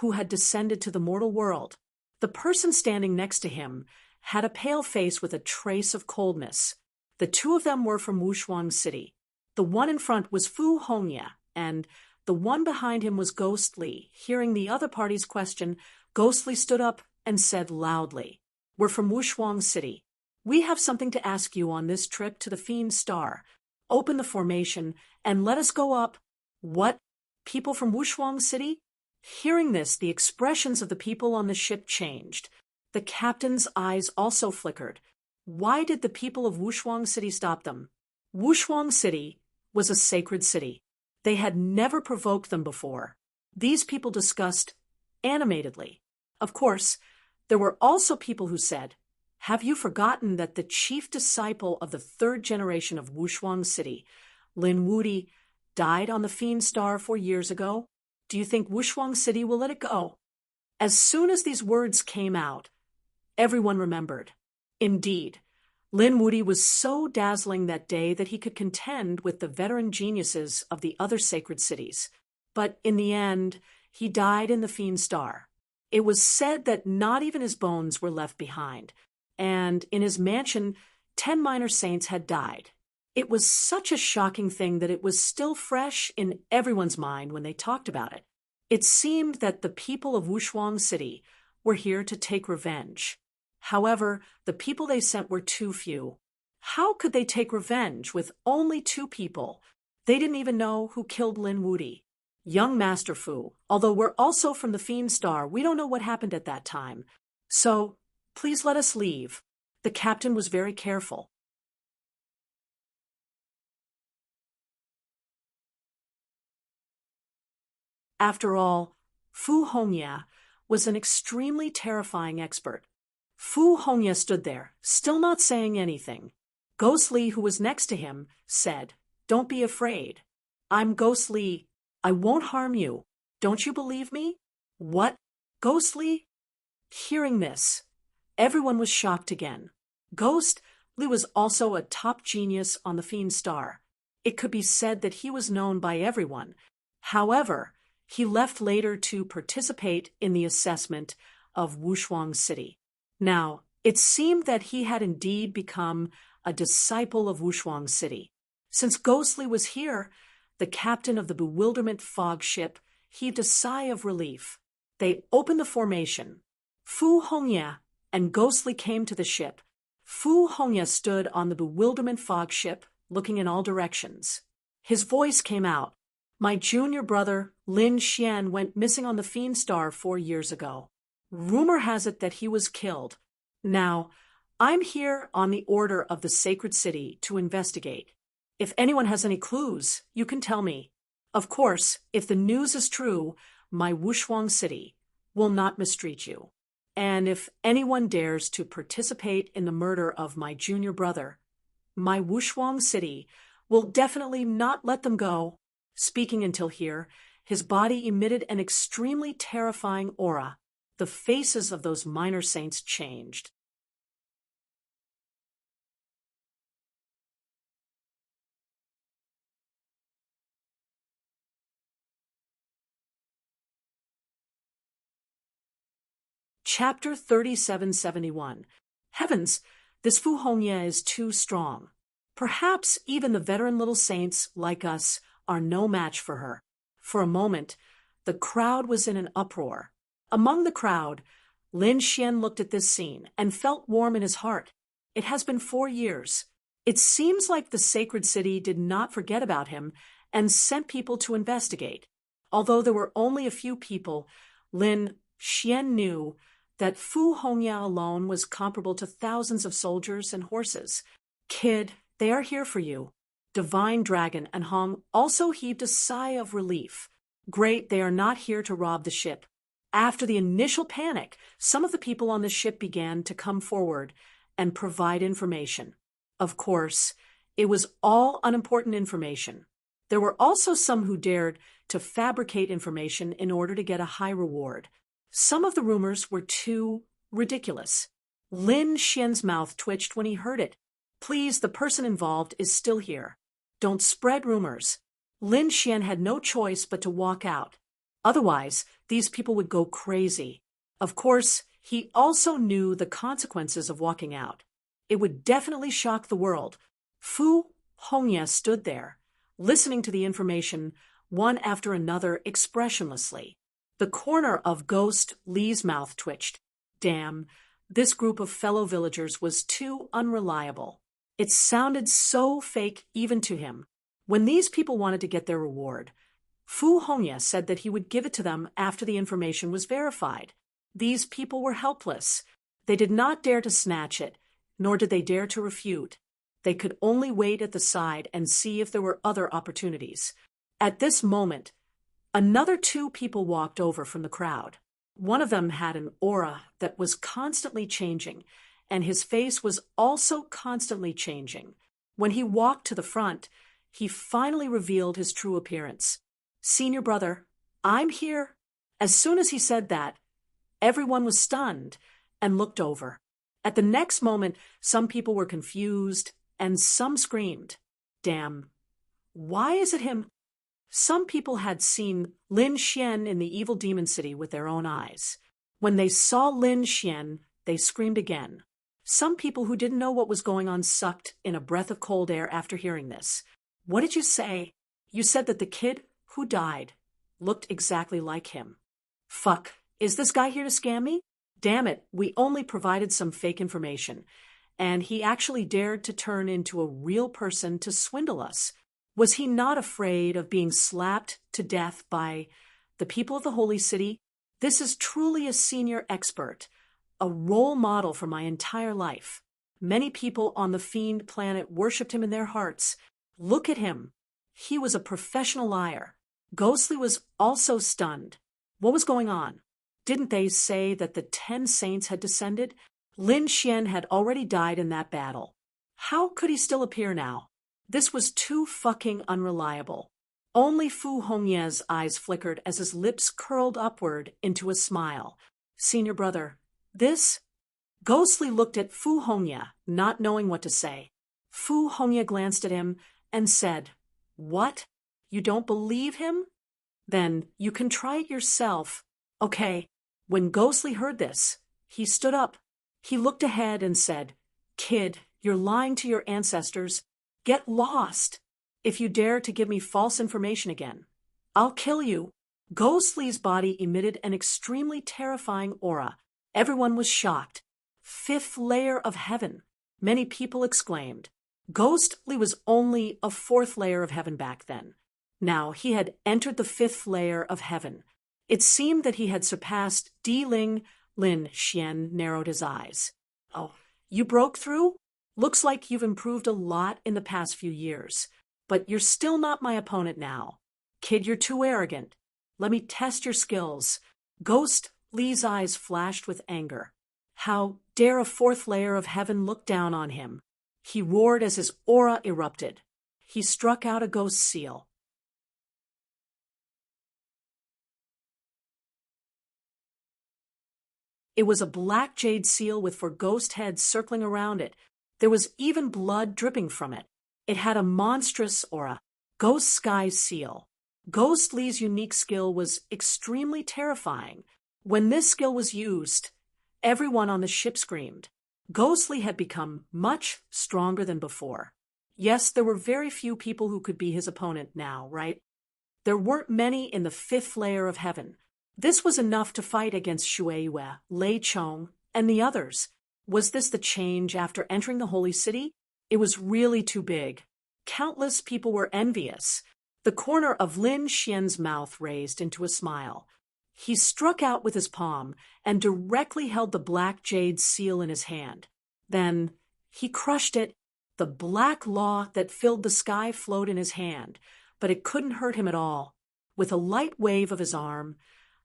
who had descended to the mortal world. The person standing next to him had a pale face with a trace of coldness. The 2 of them were from Wushuang City. The one in front was Fu Hongya, and the one behind him was Ghostly. Hearing the other party's question, Ghostly stood up and said loudly, "We're from Wushuang City. We have something to ask you on this trip to the Fiend Star. Open the formation and let us go up." "What? People from Wushuang City?" Hearing this, the expressions of the people on the ship changed. The captain's eyes also flickered. Why did the people of Wushuang City stop them? Wushuang City was a sacred city. They had never provoked them before. These people discussed animatedly. Of course, there were also people who said, "Have you forgotten that the chief disciple of the 3rd generation of Wushuang City, Lin Wudi, died on the Fiend Star 4 years ago? Do you think Wushuang City will let it go?" As soon as these words came out, everyone remembered. Indeed, Lin Wudi was so dazzling that day that he could contend with the veteran geniuses of the other sacred cities. But in the end, he died in the Fiend Star. It was said that not even his bones were left behind, and in his mansion, 10 minor saints had died. It was such a shocking thing that it was still fresh in everyone's mind when they talked about it. It seemed that the people of Wushuang City were here to take revenge. However, the people they sent were too few. How could they take revenge with only 2 people? They didn't even know who killed Lin Wudi. "Young Master Fu, although we're also from the Fiend Star, we don't know what happened at that time. So, please let us leave." The captain was very careful. After all, Fu Hongya was an extremely terrifying expert. Fu Hongya stood there, still not saying anything. Ghostly, who was next to him, said, "Don't be afraid. I'm Ghostly. I won't harm you. Don't you believe me?" "What? Ghostly?" Hearing this, everyone was shocked again. Ghostly was also a top genius on the Fiend Star. It could be said that he was known by everyone. However, he left later to participate in the assessment of Wushuang City. Now, it seemed that he had indeed become a disciple of Wushuang City. Since Ghostly was here, the captain of the bewilderment fog ship heaved a sigh of relief. They opened the formation. Fu Hongya and Ghostly came to the ship. Fu Hongya stood on the bewilderment fog ship, looking in all directions. His voice came out. "My junior brother, Lin Xian, went missing on the Fiend Star 4 years ago. Rumor has it that he was killed. Now, I'm here on the order of the sacred city to investigate. If anyone has any clues, you can tell me. Of course, if the news is true, my Wushuang City will not mistreat you. And if anyone dares to participate in the murder of my junior brother, my Wushuang City will definitely not let them go." Speaking until here, his body emitted an extremely terrifying aura. The faces of those minor saints changed. Chapter 3771. Heavens, this Fu Hongya is too strong. Perhaps even the veteran little saints, like us, are no match for her. For a moment, the crowd was in an uproar. Among the crowd, Lin Xian looked at this scene and felt warm in his heart. It has been 4 years. It seems like the sacred city did not forget about him and sent people to investigate. Although there were only a few people, Lin Xian knew that Fu Hongya alone was comparable to thousands of soldiers and horses. "Kid, they are here for you." Divine Dragon and Hong also heaved a sigh of relief. "Great, they are not here to rob the ship. After the initial panic, some of the people on the ship began to come forward and provide information. Of course, it was all unimportant information. There were also some who dared to fabricate information in order to get a high reward. Some of the rumors were too ridiculous. Lin Xian's mouth twitched when he heard it. Please, the person involved is still here. Don't spread rumors. Lin Xian had no choice but to walk out. Otherwise, these people would go crazy. Of course, he also knew the consequences of walking out. It would definitely shock the world. Fu Hongya stood there, listening to the information one after another expressionlessly. The corner of Ghost Li's mouth twitched. Damn, this group of fellow villagers was too unreliable. It sounded so fake even to him. When these people wanted to get their reward, Fu Hongya said that he would give it to them after the information was verified. These people were helpless. They did not dare to snatch it, nor did they dare to refute. They could only wait at the side and see if there were other opportunities. At this moment, another two people walked over from the crowd. One of them had an aura that was constantly changing, and his face was also constantly changing. When he walked to the front, he finally revealed his true appearance. "Senior brother, I'm here." As soon as he said that, everyone was stunned and looked over. At the next moment, some people were confused and some screamed. Damn, why is it him? Some people had seen Lin Xian in the evil demon city with their own eyes. When they saw Lin Xian, they screamed again. Some people who didn't know what was going on sucked in a breath of cold air after hearing this. "What did you say?" "You said that the kid who died looked exactly like him." "Fuck, is this guy here to scam me? Damn it, we only provided some fake information, and he actually dared to turn into a real person to swindle us. Was he not afraid of being slapped to death by the people of the holy city? This is truly a senior expert, a role model for my entire life. Many people on the fiend planet worshipped him in their hearts. Look at him. He was a professional liar." Ghostly was also stunned. What was going on? Didn't they say that the 10 saints had descended? Lin Xian had already died in that battle. How could he still appear now? This was too fucking unreliable. Only Fu Hongya's eyes flickered as his lips curled upward into a smile. "Senior brother, this?" Ghostly looked at Fu Hongya, not knowing what to say. Fu Hongya glanced at him and said, "What? You don't believe him? Then you can try it yourself." Okay. When Ghostly heard this, he stood up. He looked ahead and said, "Kid, you're lying to your ancestors. Get lost. If you dare to give me false information again, I'll kill you." Ghostly's body emitted an extremely terrifying aura. Everyone was shocked. "Fifth layer of heaven," many people exclaimed. Ghostly was only a 4th layer of heaven back then. Now he had entered the 5th layer of heaven. It seemed that he had surpassed Lin Xian narrowed his eyes. "Oh, you broke through? Looks like you've improved a lot in the past few years. But you're still not my opponent now. Kid, you're too arrogant. Let me test your skills." Ghost Li's eyes flashed with anger. How dare a 4th layer of heaven look down on him? He roared as his aura erupted. He struck out a ghost seal. It was a black jade seal with 4 ghost heads circling around it. There was even blood dripping from it. It had a monstrous aura. Ghost Sky Seal. Ghost Li's unique skill was extremely terrifying. When this skill was used, everyone on the ship screamed. Ghostly had become much stronger than before. Yes, there were very few people who could be his opponent now, right? There weren't many in the 5th layer of heaven. This was enough to fight against Shueyue, Lei Chong, and the others. Was this the change after entering the holy city? It was really too big. Countless people were envious. The corner of Lin Xian's mouth raised into a smile. He struck out with his palm and directly held the black jade seal in his hand. Then he crushed it. The black law that filled the sky flowed in his hand, but it couldn't hurt him at all. With a light wave of his arm,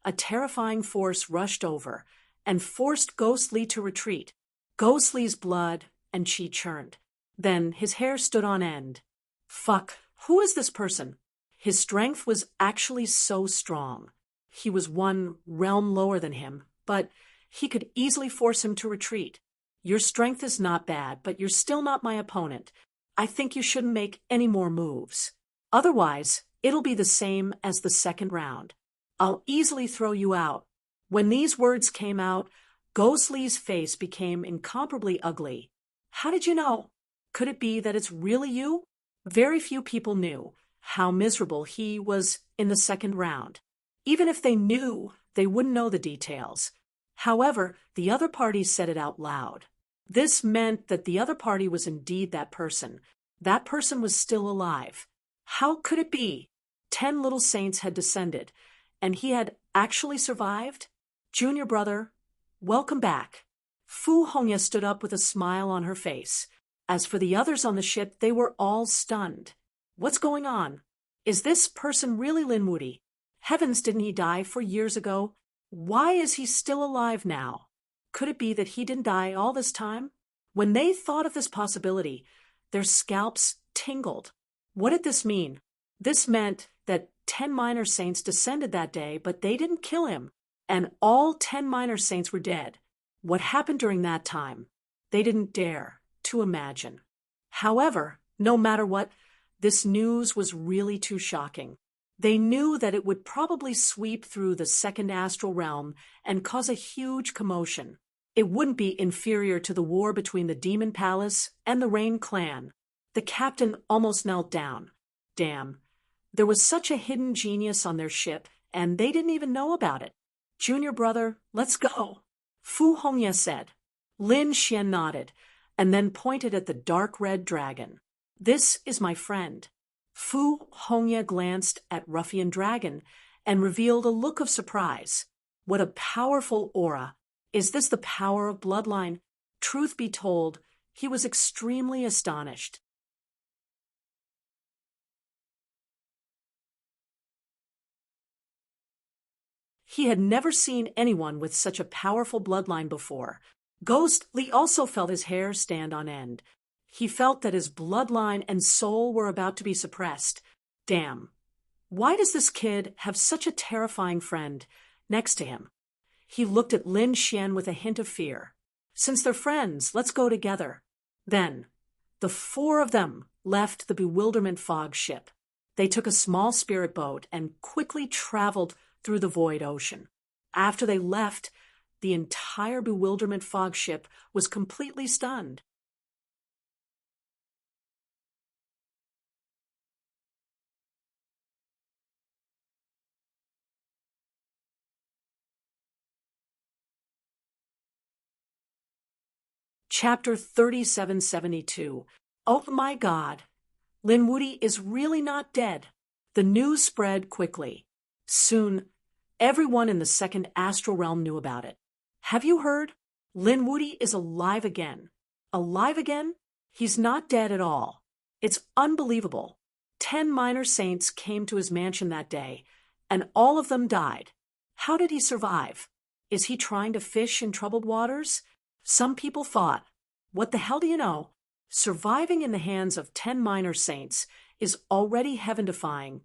a terrifying force rushed over and forced Ghostly to retreat. Ghostly's blood and chi churned. Then his hair stood on end. Fuck, who is this person? His strength was actually so strong. He was one realm lower than him, but he could easily force him to retreat. Your strength is not bad, but you're still not my opponent. I think you shouldn't make any more moves. Otherwise, it'll be the same as the second round. I'll easily throw you out. When these words came out, Ghostly's face became incomparably ugly. How did you know? Could it be that it's really you? Very few people knew how miserable he was in the second round. Even if they knew, they wouldn't know the details. However, the other party said it out loud. This meant that the other party was indeed that person. That person was still alive. How could it be? 10 little saints had descended, and he had actually survived? Junior brother, welcome back. Fu Hongya stood up with a smile on her face. As for the others on the ship, they were all stunned. What's going on? Is this person really Lin Wuti? Heavens, didn't he die 4 years ago? Why is he still alive now? Could it be that he didn't die all this time? When they thought of this possibility, their scalps tingled. What did this mean? This meant that 10 minor saints descended that day, but they didn't kill him, and all 10 minor saints were dead. What happened during that time? They didn't dare to imagine. However, no matter what, this news was really too shocking. They knew that it would probably sweep through the second astral realm and cause a huge commotion. It wouldn't be inferior to the war between the Demon Palace and the Rain Clan. The captain almost knelt down. Damn. There was such a hidden genius on their ship, and they didn't even know about it. Junior brother, let's go, Fu Hongya said. Lin Xian nodded, and then pointed at the dark red dragon. This is my friend. Fu Hongya glanced at Ruffian Dragon and revealed a look of surprise. What a powerful aura. Is this the power of bloodline? Truth be told, he was extremely astonished. He had never seen anyone with such a powerful bloodline before. Ghostly also felt his hair stand on end. He felt that his bloodline and soul were about to be suppressed. Damn. Why does this kid have such a terrifying friend next to him? He looked at Lin Xian with a hint of fear. Since they're friends, let's go together. Then, the 4 of them left the Bewilderment Fog ship. They took a small spirit boat and quickly traveled through the void ocean. After they left, the entire Bewilderment Fog ship was completely stunned. Chapter 3772. Oh my God. Lin Wuti is really not dead. The news spread quickly. Soon, everyone in the second astral realm knew about it. Have you heard? Lin Wuti is alive again. Alive again? He's not dead at all. It's unbelievable. 10 minor saints came to his mansion that day, and all of them died. How did he survive? Is he trying to fish in troubled waters? Some people thought, what the hell do you know? Surviving in the hands of 10 minor saints is already heaven-defying,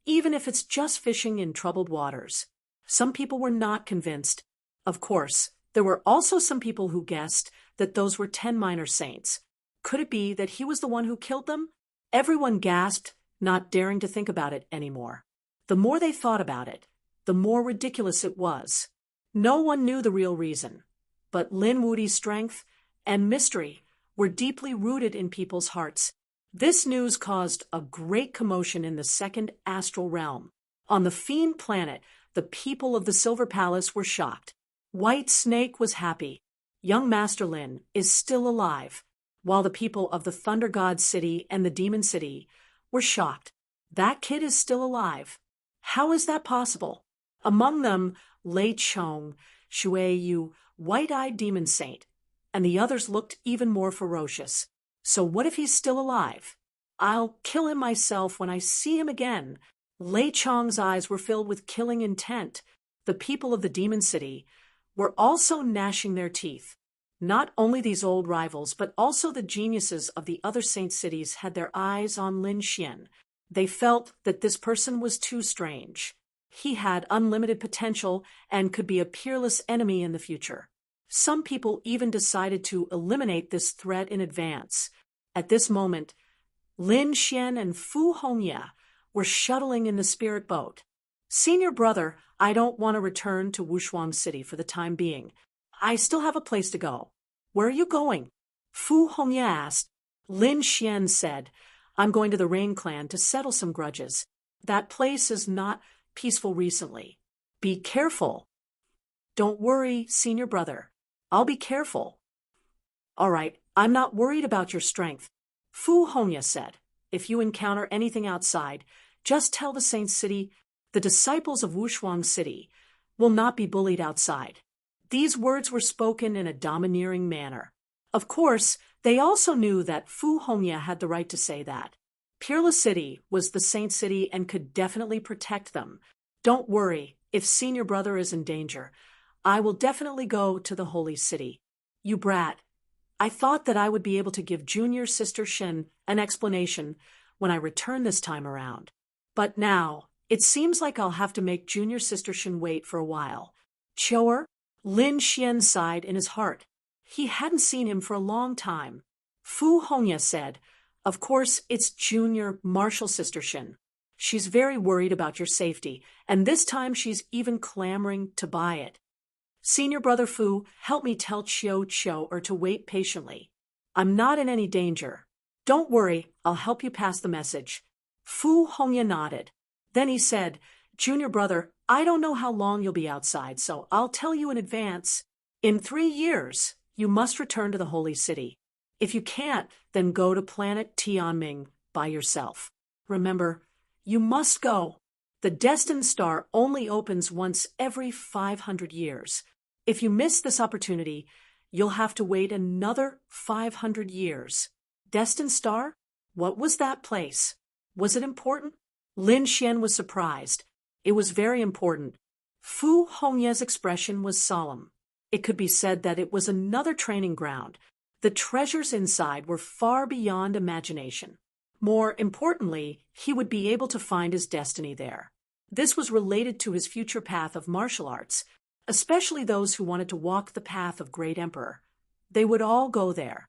even if it's just fishing in troubled waters. Some people were not convinced. Of course, there were also some people who guessed that those were 10 minor saints. Could it be that he was the one who killed them? Everyone gasped, not daring to think about it anymore. The more they thought about it, the more ridiculous it was. No one knew the real reason. But Lin Wuti's strength and mystery were deeply rooted in people's hearts. This news caused a great commotion in the second astral realm. On the Fiend planet, the people of the Silver Palace were shocked. White Snake was happy. Young Master Lin is still alive, while the people of the Thunder God City and the Demon City were shocked. That kid is still alive. How is that possible? Among them, Lei Chong, Shui Yu, White-Eyed Demon Saint, and the others looked even more ferocious. So what if he's still alive? I'll kill him myself when I see him again. Lei Chong's eyes were filled with killing intent. the people of the Demon City, were also gnashing their teeth. Not only these old rivals, but also the geniuses of the other saint cities had their eyes on Lin Xian. They felt that this person was too strange. He had unlimited potential and could be a peerless enemy in the future. Some people even decided to eliminate this threat in advance. At this moment, Lin Xian and Fu Hongye were shuttling in the spirit boat. Senior brother, I don't want to return to Wushuang City for the time being. I still have a place to go. Where are you going? Fu Hongye asked. Lin Xian said, I'm going to the Rain Clan to settle some grudges. That place is not peaceful recently. Be careful. Don't worry, senior brother. I'll be careful. All right, I'm not worried about your strength. Fu Hongye said, if you encounter anything outside, just tell the Saint City the disciples of Wushuang City will not be bullied outside. These words were spoken in a domineering manner. Of course, they also knew that Fu Hongye had the right to say that. Peerless City was the Saint City and could definitely protect them. Don't worry, if senior brother is in danger, I will definitely go to the Holy City. You brat. I thought that I would be able to give junior sister Shen an explanation when I return this time around. But now, it seems like I'll have to make junior sister Shen wait for a while. Choer? Lin Xian sighed in his heart. He hadn't seen him for a long time. Fu Hongye said, of course, it's junior martial sister Shen. She's very worried about your safety, and this time she's even clamoring to buy it. Senior brother Fu, help me tell Choer to wait patiently. I'm not in any danger. Don't worry, I'll help you pass the message. Fu Hongye nodded. Then he said, Junior brother, I don't know how long you'll be outside, so I'll tell you in advance. In 3 years, you must return to the Holy City. If you can't, then go to planet Tianming by yourself. Remember, you must go. The destined star only opens once every 500 years. If you miss this opportunity, you'll have to wait another 500 years. Destined star? What was that place? Was it important? Lin Xian was surprised. It was very important. Fu Hongye's expression was solemn. It could be said that it was another training ground. The treasures inside were far beyond imagination. More importantly, he would be able to find his destiny there. This was related to his future path of martial arts, especially those who wanted to walk the path of Great Emperor. They would all go there.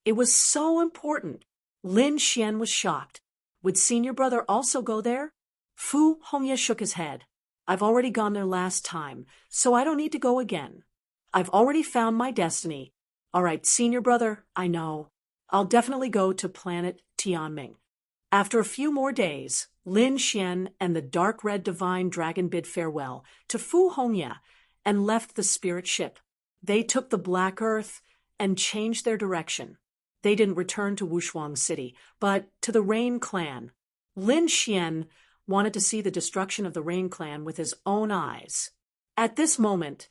It was so important. Lin Xian was shocked. Would senior brother also go there? Fu Hongye shook his head. I've already gone there last time, so I don't need to go again. I've already found my destiny. All right, senior brother, I know. I'll definitely go to planet Tianming. After a few more days, Lin Xian and the dark red divine dragon bid farewell to Fu Hongye and left the spirit ship. They took the Black Earth and changed their direction. They didn't return to Wushuang City, but to the Rain Clan. Lin Xian wanted to see the destruction of the Rain Clan with his own eyes. At this moment,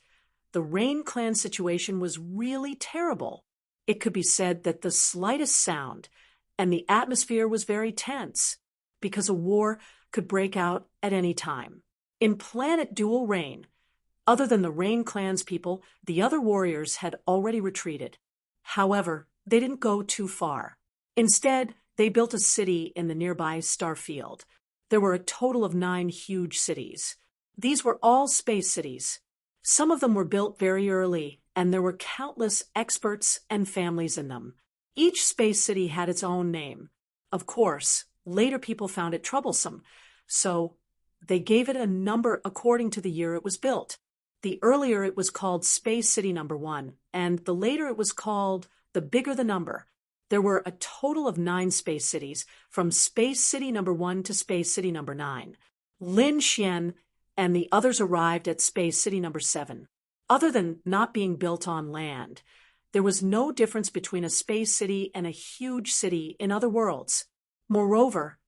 the Rain Clan situation was really terrible. It could be said that the slightest sound, and the atmosphere was very tense, because a war could break out at any time. In Planet Dual Rain, other than the Rain Clan's people, the other warriors had already retreated. However, they didn't go too far. Instead, they built a city in the nearby Starfield. There were a total of 9 huge cities. These were all space cities. Some of them were built very early, and there were countless experts and families in them. Each space city had its own name. Of course, later people found it troublesome, so they gave it a number according to the year it was built. The earlier it was called Space City Number 1, and the later it was called the bigger the number. There were a total of 9 space cities, from Space City Number 1 to Space City Number 9. Lin Xian and the others arrived at Space City Number 7. Other than not being built on land, there was no difference between a space city and a huge city in other worlds. Moreover,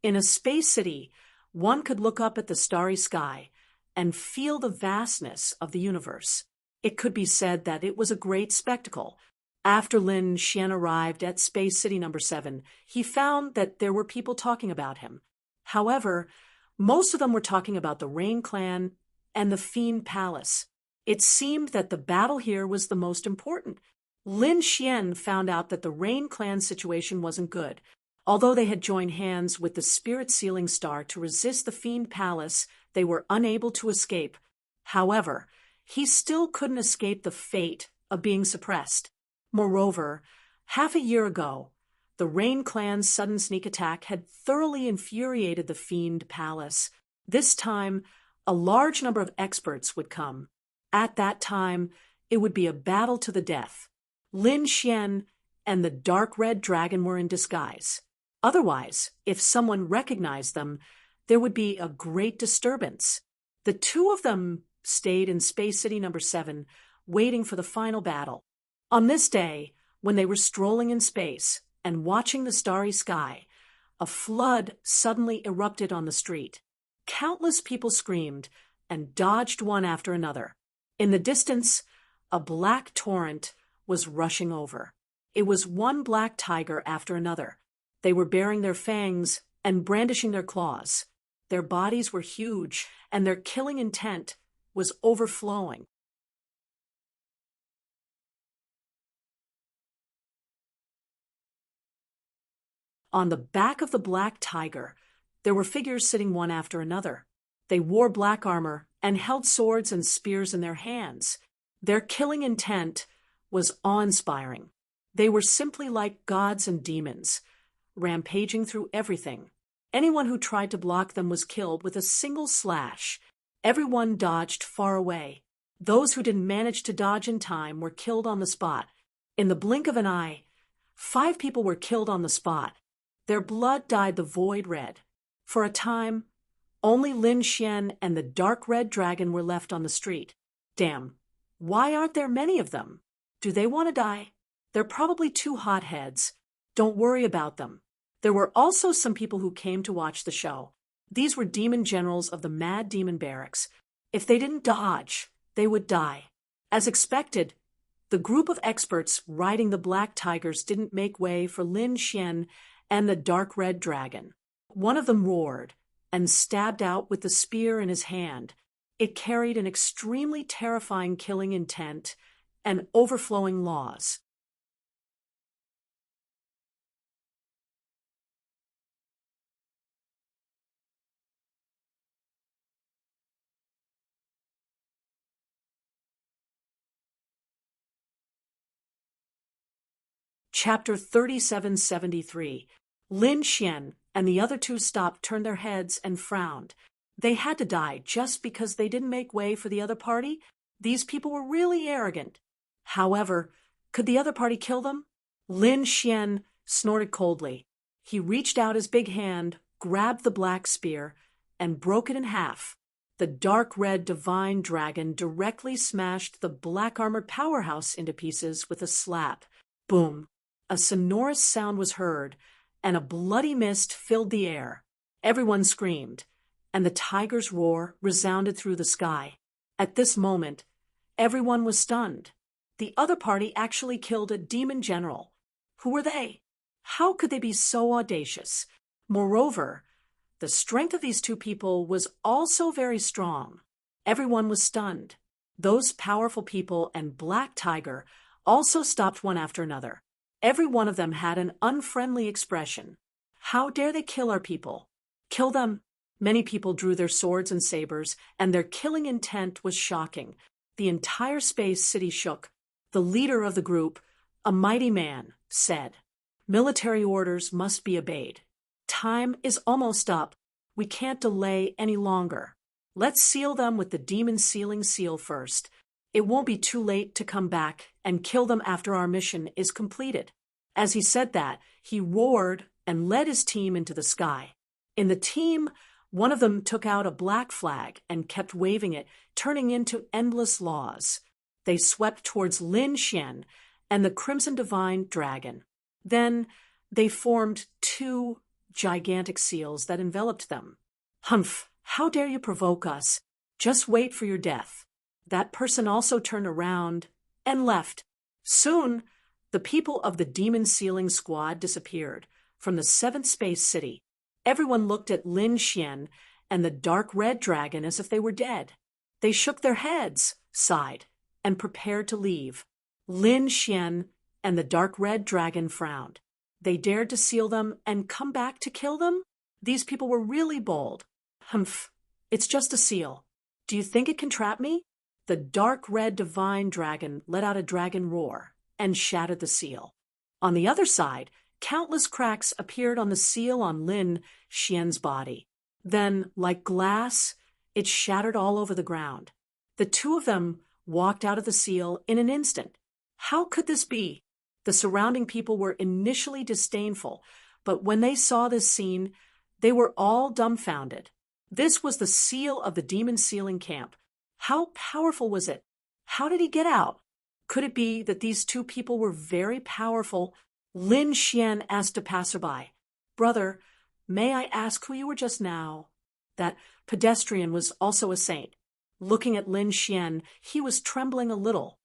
in a space city, one could look up at the starry sky and feel the vastness of the universe. It could be said that it was a great spectacle. After Lin Xian arrived at Space City number 7, he found that there were people talking about him. However, most of them were talking about the Rain Clan and the Fiend Palace. It seemed that the battle here was the most important. Lin Xian found out that the Rain Clan situation wasn't good. Although they had joined hands with the Spirit Sealing Star to resist the Fiend Palace, they were unable to escape. However, he still couldn't escape the fate of being suppressed. Moreover, half a year ago, the Rain Clan's sudden sneak attack had thoroughly infuriated the Fiend Palace. This time, a large number of experts would come. At that time, it would be a battle to the death. Lin Xian and the Dark Red Dragon were in disguise. Otherwise, if someone recognized them, there would be a great disturbance. The two of them stayed in Space City number 7, waiting for the final battle. On this day, when they were strolling in space and watching the starry sky, a flood suddenly erupted on the street. Countless people screamed and dodged one after another. In the distance, a black torrent was rushing over. It was one black tiger after another. They were baring their fangs and brandishing their claws. Their bodies were huge, and their killing intent was overflowing. On the back of the black tiger, there were figures sitting one after another. They wore black armor and held swords and spears in their hands. Their killing intent was awe-inspiring. They were simply like gods and demons, rampaging through everything. Anyone who tried to block them was killed with a single slash. Everyone dodged far away. Those who didn't manage to dodge in time were killed on the spot. In the blink of an eye, 5 people were killed on the spot. Their blood dyed the void red. For a time, only Lin Xian and the Dark Red Dragon were left on the street. Damn, why aren't there many of them? Do they want to die? They're probably 2 hotheads. Don't worry about them. There were also some people who came to watch the show. These were demon generals of the Mad Demon Barracks. If they didn't dodge, they would die. As expected, the group of experts riding the black tigers didn't make way for Lin Xian and the Dark Red Dragon. One of them roared and stabbed out with the spear in his hand. It carried an extremely terrifying killing intent and overflowing laws. Chapter 3773. Lin Xian and the other 2 stopped, turned their heads, and frowned. They had to die just because they didn't make way for the other party? These people were really arrogant. However, could the other party kill them? Lin Xian snorted coldly. He reached out his big hand, grabbed the black spear, and broke it in half. The dark red divine dragon directly smashed the black-armored powerhouse into pieces with a slap. Boom! A sonorous sound was heard, and a bloody mist filled the air. Everyone screamed, and the tiger's roar resounded through the sky. At this moment, everyone was stunned. The other party actually killed a demon general. Who were they? How could they be so audacious? Moreover, the strength of these 2 people was also very strong. Everyone was stunned. Those powerful people and Black Tiger also stopped one after another. Every one of them had an unfriendly expression. How dare they kill our people? Kill them! Many people drew their swords and sabers, and their killing intent was shocking. The entire space city shook. The leader of the group, a mighty man, said, "Military orders must be obeyed. Time is almost up. We can't delay any longer. Let's seal them with the demon sealing seal first. It won't be too late to come back and kill them after our mission is completed." As he said that, he roared and led his team into the sky. In the team, one of them took out a black flag and kept waving it, turning into endless laws. They swept towards Lin Xian and the Crimson Divine Dragon. Then they formed 2 gigantic seals that enveloped them. "Humph, how dare you provoke us? Just wait for your death." That person also turned around and left. Soon, The people of the demon sealing squad disappeared from the seventh space city. Everyone looked at Lin Xian and the dark red dragon as if they were dead. They shook their heads, sighed, and prepared to leave. Lin Xian and the dark red dragon frowned. They dared to seal them and come back to kill them? These people were really bold. Humph, it's just a seal. Do you think it can trap me? The dark red divine dragon let out a dragon roar and shattered the seal. On the other side, countless cracks appeared on the seal on Lin Xian's body. Then, like glass, it shattered all over the ground. The two of them walked out of the seal in an instant. How could this be? The surrounding people were initially disdainful, but when they saw this scene, they were all dumbfounded. This was the seal of the demon sealing camp. How powerful was it? How did he get out? Could it be that these two people were very powerful? Lin Xian asked a passerby, "Brother, may I ask who you were just now?" That pedestrian was also a saint. Looking at Lin Xian, he was trembling a little.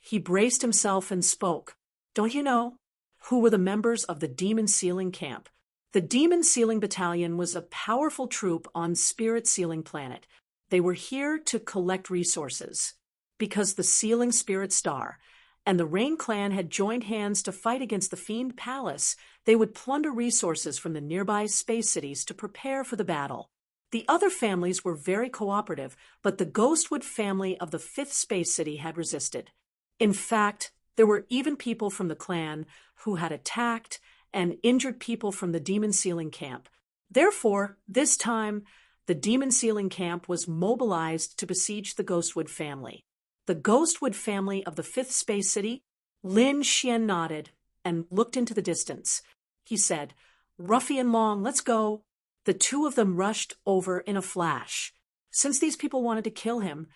He braced himself and spoke. "Don't you know who were the members of the demon sealing camp?" The demon sealing battalion was a powerful troop on Spirit Sealing Planet. They were here to collect resources because the sealing spirit star and the Rain clan had joined hands to fight against the Fiend Palace. They would plunder resources from the nearby space cities to prepare for the battle. The other families were very cooperative, but the Ghostwood family of the fifth space city had resisted. In fact, there were even people from the clan who had attacked and injured people from the demon sealing camp. Therefore, this time, the demon sealing camp was mobilized to besiege the Ghostwood family. The Ghostwood family of the fifth space city? Lin Xian nodded and looked into the distance. He said, "Ruffian Long, let's go." The two of them rushed over in a flash. Since these people wanted to kill him,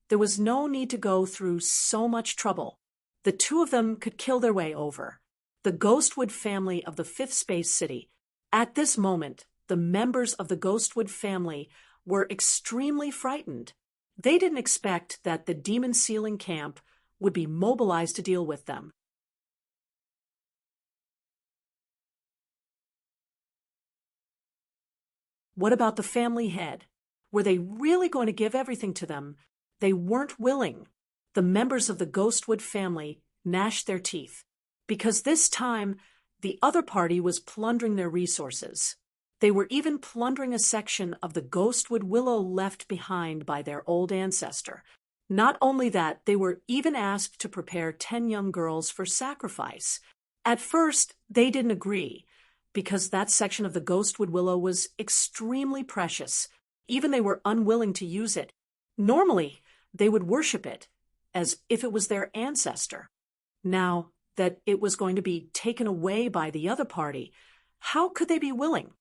there was no need to go through so much trouble. The two of them could kill their way over. The Ghostwood family of the fifth space city. At this moment, the members of the Ghostwood family were extremely frightened. They didn't expect that the demon sealing camp would be mobilized to deal with them. What about the family head? Were they really going to give everything to them? They weren't willing. The members of the Ghostwood family gnashed their teeth, because this time the other party was plundering their resources. They were even plundering a section of the Ghostwood willow left behind by their old ancestor. Not only that, they were even asked to prepare 10 young girls for sacrifice. At first, they didn't agree, because that section of the Ghostwood willow was extremely precious. Even they were unwilling to use it. Normally, they would worship it, as if it was their ancestor. Now that it was going to be taken away by the other party, how could they be willing?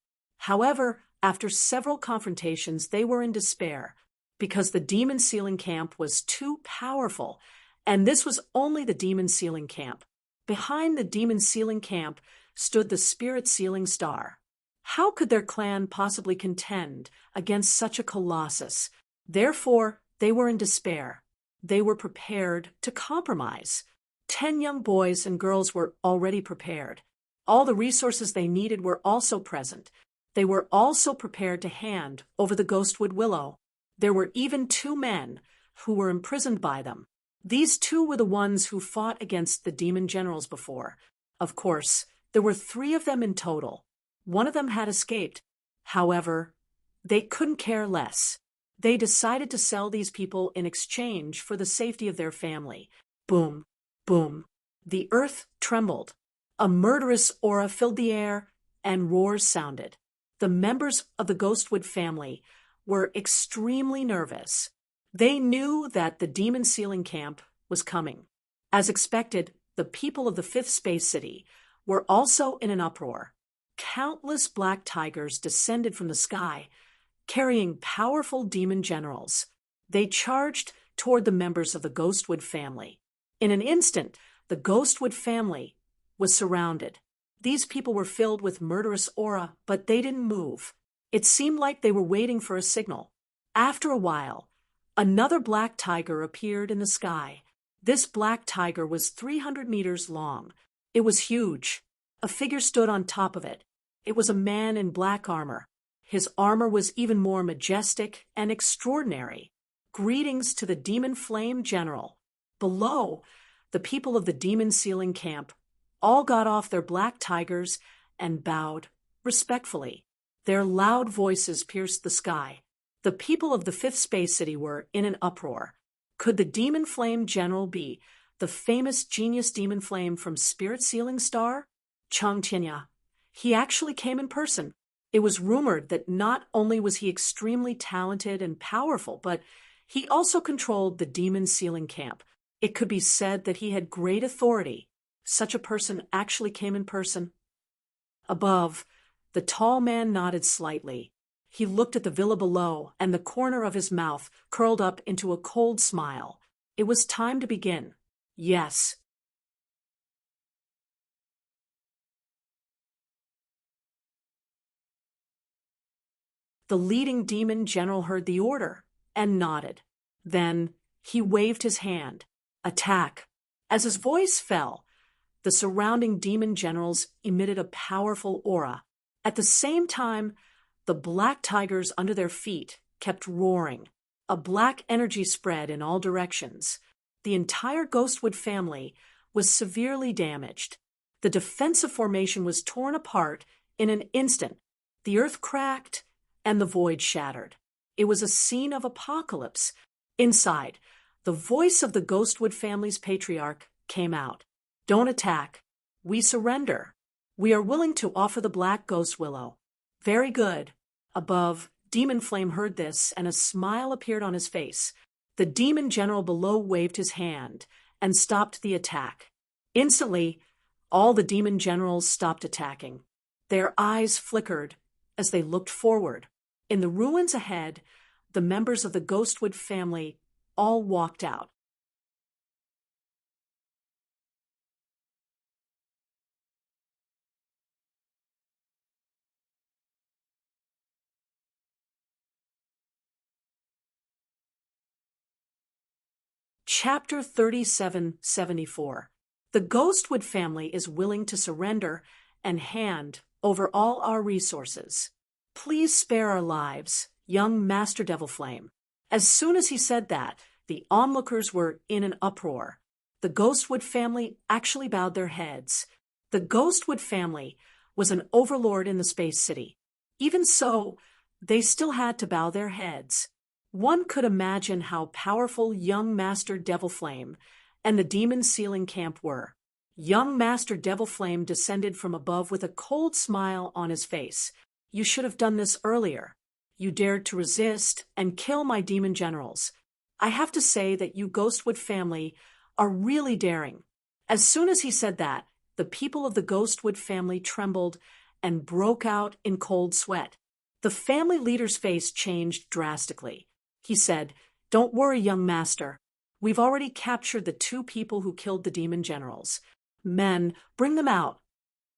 However, after several confrontations, they were in despair, because the demon sealing camp was too powerful, and this was only the demon sealing camp. Behind the demon sealing camp stood the spirit sealing star. How could their clan possibly contend against such a colossus? Therefore, they were in despair. They were prepared to compromise. 10 young boys and girls were already prepared. All the resources they needed were also present. They were also prepared to hand over the Ghostwood willow. There were even 2 men who were imprisoned by them. These 2 were the ones who fought against the demon generals before. Of course, there were 3 of them in total. One of them had escaped. However, they couldn't care less. They decided to sell these people in exchange for the safety of their family. Boom, boom. The earth trembled. A murderous aura filled the air, and roars sounded. The members of the Ghostwood family were extremely nervous. They knew that the demon sealing camp was coming. As expected, the people of the fifth space city were also in an uproar. Countless black tigers descended from the sky, carrying powerful demon generals. They charged toward the members of the Ghostwood family. In an instant, the Ghostwood family was surrounded. These people were filled with murderous aura, but they didn't move. It seemed like they were waiting for a signal. After a while, another black tiger appeared in the sky. This black tiger was 300 meters long. It was huge. A figure stood on top of it. It was a man in black armor. His armor was even more majestic and extraordinary. Greetings to the Demon Flame General. Below, the people of the Demon Sealing Camp all got off their black tigers and bowed respectfully. Their loud voices pierced the sky. The people of the fifth space city were in an uproar. Could the Demon Flame General be the famous genius Demon Flame from Spirit Sealing Star? Chang Tianya. He actually came in person. It was rumored that not only was he extremely talented and powerful, but he also controlled the Demon Sealing Camp. It could be said that he had great authority. Such a person actually came in person. Above, the tall man nodded slightly. He looked at the villa below, and the corner of his mouth curled up into a cold smile. It was time to begin. Yes. The leading demon general heard the order and nodded. Then he waved his hand. Attack. As his voice fell, the surrounding demon generals emitted a powerful aura. At the same time, the black tigers under their feet kept roaring. A black energy spread in all directions. The entire Ghostwood family was severely damaged. The defensive formation was torn apart in an instant. The earth cracked and the void shattered. It was a scene of apocalypse. Inside, the voice of the Ghostwood family's patriarch came out. Don't attack. We surrender. We are willing to offer the Black Ghost Willow. Very good. Above, Demon Flame heard this, and a smile appeared on his face. The demon general below waved his hand and stopped the attack. Instantly, all the demon generals stopped attacking. Their eyes flickered as they looked forward. In the ruins ahead, the members of the Ghostwood family all walked out. Chapter 3774. The Ghostwood family is willing to surrender and hand over all our resources. Please spare our lives, young Master Devil Flame. As soon as he said that, the onlookers were in an uproar. The Ghostwood family actually bowed their heads. The Ghostwood family was an overlord in the Space City. Even so, they still had to bow their heads. One could imagine how powerful young Master Devil Flame and the Demon Sealing Camp were. Young Master Devil Flame descended from above with a cold smile on his face. You should have done this earlier. You dared to resist and kill my demon generals. I have to say that you Ghostwood family are really daring. As soon as he said that, the people of the Ghostwood family trembled and broke out in cold sweat. The family leader's face changed drastically. He said, Don't worry, young master. We've already captured the 2 people who killed the demon generals. Men, bring them out.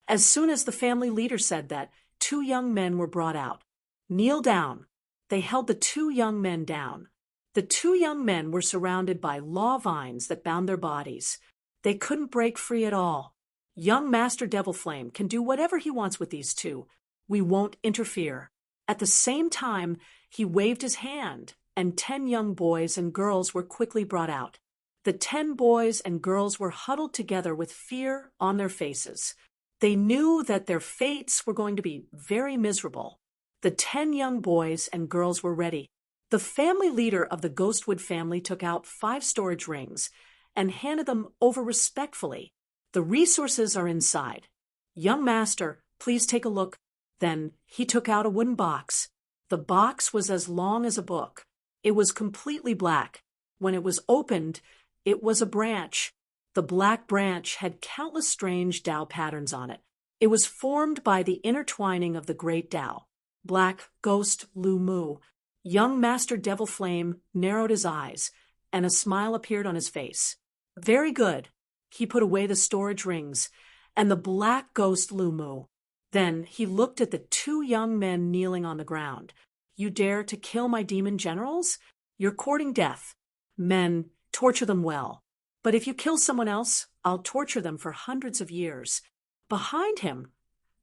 As soon as the family leader said that, 2 young men were brought out. Kneel down. They held the 2 young men down. The 2 young men were surrounded by law vines that bound their bodies. They couldn't break free at all. Young Master Devil Flame can do whatever he wants with these 2. We won't interfere. At the same time, he waved his hand, and 10 young boys and girls were quickly brought out. The 10 boys and girls were huddled together with fear on their faces. They knew that their fates were going to be very miserable. The 10 young boys and girls were ready. The family leader of the Ghostwood family took out 5 storage rings and handed them over respectfully. The resources are inside. Young master, please take a look. Then he took out a wooden box. The box was as long as a book. It was completely black. When it was opened, it was a branch. The black branch had countless strange Tao patterns on it. It was formed by the intertwining of the great Tao. Black Ghost Lu Mu. Young Master Devil Flame narrowed his eyes, and a smile appeared on his face. Very good. He put away the storage rings and the black ghost Lu Mu. Then he looked at the 2 young men kneeling on the ground. You dare to kill my demon generals? You're courting death. Men, torture them well. But if you kill someone else, I'll torture them for hundreds of years." Behind him,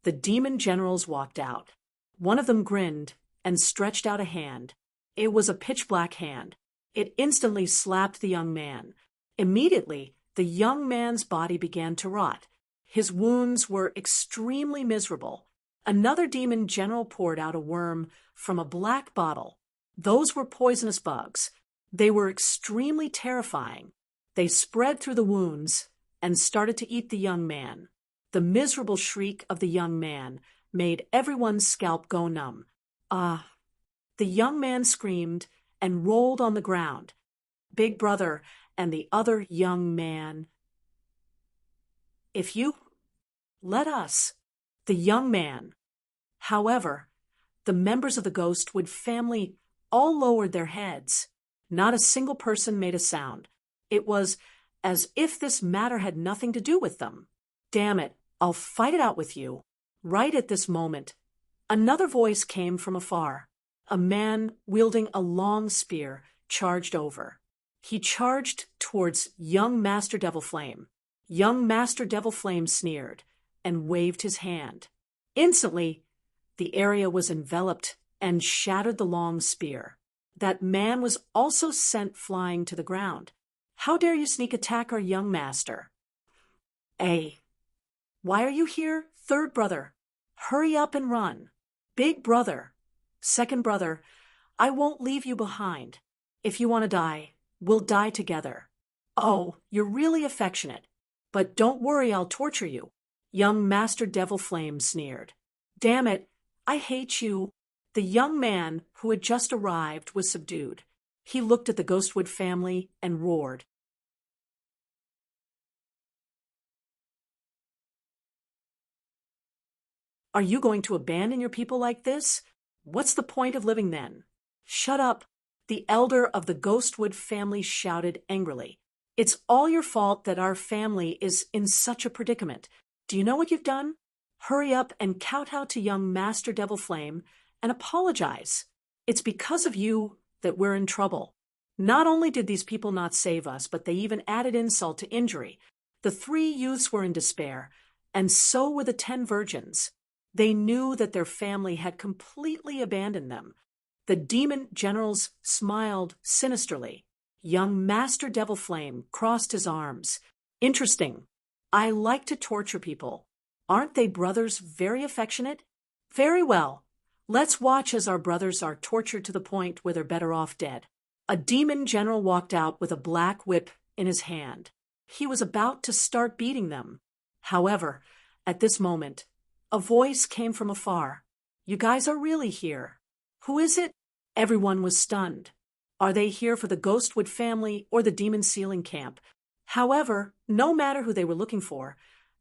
the demon generals walked out. One of them grinned and stretched out a hand. It was a pitch-black hand. It instantly slapped the young man. Immediately, the young man's body began to rot. His wounds were extremely miserable. Another demon general poured out a worm from a black bottle. Those were poisonous bugs. They were extremely terrifying. They spread through the wounds and started to eat the young man. The miserable shriek of the young man made everyone's scalp go numb. The young man screamed and rolled on the ground. Big Brother and the other young man. "If you let us," the young man. However, the members of the Ghostwood family all lowered their heads. Not a single person made a sound. It was as if this matter had nothing to do with them. "Damn it, I'll fight it out with you." Right at this moment, another voice came from afar. A man wielding a long spear charged over. He charged towards young Master Devil Flame. Young Master Devil Flame sneered and waved his hand. Instantly, the area was enveloped and shattered the long spear. That man was also sent flying to the ground. "How dare you sneak attack our young master?" "Why are you here? Third brother, hurry up and run." "Big brother, second brother, I won't leave you behind. If you want to die, we'll die together." "Oh, you're really affectionate. But don't worry, I'll torture you." Young Master Devil Flame sneered. "Damn it, I hate you." The young man who had just arrived was subdued. He looked at the Ghostwood family and roared. "Are you going to abandon your people like this? What's the point of living then?" "Shut up," the elder of the Ghostwood family shouted angrily. "It's all your fault that our family is in such a predicament. Do you know what you've done? Hurry up and kowtow to young Master Devil Flame and apologize. It's because of you that we're in trouble." Not only did these people not save us, but they even added insult to injury. The 3 youths were in despair, and so were the 10 virgins. They knew that their family had completely abandoned them. The demon generals smiled sinisterly. Young Master Devil Flame crossed his arms. "Interesting. I like to torture people. Aren't they brothers very affectionate? Very well. Let's watch as our brothers are tortured to the point where they're better off dead." A demon general walked out with a black whip in his hand. He was about to start beating them. However, at this moment, a voice came from afar. "You guys are really here. Who is it?" Everyone was stunned. Are they here for the Ghostwood family or the demon sealing camp? However, no matter who they were looking for,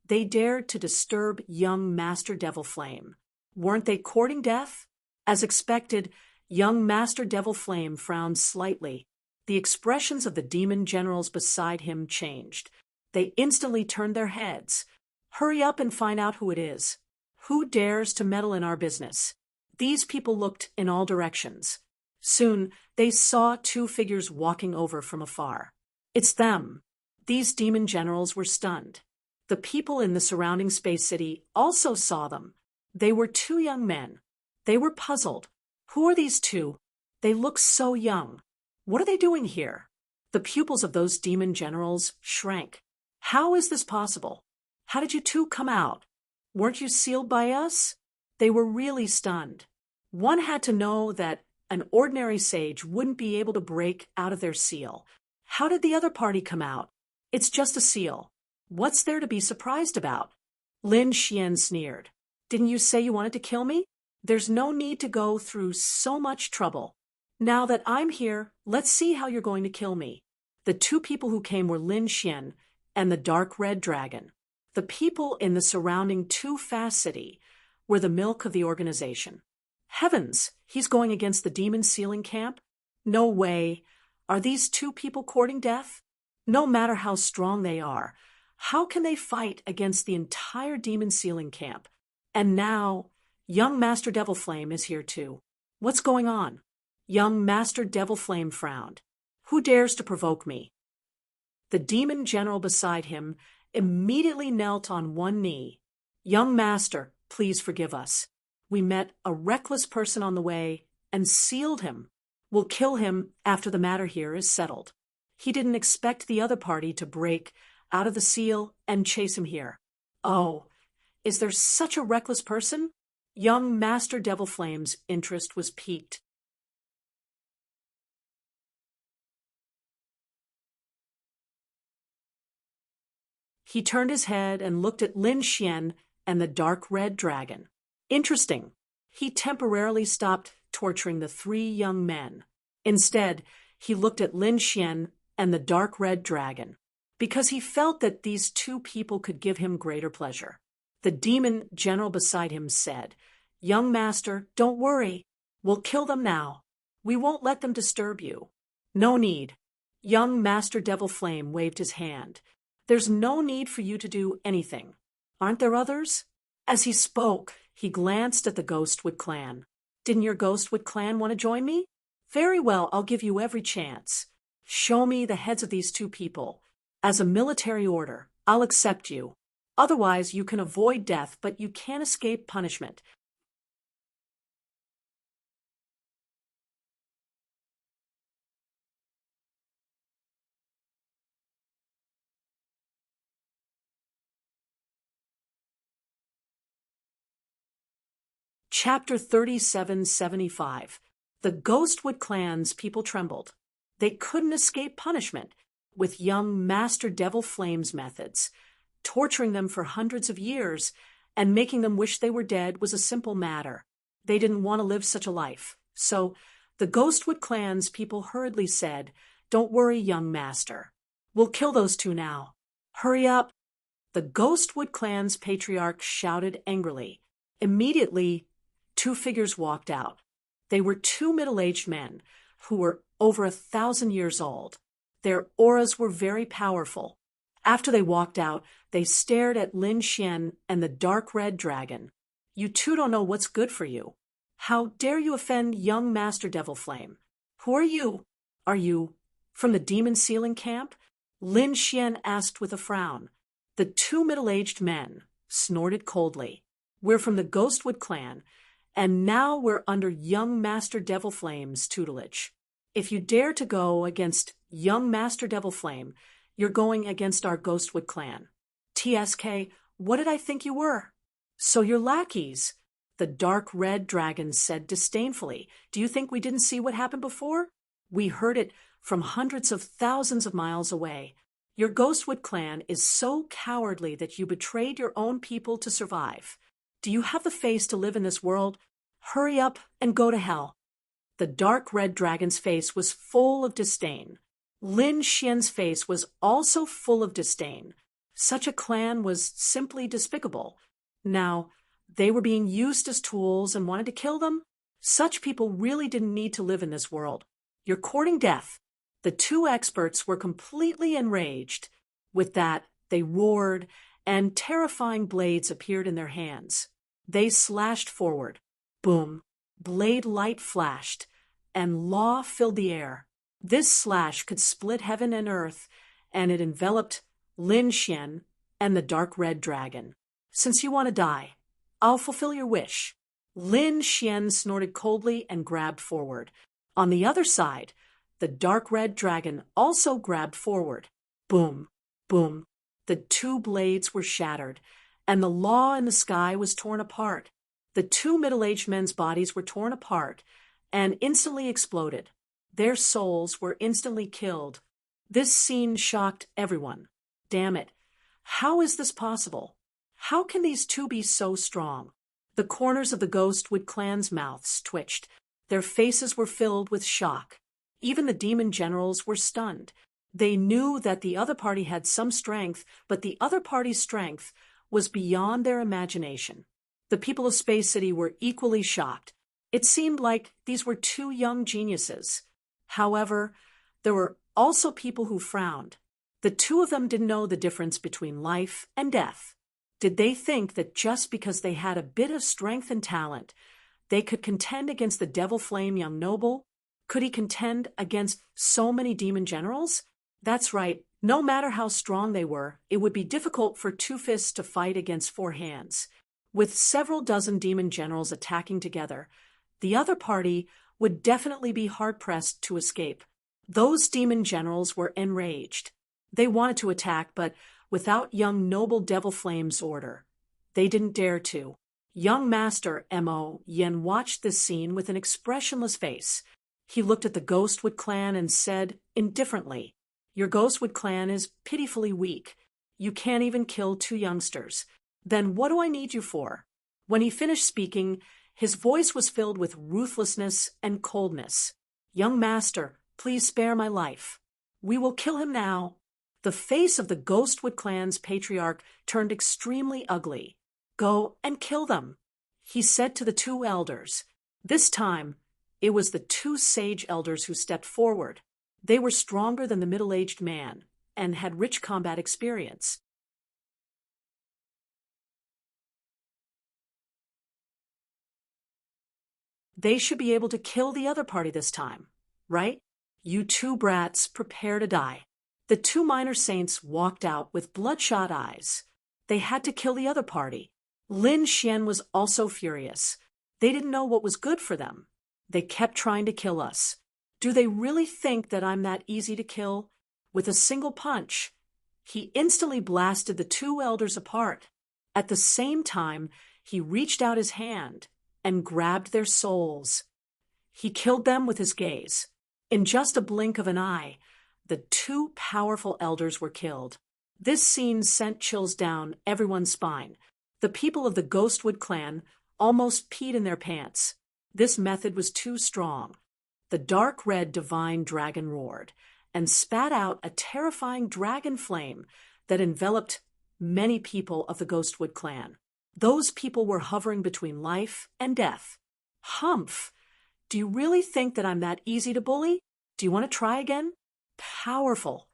they dared to disturb young Master Devil Flame. Weren't they courting death? As expected, young Master Devil Flame frowned slightly. The expressions of the demon generals beside him changed. They instantly turned their heads. "Hurry up and find out who it is. Who dares to meddle in our business?" These people looked in all directions. Soon, they saw 2 figures walking over from afar. "It's them." These demon generals were stunned. The people in the surrounding space city also saw them. They were 2 young men. They were puzzled. Who are these 2? They look so young. What are they doing here? The pupils of those demon generals shrank. How is this possible? How did you 2 come out? Weren't you sealed by us? They were really stunned. One had to know that an ordinary sage wouldn't be able to break out of their seal. How did the other party come out? It's just a seal. What's there to be surprised about? Lin Xian sneered. Didn't you say you wanted to kill me? There's no need to go through so much trouble. Now that I'm here, let's see how you're going to kill me. The 2 people who came were Lin Xian and the dark red dragon. The people in the surrounding Too Fast City were the milk of the organization. Heavens, he's going against the demon sealing camp? No way. Are these 2 people courting death? No matter how strong they are, how can they fight against the entire demon sealing camp? And now, young Master Devil Flame is here too. What's going on? Young Master Devil Flame frowned. Who dares to provoke me? The demon general beside him immediately knelt on one knee. "Young master, please forgive us. We met a reckless person on the way and sealed him. We'll kill him after the matter here is settled. He didn't expect the other party to break out of the seal and chase him here." "Oh, is there such a reckless person?" Young Master Devil Flame's interest was piqued. He turned his head and looked at Lin Xian and the dark red dragon. Interesting. He temporarily stopped torturing the three young men. Instead, he looked at Lin Xian and the dark red dragon, because he felt that these two people could give him greater pleasure. The demon general beside him said, "Young master, don't worry. We'll kill them now. We won't let them disturb you." "No need." Young Master Devil Flame waved his hand. "There's no need for you to do anything. Aren't there others?" As he spoke, he glanced at the Ghostwood clan. "Didn't your Ghostwood clan want to join me? Very well, I'll give you every chance. Show me the heads of these two people. As a military order, I'll accept you. Otherwise, you can avoid death, but you can't escape punishment." Chapter 3775. The Ghostwood clan's people trembled. They couldn't escape punishment with young Master Devil Flame's methods. Torturing them for hundreds of years and making them wish they were dead was a simple matter. They didn't want to live such a life. So the Ghostwood clan's people hurriedly said, "Don't worry, young master. We'll kill those two now. Hurry up." The Ghostwood clan's patriarch shouted angrily. Immediately, two figures walked out. They were two middle-aged men who were over 1,000 years old. Their auras were very powerful. After they walked out, they stared at Lin Xian and the dark red dragon. "You two don't know what's good for you. How dare you offend young Master Devil Flame? Who are you? Are you from the demon sealing camp?" Lin Xian asked with a frown. The two middle-aged men snorted coldly. "We're from the Ghostwood clan, and now we're under young Master Devil Flame's tutelage. If you dare to go against young Master Devil Flame, you're going against our Ghostwood clan." "TSK, what did I think you were?" "So you're lackeys," the dark red dragon said disdainfully. "Do you think we didn't see what happened before? We heard it from hundreds of thousands of miles away. Your Ghostwood clan is so cowardly that you betrayed your own people to survive. Do you have the face to live in this world? Hurry up and go to hell." The dark red dragon's face was full of disdain. Lin Xian's face was also full of disdain. Such a clan was simply despicable. Now, they were being used as tools and wanted to kill them? Such people really didn't need to live in this world. "You're courting death." The two experts were completely enraged. With that, they roared, and terrifying blades appeared in their hands. They slashed forward. Boom! Blade light flashed, and law filled the air. This slash could split heaven and earth, and it enveloped Lin Xian and the dark red dragon. "Since you want to die, I'll fulfill your wish." Lin Xian snorted coldly and grabbed forward. On the other side, the dark red dragon also grabbed forward. Boom! Boom! The two blades were shattered, and the law in the sky was torn apart. The two middle-aged men's bodies were torn apart and instantly exploded. Their souls were instantly killed. This scene shocked everyone. Damn it. How is this possible? How can these two be so strong? The corners of the Ghostwood clan's mouths twitched. Their faces were filled with shock. Even the demon generals were stunned. They knew that the other party had some strength, but the other party's strength was beyond their imagination. The people of Space City were equally shocked. It seemed like these were two young geniuses. However, there were also people who frowned. The two of them didn't know the difference between life and death. Did they think that just because they had a bit of strength and talent, they could contend against the Devil Flame young noble? Could he contend against so many demon generals? That's right, No matter how strong they were, it would be difficult for two fists to fight against four hands. With several dozen demon generals attacking together, the other party would definitely be hard-pressed to escape. Those demon generals were enraged. They wanted to attack, but without young noble Devil Flame's order. They didn't dare to. Young Master Mo Yen watched this scene with an expressionless face. He looked at the Ghostwood clan and said indifferently, "Your Ghostwood clan is pitifully weak. You can't even kill two youngsters. Then what do I need you for?" When he finished speaking, his voice was filled with ruthlessness and coldness. "Young Master, please spare my life. We will kill him now." The face of the Ghostwood clan's patriarch turned extremely ugly. "Go and kill them," he said to the two elders. This time, it was the two sage elders who stepped forward. They were stronger than the middle-aged man and had rich combat experience. They should be able to kill the other party this time, right? You two brats, prepare to die. The two minor saints walked out with bloodshot eyes. They had to kill the other party. Lin Xian was also furious. They didn't know what was good for them. They kept trying to kill us. Do they really think that I'm that easy to kill? With a single punch, he instantly blasted the two elders apart. At the same time, he reached out his hand and grabbed their souls. He killed them with his gaze. In just a blink of an eye, the two powerful elders were killed. This scene sent chills down everyone's spine. The people of the Ghostwood clan almost peed in their pants. This method was too strong. The dark red divine dragon roared and spat out a terrifying dragon flame that enveloped many people of the Ghostwood clan. Those people were hovering between life and death. Humph! Do you really think that I'm that easy to bully? Do you want to try again? Powerful.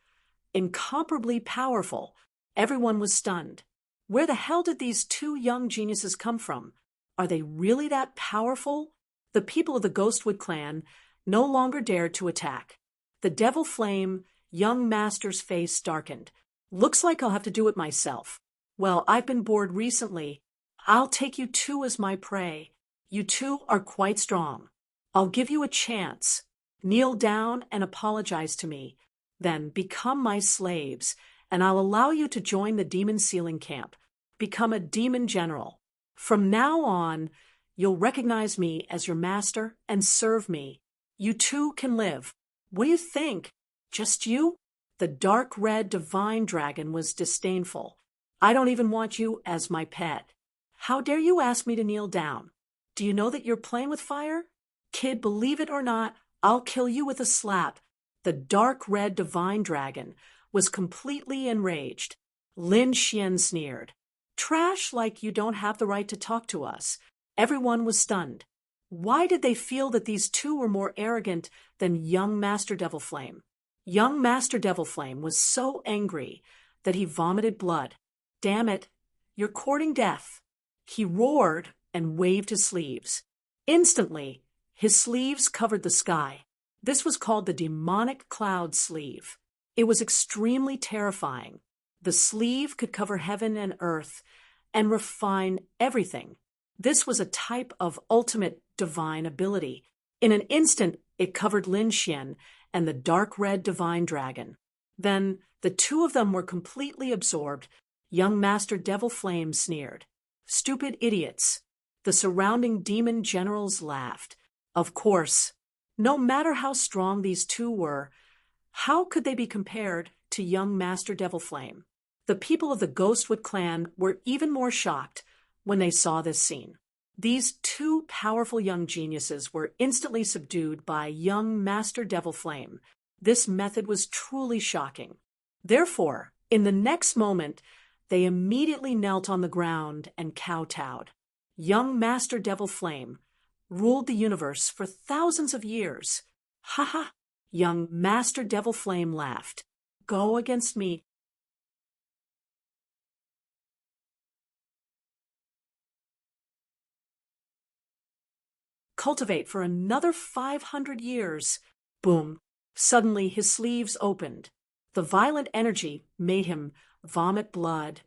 Incomparably powerful. Everyone was stunned. Where the hell did these two young geniuses come from? Are they really that powerful? The people of the Ghostwood clan no longer dared to attack. The Devil Flame, young master's face darkened. Looks like I'll have to do it myself. Well, I've been bored recently. I'll take you two as my prey. You two are quite strong. I'll give you a chance. Kneel down and apologize to me. Then become my slaves, and I'll allow you to join the demon sealing camp. Become a demon general. From now on, you'll recognize me as your master and serve me. You two can live. What do you think? Just you? The dark red divine dragon was disdainful. I don't even want you as my pet. How dare you ask me to kneel down? Do you know that you're playing with fire? Kid, believe it or not, I'll kill you with a slap. The dark red divine dragon was completely enraged. Lin Xian sneered. Trash like you don't have the right to talk to us. Everyone was stunned. Why did they feel that these two were more arrogant than young Master Devil Flame? Young Master Devil Flame was so angry that he vomited blood. Damn it, you're courting death. He roared and waved his sleeves. Instantly, his sleeves covered the sky. This was called the demonic cloud sleeve. It was extremely terrifying. The sleeve could cover heaven and earth and refine everything. This was a type of ultimate divine ability. In an instant, it covered Lin Xian and the dark red divine dragon. Then the two of them were completely absorbed. Young Master Devil Flame sneered. Stupid idiots. The surrounding demon generals laughed. Of course, no matter how strong these two were, how could they be compared to young Master Devil Flame? The people of the Ghostwood clan were even more shocked when they saw this scene. These two powerful young geniuses were instantly subdued by young Master Devil Flame. This method was truly shocking. Therefore, in the next moment, they immediately knelt on the ground and kowtowed. Young Master Devil Flame ruled the universe for thousands of years. Ha ha! Young Master Devil Flame laughed. Go against me. Cultivate for another 500 years. Boom. Suddenly his sleeves opened. The violent energy made him vomit blood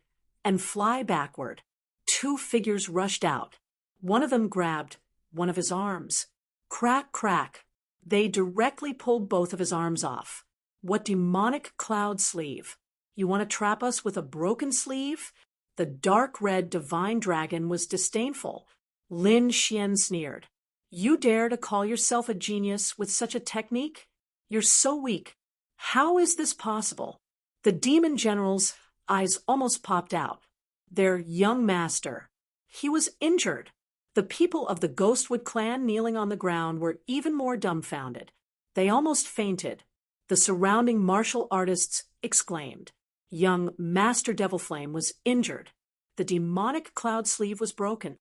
and fly backward. Two figures rushed out. One of them grabbed one of his arms. Crack, crack. They directly pulled both of his arms off. What demonic cloud sleeve? You want to trap us with a broken sleeve? The dark red divine dragon was disdainful. Lin Xian sneered. You dare to call yourself a genius with such a technique? You're so weak. How is this possible? The demon general's eyes almost popped out. Their young master. He was injured. The people of the Ghostwood clan kneeling on the ground were even more dumbfounded. They almost fainted. The surrounding martial artists exclaimed. Young Master Devilflame was injured. The demonic cloud sleeve was broken.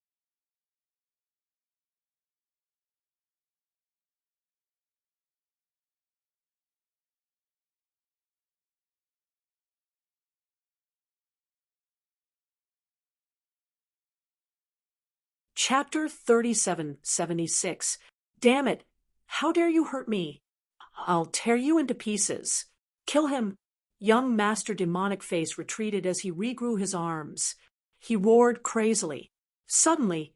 Chapter 3776. Damn it! How dare you hurt me? I'll tear you into pieces. Kill him! Young Master Demonic Face retreated as he regrew his arms. He roared crazily. Suddenly,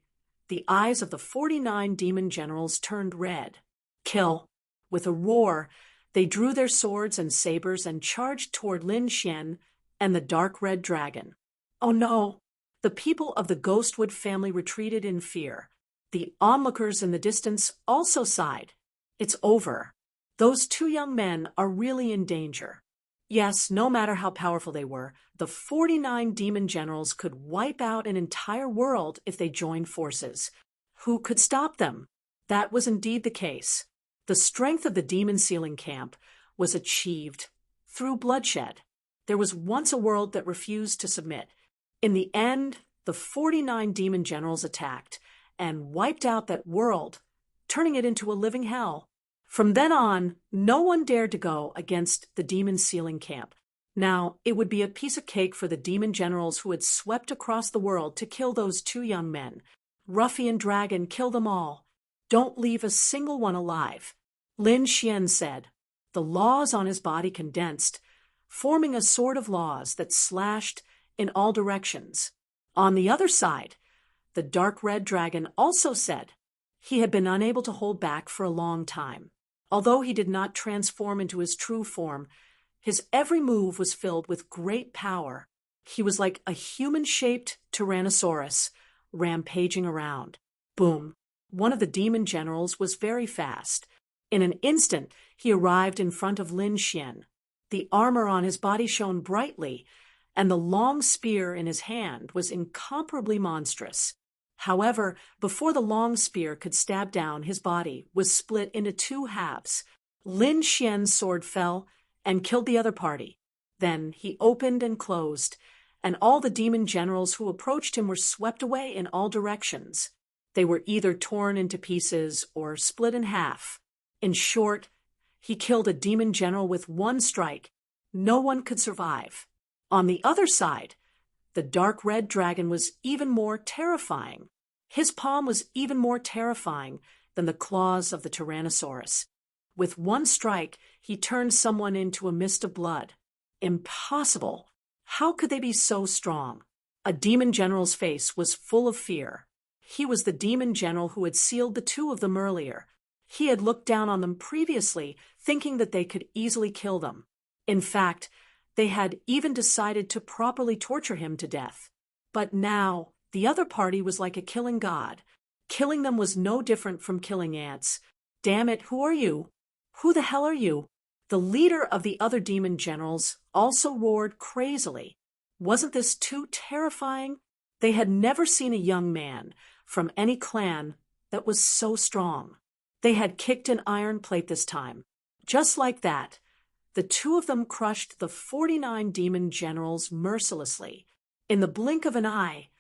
the eyes of the 49 demon generals turned red. Kill! With a roar, they drew their swords and sabers and charged toward Lin Xian and the dark red dragon. Oh no! The people of the Ghostwood family retreated in fear. The onlookers in the distance also sighed. It's over. Those two young men are really in danger. Yes, no matter how powerful they were, the 49 demon generals could wipe out an entire world if they joined forces. Who could stop them? That was indeed the case. The strength of the demon sealing camp was achieved through bloodshed. There was once a world that refused to submit. In the end, the 49 demon generals attacked and wiped out that world, turning it into a living hell. From then on, no one dared to go against the demon sealing camp. Now, it would be a piece of cake for the demon generals who had swept across the world to kill those two young men. Ruffian dragon, kill them all. Don't leave a single one alive. Lin Xian said. The laws on his body condensed, forming a sword of laws that slashed in all directions. On the other side, the dark red dragon also said. He had been unable to hold back for a long time. Although he did not transform into his true form, his every move was filled with great power. He was like a human-shaped Tyrannosaurus, rampaging around. Boom! One of the demon generals was very fast. In an instant, he arrived in front of Lin Xian. The armor on his body shone brightly, and the long spear in his hand was incomparably monstrous. However, before the long spear could stab down, his body was split into two halves. Lin Xian's sword fell and killed the other party. Then he opened and closed, and all the demon generals who approached him were swept away in all directions. They were either torn into pieces or split in half. In short, he killed a demon general with one strike. No one could survive. On the other side, the dark red dragon was even more terrifying. His palm was even more terrifying than the claws of the Tyrannosaurus. With one strike, he turned someone into a mist of blood. Impossible! How could they be so strong? A demon general's face was full of fear. He was the demon general who had sealed the two of them earlier. He had looked down on them previously, thinking that they could easily kill them. In fact, they had even decided to properly torture him to death. But now, the other party was like a killing god. Killing them was no different from killing ants. Damn it, who are you? Who the hell are you? The leader of the other demon generals also roared crazily. Wasn't this too terrifying? They had never seen a young man from any clan that was so strong. They had kicked an iron plate this time. Just like that, the two of them crushed the 49 demon generals mercilessly. In the blink of an eye,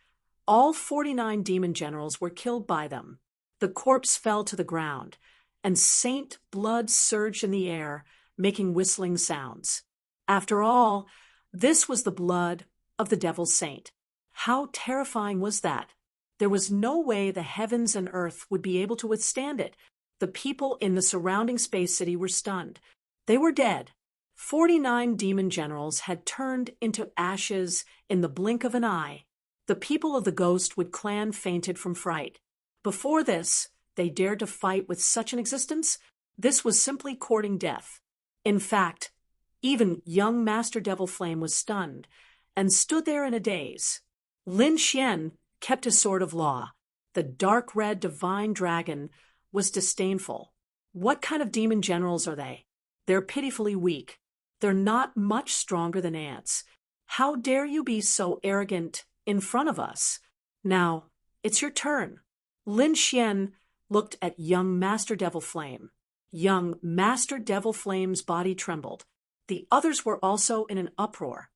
all 49 demon generals were killed by them. The corpse fell to the ground, and saint blood surged in the air, making whistling sounds. After all, this was the blood of the devil's saint. How terrifying was that? There was no way the heavens and earth would be able to withstand it. The people in the surrounding space city were stunned. They were dead. 49 demon generals had turned into ashes in the blink of an eye. The people of the Ghostwood clan fainted from fright. Before this, they dared to fight with such an existence? This was simply courting death. In fact, even young Master Devil Flame was stunned and stood there in a daze. Lin Xian kept his sword of law. The dark red divine dragon was disdainful. What kind of demon generals are they? They're pitifully weak. They're not much stronger than ants. How dare you be so arrogant in front of us? Now, it's your turn. Lin Xian looked at young Master Devil Flame. Young Master Devil Flame's body trembled. The others were also in an uproar.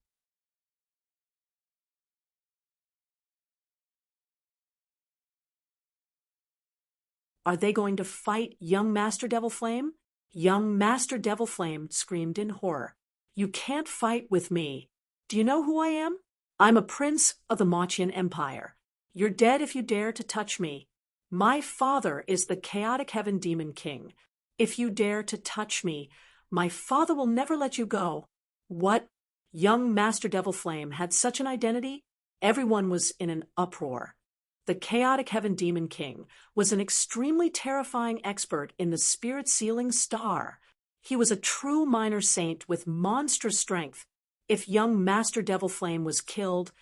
Are they going to fight young Master Devil Flame? Young Master Devil Flame screamed in horror. You can't fight with me. Do you know who I am? I'm a prince of the Machian Empire. You're dead if you dare to touch me. My father is the Chaotic Heaven Demon King. If you dare to touch me, my father will never let you go. What? Young Master Devil Flame had such an identity? Everyone was in an uproar. The Chaotic Heaven Demon King was an extremely terrifying expert in the spirit-sealing star. He was a true minor saint with monstrous strength. If young Master Devil Flame was killed,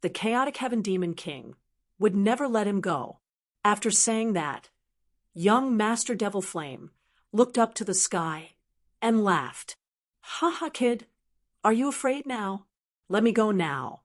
the Chaotic Heaven Demon King would never let him go. After saying that, young Master Devil Flame looked up to the sky and laughed. Ha ha, kid. Are you afraid now? Let me go now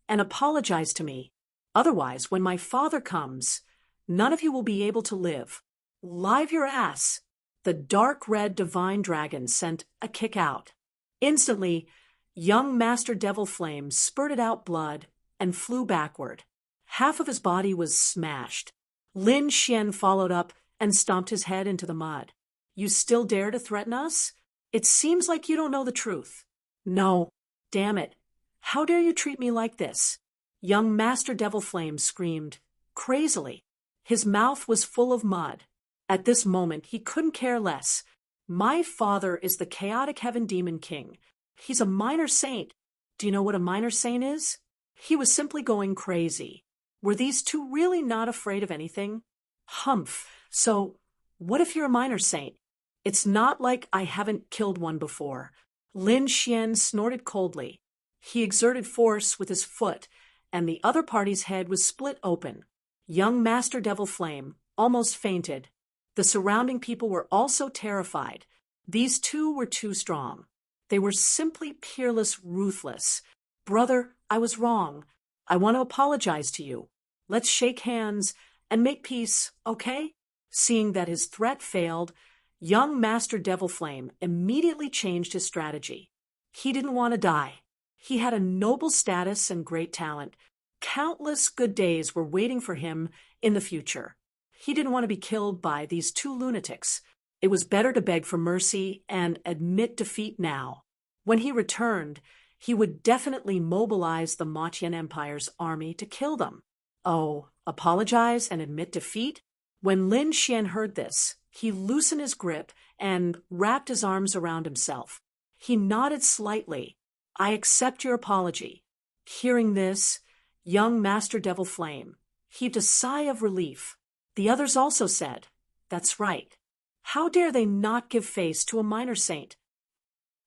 and apologize to me. Otherwise, when my father comes, none of you will be able to live. Live your ass. The dark red divine dragon sent a kick out. Instantly, young Master Devil Flame spurted out blood and flew backward. Half of his body was smashed. Lin Xian followed up and stomped his head into the mud. You still dare to threaten us? It seems like you don't know the truth. No. Damn it. How dare you treat me like this? Young Master Devil Flame screamed, crazily. His mouth was full of mud. At this moment, he couldn't care less. My father is the Chaotic Heaven Demon King. He's a minor saint. Do you know what a minor saint is? He was simply going crazy. Were these two really not afraid of anything? Humph. So, what if you're a minor saint? It's not like I haven't killed one before. Lin Xian snorted coldly. He exerted force with his foot, and the other party's head was split open. Young Master Devil Flame almost fainted. The surrounding people were also terrified. These two were too strong. They were simply peerless, ruthless. Brother, I was wrong. I want to apologize to you. Let's shake hands and make peace, okay? Seeing that his threat failed, young Master Devil Flame immediately changed his strategy. He didn't want to die. He had a noble status and great talent. Countless good days were waiting for him in the future. He didn't want to be killed by these two lunatics. It was better to beg for mercy and admit defeat now. When he returned, he would definitely mobilize the Machian Empire's army to kill them. Oh, apologize and admit defeat? When Lin Xian heard this, he loosened his grip and wrapped his arms around himself. He nodded slightly. I accept your apology. Hearing this, young Master Devil Flame heaved a sigh of relief. The others also said, that's right. How dare they not give face to a minor saint?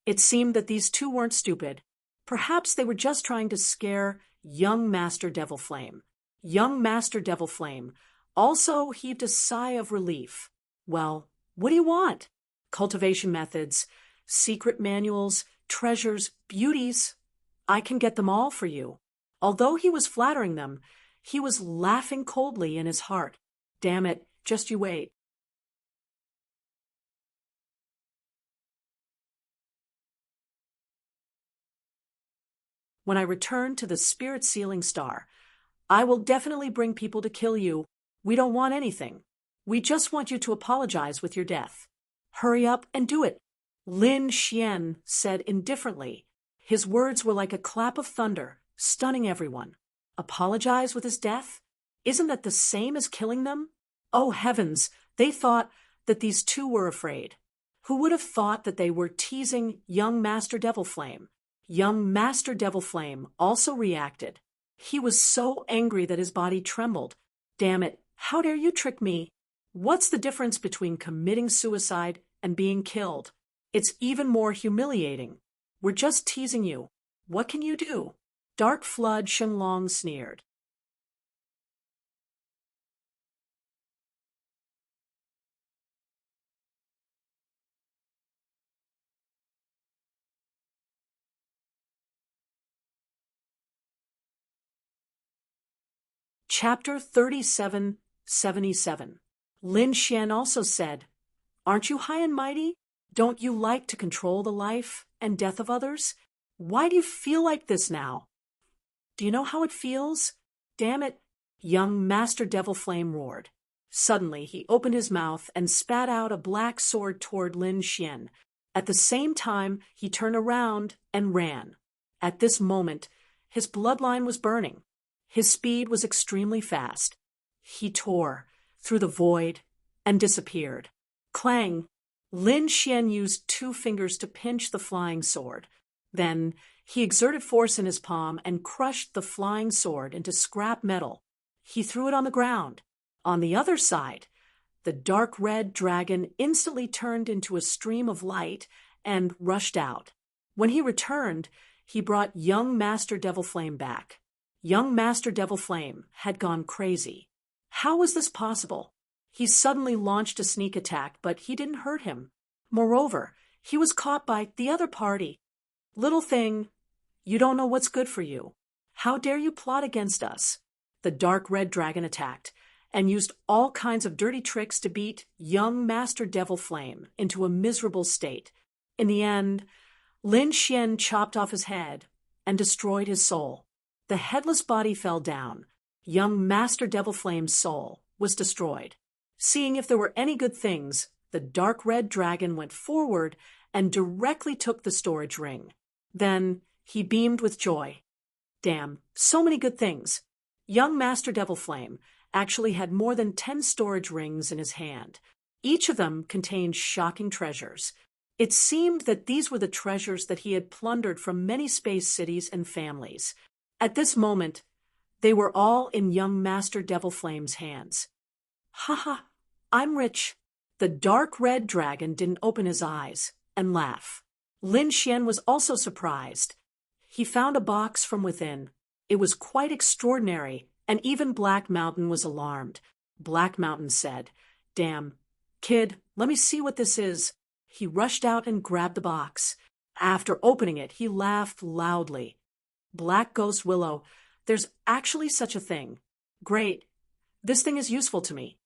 It seemed that these two weren't stupid. Perhaps they were just trying to scare young Master Devil Flame. Young Master Devil Flame also heaved a sigh of relief. Well, what do you want? Cultivation methods, secret manuals, treasures, beauties. I can get them all for you. Although he was flattering them, he was laughing coldly in his heart. Damn it, just you wait. When I return to the spirit-sealing star, I will definitely bring people to kill you. We don't want anything. We just want you to apologize with your death. Hurry up and do it. Lin Xian said indifferently. His words were like a clap of thunder, stunning everyone. Apologize with his death? Isn't that the same as killing them? Oh heavens, they thought that these two were afraid. Who would have thought that they were teasing young Master Devil Flame? Young Master Devil Flame also reacted. He was so angry that his body trembled. Damn it, how dare you trick me? What's the difference between committing suicide and being killed? It's even more humiliating. We're just teasing you. What can you do? Dark Flood Shenlong sneered. Chapter 3777. Lin Xian also said, "Aren't you high and mighty? Don't you like to control the life and death of others? Why do you feel like this now? Do you know how it feels? Damn it!" Young Master Devil Flame roared. Suddenly, he opened his mouth and spat out a black sword toward Lin Xian. At the same time, he turned around and ran. At this moment, his bloodline was burning. His speed was extremely fast. He tore through the void and disappeared. Clang! Lin Xian used 2 fingers to pinch the flying sword. Then he exerted force in his palm and crushed the flying sword into scrap metal. He threw it on the ground. On the other side, the dark red dragon instantly turned into a stream of light and rushed out. When he returned, he brought young Master Devil Flame back. Young Master Devil Flame had gone crazy. How was this possible? He suddenly launched a sneak attack, but he didn't hurt him. Moreover, he was caught by the other party. "Little thing, you don't know what's good for you. How dare you plot against us?" The dark red dragon attacked and used all kinds of dirty tricks to beat young Master Devil Flame into a miserable state. In the end, Lin Xian chopped off his head and destroyed his soul. The headless body fell down. Young Master Devil Flame's soul was destroyed. Seeing if there were any good things, the dark red dragon went forward and directly took the storage ring. Then he beamed with joy. Damn, so many good things. Young Master Devil Flame actually had more than 10 storage rings in his hand. Each of them contained shocking treasures. It seemed that these were the treasures that he had plundered from many space cities and families. At this moment, they were all in young Master Devil Flame's hands. "Ha, I'm rich." The dark red dragon didn't open his eyes and laugh. Lin Xian was also surprised. He found a box from within. It was quite extraordinary, and even Black Mountain was alarmed. Black Mountain said, "Damn, kid, let me see what this is." He rushed out and grabbed the box. After opening it, he laughed loudly. "Black Ghost Willow, there's actually such a thing. Great. This thing is useful to me.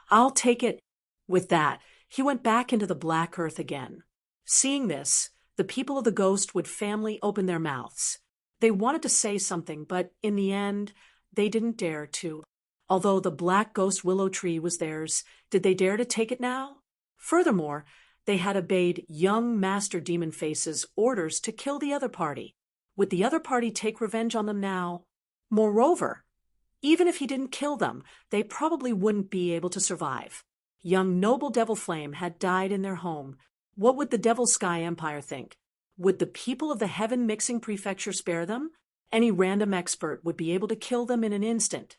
I'll take it." With that, he went back into the black earth again. Seeing this, the people of the Ghostwood family opened their mouths. They wanted to say something, but in the end, they didn't dare to. Although the Black Ghost Willow tree was theirs, did they dare to take it now? Furthermore, they had obeyed young Master Demon Face's orders to kill the other party. Would the other party take revenge on them now? Moreover, even if he didn't kill them, they probably wouldn't be able to survive. Young Noble Devil Flame had died in their home. What would the Devil Sky Empire think? Would the people of the Heaven Mixing Prefecture spare them? Any random expert would be able to kill them in an instant,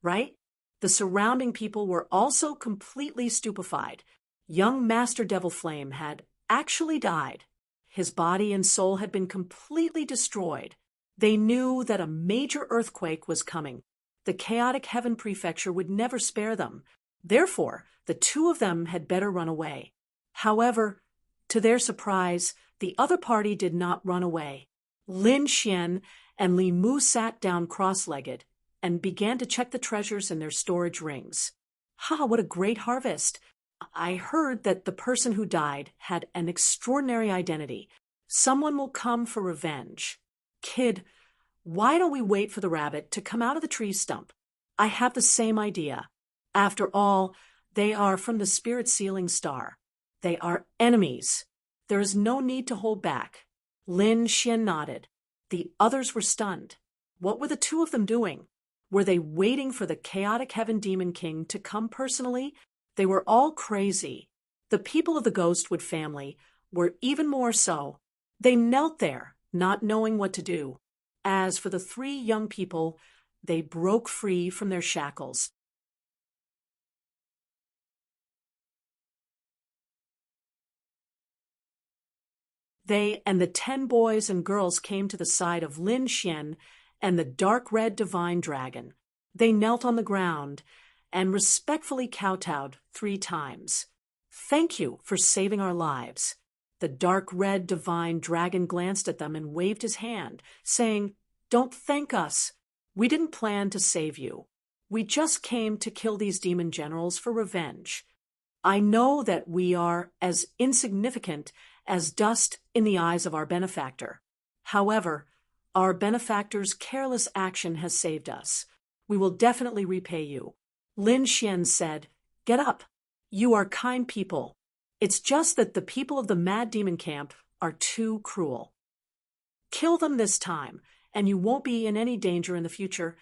right? The surrounding people were also completely stupefied. Young Master Devil Flame had actually died. His body and soul had been completely destroyed. They knew that a major earthquake was coming. The Chaotic Heaven Prefecture would never spare them. Therefore, the 2 of them had better run away. However, to their surprise, the other party did not run away. Lin Xian and Li Mu sat down cross-legged and began to check the treasures in their storage rings. "Ha, what a great harvest! I heard that the person who died had an extraordinary identity. Someone will come for revenge. Kid, why don't we wait for the rabbit to come out of the tree stump? I have the same idea. After all, they are from the Spirit Sealing Star. They are enemies. There is no need to hold back." Lin Xian nodded. The others were stunned. What were the 2 of them doing? Were they waiting for the Chaotic Heaven Demon King to come personally? They were all crazy. The people of the Ghostwood family were even more so. They knelt there, not knowing what to do. As for the three young people, they broke free from their shackles. They and the 10 boys and girls came to the side of Lin Xian and the dark red divine dragon. They knelt on the ground and respectfully kowtowed 3 times. "Thank you for saving our lives." The dark red divine dragon glanced at them and waved his hand, saying, "Don't thank us. We didn't plan to save you. We just came to kill these demon generals for revenge. I know that we are as insignificant as dust in the eyes of our benefactor. However, our benefactor's careless action has saved us. We will definitely repay you." Lin Xian said, "Get up. You are kind people. It's just that the people of the Mad Demon Camp are too cruel. Kill them this time, and you won't be in any danger in the future.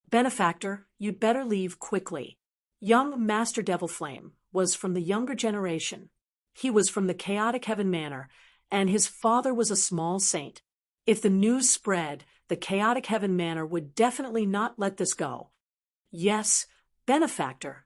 Benefactor, you'd better leave quickly." Young Master Devil Flame was from the younger generation. He was from the Chaotic Heaven Manor, and his father was a small saint. If the news spread, the Chaotic Heaven Manor would definitely not let this go. "Yes, Benefactor,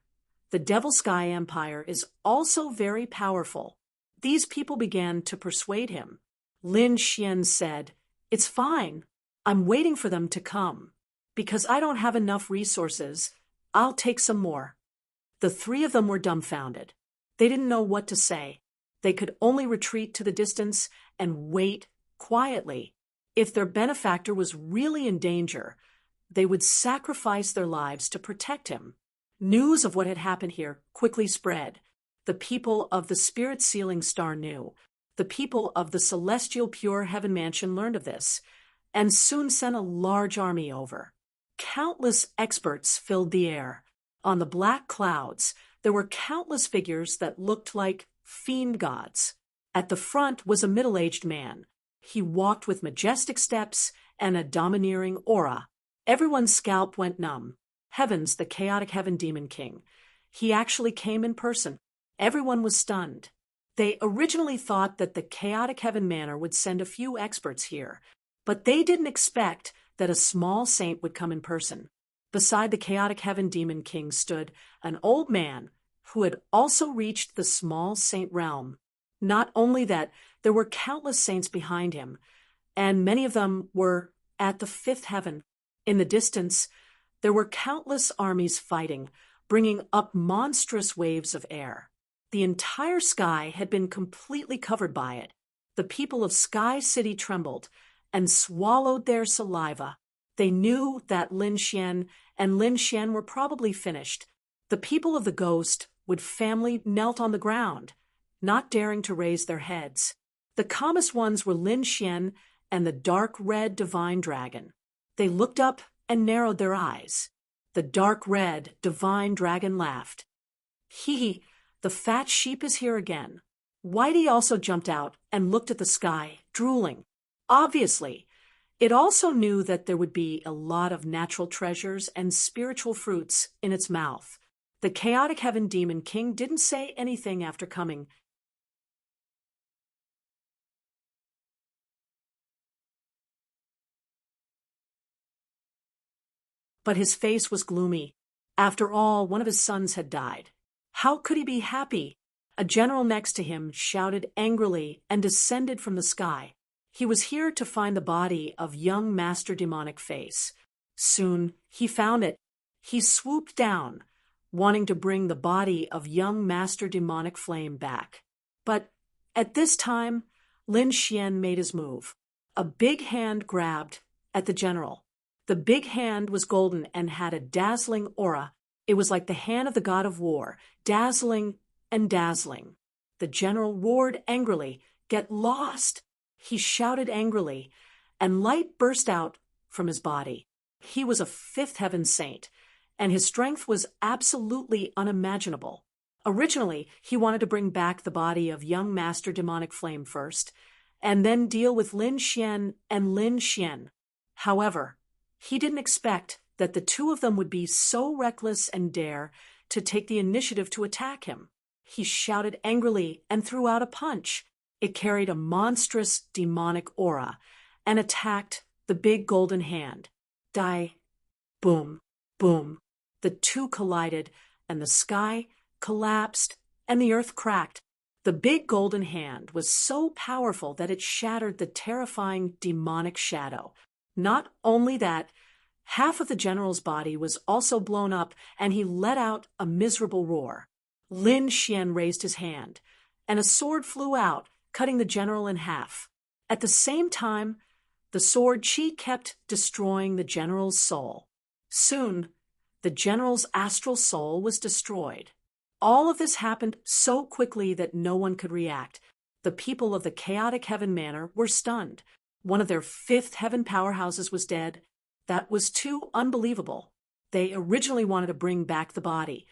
the Devil Sky Empire is also very powerful." These people began to persuade him. Lin Xian said, "It's fine. I'm waiting for them to come. Because I don't have enough resources, I'll take some more." The 3 of them were dumbfounded. They didn't know what to say. They could only retreat to the distance and wait quietly. If their benefactor was really in danger, they would sacrifice their lives to protect him. News of what had happened here quickly spread. The people of the Spirit Sealing Star knew. The people of the Celestial Pure Heaven Mansion learned of this, and soon sent a large army over. Countless experts filled the air. On the black clouds, there were countless figures that looked like fiend gods. At the front was a middle-aged man. He walked with majestic steps and a domineering aura. Everyone's scalp went numb. Heavens, the Chaotic Heaven Demon King. He actually came in person. Everyone was stunned. They originally thought that the Chaotic Heaven Manor would send a few experts here, but they didn't expect that a small saint would come in person. Beside the Chaotic Heaven Demon King stood an old man who had also reached the small saint realm. Not only that, there were countless saints behind him, and many of them were at the 5th heaven. In the distance, there were countless armies fighting, bringing up monstrous waves of air. The entire sky had been completely covered by it. The people of Sky City trembled and swallowed their saliva. They knew that Lin Xian and Lin Xian were probably finished. The people of the Ghostwood family knelt on the ground, not daring to raise their heads. The calmest ones were Lin Xian and the dark red divine dragon. They looked up and narrowed their eyes. The dark red divine dragon laughed. "Hee, the fat sheep is here again." Whitey also jumped out and looked at the sky, drooling. Obviously, it also knew that there would be a lot of natural treasures and spiritual fruits in its mouth. The Chaotic Heaven Demon King didn't say anything after coming. But his face was gloomy. After all, one of his sons had died. How could he be happy? A general next to him shouted angrily and descended from the sky. He was here to find the body of young Master Demonic Face. Soon he found it. He swooped down, wanting to bring the body of young Master Demonic Flame back. But at this time, Lin Xian made his move. A big hand grabbed at the general. The big hand was golden and had a dazzling aura. It was like the hand of the god of war, dazzling and dazzling. The general roared angrily, "Get lost!" He shouted angrily, and light burst out from his body. He was a 5th heaven saint, and his strength was absolutely unimaginable. Originally, he wanted to bring back the body of young Master Demonic Flame first, and then deal with Lin Xian and Lin Xian. However, he didn't expect that the 2 of them would be so reckless and dare to take the initiative to attack him. he shouted angrily and threw out a punch. It carried a monstrous demonic aura and attacked the big golden hand. Die. Boom. Boom. The two collided, and the sky collapsed, and the earth cracked. The big golden hand was so powerful that it shattered the terrifying demonic shadow. Not only that, half of the general's body was also blown up, and he let out a miserable roar. Lin Xian raised his hand, and a sword flew out, cutting the general in half. At the same time, the sword Qi kept destroying the general's soul. Soon, the general's astral soul was destroyed. All of this happened so quickly that no one could react. The people of the chaotic heaven manor were stunned. One of their fifth heaven powerhouses was dead. That was too unbelievable. They originally wanted to bring back the body,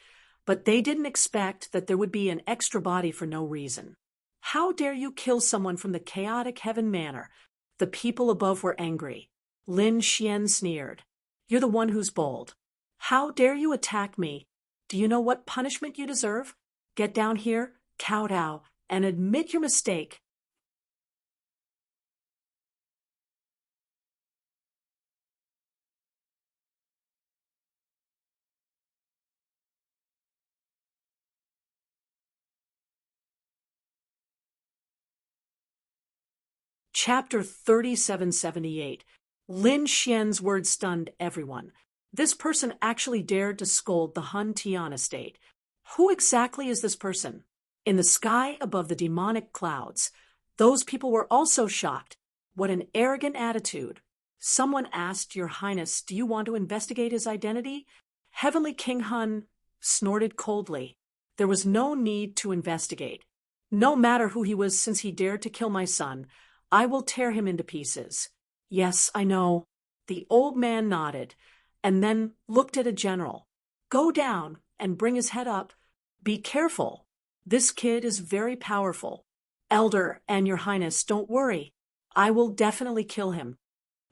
but they didn't expect that there would be an extra body for no reason. How dare you kill someone from the chaotic heaven manor? The people above were angry. Lin Xian sneered. You're the one who's bold. How dare you attack me? Do you know what punishment you deserve? Get down here, kowtow, and admit your mistake. Chapter 3778. Lin Xian's words stunned everyone. This person actually dared to scold the Han Tian estate. Who exactly is this person? In the sky above the demonic clouds, those people were also shocked. What an arrogant attitude. Someone asked, Your Highness, do you want to investigate his identity? Heavenly King Han snorted coldly. There was no need to investigate. No matter who he was, since he dared to kill my son, I will tear him into pieces. Yes, I know. The old man nodded, and then looked at a general. Go down and bring his head up. Be careful. This kid is very powerful. Elder and Your Highness, don't worry. I will definitely kill him.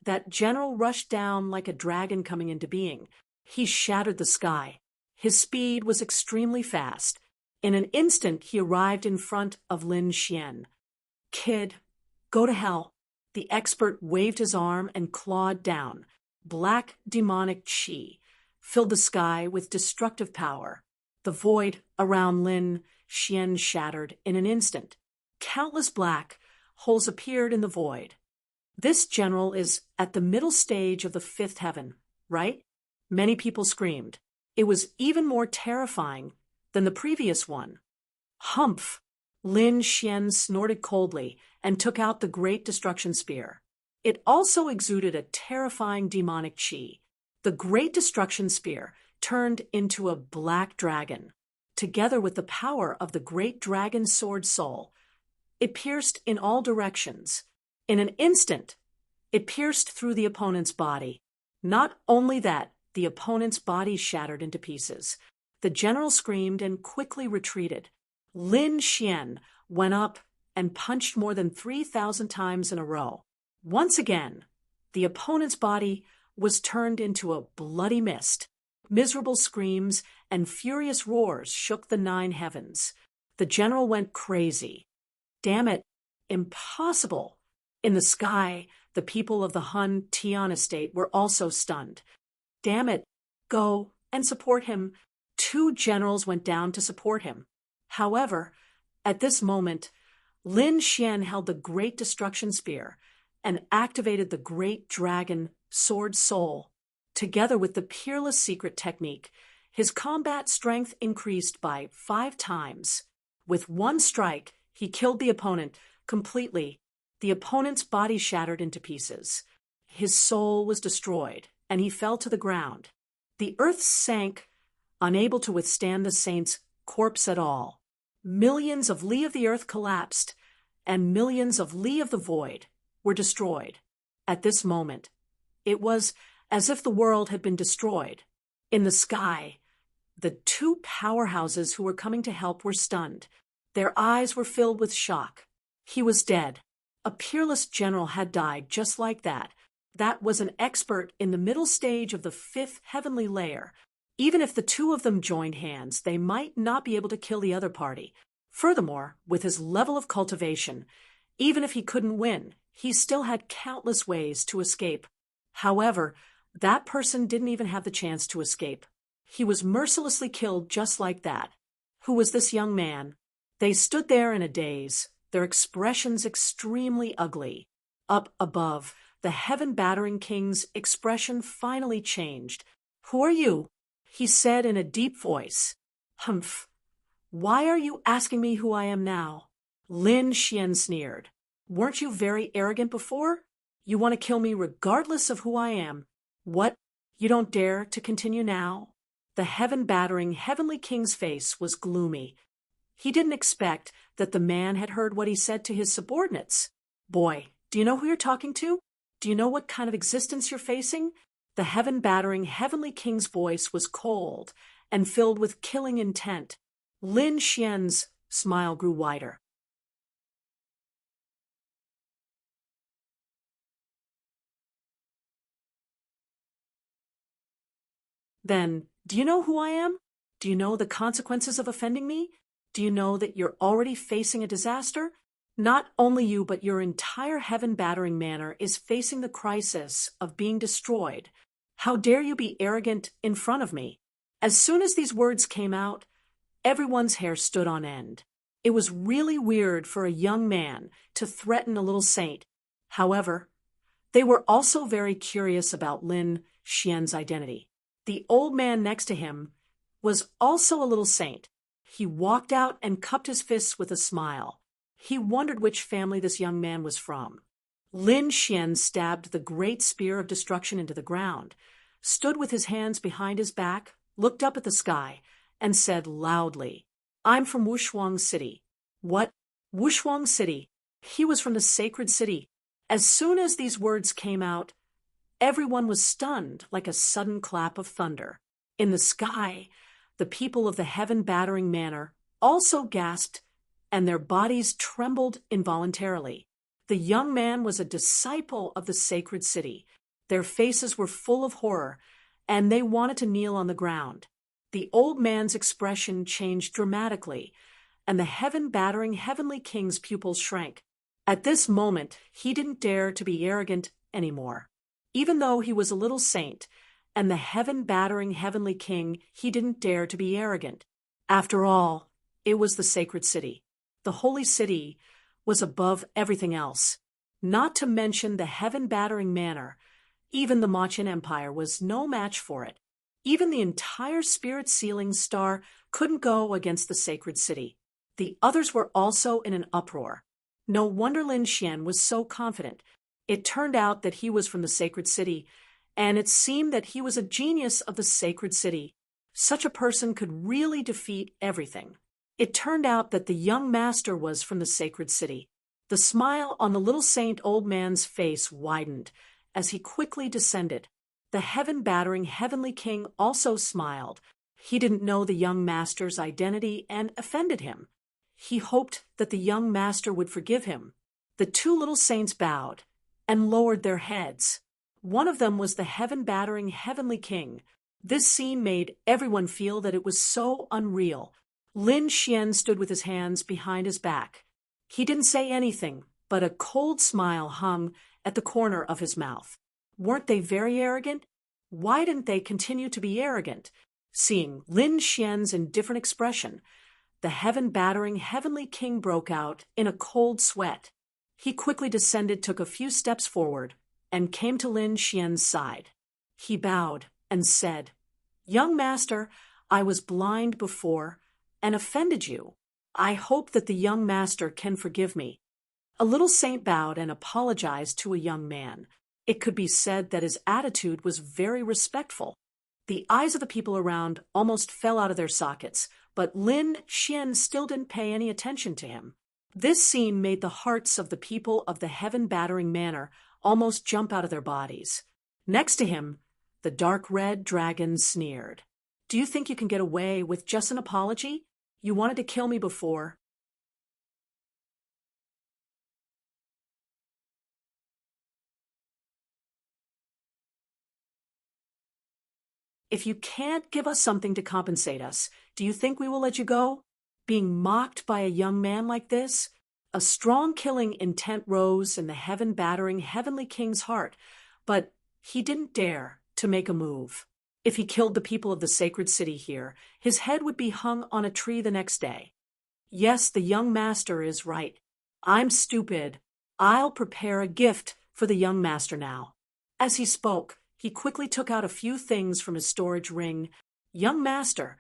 That general rushed down like a dragon coming into being. He shattered the sky. His speed was extremely fast. In an instant, he arrived in front of Lin Xian. Kid, go to hell. The expert waved his arm and clawed down. Black demonic qi filled the sky with destructive power. The void around Lin Xian shattered in an instant. Countless black holes appeared in the void. This general is at the middle stage of the fifth heaven, right? Many people screamed. It was even more terrifying than the previous one. Humph! Lin Xian snorted coldly and took out the great destruction spear. It also exuded a terrifying demonic qi. The great destruction spear turned into a black dragon. Together with the power of the great dragon sword soul, it pierced in all directions. In an instant, it pierced through the opponent's body. Not only that, the opponent's body shattered into pieces. The general screamed and quickly retreated. Lin Xian went up and punched more than 3,000 times in a row. Once again, the opponent's body was turned into a bloody mist. Miserable screams and furious roars shook the 9 heavens. The general went crazy. Damn it, impossible. In the sky, the people of the Han Tian estate were also stunned. Damn it, go and support him. 2 generals went down to support him. However, at this moment, Lin Xian held the great destruction spear and activated the great dragon sword soul. Together with the peerless secret technique, his combat strength increased by 5 times. With one strike, he killed the opponent completely. The opponent's body shattered into pieces. His soul was destroyed, and he fell to the ground. The earth sank, unable to withstand the saint's corpse at all. Millions of li of the earth collapsed, and millions of li of the void were destroyed. At this moment, it was as if the world had been destroyed. In the sky, the 2 powerhouses who were coming to help were stunned. Their eyes were filled with shock. He was dead. A peerless general had died just like that. That was an expert in the middle stage of the 5th heavenly layer. Even if the two of them joined hands, they might not be able to kill the other party. Furthermore, with his level of cultivation, even if he couldn't win, he still had countless ways to escape. However, that person didn't even have the chance to escape. He was mercilessly killed just like that. Who was this young man? They stood there in a daze, their expressions extremely ugly. Up above, the heaven-battering king's expression finally changed. "Who are you?" he said in a deep voice. "Humph. Why are you asking me who I am now?" Lin Xian sneered. "Weren't you very arrogant before? You want to kill me regardless of who I am. What? You don't dare to continue now?" The heaven-battering heavenly king's face was gloomy. He didn't expect that the man had heard what he said to his subordinates. "Boy, do you know who you're talking to? Do you know what kind of existence you're facing?" The heaven-battering heavenly king's voice was cold and filled with killing intent. Lin Xian's smile grew wider. "Then, do you know who I am? Do you know the consequences of offending me? Do you know that you're already facing a disaster? Not only you, but your entire heaven-battering manor is facing the crisis of being destroyed. How dare you be arrogant in front of me?" As soon as these words came out, everyone's hair stood on end. It was really weird for a young man to threaten a little saint. However, they were also very curious about Lin Xian's identity. The old man next to him was also a little saint. He walked out and cupped his fists with a smile. He wondered which family this young man was from. Lin Xian stabbed the great spear of destruction into the ground, stood with his hands behind his back, looked up at the sky, and said loudly, "I'm from Wushuang City." What? Wushuang City? He was from the sacred city. As soon as these words came out, everyone was stunned like a sudden clap of thunder. In the sky, the people of the heaven-battering manor also gasped, and their bodies trembled involuntarily. The young man was a disciple of the sacred city. Their faces were full of horror, and they wanted to kneel on the ground. The old man's expression changed dramatically, and the heaven-battering heavenly king's pupils shrank. At this moment, he didn't dare to be arrogant anymore. Even though he was a little saint, and the heaven-battering heavenly king, he didn't dare to be arrogant. After all, it was the sacred city. The holy city was above everything else. Not to mention the heaven-battering manor. Even the Machin Empire was no match for it. Even the entire spirit-sealing star couldn't go against the sacred city. The others were also in an uproar. No wonder Lin Xian was so confident. It turned out that he was from the sacred city, and it seemed that he was a genius of the sacred city. Such a person could really defeat everything. It turned out that the young master was from the sacred city. The smile on the little saint old man's face widened as he quickly descended. The heaven-battering heavenly king also smiled. He didn't know the young master's identity and offended him. He hoped that the young master would forgive him. The two little saints bowed and lowered their heads. One of them was the heaven-battering heavenly king. This scene made everyone feel that it was so unreal. Lin Xian stood with his hands behind his back. He didn't say anything, but a cold smile hung at the corner of his mouth. Weren't they very arrogant? Why didn't they continue to be arrogant? Seeing Lin Xian's indifferent expression, the heaven-battering heavenly king broke out in a cold sweat. He quickly descended, took a few steps forward, and came to Lin Xian's side. He bowed and said, "Young master, I was blind before and offended you. I hope that the young master can forgive me." A little saint bowed and apologized to a young man. It could be said that his attitude was very respectful. The eyes of the people around almost fell out of their sockets, but Lin Xian still didn't pay any attention to him. This scene made the hearts of the people of the heaven-battering manor almost jump out of their bodies. Next to him, the dark red dragon sneered. "Do you think you can get away with just an apology? You wanted to kill me before." If you can't give us something to compensate us, do you think we will let you go? Being mocked by a young man like this? A strong killing intent rose in the heaven-battering heavenly king's heart, but he didn't dare to make a move. If he killed the people of the sacred city here, his head would be hung on a tree the next day. Yes, the young master is right. I'm stupid. I'll prepare a gift for the young master now. As he spoke, he quickly took out a few things from his storage ring. Young master,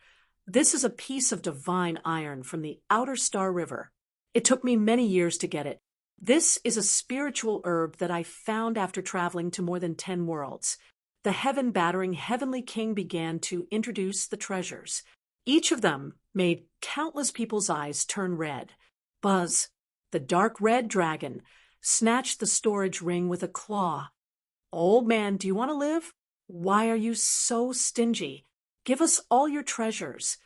this is a piece of divine iron from the outer Star River. It took me many years to get it. This is a spiritual herb that I found after traveling to more than 10 worlds. The heaven-battering heavenly king began to introduce the treasures. Each of them made countless people's eyes turn red. Buzz, the dark red dragon, snatched the storage ring with a claw. Old man, do you want to live? Why are you so stingy? Give us all your treasures.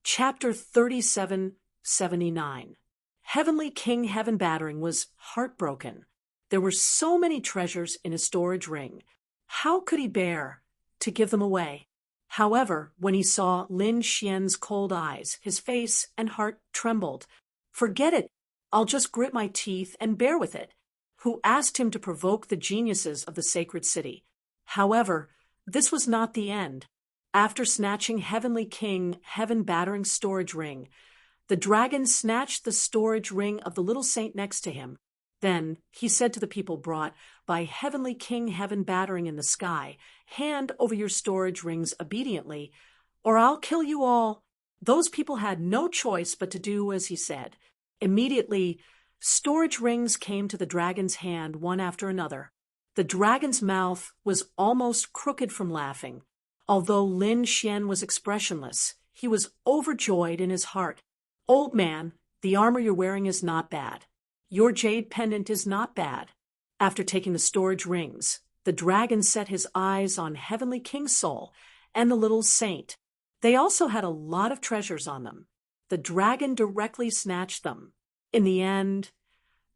Chapter 3779. Heavenly King Heaven Battering was heartbroken. There were so many treasures in his storage ring. How could he bear to give them away? However, when he saw Lin Xian's cold eyes, his face and heart trembled. Forget it. I'll just grit my teeth and bear with it. Who asked him to provoke the geniuses of the sacred city. However, this was not the end. After snatching Heavenly King Heaven-Battering's storage ring, the dragon snatched the storage ring of the little saint next to him. Then he said to the people brought by Heavenly King Heaven-Battering in the sky, "Hand over your storage rings obediently, or I'll kill you all." Those people had no choice but to do as he said. Immediately, storage rings came to the dragon's hand one after another. The dragon's mouth was almost crooked from laughing. Although Lin Xian was expressionless, he was overjoyed in his heart. "Old man, the armor you're wearing is not bad. Your jade pendant is not bad." After taking the storage rings, the dragon set his eyes on Heavenly King's soul and the little saint. They also had a lot of treasures on them. The dragon directly snatched them. In the end,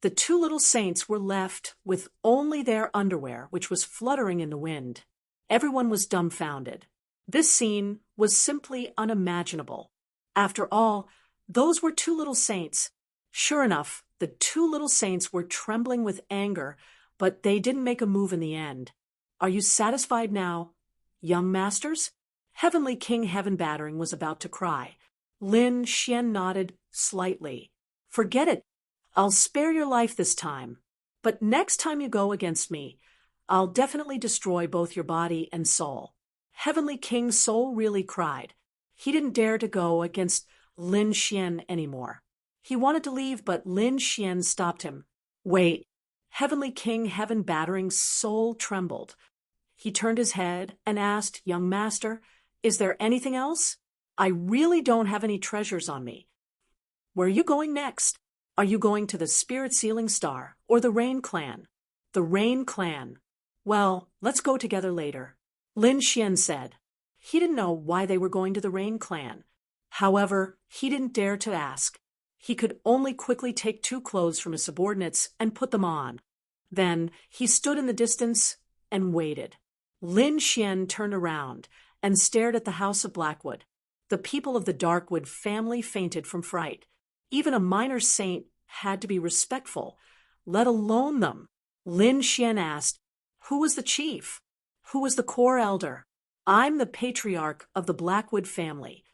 the two little saints were left with only their underwear, which was fluttering in the wind. Everyone was dumbfounded. This scene was simply unimaginable. After all, those were two little saints. Sure enough, the two little saints were trembling with anger, but they didn't make a move in the end. "Are you satisfied now, young masters?" Heavenly King Heaven Battering was about to cry. Lin Xian nodded slightly. "Forget it. I'll spare your life this time. But next time you go against me, I'll definitely destroy both your body and soul." Heavenly King's soul really cried. He didn't dare to go against Lin Xian anymore. He wanted to leave, but Lin Xian stopped him. "Wait." Heavenly King Heaven Battering's soul trembled. He turned his head and asked, "Young master, is there anything else? I really don't have any treasures on me. Where are you going next? Are you going to the Spirit Sealing Star or the Rain Clan?" "The Rain Clan." "Well, let's go together later," Lin Xian said. He didn't know why they were going to the Rain Clan. However, he didn't dare to ask. He could only quickly take two clothes from his subordinates and put them on. Then he stood in the distance and waited. Lin Xian turned around and stared at the House of Blackwood. The people of the Darkwood family fainted from fright. Even a minor saint had to be respectful, let alone them. Lin Xian asked, "Who was the chief? Who was the core elder?" "I'm the patriarch of the Blackwood family.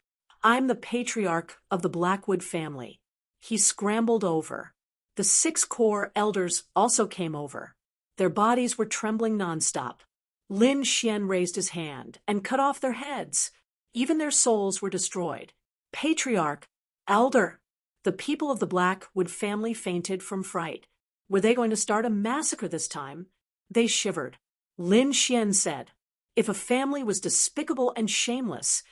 I'm the patriarch of the Blackwood family." He scrambled over. The 6 core elders also came over. Their bodies were trembling nonstop. Lin Xian raised his hand and cut off their heads. Even their souls were destroyed. "Patriarch, elder." The people of the Blackwood family fainted from fright. Were they going to start a massacre this time? They shivered. Lin Xian said, "If a family was despicable and shameless,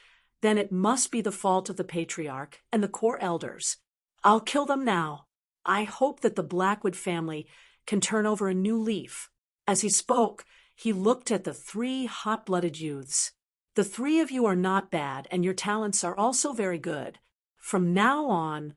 then it must be the fault of the patriarch and the core elders. I'll kill them now. I hope that the Blackwood family can turn over a new leaf." As he spoke, he looked at the three hot-blooded youths. The three of you are not bad, and your talents are also very good. From now on,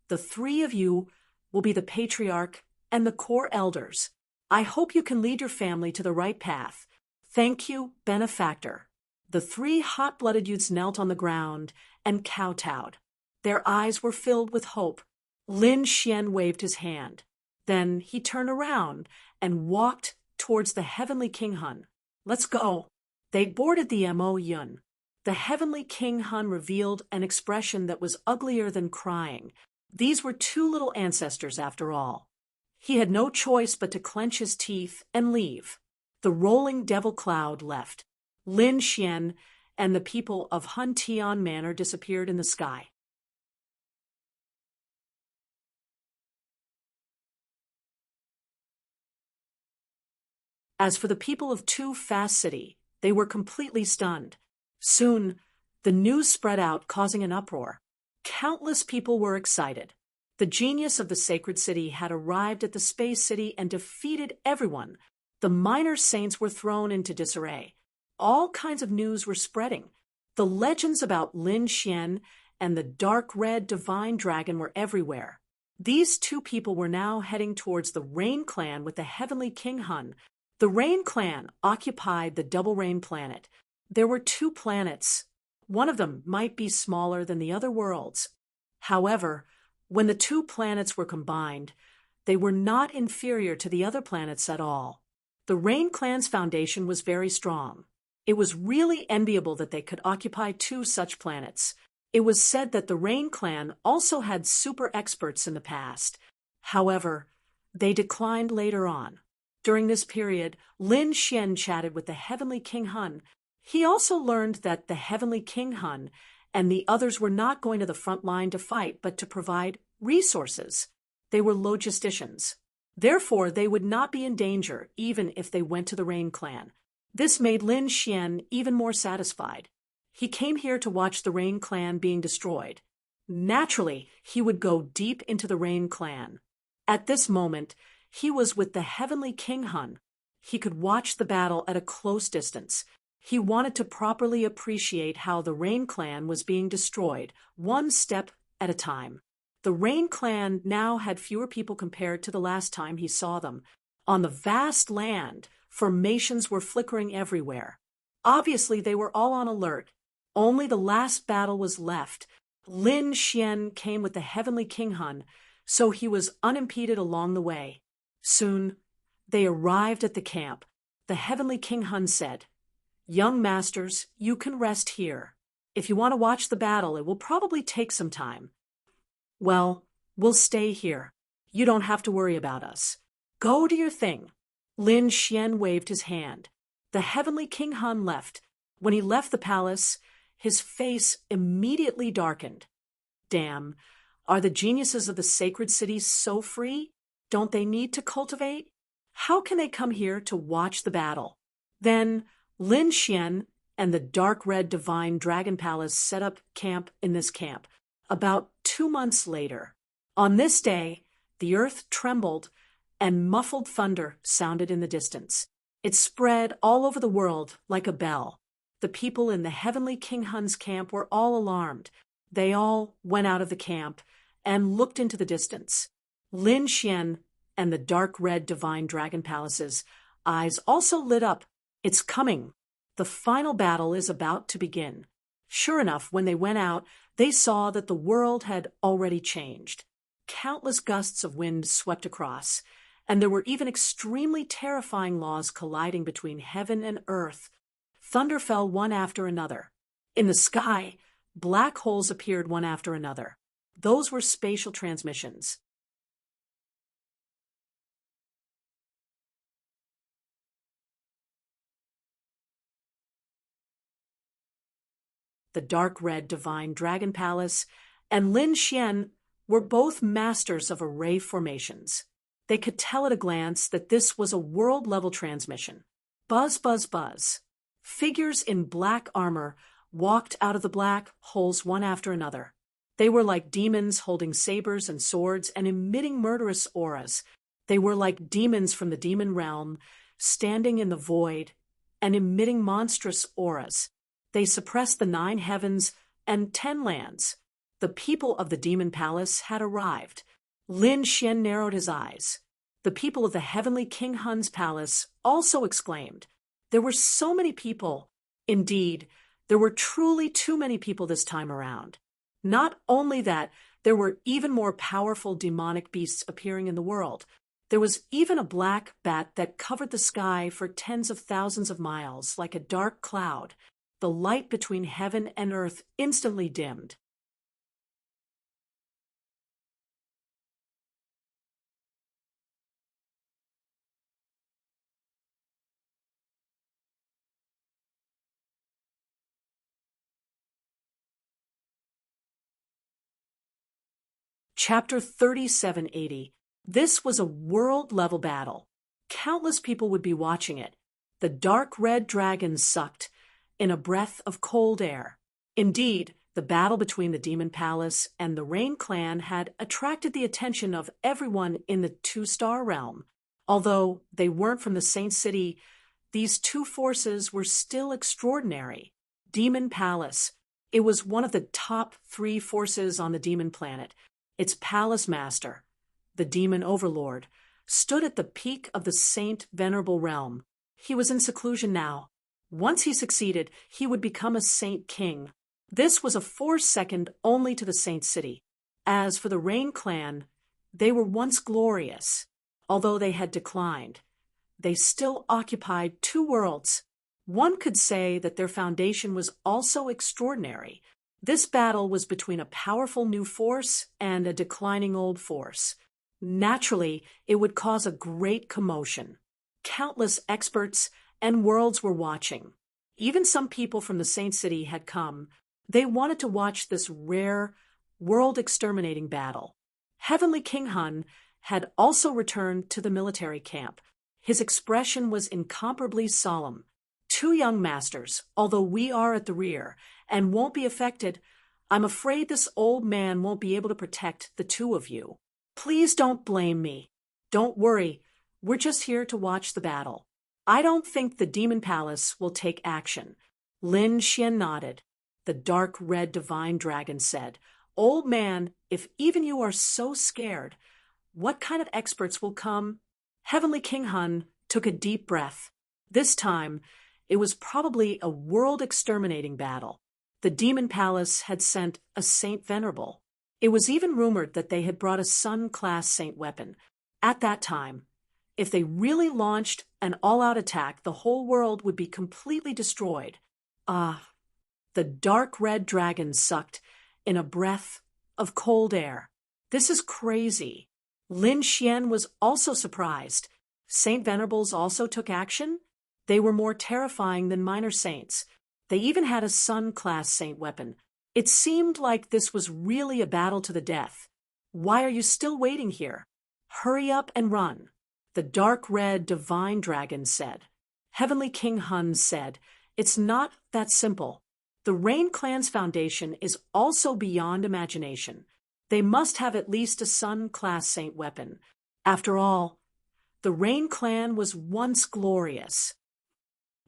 the three of you will be the patriarch and the core elders. I hope you can lead your family to the right path. Thank you, benefactor. The three hot-blooded youths knelt on the ground and kowtowed. Their eyes were filled with hope. Lin Xian waved his hand. Then he turned around and walked towards the heavenly King Hun. Let's go. They boarded the Mo Yun. The heavenly King Hun revealed an expression that was uglier than crying. These were two little ancestors, after all. He had no choice but to clench his teeth and leave. The rolling devil cloud left. Lin Xian and the people of Hun Tian Manor disappeared in the sky. As for the people of Tu Fast City, they were completely stunned. Soon, the news spread out, causing an uproar. Countless people were excited. The genius of the sacred city had arrived at the space city and defeated everyone. The minor saints were thrown into disarray. All kinds of news were spreading. The legends about Lin Xian and the dark red divine dragon were everywhere. These two people were now heading towards the Rain Clan with the heavenly King Hun. The Rain Clan occupied the Double Rain planet. There were two planets. One of them might be smaller than the other worlds. However, when the two planets were combined, they were not inferior to the other planets at all. The Rain Clan's foundation was very strong. It was really enviable that they could occupy two such planets. It was said that the Rain Clan also had super experts in the past. However, they declined later on. During this period, Lin Xian chatted with the heavenly King Hun. He also learned that the heavenly King Hun and the others were not going to the front line to fight, but to provide resources. They were logisticians. Therefore, they would not be in danger even if they went to the Rain Clan. This made Lin Xian even more satisfied. He came here to watch the Rain Clan being destroyed. Naturally, he would go deep into the Rain Clan. At this moment, he was with the heavenly King Hun. He could watch the battle at a close distance. He wanted to properly appreciate how the Rain Clan was being destroyed, one step at a time. The Rain Clan now had fewer people compared to the last time he saw them. On the vast land, formations were flickering everywhere. Obviously, they were all on alert. Only the last battle was left. Lin Xian came with the heavenly King Hun, so he was unimpeded along the way. Soon, they arrived at the camp. The heavenly King Hun said, "Young masters, you can rest here. If you want to watch the battle, it will probably take some time." "Well, we'll stay here. You don't have to worry about us. Go do your thing." Lin Xian waved his hand. The heavenly King Hun left. When he left the palace, his face immediately darkened. Damn, are the geniuses of the sacred city so free? Don't they need to cultivate? How can they come here to watch the battle? Then Lin Xian and the dark red divine dragon palace set up camp in this camp. About 2 months later, on this day, the earth trembled and muffled thunder sounded in the distance. It spread all over the world like a bell. The people in the heavenly King Hun's camp were all alarmed. They all went out of the camp and looked into the distance. Lin Xian and the dark red divine dragon palace's eyes also lit up. It's coming. The final battle is about to begin. Sure enough, when they went out, they saw that the world had already changed. Countless gusts of wind swept across, and there were even extremely terrifying laws colliding between heaven and earth. Thunder fell one after another. In the sky, black holes appeared one after another. Those were spatial transmissions. The dark red divine dragon palace and Lin Xian were both masters of array formations. They could tell at a glance that this was a world-level transmission. Buzz, buzz, buzz. Figures in black armor walked out of the black holes one after another. They were like demons holding sabers and swords and emitting murderous auras. They were like demons from the demon realm, standing in the void and emitting monstrous auras. They suppressed the 9 heavens and 10 lands. The people of the demon palace had arrived. Lin Xian narrowed his eyes. The people of the heavenly King Hun's palace also exclaimed. There were so many people. Indeed, there were truly too many people this time around. Not only that, there were even more powerful demonic beasts appearing in the world. There was even a black bat that covered the sky for tens of thousands of miles, like a dark cloud. The light between heaven and earth instantly dimmed. Chapter 3780. This was a world-level battle. Countless people would be watching it. The dark red dragon sucked in a breath of cold air. Indeed, the battle between the Demon Palace and the Rain Clan had attracted the attention of everyone in the 2-star realm. Although they weren't from the Saint City, these two forces were still extraordinary. Demon Palace. It was one of the top 3 forces on the demon planet. Its palace master, the demon overlord, stood at the peak of the Saint Venerable realm. He was in seclusion now. Once he succeeded, he would become a Saint King. This was a force second only to the Saint City. As for the Rain Clan, they were once glorious. Although they had declined, they still occupied 2 worlds. One could say that their foundation was also extraordinary. This battle was between a powerful new force and a declining old force. Naturally, it would cause a great commotion. Countless experts and worlds were watching. Even some people from the Saint City had come. They wanted to watch this rare, world-exterminating battle. Heavenly King Hun had also returned to the military camp. His expression was incomparably solemn. 2 young masters, although we are at the rear and won't be affected, I'm afraid this old man won't be able to protect the 2 of you. Please don't blame me. Don't worry, we're just here to watch the battle. I don't think the Demon Palace will take action. Lin Xian nodded. The dark red divine dragon said, Old man, if even you are so scared, what kind of experts will come? Heavenly King Hun took a deep breath. This time, it was probably a world-exterminating battle. The Demon Palace had sent a Saint Venerable. It was even rumored that they had brought a Sun-class Saint weapon. At that time, if they really launched an all-out attack, the whole world would be completely destroyed. The dark red dragon sucked in a breath of cold air. This is crazy. Lin Xian was also surprised. Saint Venerables also took action? They were more terrifying than minor saints. They even had a Sun-class Saint weapon. It seemed like this was really a battle to the death. Why are you still waiting here? Hurry up and run, the dark red divine dragon said. Heavenly King Hun said, It's not that simple. The Rain Clan's foundation is also beyond imagination. They must have at least a Sun-class Saint weapon. After all, the Rain Clan was once glorious.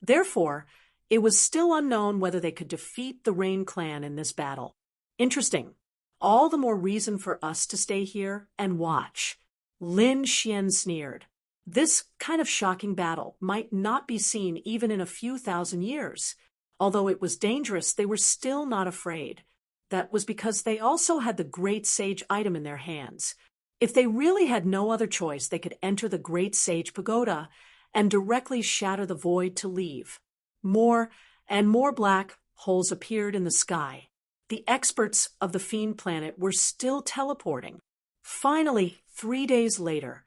Therefore, it was still unknown whether they could defeat the Rain Clan in this battle. Interesting. All the more reason for us to stay here and watch. Lin Xian sneered. This kind of shocking battle might not be seen even in a few thousand years. Although it was dangerous, they were still not afraid. That was because they also had the Great Sage item in their hands. If they really had no other choice, they could enter the Great Sage Pagoda and directly shatter the void to leave. More and more black holes appeared in the sky. The experts of the Fiend Planet were still teleporting. Finally, 3 days later,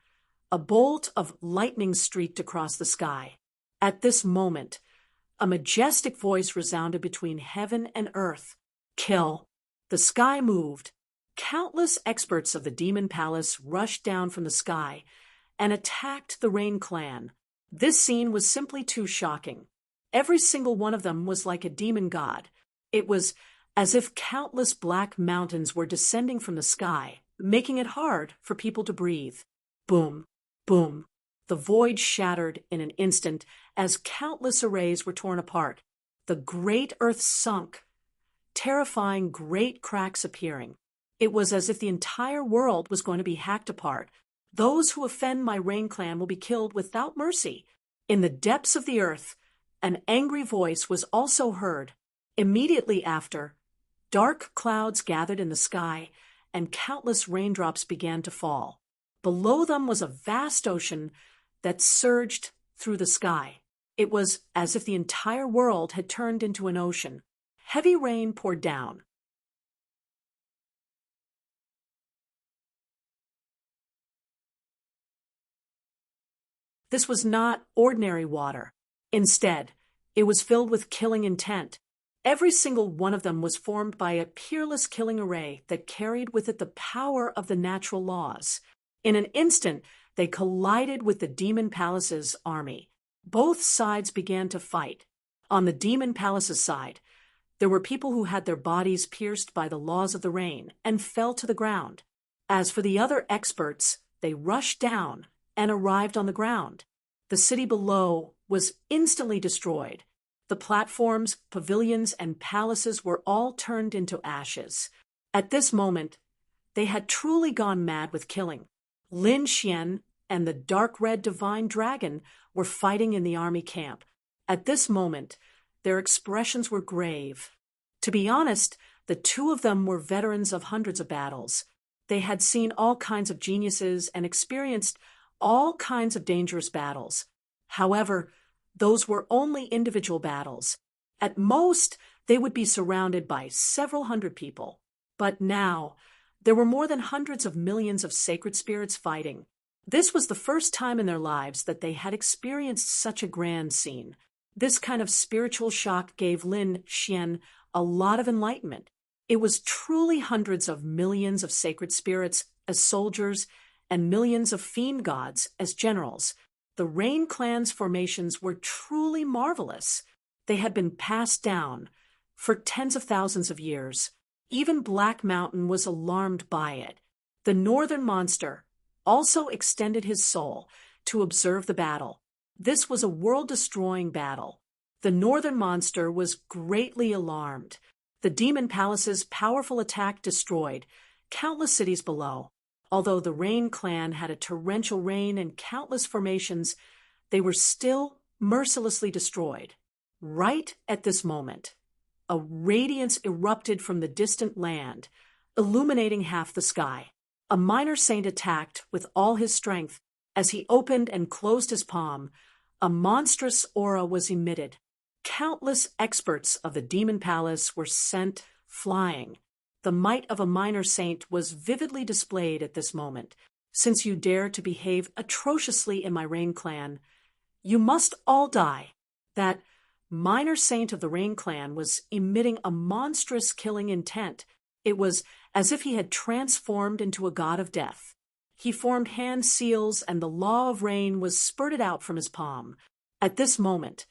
a bolt of lightning streaked across the sky. At this moment, a majestic voice resounded between heaven and earth. Kill. The sky moved. Countless experts of the Demon Palace rushed down from the sky and attacked the Rain Clan. This scene was simply too shocking. Every single one of them was like a demon god. It was as if countless black mountains were descending from the sky, making it hard for people to breathe. Boom, boom. The void shattered in an instant as countless arrays were torn apart. The great earth sunk, terrifying great cracks appearing. It was as if the entire world was going to be hacked apart. Those who offend my Rain clan will be killed without mercy. In the depths of the earth, an angry voice was also heard. Immediately after, dark clouds gathered in the sky, and countless raindrops began to fall. Below them was a vast ocean that surged through the sky. It was as if the entire world had turned into an ocean. Heavy rain poured down. This was not ordinary water. Instead, it was filled with killing intent. Every single one of them was formed by a peerless killing array that carried with it the power of the natural laws. In an instant, they collided with the Demon Palace's army. Both sides began to fight. On the Demon Palace's side, there were people who had their bodies pierced by the laws of the rain and fell to the ground. As for the other experts, they rushed down and arrived on the ground. The city below was instantly destroyed. The platforms, pavilions, and palaces were all turned into ashes. At this moment, they had truly gone mad with killing. Lin Xian and the dark red divine dragon were fighting in the army camp. At this moment, their expressions were grave. To be honest, the two of them were veterans of hundreds of battles. They had seen all kinds of geniuses and experienced all kinds of dangerous battles. However, those were only individual battles. At most, they would be surrounded by several hundred people. But now, there were more than hundreds of millions of sacred spirits fighting. This was the first time in their lives that they had experienced such a grand scene. This kind of spiritual shock gave Lin Xian a lot of enlightenment. It was truly hundreds of millions of sacred spirits as soldiers and millions of fiend gods as generals. The Rain Clan's formations were truly marvelous. They had been passed down for tens of thousands of years. Even Black Mountain was alarmed by it. The northern monster also extended his soul to observe the battle. This was a world-destroying battle. The northern monster was greatly alarmed. The Demon Palace's powerful attack destroyed countless cities below. Although the Rain Clan had a torrential rain and countless formations, they were still mercilessly destroyed. Right at this moment, a radiance erupted from the distant land, illuminating half the sky. A minor saint attacked with all his strength. As he opened and closed his palm, a monstrous aura was emitted. Countless experts of the Demon Palace were sent flying. The might of a minor saint was vividly displayed at this moment. Since you dare to behave atrociously in my Rain Clan, you must all die. That minor saint of the Rain Clan was emitting a monstrous killing intent. It was as if he had transformed into a god of death. He formed hand seals, and the law of rain was spurted out from his palm. At this moment,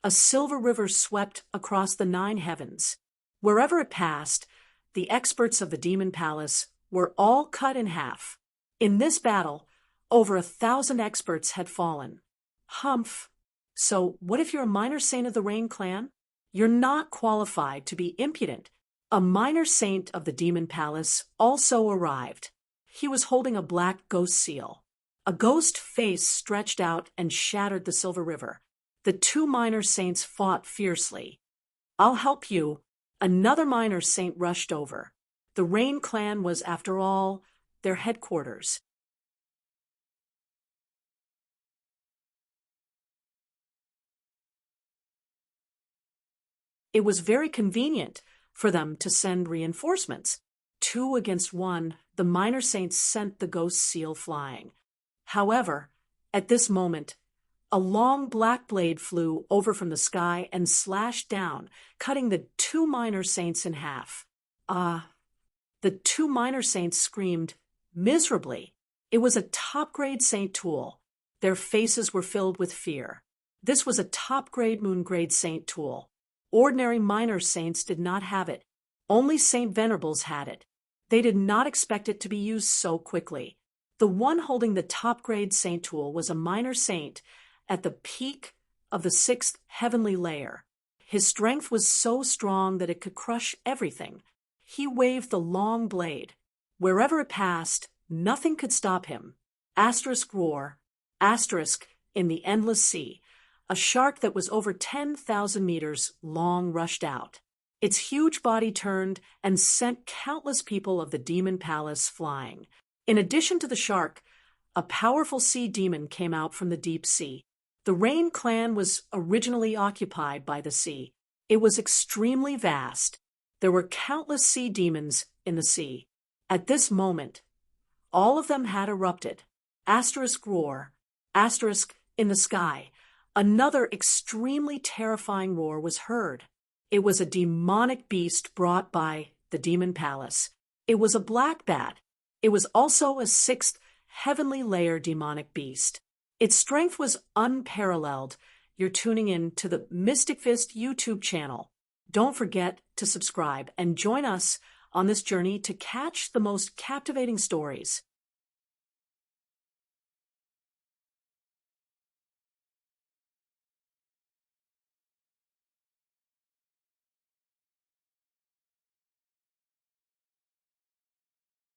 a silver river swept across the 9 heavens. Wherever it passed, the experts of the Demon Palace were all cut in half. In this battle, over 1,000 experts had fallen. Humph. So what if you're a minor saint of the Rain Clan? You're not qualified to be impudent. A minor saint of the Demon Palace also arrived. He was holding a black ghost seal. A ghost face stretched out and shattered the silver river. The 2 minor saints fought fiercely. I'll help you. Another minor saint rushed over. The Rain Clan was, after all, their headquarters. It was very convenient for them to send reinforcements. 2 against 1, the minor saints sent the ghost seal flying. However, at this moment, a long black blade flew over from the sky and slashed down, cutting the 2 minor saints in half. The 2 minor saints screamed miserably. It was a top-grade saint tool. Their faces were filled with fear. This was a top-grade moon-grade saint tool. Ordinary minor saints did not have it. Only Saint Venerables had it. They did not expect it to be used so quickly. The one holding the top-grade saint tool was a minor saint at the peak of the 6th heavenly layer. His strength was so strong that it could crush everything. He waved the long blade. Wherever it passed, nothing could stop him. Asterisk roar, asterisk in the endless sea. A shark that was over 10,000 meters long rushed out. Its huge body turned and sent countless people of the demon palace flying. In addition to the shark, a powerful sea demon came out from the deep sea. The Rain clan was originally occupied by the sea. It was extremely vast. There were countless sea demons in the sea. At this moment, all of them had erupted. Asterisk roar, asterisk in the sky. Another extremely terrifying roar was heard. It was a demonic beast brought by the demon palace. It was a black bat. It was also a 6th heavenly layer demonic beast. Its strength was unparalleled. You're tuning in to the Mystic Fist YouTube channel. Don't forget to subscribe and join us on this journey to catch the most captivating stories.